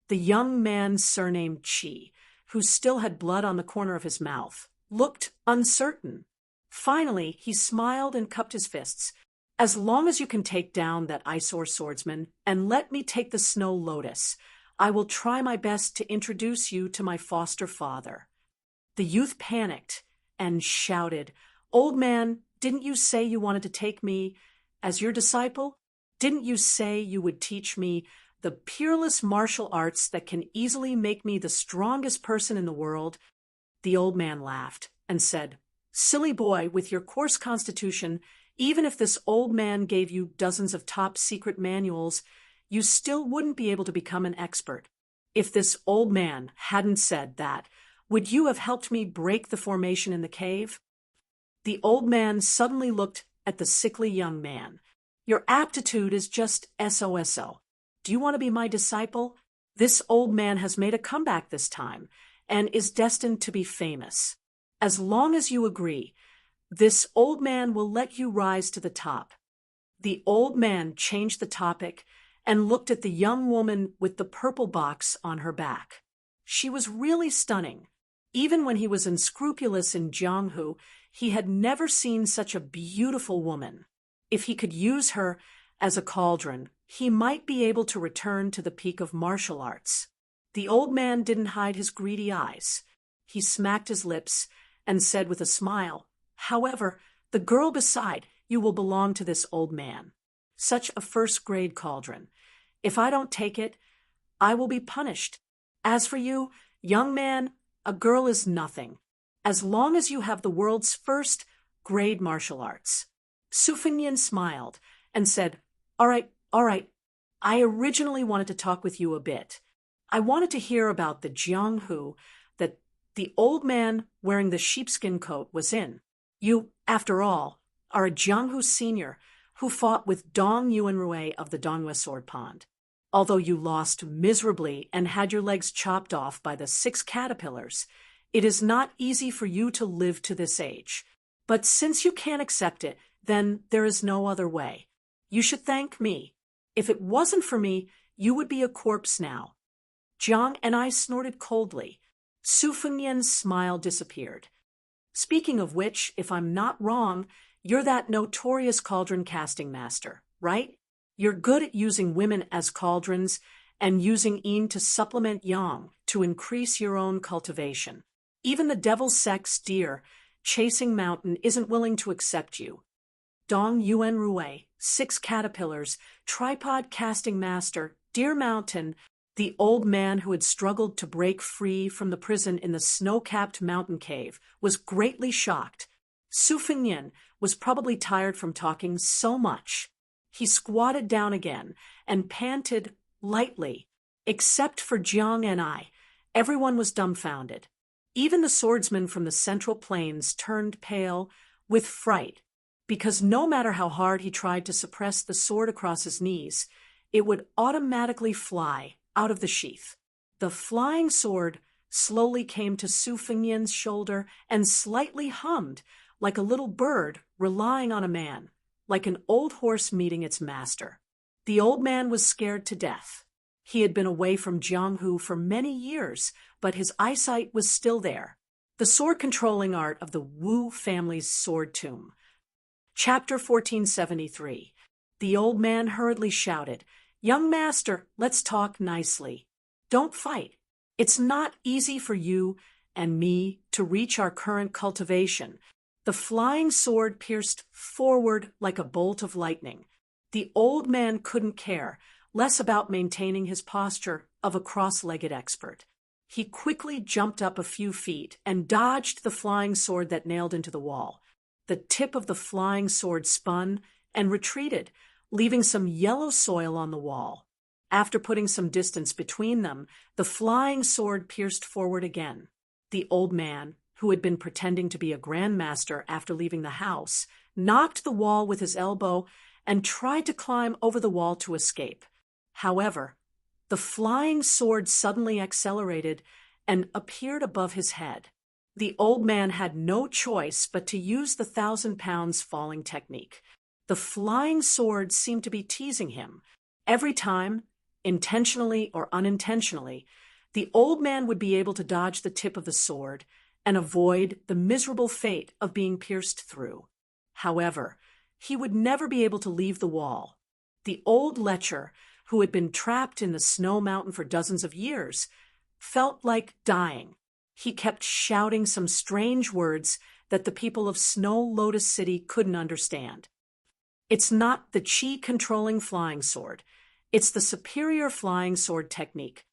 The young man surnamed Qi, who still had blood on the corner of his mouth, looked uncertain. Finally, he smiled and cupped his fists. "As long as you can take down that eyesore swordsman and let me take the Snow Lotus, I will try my best to introduce you to my foster father." The youth panicked and shouted, "Old man, didn't you say you wanted to take me as your disciple? Didn't you say you would teach me the peerless martial arts that can easily make me the strongest person in the world." The old man laughed and said, "Silly boy, with your coarse constitution, even if this old man gave you dozens of top-secret manuals, you still wouldn't be able to become an expert. If this old man hadn't said that, would you have helped me break the formation in the cave?" The old man suddenly looked at the sickly young man. "Your aptitude is just SOSO. Do you want to be my disciple? This old man has made a comeback this time and is destined to be famous. As long as you agree, this old man will let you rise to the top." The old man changed the topic and looked at the young woman with the purple box on her back. She was really stunning. Even when he was unscrupulous in Jianghu, he had never seen such a beautiful woman. If he could use her as a cauldron, he might be able to return to the peak of martial arts. The old man didn't hide his greedy eyes. He smacked his lips and said with a smile, "However, the girl beside you will belong to this old man. Such a first-grade cauldron. If I don't take it, I will be punished. As for you, young man, a girl is nothing, as long as you have the world's first-grade martial arts." Su Fengnian smiled and said, All right. I originally wanted to talk with you a bit. I wanted to hear about the Jianghu that the old man wearing the sheepskin coat was in. You, after all, are a Jianghu senior who fought with Dong Yuanrui of the Donghua Sword Pond. Although you lost miserably and had your legs chopped off by the 6 caterpillars, it is not easy for you to live to this age. But since you can't accept it, then there is no other way. You should thank me. If it wasn't for me, you would be a corpse now." Jiang and I snorted coldly. Su Fengnian's smile disappeared. "Speaking of which, if I'm not wrong, you're that notorious cauldron casting master, right? You're good at using women as cauldrons and using yin to supplement yang to increase your own cultivation. Even the devil's sex deer, Chasing Mountain, isn't willing to accept you. Dong Yuanrui, 6 caterpillars, tripod casting master, Deer Mountain," the old man who had struggled to break free from the prison in the snow-capped mountain cave was greatly shocked. Su Fengnian was probably tired from talking so much. He squatted down again and panted lightly. Except for Jiang and I, everyone was dumbfounded. Even the swordsman from the Central Plains turned pale with fright, because no matter how hard he tried to suppress the sword across his knees, it would automatically fly out of the sheath. The flying sword slowly came to Su Fengnian's shoulder and slightly hummed, like a little bird relying on a man, like an old horse meeting its master. The old man was scared to death. He had been away from Jianghu for many years, but his eyesight was still there. The sword-controlling art of the Wu family's sword tomb. Chapter 1473. The old man hurriedly shouted, "Young master, let's talk nicely. Don't fight. It's not easy for you and me to reach our current cultivation." The flying sword pierced forward like a bolt of lightning. The old man couldn't care less about maintaining his posture of a cross-legged expert. He quickly jumped up a few feet and dodged the flying sword that nailed into the wall. The tip of the flying sword spun and retreated, leaving some yellow soil on the wall. After putting some distance between them, the flying sword pierced forward again. The old man, who had been pretending to be a grandmaster after leaving the house, knocked the wall with his elbow and tried to climb over the wall to escape. However, the flying sword suddenly accelerated and appeared above his head. The old man had no choice but to use the 1,000-pounds falling technique. The flying sword seemed to be teasing him. Every time, intentionally or unintentionally, the old man would be able to dodge the tip of the sword and avoid the miserable fate of being pierced through. However, he would never be able to leave the wall. The old lecher, who had been trapped in the snow mountain for dozens of years, felt like dying. He kept shouting some strange words that the people of Snow Lotus City couldn't understand. "It's not the chi-controlling flying sword. It's the superior flying sword technique.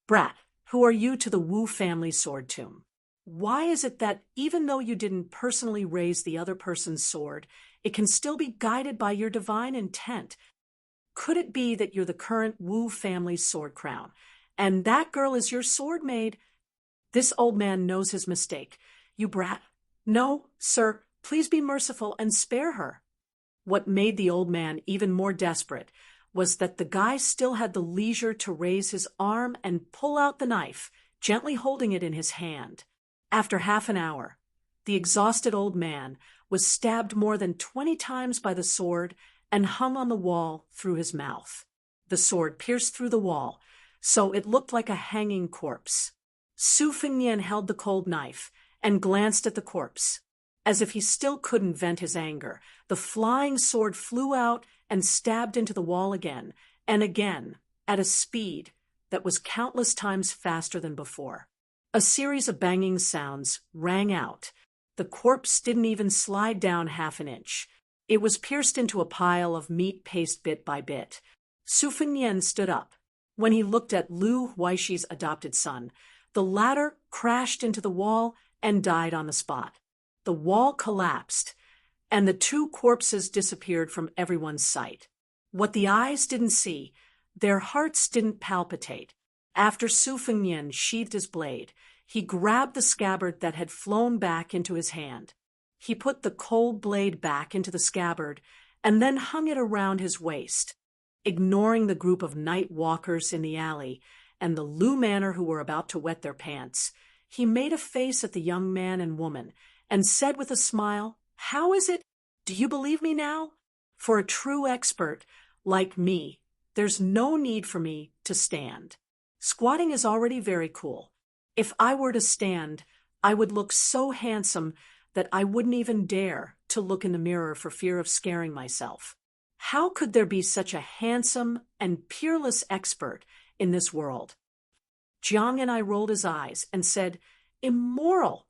Brat, who are you to the Wu family sword tomb? Why is it that even though you didn't personally raise the other person's sword, it can still be guided by your divine intent? Could it be that you're the current Wu family's sword crown, and that girl is your sword maid? This old man knows his mistake. You brat. No, sir, please be merciful and spare her. What made the old man even more desperate was that the guy still had the leisure to raise his arm and pull out the knife, gently holding it in his hand. After half an hour, the exhausted old man was stabbed more than 20 times by the sword and hung on the wall through his mouth. The sword pierced through the wall, so it looked like a hanging corpse. Su Fengnian held the cold knife and glanced at the corpse. As if he still couldn't vent his anger, the flying sword flew out and stabbed into the wall again and again at a speed that was countless times faster than before. A series of banging sounds rang out. The corpse didn't even slide down half an inch. It was pierced into a pile of meat paste bit by bit. Su Fengnian stood up. When he looked at Lu Huaishi's adopted son, the latter crashed into the wall and died on the spot. The wall collapsed, and the two corpses disappeared from everyone's sight. What the eyes didn't see, their hearts didn't palpitate. After Su Fengnian sheathed his blade, he grabbed the scabbard that had flown back into his hand. He put the cold blade back into the scabbard and then hung it around his waist. Ignoring the group of night walkers in the alley and the Lu Manor who were about to wet their pants, he made a face at the young man and woman and said with a smile, "How is it? Do you believe me now? For a true expert like me, there's no need for me to stand. Squatting is already very cool. If I were to stand, I would look so handsome that I wouldn't even dare to look in the mirror for fear of scaring myself. How could there be such a handsome and peerless expert in this world?" Jiang and I rolled his eyes and said, "Immoral."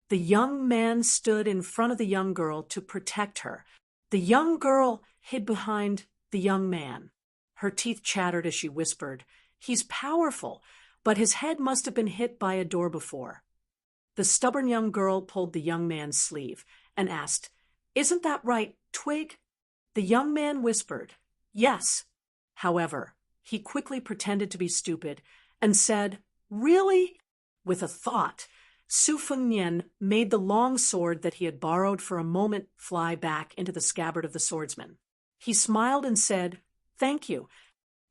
The young man stood in front of the young girl to protect her. The young girl hid behind the young man. Her teeth chattered as she whispered, "He's powerful, but his head must have been hit by a door before." The stubborn young girl pulled the young man's sleeve and asked, "Isn't that right, Twig?" The young man whispered, "Yes." However, he quickly pretended to be stupid and said, "Really?" With a thought, Su Fengnian made the long sword that he had borrowed for a moment fly back into the scabbard of the swordsman. He smiled and said, "Thank you."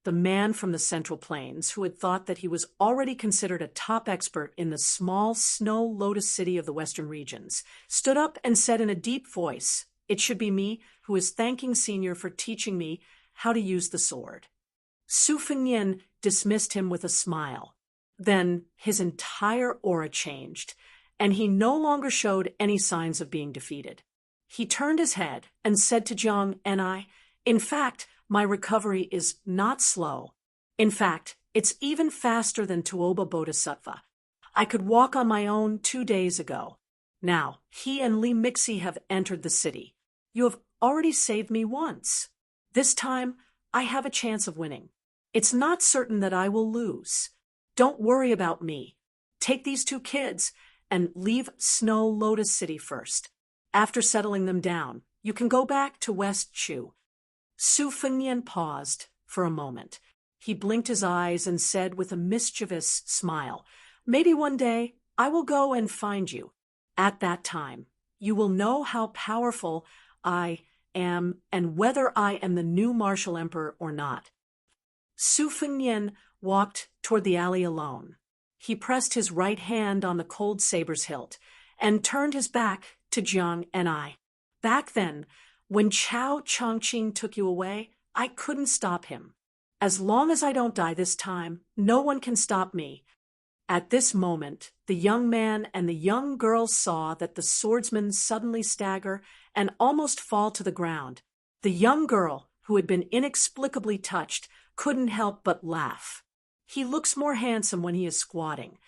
The man from the Central Plains, who had thought that he was already considered a top expert in the small snow lotus city of the western regions, stood up and said in a deep voice, "It should be me who is thanking Senior for teaching me how to use the sword." Su Fengnian dismissed him with a smile. Then his entire aura changed, and he no longer showed any signs of being defeated. He turned his head and said to Jiang and I, "In fact, my recovery is not slow. In fact, it's even faster than Tuoba Bodhisattva. I could walk on my own 2 days ago. Now, he and Li Mixi have entered the city. You have already saved me once. This time, I have a chance of winning. It's not certain that I will lose. Don't worry about me. Take these 2 kids and leave Snow Lotus City first. After settling them down, you can go back to West Chu." Su Fengnian paused for a moment. He blinked his eyes and said with a mischievous smile, "Maybe one day I will go and find you. At that time, you will know how powerful I am and whether I am the new martial emperor or not." Su Fengnian walked toward the alley alone. He pressed his right hand on the cold saber's hilt and turned his back to Jiang and I. "Back then, when Chao Chongqing took you away, I couldn't stop him. As long as I don't die this time, no one can stop me." At this moment, the young man and the young girl saw that the swordsman suddenly stagger and almost fall to the ground. The young girl, who had been inexplicably touched, couldn't help but laugh. "He looks more handsome when he is squatting."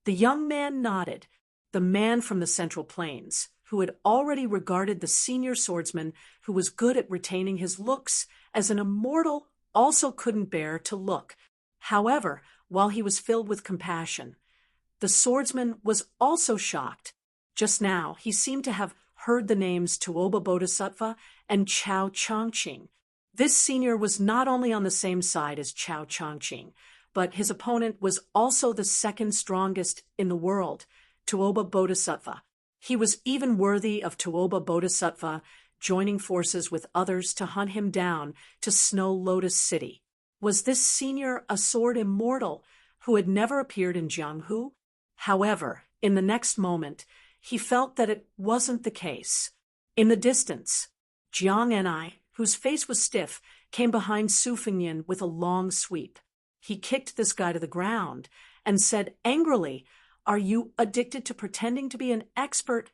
The young man nodded. The man from the Central Plains, who had already regarded the senior swordsman who was good at retaining his looks as an immortal, also couldn't bear to look. However, while he was filled with compassion, the swordsman was also shocked. Just now, he seemed to have heard the names Tuoba Bodhisattva and Chao Chongqing. This senior was not only on the same side as Chao Chongqing, but his opponent was also the second strongest in the world, Tuoba Bodhisattva. He was even worthy of Tuoba Bodhisattva joining forces with others to hunt him down to Snow Lotus City. Was this senior a sword immortal who had never appeared in Jianghu? However, in the next moment, he felt that it wasn't the case. In the distance, Jiang Enai, whose face was stiff, came behind Su Fengnian with a long sweep. He kicked this guy to the ground and said angrily, "Are you addicted to pretending to be an expert?"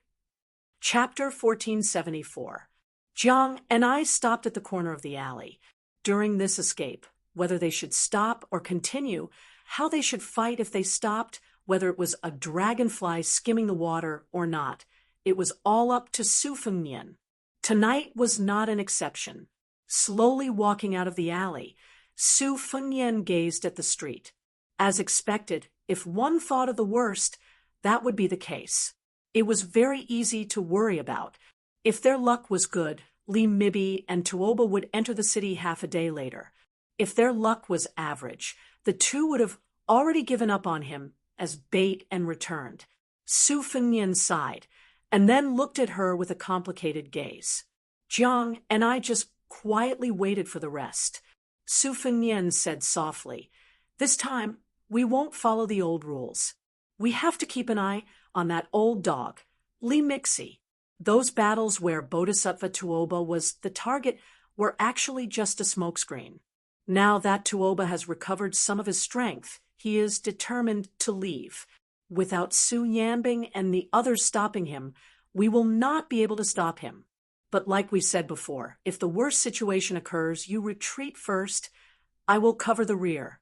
Chapter 1474. Jiang and I stopped at the corner of the alley. During this escape, whether they should stop or continue, how they should fight if they stopped, whether it was a dragonfly skimming the water or not, it was all up to Su Fengnian. Tonight was not an exception. Slowly walking out of the alley, Su Fengnian gazed at the street. As expected, if one thought of the worst, that would be the case. It was very easy to worry about. If their luck was good, Li Mibi and Tuoba would enter the city half a day later. If their luck was average, the two would have already given up on him as bait and returned. Su Fengnian sighed, and then looked at her with a complicated gaze. Jiang and I just quietly waited for the rest. Su Fengnian said softly, "This time, we won't follow the old rules. We have to keep an eye on that old dog, Li Mixi." Those battles where Bodhisattva Tuoba was the target were actually just a smokescreen. Now that Tuoba has recovered some of his strength, he is determined to leave. Without Su Yanbing and the others stopping him, we will not be able to stop him. But like we said before, if the worst situation occurs, you retreat first. I will cover the rear.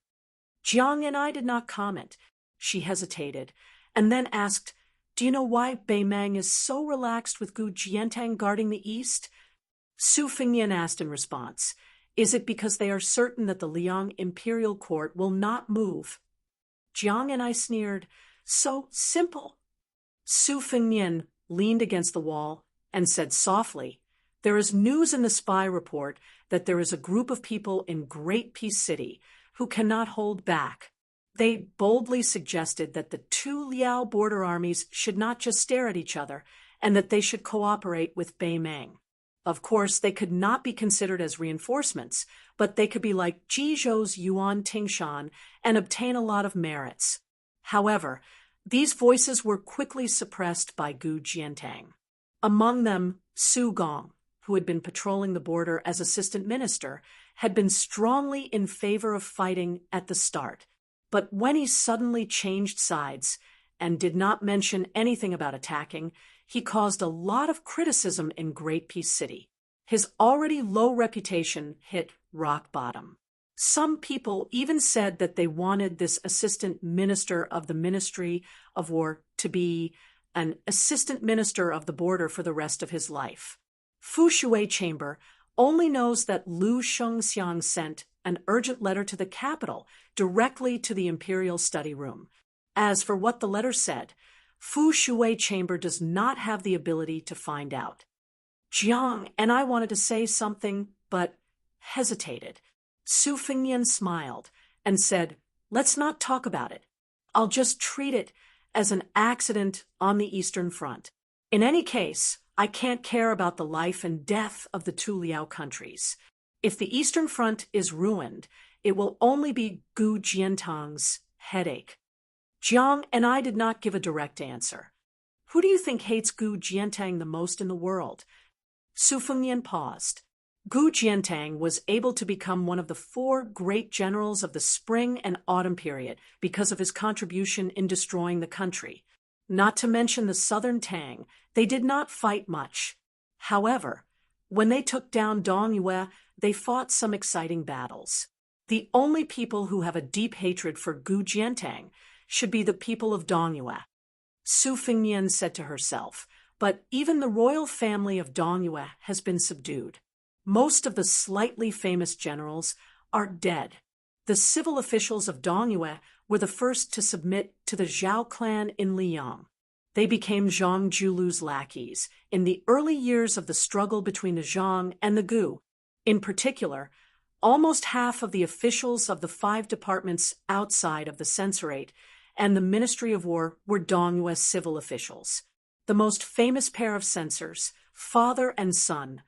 Jiang and I did not comment. She hesitated, and then asked, "Do you know why Beimeng is so relaxed with Gu Jiantang guarding the east?" Su Fengnian asked in response, "Is it because they are certain that the Liang imperial court will not move?" Jiang and I sneered, "So simple." Su Fengnian leaned against the wall and said softly, "There is news in the spy report that there is a group of people in Great Peace City who cannot hold back. They boldly suggested that the two Liao border armies should not just stare at each other and that they should cooperate with Beimeng. Of course, they could not be considered as reinforcements, but they could be like Jizhou's Yuan Tingshan and obtain a lot of merits. However, these voices were quickly suppressed by Gu Jiantang. Among them, Su Gong, who had been patrolling the border as assistant minister, had been strongly in favor of fighting at the start. But when he suddenly changed sides and did not mention anything about attacking, he caused a lot of criticism in Great Peace City. His already low reputation hit rock bottom. Some people even said that they wanted this assistant minister of the Ministry of War to be an assistant minister of the border for the rest of his life. Fu Shui Chamber only knows that Lu Shengxiang sent an urgent letter to the capital directly to the Imperial Study Room. As for what the letter said, Fu Shui Chamber does not have the ability to find out. Jiang and I wanted to say something, but hesitated. Su Fengnian smiled and said, "Let's not talk about it. I'll just treat it as an accident on the Eastern Front. In any case, I can't care about the life and death of the two Liao countries. If the Eastern Front is ruined, it will only be Gu Jiantang's headache." Jiang and I did not give a direct answer. "Who do you think hates Gu Jiantang the most in the world?" Su Fengnian paused. Gu Jiantang was able to become one of the 4 great generals of the spring and autumn period because of his contribution in destroying the country. Not to mention the southern Tang, they did not fight much. However, when they took down Dongyue, they fought some exciting battles. The only people who have a deep hatred for Gu Jiantang should be the people of Dongyue. Su Fengnian said to herself, but even the royal family of Dongyue has been subdued. Most of the slightly famous generals are dead. The civil officials of Dongyue were the first to submit to the Zhao clan in Liang. They became Zhang Julu's lackeys in the early years of the struggle between the Zhang and the Gu. In particular, almost half of the officials of the 5 departments outside of the censorate and the Ministry of War were Dongyue civil officials. The most famous pair of censors, father and son,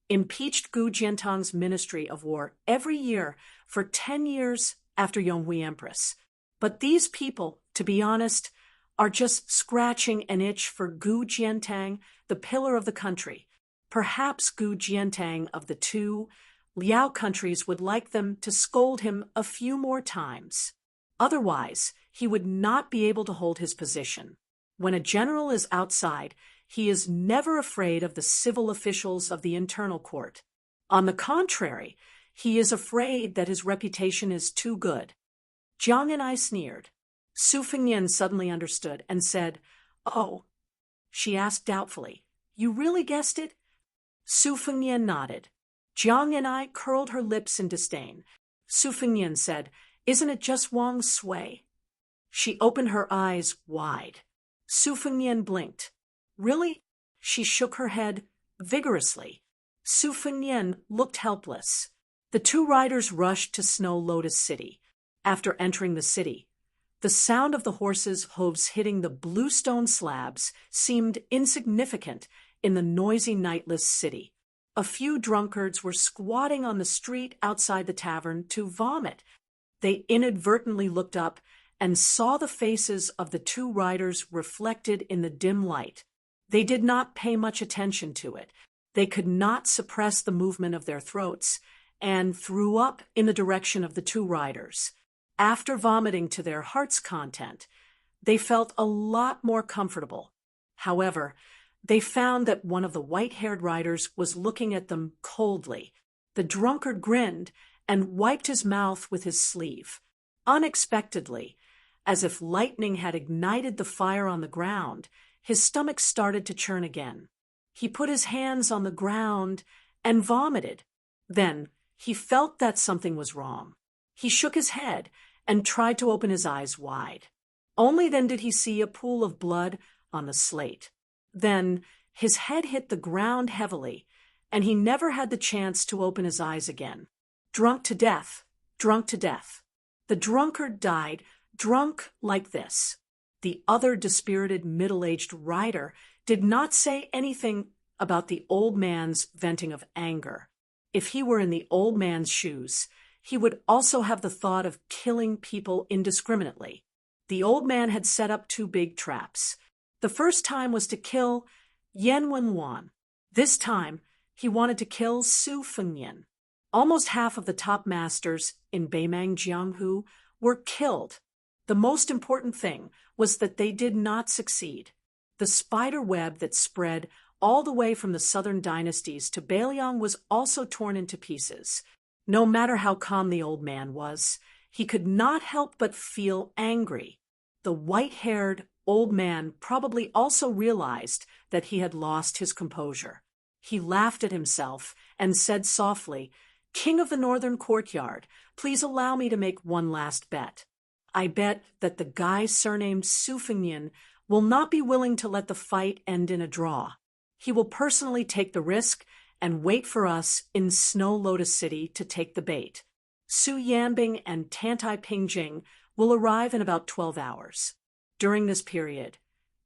impeached Gu Jiantang's Ministry of War every year for 10 years after Yonghui Empress. But these people, to be honest, are just scratching an itch for Gu Jiantang, the pillar of the country. Perhaps Gu Jiantang of the 2 Liao countries would like them to scold him a few more times. Otherwise, he would not be able to hold his position. When a general is outside, he is never afraid of the civil officials of the internal court. On the contrary, he is afraid that his reputation is too good. Jiang and I sneered. Su Fengnian suddenly understood and said, "Oh." She asked doubtfully, "You really guessed it?" Su Fengnian nodded. Jiang and I curled her lips in disdain. Su Fengnian said, "Isn't it just Wang Sui?" She opened her eyes wide. Su Fengnian blinked. "Really?" She shook her head vigorously. Su Fengnian looked helpless. The 2 riders rushed to Snow Lotus City. After entering the city, the sound of the horses' hooves hitting the bluestone slabs seemed insignificant in the noisy, nightless city. A few drunkards were squatting on the street outside the tavern to vomit. They inadvertently looked up and saw the faces of the 2 riders reflected in the dim light. They did not pay much attention to it. They could not suppress the movement of their throats and threw up in the direction of the 2 riders. After vomiting to their heart's content, they felt a lot more comfortable. However, they found that one of the white-haired riders was looking at them coldly. The drunkard grinned and wiped his mouth with his sleeve. Unexpectedly, as if lightning had ignited the fire on the ground, his stomach started to churn again. He put his hands on the ground and vomited. Then he felt that something was wrong. He shook his head and tried to open his eyes wide. Only then did he see a pool of blood on the slate. Then his head hit the ground heavily, and he never had the chance to open his eyes again. Drunk to death, drunk to death. The drunkard died, drunk like this. The other dispirited middle-aged rider did not say anything about the old man's venting of anger. If he were in the old man's shoes, he would also have the thought of killing people indiscriminately. The old man had set up 2 big traps. The first time was to kill Yan Wenwan. This time, he wanted to kill Su Fengnian. Almost half of the top masters in Beimang Jianghu were killed. The most important thing was that they did not succeed. The spider web that spread all the way from the southern dynasties to Beiliang was also torn into pieces. No matter how calm the old man was, he could not help but feel angry. The white-haired old man probably also realized that he had lost his composure. He laughed at himself and said softly, "King of the Northern Courtyard, please allow me to make one last bet. I bet that the guy surnamed Su Fengnian will not be willing to let the fight end in a draw. He will personally take the risk and wait for us in Snow Lotus City to take the bait. Su Yanbing and Tantai Pingjing will arrive in about 12 hours. During this period,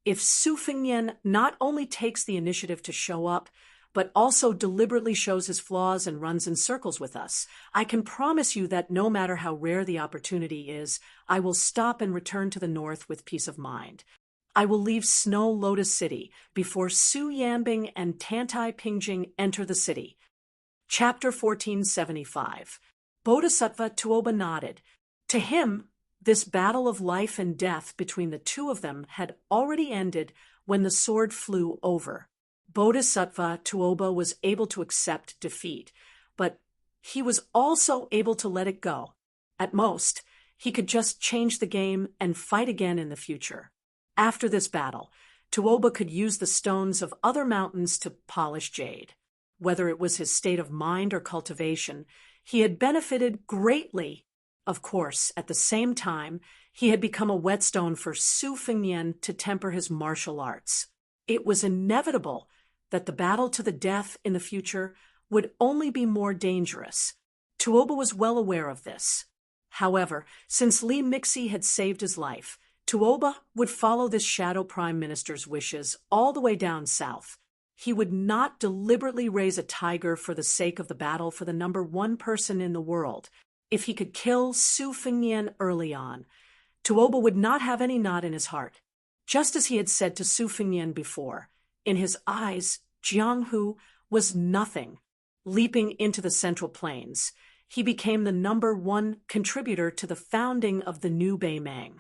if Su Fengnian not only takes the initiative to show up, but also deliberately shows his flaws and runs in circles with us, I can promise you that no matter how rare the opportunity is, I will stop and return to the north with peace of mind. I will leave Snow Lotus City before Su Yanbing and Tantai Pingjing enter the city." Chapter 1475. Bodhisattva Tuoba nodded. To him, this battle of life and death between the 2 of them had already ended when the sword flew over. Bodhisattva Tuoba was able to accept defeat, but he was also able to let it go. At most, he could just change the game and fight again in the future. After this battle, Tuoba could use the stones of other mountains to polish jade. Whether it was his state of mind or cultivation, He had benefited greatly. Of course, at the same time, he had become a whetstone for Su Fengnian to temper his martial arts. It was inevitable that the battle to the death in the future would only be more dangerous. Tuoba was well aware of this. However, since Li Mixi had saved his life, Tuoba would follow this shadow prime minister's wishes all the way down south. He would not deliberately raise a tiger for the sake of the battle for the number one person in the world. If he could kill Su Fengnian early on, Tuoba would not have any knot in his heart. Just as he had said to Su Fengnian before, in his eyes, Jiang Hu was nothing. Leaping into the Central Plains, he became the number one contributor to the founding of the new Beimang.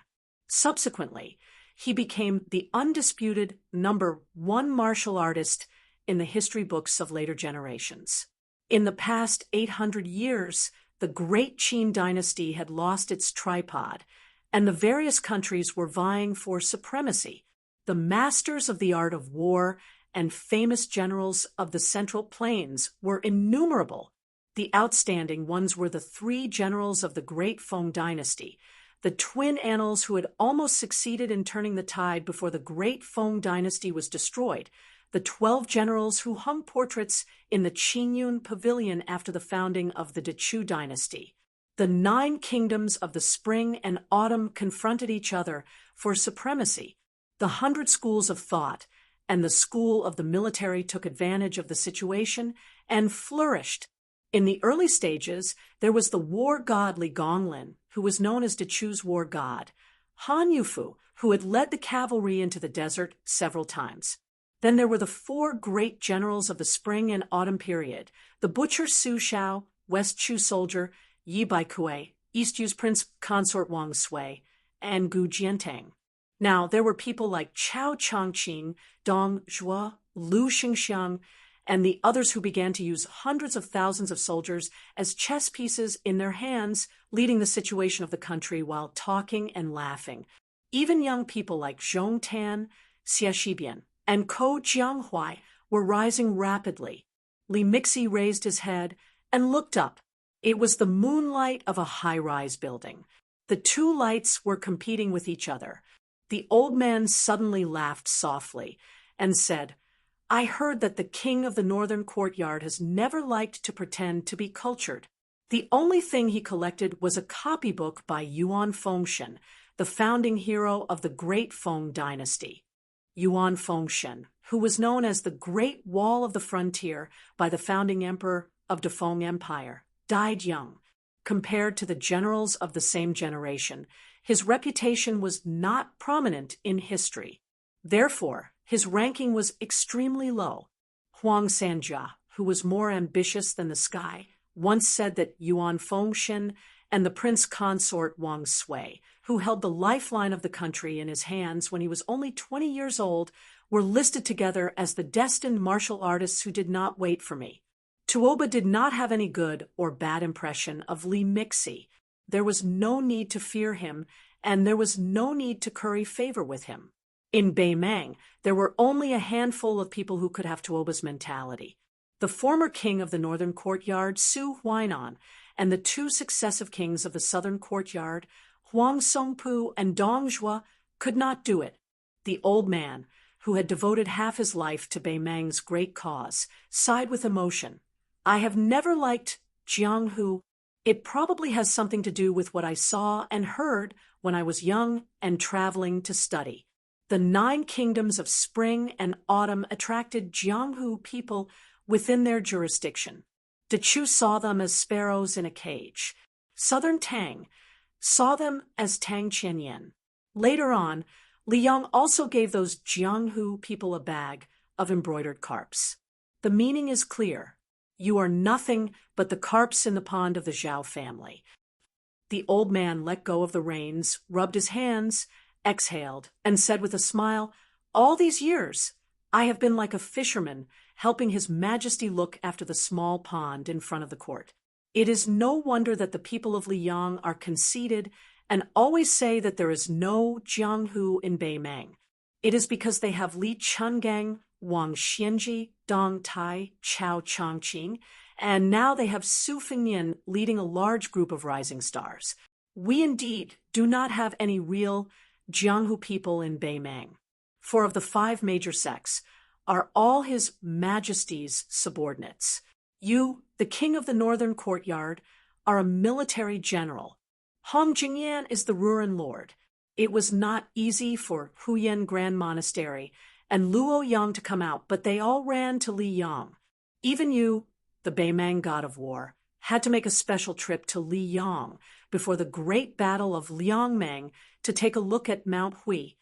Subsequently, he became the undisputed number one martial artist in the history books of later generations. In the past 800 years, the great Qin dynasty had lost its tripod, and the various countries were vying for supremacy. The masters of the art of war and famous generals of the Central Plains were innumerable. The outstanding ones were the three generals of the great Feng dynasty, the twin annals who had almost succeeded in turning the tide before the great Feng dynasty was destroyed, the 12 generals who hung portraits in the Qingyun Pavilion after the founding of the Dechu dynasty. The 9 kingdoms of the spring and autumn confronted each other for supremacy. The 100 schools of thought and the school of the military took advantage of the situation and flourished. In the early stages, there was the war god Li Gonglin, who was known as Dechu's war god, Han Yufu, who had led the cavalry into the desert several times. Then there were the 4 great generals of the spring and autumn period, the butcher Su Shao, West Chu soldier Yi Baikue, East Yu's prince consort Wang Sui, and Gu Jiantang. Now, there were people like Chao Changqing, Dong Zhuo, Lu Xingxiang, and the others who began to use hundreds of thousands of soldiers as chess pieces in their hands, leading the situation of the country while talking and laughing. Even young people like Zhong Tan, Xia Shibian, and Ko Jianghuai were rising rapidly. Li Mixi raised his head and looked up. It was the moonlight of a high-rise building. The 2 lights were competing with each other. The old man suddenly laughed softly and said, "I heard that the king of the northern courtyard has never liked to pretend to be cultured. The only thing he collected was a copybook by Yuan Fengshen, the founding hero of the great Feng dynasty. Yuan Fengshen, who was known as the Great Wall of the Frontier by the founding emperor of the Feng Empire, died young. Compared to the generals of the same generation, his reputation was not prominent in history. Therefore, his ranking was extremely low. Huang Sanjia, who was more ambitious than the sky, once said that Yuan Fengshen and the prince consort Wang Sui, who held the lifeline of the country in his hands when he was only 20 years old, were listed together as the destined martial artists who did not wait for me. Tuoba did not have any good or bad impression of Li Mixi. There was no need to fear him, and there was no need to curry favor with him. In Beimang, there were only a handful of people who could have Tuoba's mentality. The former king of the northern courtyard, Su Huainan, and the 2 successive kings of the southern courtyard, Huang Songpu and Dong Zhuo, could not do it. The old man, who had devoted half his life to Beimang's great cause, sighed with emotion. "I have never liked Jiang Hu. It probably has something to do with what I saw and heard when I was young and traveling to study. The 9 kingdoms of spring and autumn attracted Jianghu people within their jurisdiction. Dechu saw them as sparrows in a cage. Southern Tang saw them as Tang Qianyan. Later on, Li Yang also gave those Jianghu people a bag of embroidered carps. The meaning is clear. You are nothing but the carps in the pond of the Zhao family." The old man let go of the reins, rubbed his hands, exhaled, and said with a smile, "All these years, I have been like a fisherman helping His Majesty look after the small pond in front of the court. It is no wonder that the people of Liyang are conceited and always say that there is no Jianghu in Beimang. It is because they have Li Chungang, Wang Xianji, Dong Tai, Chao Changqing, and now they have Su Fengnian leading a large group of rising stars. We indeed do not have any real Jianghu people in Beimang. 4 of the 5 major sects are all His Majesty's subordinates. You, the king of the northern courtyard, are a military general. Hong Jingyan is the Ruren lord. It was not easy for Huyen Grand Monastery and Luo Yang to come out, but they all ran to Li Yang. Even you, the Beimang god of war, had to make a special trip to Li Yang before the great battle of Liangmeng to take a look at Mount Hui.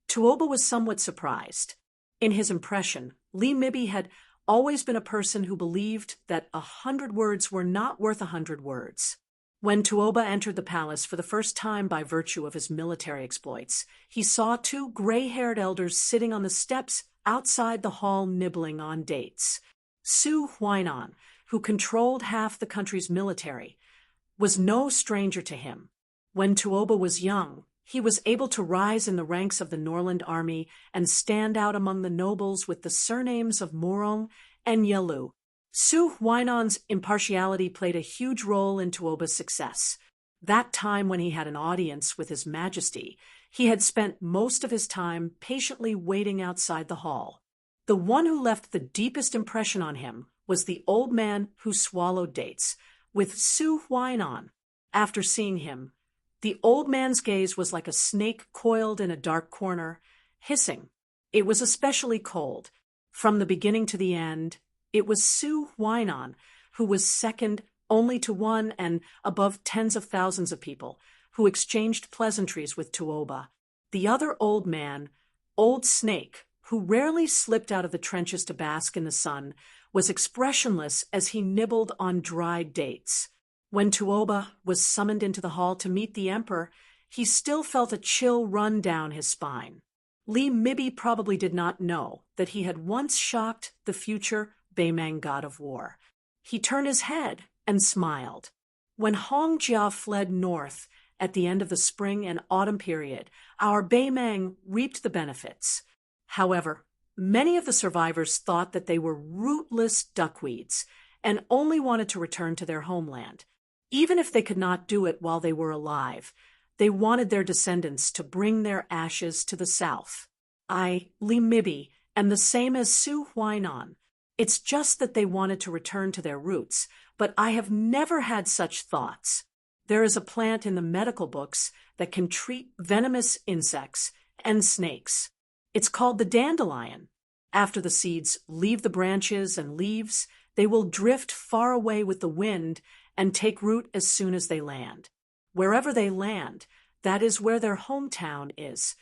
Tuoba was somewhat surprised. In his impression, Li Mibi had always been a person who believed that 100 words were not worth 100 words. When Tuoba entered the palace for the first time by virtue of his military exploits, he saw 2 gray-haired elders sitting on the steps outside the hall nibbling on dates. Su Huainan, who controlled half the country's military, was no stranger to him. When Tuoba was young, he was able to rise in the ranks of the Norland army and stand out among the nobles with the surnames of Morong and Yelu. Su Huainan's impartiality played a huge role in Tuoba's success. That time when he had an audience with His Majesty, he had spent most of his time patiently waiting outside the hall. The one who left the deepest impression on him was the old man who swallowed dates, with Su Huainan. After seeing him, the old man's gaze was like a snake coiled in a dark corner, hissing. It was especially cold. From the beginning to the end, it was Su Huainan, who was second only to one and above tens of thousands of people, who exchanged pleasantries with Tuoba. The other old man, Old Snake, who rarely slipped out of the trenches to bask in the sun, was expressionless as he nibbled on dried dates. When Tuoba was summoned into the hall to meet the emperor, he still felt a chill run down his spine. Li Mibi probably did not know that he had once shocked the future Beimang god of war. He turned his head and smiled. When Hong Jia fled north at the end of the spring and autumn period, our Beimang reaped the benefits. However, many of the survivors thought that they were rootless duckweeds and only wanted to return to their homeland. Even if they could not do it while they were alive, they wanted their descendants to bring their ashes to the south. I, Li Mibi, am the same as Su Huainan. It's just that they wanted to return to their roots, but I have never had such thoughts. There is a plant in the medical books that can treat venomous insects and snakes. It's called the dandelion. After the seeds leave the branches and leaves, they will drift far away with the wind and take root as soon as they land. Wherever they land, that is where their hometown is.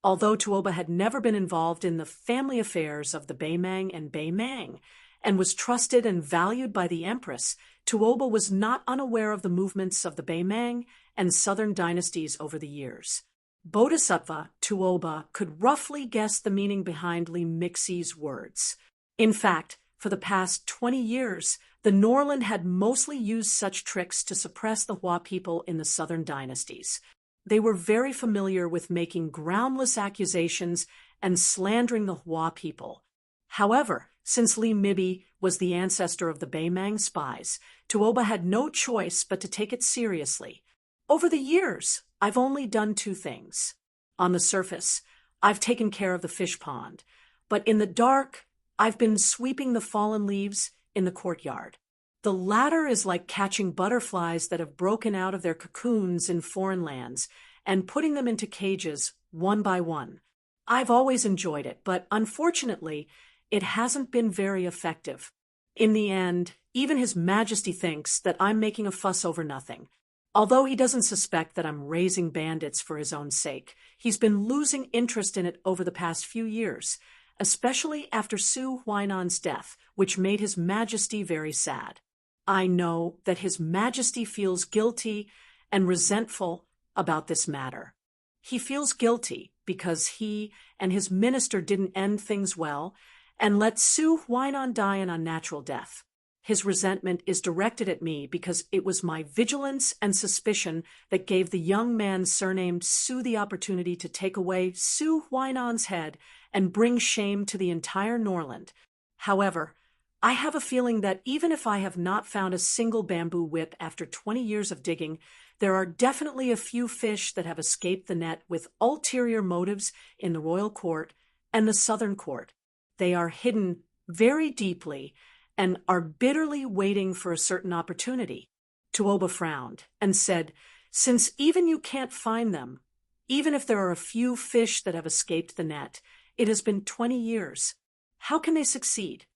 Although Tuoba had never been involved in the family affairs of the Beimang and was trusted and valued by the empress, Tuoba was not unaware of the movements of the Beimang and southern dynasties over the years. Bodhisattva Tuoba could roughly guess the meaning behind Li Mixi's words. In fact, for the past 20 years, the Norland had mostly used such tricks to suppress the Hua people in the southern dynasties. They were very familiar with making groundless accusations and slandering the Hua people. However, since Li Mibi was the ancestor of the Beimang spies, Tuoba had no choice but to take it seriously. Over the years, I've only done 2 things. On the surface, I've taken care of the fish pond, but in the dark, I've been sweeping the fallen leaves in the courtyard. The latter is like catching butterflies that have broken out of their cocoons in foreign lands and putting them into cages one by one. I've always enjoyed it, but unfortunately, it hasn't been very effective. In the end, even His Majesty thinks that I'm making a fuss over nothing. Although he doesn't suspect that I'm raising bandits for his own sake, he's been losing interest in it over the past few years, especially after Su Huainan's death, which made His Majesty very sad. I know that His Majesty feels guilty and resentful about this matter. He feels guilty because he and his minister didn't end things well and let Su Huainan die an unnatural death. His resentment is directed at me because it was my vigilance and suspicion that gave the young man surnamed Su the opportunity to take away Su Huainan's head and bring shame to the entire Norland. However, I have a feeling that even if I have not found a single bamboo whip after 20 years of digging, there are definitely a few fish that have escaped the net with ulterior motives in the royal court and the southern court. They are hidden very deeply and are bitterly waiting for a certain opportunity. Tuoba frowned and said, "Since even you can't find them, even if there are a few fish that have escaped the net, it has been 20 years. How can they succeed?"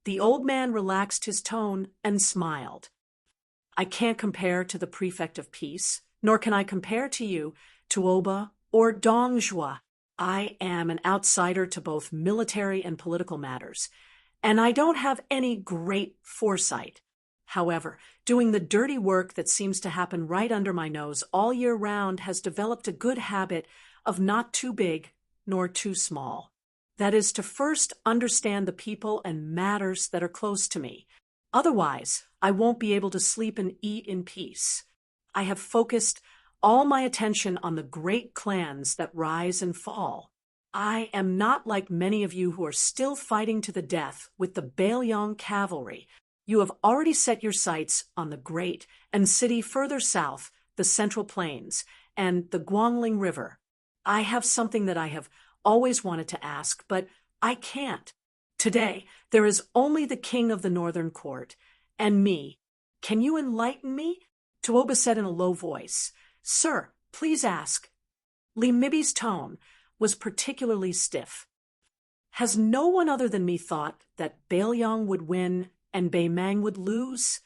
The old man relaxed his tone and smiled. "I can't compare to the prefect of peace, nor can I compare to you, Tuoba or Dongjua. I am an outsider to both military and political matters, and I don't have any great foresight. However, doing the dirty work that seems to happen right under my nose all year round has developed a good habit of not too big nor too small. That is to first understand the people and matters that are close to me. Otherwise, I won't be able to sleep and eat in peace. I have focused all my attention on the great clans that rise and fall. I am not like many of you who are still fighting to the death with the Baelyong cavalry. You have already set your sights on the great and city further south, the Central Plains, and the Guangling River. I have something that I have always wanted to ask, but I can't. Today, there is only the king of the Northern Court, and me. Can you enlighten me?" Tuoba said in a low voice. "Sir, please ask." Li Mibi's tone was particularly stiff. "Has no one other than me thought that Baelyong would win and Baemang would lose?"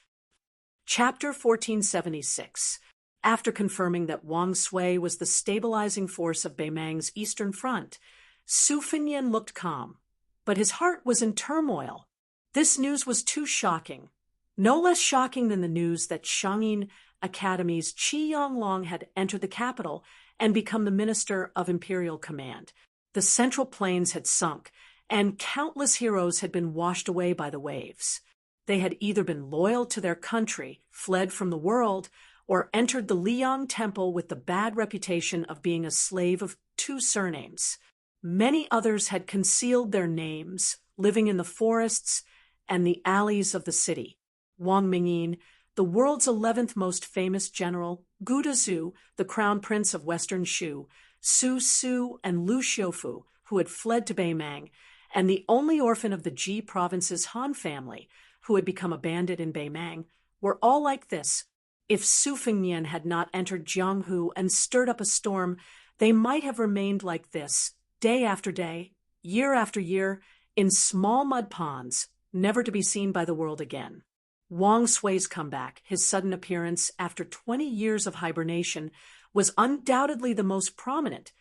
Chapter 1476. After confirming that Wang Sui was the stabilizing force of Baemang's eastern front, Su Fengnian looked calm, but his heart was in turmoil. This news was too shocking. No less shocking than the news that Shangyin Academy's Qi Yonglong had entered the capital and become the minister of imperial command. The Central Plains had sunk, and countless heroes had been washed away by the waves. They had either been loyal to their country, fled from the world, or entered the Liang Temple with the bad reputation of being a slave of two surnames. Many others had concealed their names, living in the forests and the alleys of the city. Wang Mingyin, the world's 11th most famous general, Gu Dezhu, the crown prince of western Shu, Su Su and Lu Xiufu, who had fled to Baemang, and the only orphan of the Ji province's Han family, who had become a bandit in Baemang, were all like this. If Su Fengnian had not entered Jianghu and stirred up a storm, they might have remained like this, day after day, year after year, in small mud ponds, never to be seen by the world again. Wang Sui's comeback, his sudden appearance after 20 years of hibernation, was undoubtedly the most prominent,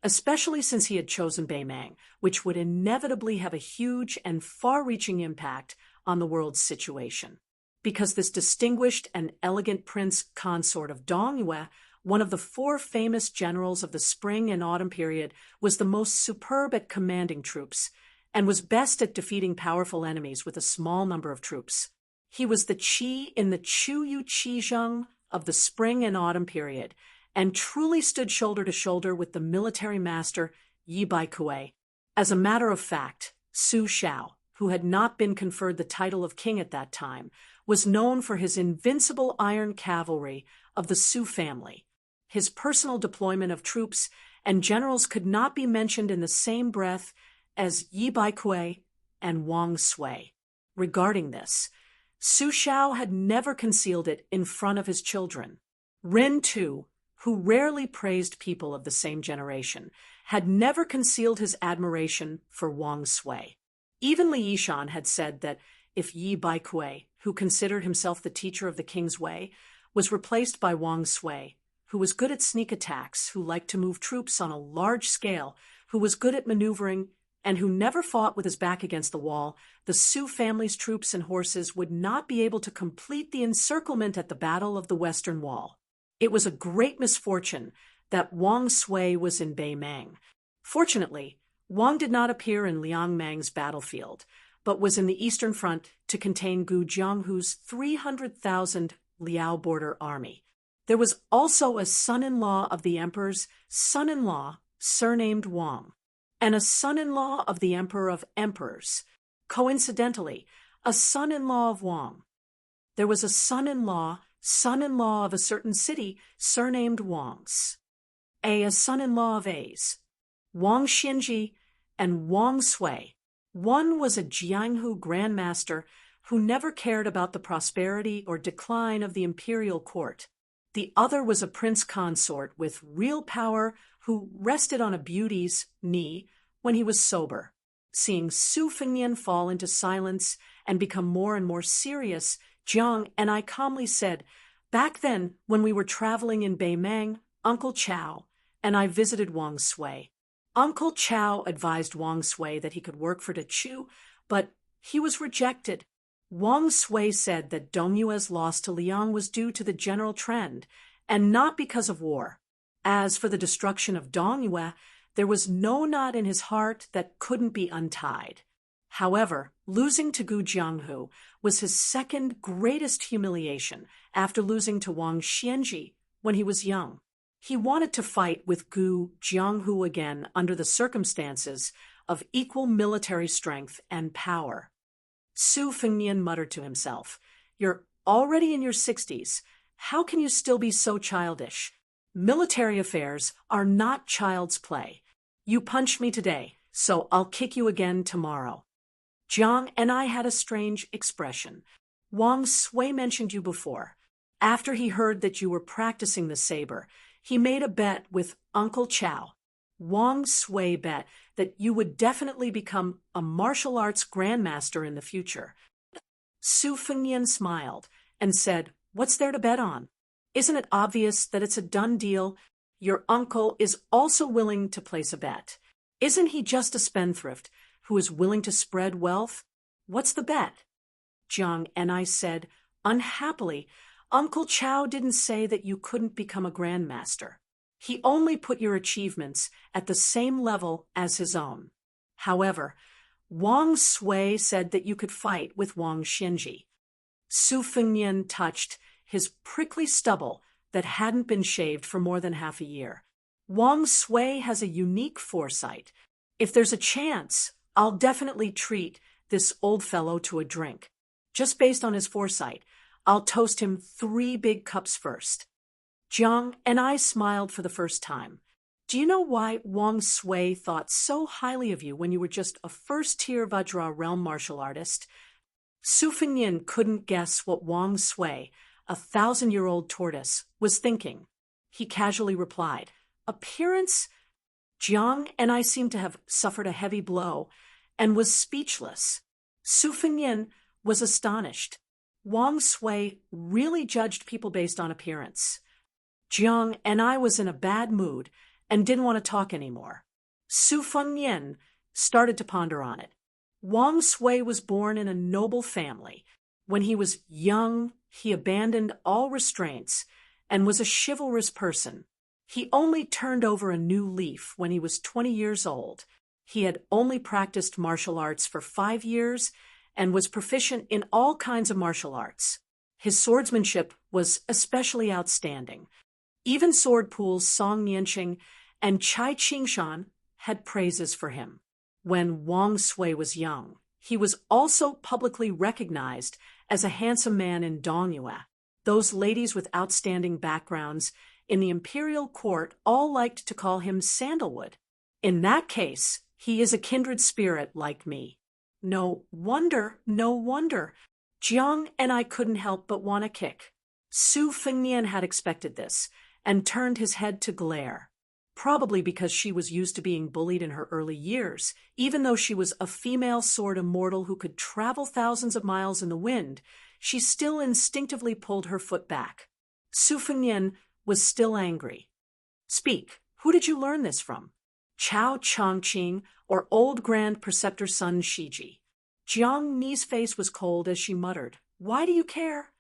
especially since he had chosen Baemang, which would inevitably have a huge and far-reaching impact on the world's situation. Because this distinguished and elegant prince consort of Dongyue, one of the 4 famous generals of the spring and autumn period, was the most superb at commanding troops, and was best at defeating powerful enemies with a small number of troops. He was the Qi in the Chuyu Qizheng of the spring and autumn period, and truly stood shoulder to shoulder with the military master Yi Baikue. As a matter of fact, Su Shao, who had not been conferred the title of king at that time, was known for his invincible iron cavalry of the Su family. His personal deployment of troops and generals could not be mentioned in the same breath as Yi Baikue and Wang Sui. Regarding this, Su Shao had never concealed it in front of his children. Ren, too, who rarely praised people of the same generation, had never concealed his admiration for Wang Sui. Even Li Yishan had said that if Yi Baikue, who considered himself the teacher of the king's way, was replaced by Wang Sui, who was good at sneak attacks, who liked to move troops on a large scale, who was good at maneuvering, and who never fought with his back against the wall, the Su family's troops and horses would not be able to complete the encirclement at the Battle of the Western Wall. It was a great misfortune that Wang Sui was in Baemang. Fortunately, Wang did not appear in Liangmang's battlefield, but was in the Eastern Front to contain Gu Jianghu's 300,000 Liao border army. There was also a son-in-law of the emperor's son-in-law, surnamed Wang, and a son-in-law of the emperor of emperors. Coincidentally, a son-in-law of Wang. There was a son-in-law of a certain city surnamed Wang's. A son-in-law of A's, Wang Xinji and Wang Sui. One was a Jianghu grandmaster who never cared about the prosperity or decline of the imperial court. The other was a prince consort with real power who rested on a beauty's knee when he was sober. Seeing Su Fengnian fall into silence and become more and more serious, Jiang and I calmly said, "Back then, when we were traveling in Beimang, Uncle Chao and I visited Wang Sui. Uncle Chao advised Wang Sui that he could work for the Chu, but he was rejected. Wang Sui said that Dongyue's loss to Liang was due to the general trend, and not because of war. As for the destruction of Dongyue, there was no knot in his heart that couldn't be untied. However, losing to Gu Jianghu was his second greatest humiliation after losing to Wang Xianji when he was young. He wanted to fight with Gu Jianghu again under the circumstances of equal military strength and power." Su Fengnian muttered to himself, "You're already in your 60s. How can you still be so childish? Military affairs are not child's play. You punched me today, so I'll kick you again tomorrow." Jiang and I had a strange expression. "Wang Sui mentioned you before. After he heard that you were practicing the saber, he made a bet with Uncle Chao. Wang Sui bet that you would definitely become a martial arts grandmaster in the future." Su Fengnian smiled and said, "What's there to bet on? Isn't it obvious that it's a done deal? Your uncle is also willing to place a bet. Isn't he just a spendthrift who is willing to spread wealth? What's the bet?" Jiang and I said, "Unhappily, Uncle Chao didn't say that you couldn't become a grandmaster. He only put your achievements at the same level as his own. However, Wang Sui said that you could fight with Wang Xinji." Su Fengnian touched his prickly stubble that hadn't been shaved for more than half a year. "Wang Sui has a unique foresight. If there's a chance, I'll definitely treat this old fellow to a drink. Just based on his foresight, I'll toast him 3 big cups first." Jiang and I smiled for the first time. "Do you know why Wang Sui thought so highly of you when you were just a first-tier Vajra realm martial artist?" Su Fengnian couldn't guess what Wang Sui, a 1,000-year-old tortoise, was thinking. He casually replied, "Appearance?" Jiang and I seemed to have suffered a heavy blow and was speechless. Su Fengnian was astonished. Wang Sui really judged people based on appearance. Jiang and I was in a bad mood and didn't want to talk anymore. Su Fengnian started to ponder on it. Wang Sui was born in a noble family. When he was young, he abandoned all restraints and was a chivalrous person. He only turned over a new leaf when he was 20 years old. He had only practiced martial arts for 5 years and was proficient in all kinds of martial arts. His swordsmanship was especially outstanding. Even sword pools Song Nianqing and Chai Qingshan had praises for him. When Wang Sui was young, he was also publicly recognized as a handsome man in Dongyue. Those ladies with outstanding backgrounds in the imperial court all liked to call him Sandalwood. In that case, he is a kindred spirit like me. No wonder. Jiang and I couldn't help but want a kick. Su Fengnian had expected this and turned his head to glare. Probably because she was used to being bullied in her early years. Even though she was a female sword immortal who could travel thousands of miles in the wind, she still instinctively pulled her foot back. Su Fengnian was still angry. "Speak, who did you learn this from? Chao Chongqing or old Grand Preceptor Sun Shiji?" Jiang Ni's face was cold as she muttered, "Why do you care?"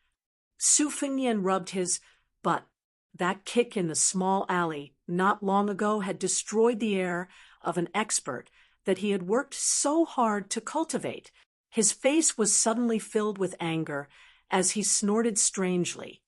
Su Fengnian rubbed his butt. That kick in the small alley not long ago had destroyed the air of an expert that he had worked so hard to cultivate. His face was suddenly filled with anger as he snorted strangely.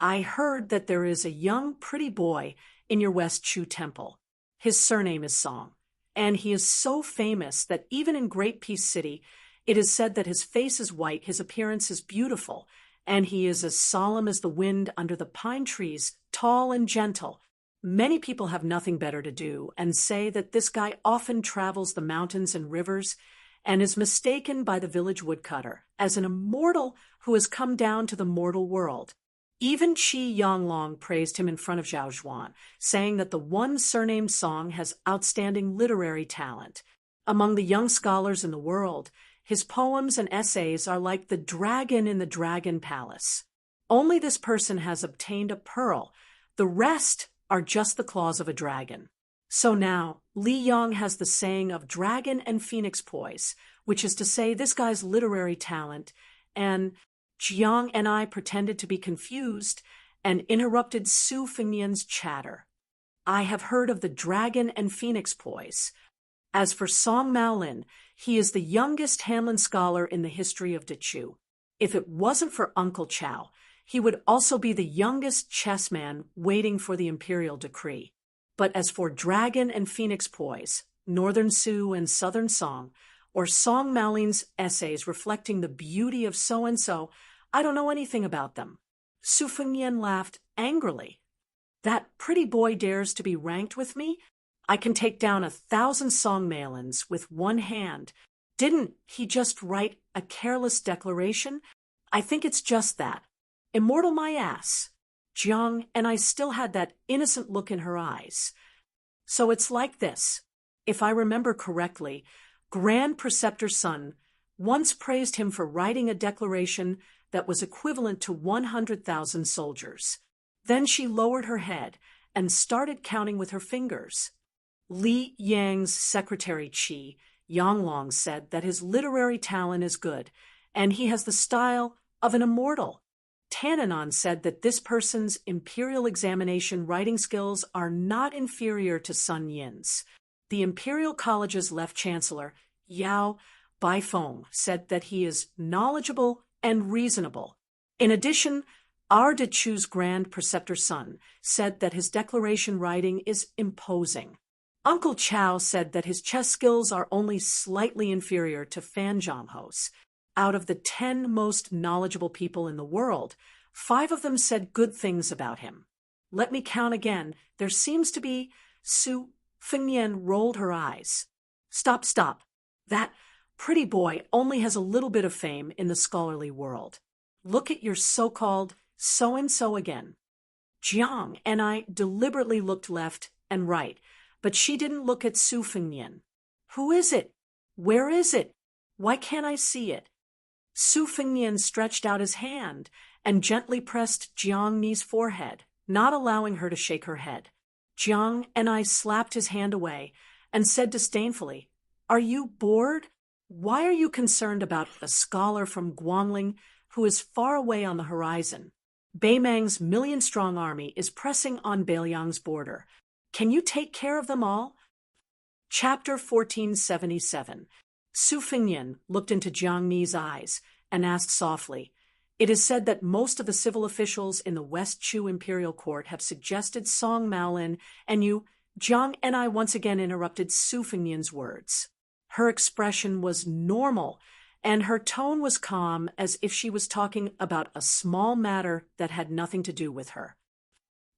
"I heard that there is a young, pretty boy in your West Chu temple. His surname is Song, and he is so famous that even in Great Peace City, It is said that his face is white, his appearance is beautiful, and he is as solemn as the wind under the pine trees, tall and gentle. Many people have nothing better to do and say that this guy often travels the mountains and rivers and is mistaken by the village woodcutter as an immortal who has come down to the mortal world. Even Qi Yanglong praised him in front of Zhao Zhuan, saying that the one surnamed Song has outstanding literary talent. Among the young scholars in the world, his poems and essays are like the dragon in the dragon palace. Only this person has obtained a pearl. The rest are just the claws of a dragon. So now, Li Yang has the saying of dragon and phoenix poise, which is to say this guy's literary talent, and Jiang and I pretended to be confused and interrupted Su Fengnian's chatter. I have heard of the dragon and phoenix poise. As for Song Maolin, he is the youngest Hanlin scholar in the history of Dechu. If it wasn't for Uncle Chow, he would also be the youngest chessman waiting for the imperial decree. But as for Dragon and Phoenix Poise, Northern Sioux and Southern Song, or Song Maolin's essays reflecting the beauty of so-and-so, I don't know anything about them. Su Fengnian laughed angrily. That pretty boy dares to be ranked with me? I can take down 1,000 Song Maolins with one hand. Didn't he just write a careless declaration? I think it's just that. Immortal my ass. Jiang and I still had that innocent look in her eyes. So it's like this. If I remember correctly, Grand Preceptor Sun once praised him for writing a declaration that was equivalent to 100,000 soldiers. Then she lowered her head and started counting with her fingers. Li Yang's secretary Qi Yanglong said that his literary talent is good, and he has the style of an immortal. Tananon said that this person's imperial examination writing skills are not inferior to Sun Yin's. The Imperial College's left chancellor, Yao Baifeng, said that he is knowledgeable and reasonable. In addition, our Dechu's Grand Preceptor Sun said that his declaration writing is imposing. Uncle Chow said that his chess skills are only slightly inferior to Fan Zhangho's. Out of the 10 most knowledgeable people in the world, 5 of them said good things about him. Let me count again. There seems to be... Su Fengnian rolled her eyes. Stop. That pretty boy only has a little bit of fame in the scholarly world. Look at your so-called so-and-so again. Jiang and I deliberately looked left and right, but she didn't look at Su Fengnian. Who is it? Where is it? Why can't I see it? Su Fengnian stretched out his hand and gently pressed Jiang Ni's forehead, not allowing her to shake her head. Jiang and I slapped his hand away and said disdainfully, "Are you bored? Why are you concerned about a scholar from Guangling who is far away on the horizon? Beimang's million-strong army is pressing on Beiliang's border. Can you take care of them all?" Chapter 1477. Su Fengnian looked into Jiang Ni's eyes and asked softly, "It is said that most of the civil officials in the West Chu Imperial Court have suggested Song Maolin, and you..." Jiang and I once again interrupted Su Fengnian's words. Her expression was normal, and her tone was calm, as if she was talking about a small matter that had nothing to do with her.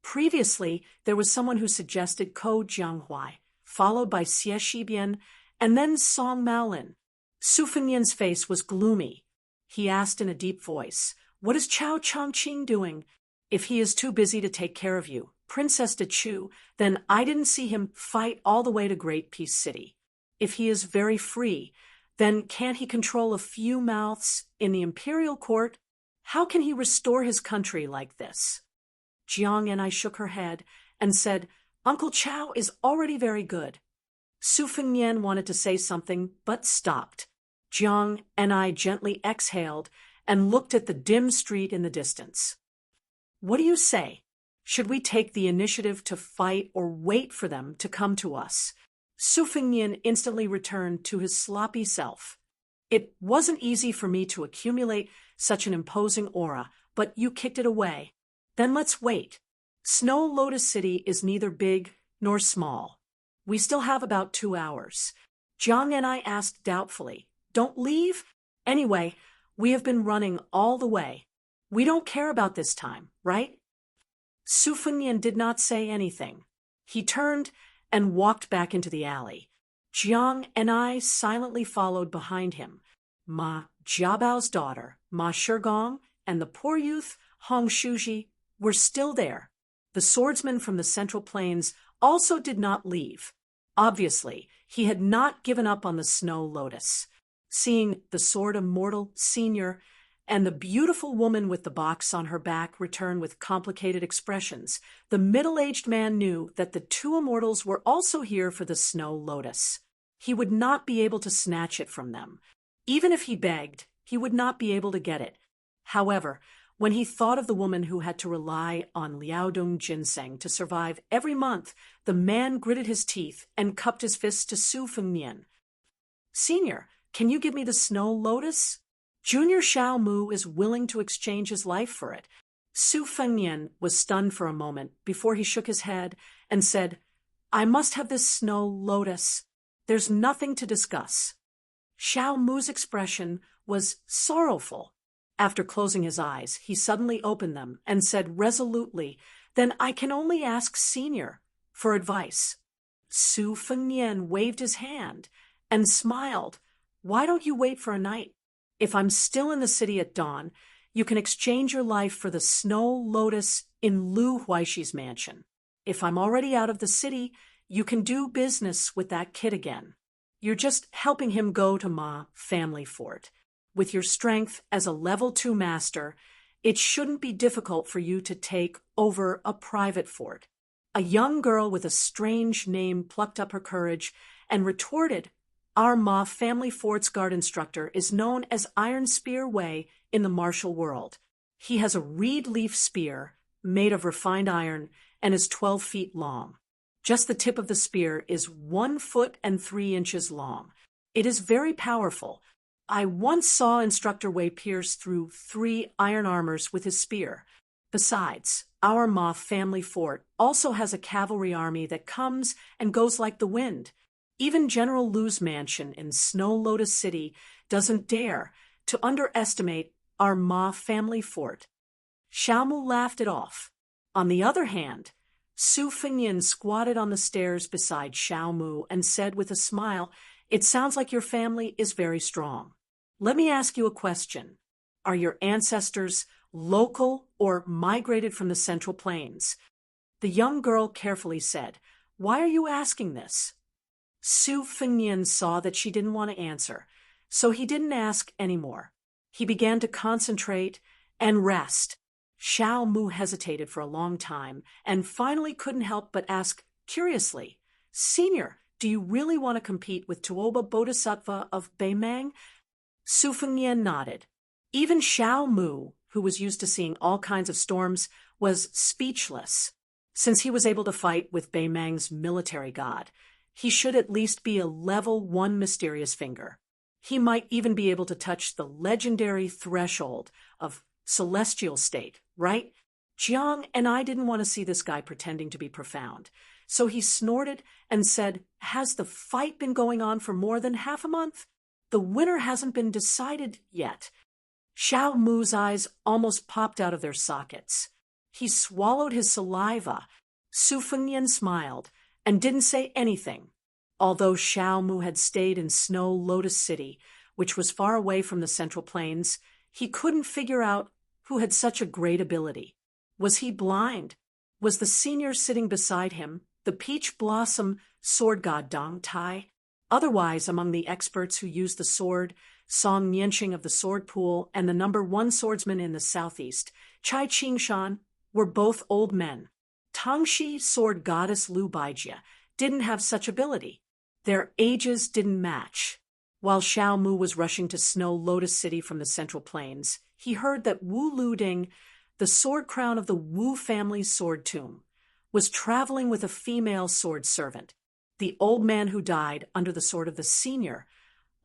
Previously, there was someone who suggested Ko Jianghuai, followed by Xie Shibian, and then Song Maolin. Su Fengnian's face was gloomy. He asked in a deep voice, "What is Chao Chongqing doing? If he is too busy to take care of you, Princess Dechu, then I didn't see him fight all the way to Great Peace City. If he is very free, then can't he control a few mouths in the imperial court? How can he restore his country like this?" Jiang and I shook her head and said, "Uncle Chow is already very good." Su Fengnian wanted to say something, but stopped. Jiang and I gently exhaled and looked at the dim street in the distance. "What do you say? Should we take the initiative to fight or wait for them to come to us?" Su Fengnian instantly returned to his sloppy self. "It wasn't easy for me to accumulate such an imposing aura, but you kicked it away. Then let's wait. Snow Lotus City is neither big nor small. We still have about 2 hours. Jiang and I asked doubtfully, "Don't leave? Anyway, we have been running all the way. We don't care about this time, right? Su Fengnian did not say anything. He turned and walked back into the alley. Jiang and I silently followed behind him. Ma Jiabao's daughter, Ma Shigong, and the poor youth, Hong Shuji, were still there. The swordsman from the Central Plains also did not leave. Obviously, he had not given up on the Snow Lotus. Seeing the Sword Immortal Senior and the beautiful woman with the box on her back return with complicated expressions, the middle-aged man knew that the two immortals were also here for the Snow Lotus. He would not be able to snatch it from them. Even if he begged, he would not be able to get it. However, when he thought of the woman who had to rely on Liaodong ginseng to survive every month, the man gritted his teeth and cupped his fists to Su Fengnian. "Senior, can you give me the Snow Lotus? Junior Xiao Mu is willing to exchange his life for it." Su Fengnian was stunned for a moment before he shook his head and said, "I must have this Snow Lotus. There's nothing to discuss." Xiao Mu's expression was sorrowful. After closing his eyes, he suddenly opened them and said resolutely, "Then I can only ask Senior for advice." Su Fengnian waved his hand and smiled. "Why don't you wait for a night? If I'm still in the city at dawn, you can exchange your life for the Snow Lotus in Lu Huaishi's mansion. If I'm already out of the city, you can do business with that kid again. You're just helping him go to Ma Family Fort. With your strength as a level 2 master, it shouldn't be difficult for you to take over a private fort." A young girl with a strange name plucked up her courage and retorted, "Our Ma Family Fort's guard instructor is known as Iron Spear Wei in the martial world. He has a reed leaf spear made of refined iron and is 12 feet long. Just the tip of the spear is 1 foot and 3 inches long. It is very powerful. I once saw Instructor Wei pierce through 3 iron armors with his spear. Besides, our Ma Family Fort also has a cavalry army that comes and goes like the wind. Even General Lu's mansion in Snow Lotus City doesn't dare to underestimate our Ma Family Fort." Xiao Mu laughed it off. On the other hand, Su Fengnian squatted on the stairs beside Xiao Mu and said with a smile, "It sounds like your family is very strong. Let me ask you a question. Are your ancestors local or migrated from the Central Plains?" The young girl carefully said, "Why are you asking this?" Su Fengnian saw that she didn't want to answer, so he didn't ask anymore. He began to concentrate and rest. Xiao Mu hesitated for a long time and finally couldn't help but ask curiously, "Senior, do you really want to compete with Tuoba Bodhisattva of Beimang?" Su Fengnian nodded. Even Xiao Mu, who was used to seeing all kinds of storms, was speechless. Since he was able to fight with Beimang's military god, he should at least be a level 1 mysterious finger. He might even be able to touch the legendary threshold of celestial state, right? Jiang and I didn't want to see this guy pretending to be profound, so he snorted and said, "Has the fight been going on for more than half a month? The winner hasn't been decided yet." Xiao Mu's eyes almost popped out of their sockets. He swallowed his saliva. Su Fengnian smiled and didn't say anything. Although Xiao Mu had stayed in Snow Lotus City, which was far away from the Central Plains, he couldn't figure out who had such a great ability. Was he blind? Was the senior sitting beside him the peach blossom sword god Dong Tai? Otherwise, among the experts who used the sword, Song Nianqing of the Sword Pool and the #1 swordsman in the southeast, Chai Qingshan, were both old men. Tangxi sword goddess Lu Baijia didn't have such ability. Their ages didn't match. While Xiao Mu was rushing to Snow Lotus City from the Central Plains, he heard that Wu Luding, the sword crown of the Wu family's sword tomb, was traveling with a female sword servant. The old man who died under the sword of the senior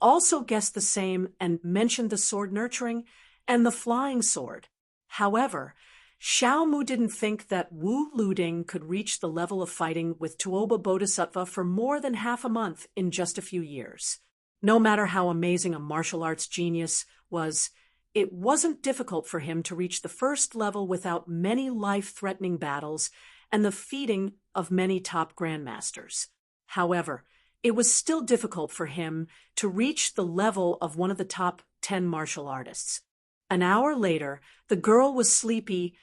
also guessed the same and mentioned the sword nurturing and the flying sword. However, Xiao Mu didn't think that Wu Luding could reach the level of fighting with Tuoba Bodhisattva for more than half a month in just a few years. No matter how amazing a martial arts genius was, it wasn't difficult for him to reach the first level without many life-threatening battles and the feeding of many top grandmasters. However, it was still difficult for him to reach the level of one of the top 10 martial artists. An hour later, the girl was sleepy,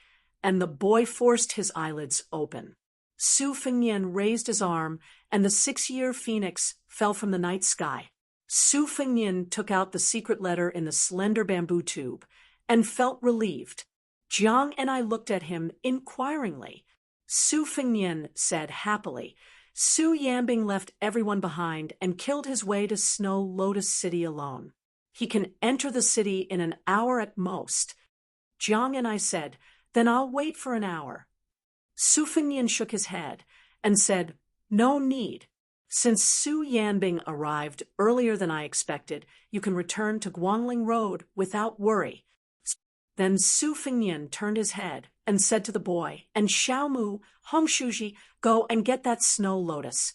and the boy forced his eyelids open. Su Fengnian raised his arm, and the 6-year phoenix fell from the night sky. Su Fengnian took out the secret letter in the slender bamboo tube and felt relieved. Jiang and I looked at him inquiringly. Su Fengnian said happily, Su Yanbing left everyone behind and killed his way to Snow Lotus City alone. He can enter the city in an hour at most. Jiang and I said, then I'll wait for an hour. Su Fengnian shook his head and said, no need. Since Su Yanbing arrived earlier than I expected, you can return to Guangling Road without worry. Then Su Fengnian turned his head and said to the boy, and Xiaomu, Hong Shuji, go and get that snow lotus.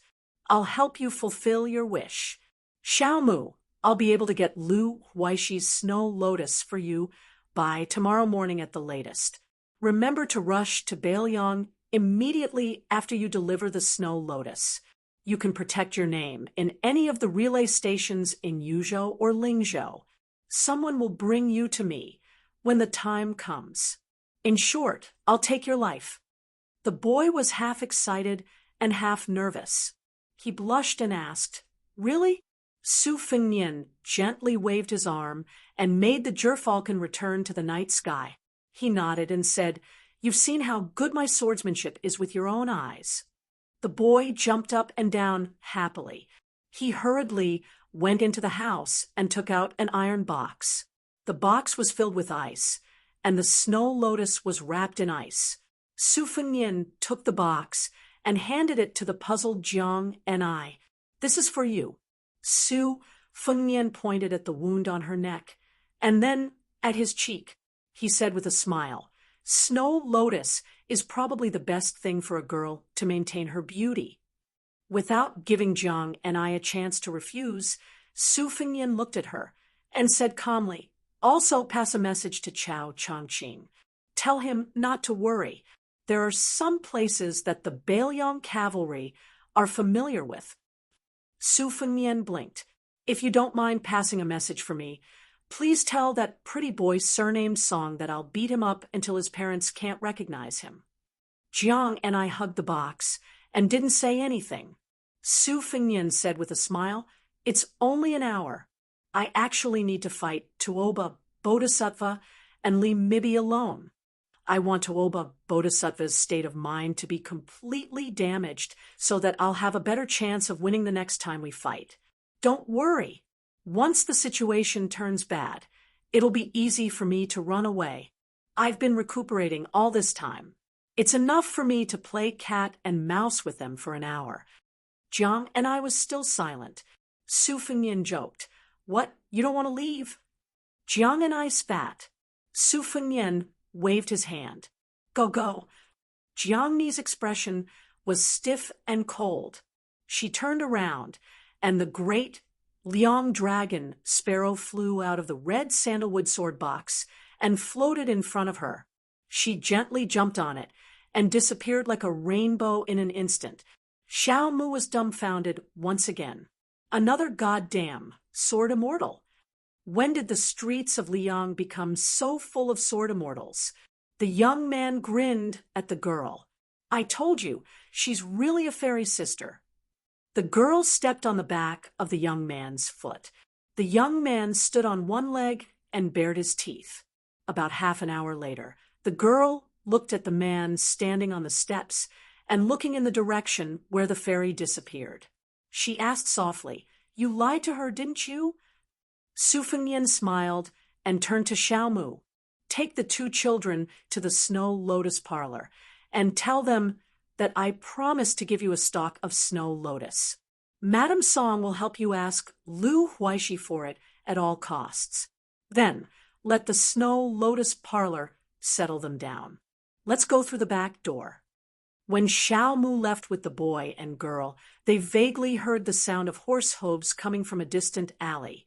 I'll help you fulfill your wish. Xiaomu, I'll be able to get Lu Huaishi's snow lotus for you by tomorrow morning at the latest. Remember to rush to Beiliang immediately after you deliver the snow lotus. You can protect your name in any of the relay stations in Yuzhou or Lingzhou. Someone will bring you to me when the time comes. In short, I'll take your life. The boy was half excited and half nervous. He blushed and asked, really? Su Fengnian gently waved his arm and made the gerfalcon return to the night sky. He nodded and said, you've seen how good my swordsmanship is with your own eyes. The boy jumped up and down happily. He hurriedly went into the house and took out an iron box. The box was filled with ice, and the snow lotus was wrapped in ice. Su Fengnian took the box and handed it to the puzzled Jiang and I. This is for you. Su Fengnian pointed at the wound on her neck, and then at his cheek. He said with a smile, Snow lotus is probably the best thing for a girl to maintain her beauty. Without giving Jiang and I a chance to refuse, Su Fengnian looked at her and said calmly, also pass a message to Chao Chongqing. Tell him not to worry. There are some places that the Beiliang cavalry are familiar with. Su Fengnian blinked. If you don't mind passing a message for me, please tell that pretty boy surnamed Song that I'll beat him up until his parents can't recognize him. Jiang and I hugged the box and didn't say anything. Su Fengnian said with a smile, it's only an hour. I actually need to fight Tuoba Bodhisattva and leave Mibi alone. I want Tuoba Bodhisattva's state of mind to be completely damaged so that I'll have a better chance of winning the next time we fight. Don't worry. Once the situation turns bad, it'll be easy for me to run away. I've been recuperating all this time. It's enough for me to play cat and mouse with them for an hour. Jiang and I was still silent. Su Fengnian joked, what, you don't want to leave? Jiang and I spat. Su Fengnian waved his hand. Go, go. Jiang Ni's expression was stiff and cold. She turned around, and the great Liang dragon sparrow flew out of the red sandalwood sword box and floated in front of her. She gently jumped on it and disappeared like a rainbow in an instant. Xiao Mu was dumbfounded once again. Another goddamn sword immortal. When did the streets of Liang become so full of sword immortals? The young man grinned at the girl. I told you, she's really a fairy sister. The girl stepped on the back of the young man's foot. The young man stood on one leg and bared his teeth. About half an hour later, the girl looked at the man standing on the steps and looking in the direction where the fairy disappeared. She asked softly, you lied to her, didn't you? Su Fengnian smiled and turned to Xiaomu. Take the 2 children to the Snow Lotus parlor and tell them that I promise to give you a stalk of snow lotus. Madame Song will help you ask Lu Huaishi for it at all costs. Then let the Snow Lotus parlor settle them down. Let's go through the back door. When Xiao Mu left with the boy and girl, they vaguely heard the sound of horse hooves coming from a distant alley.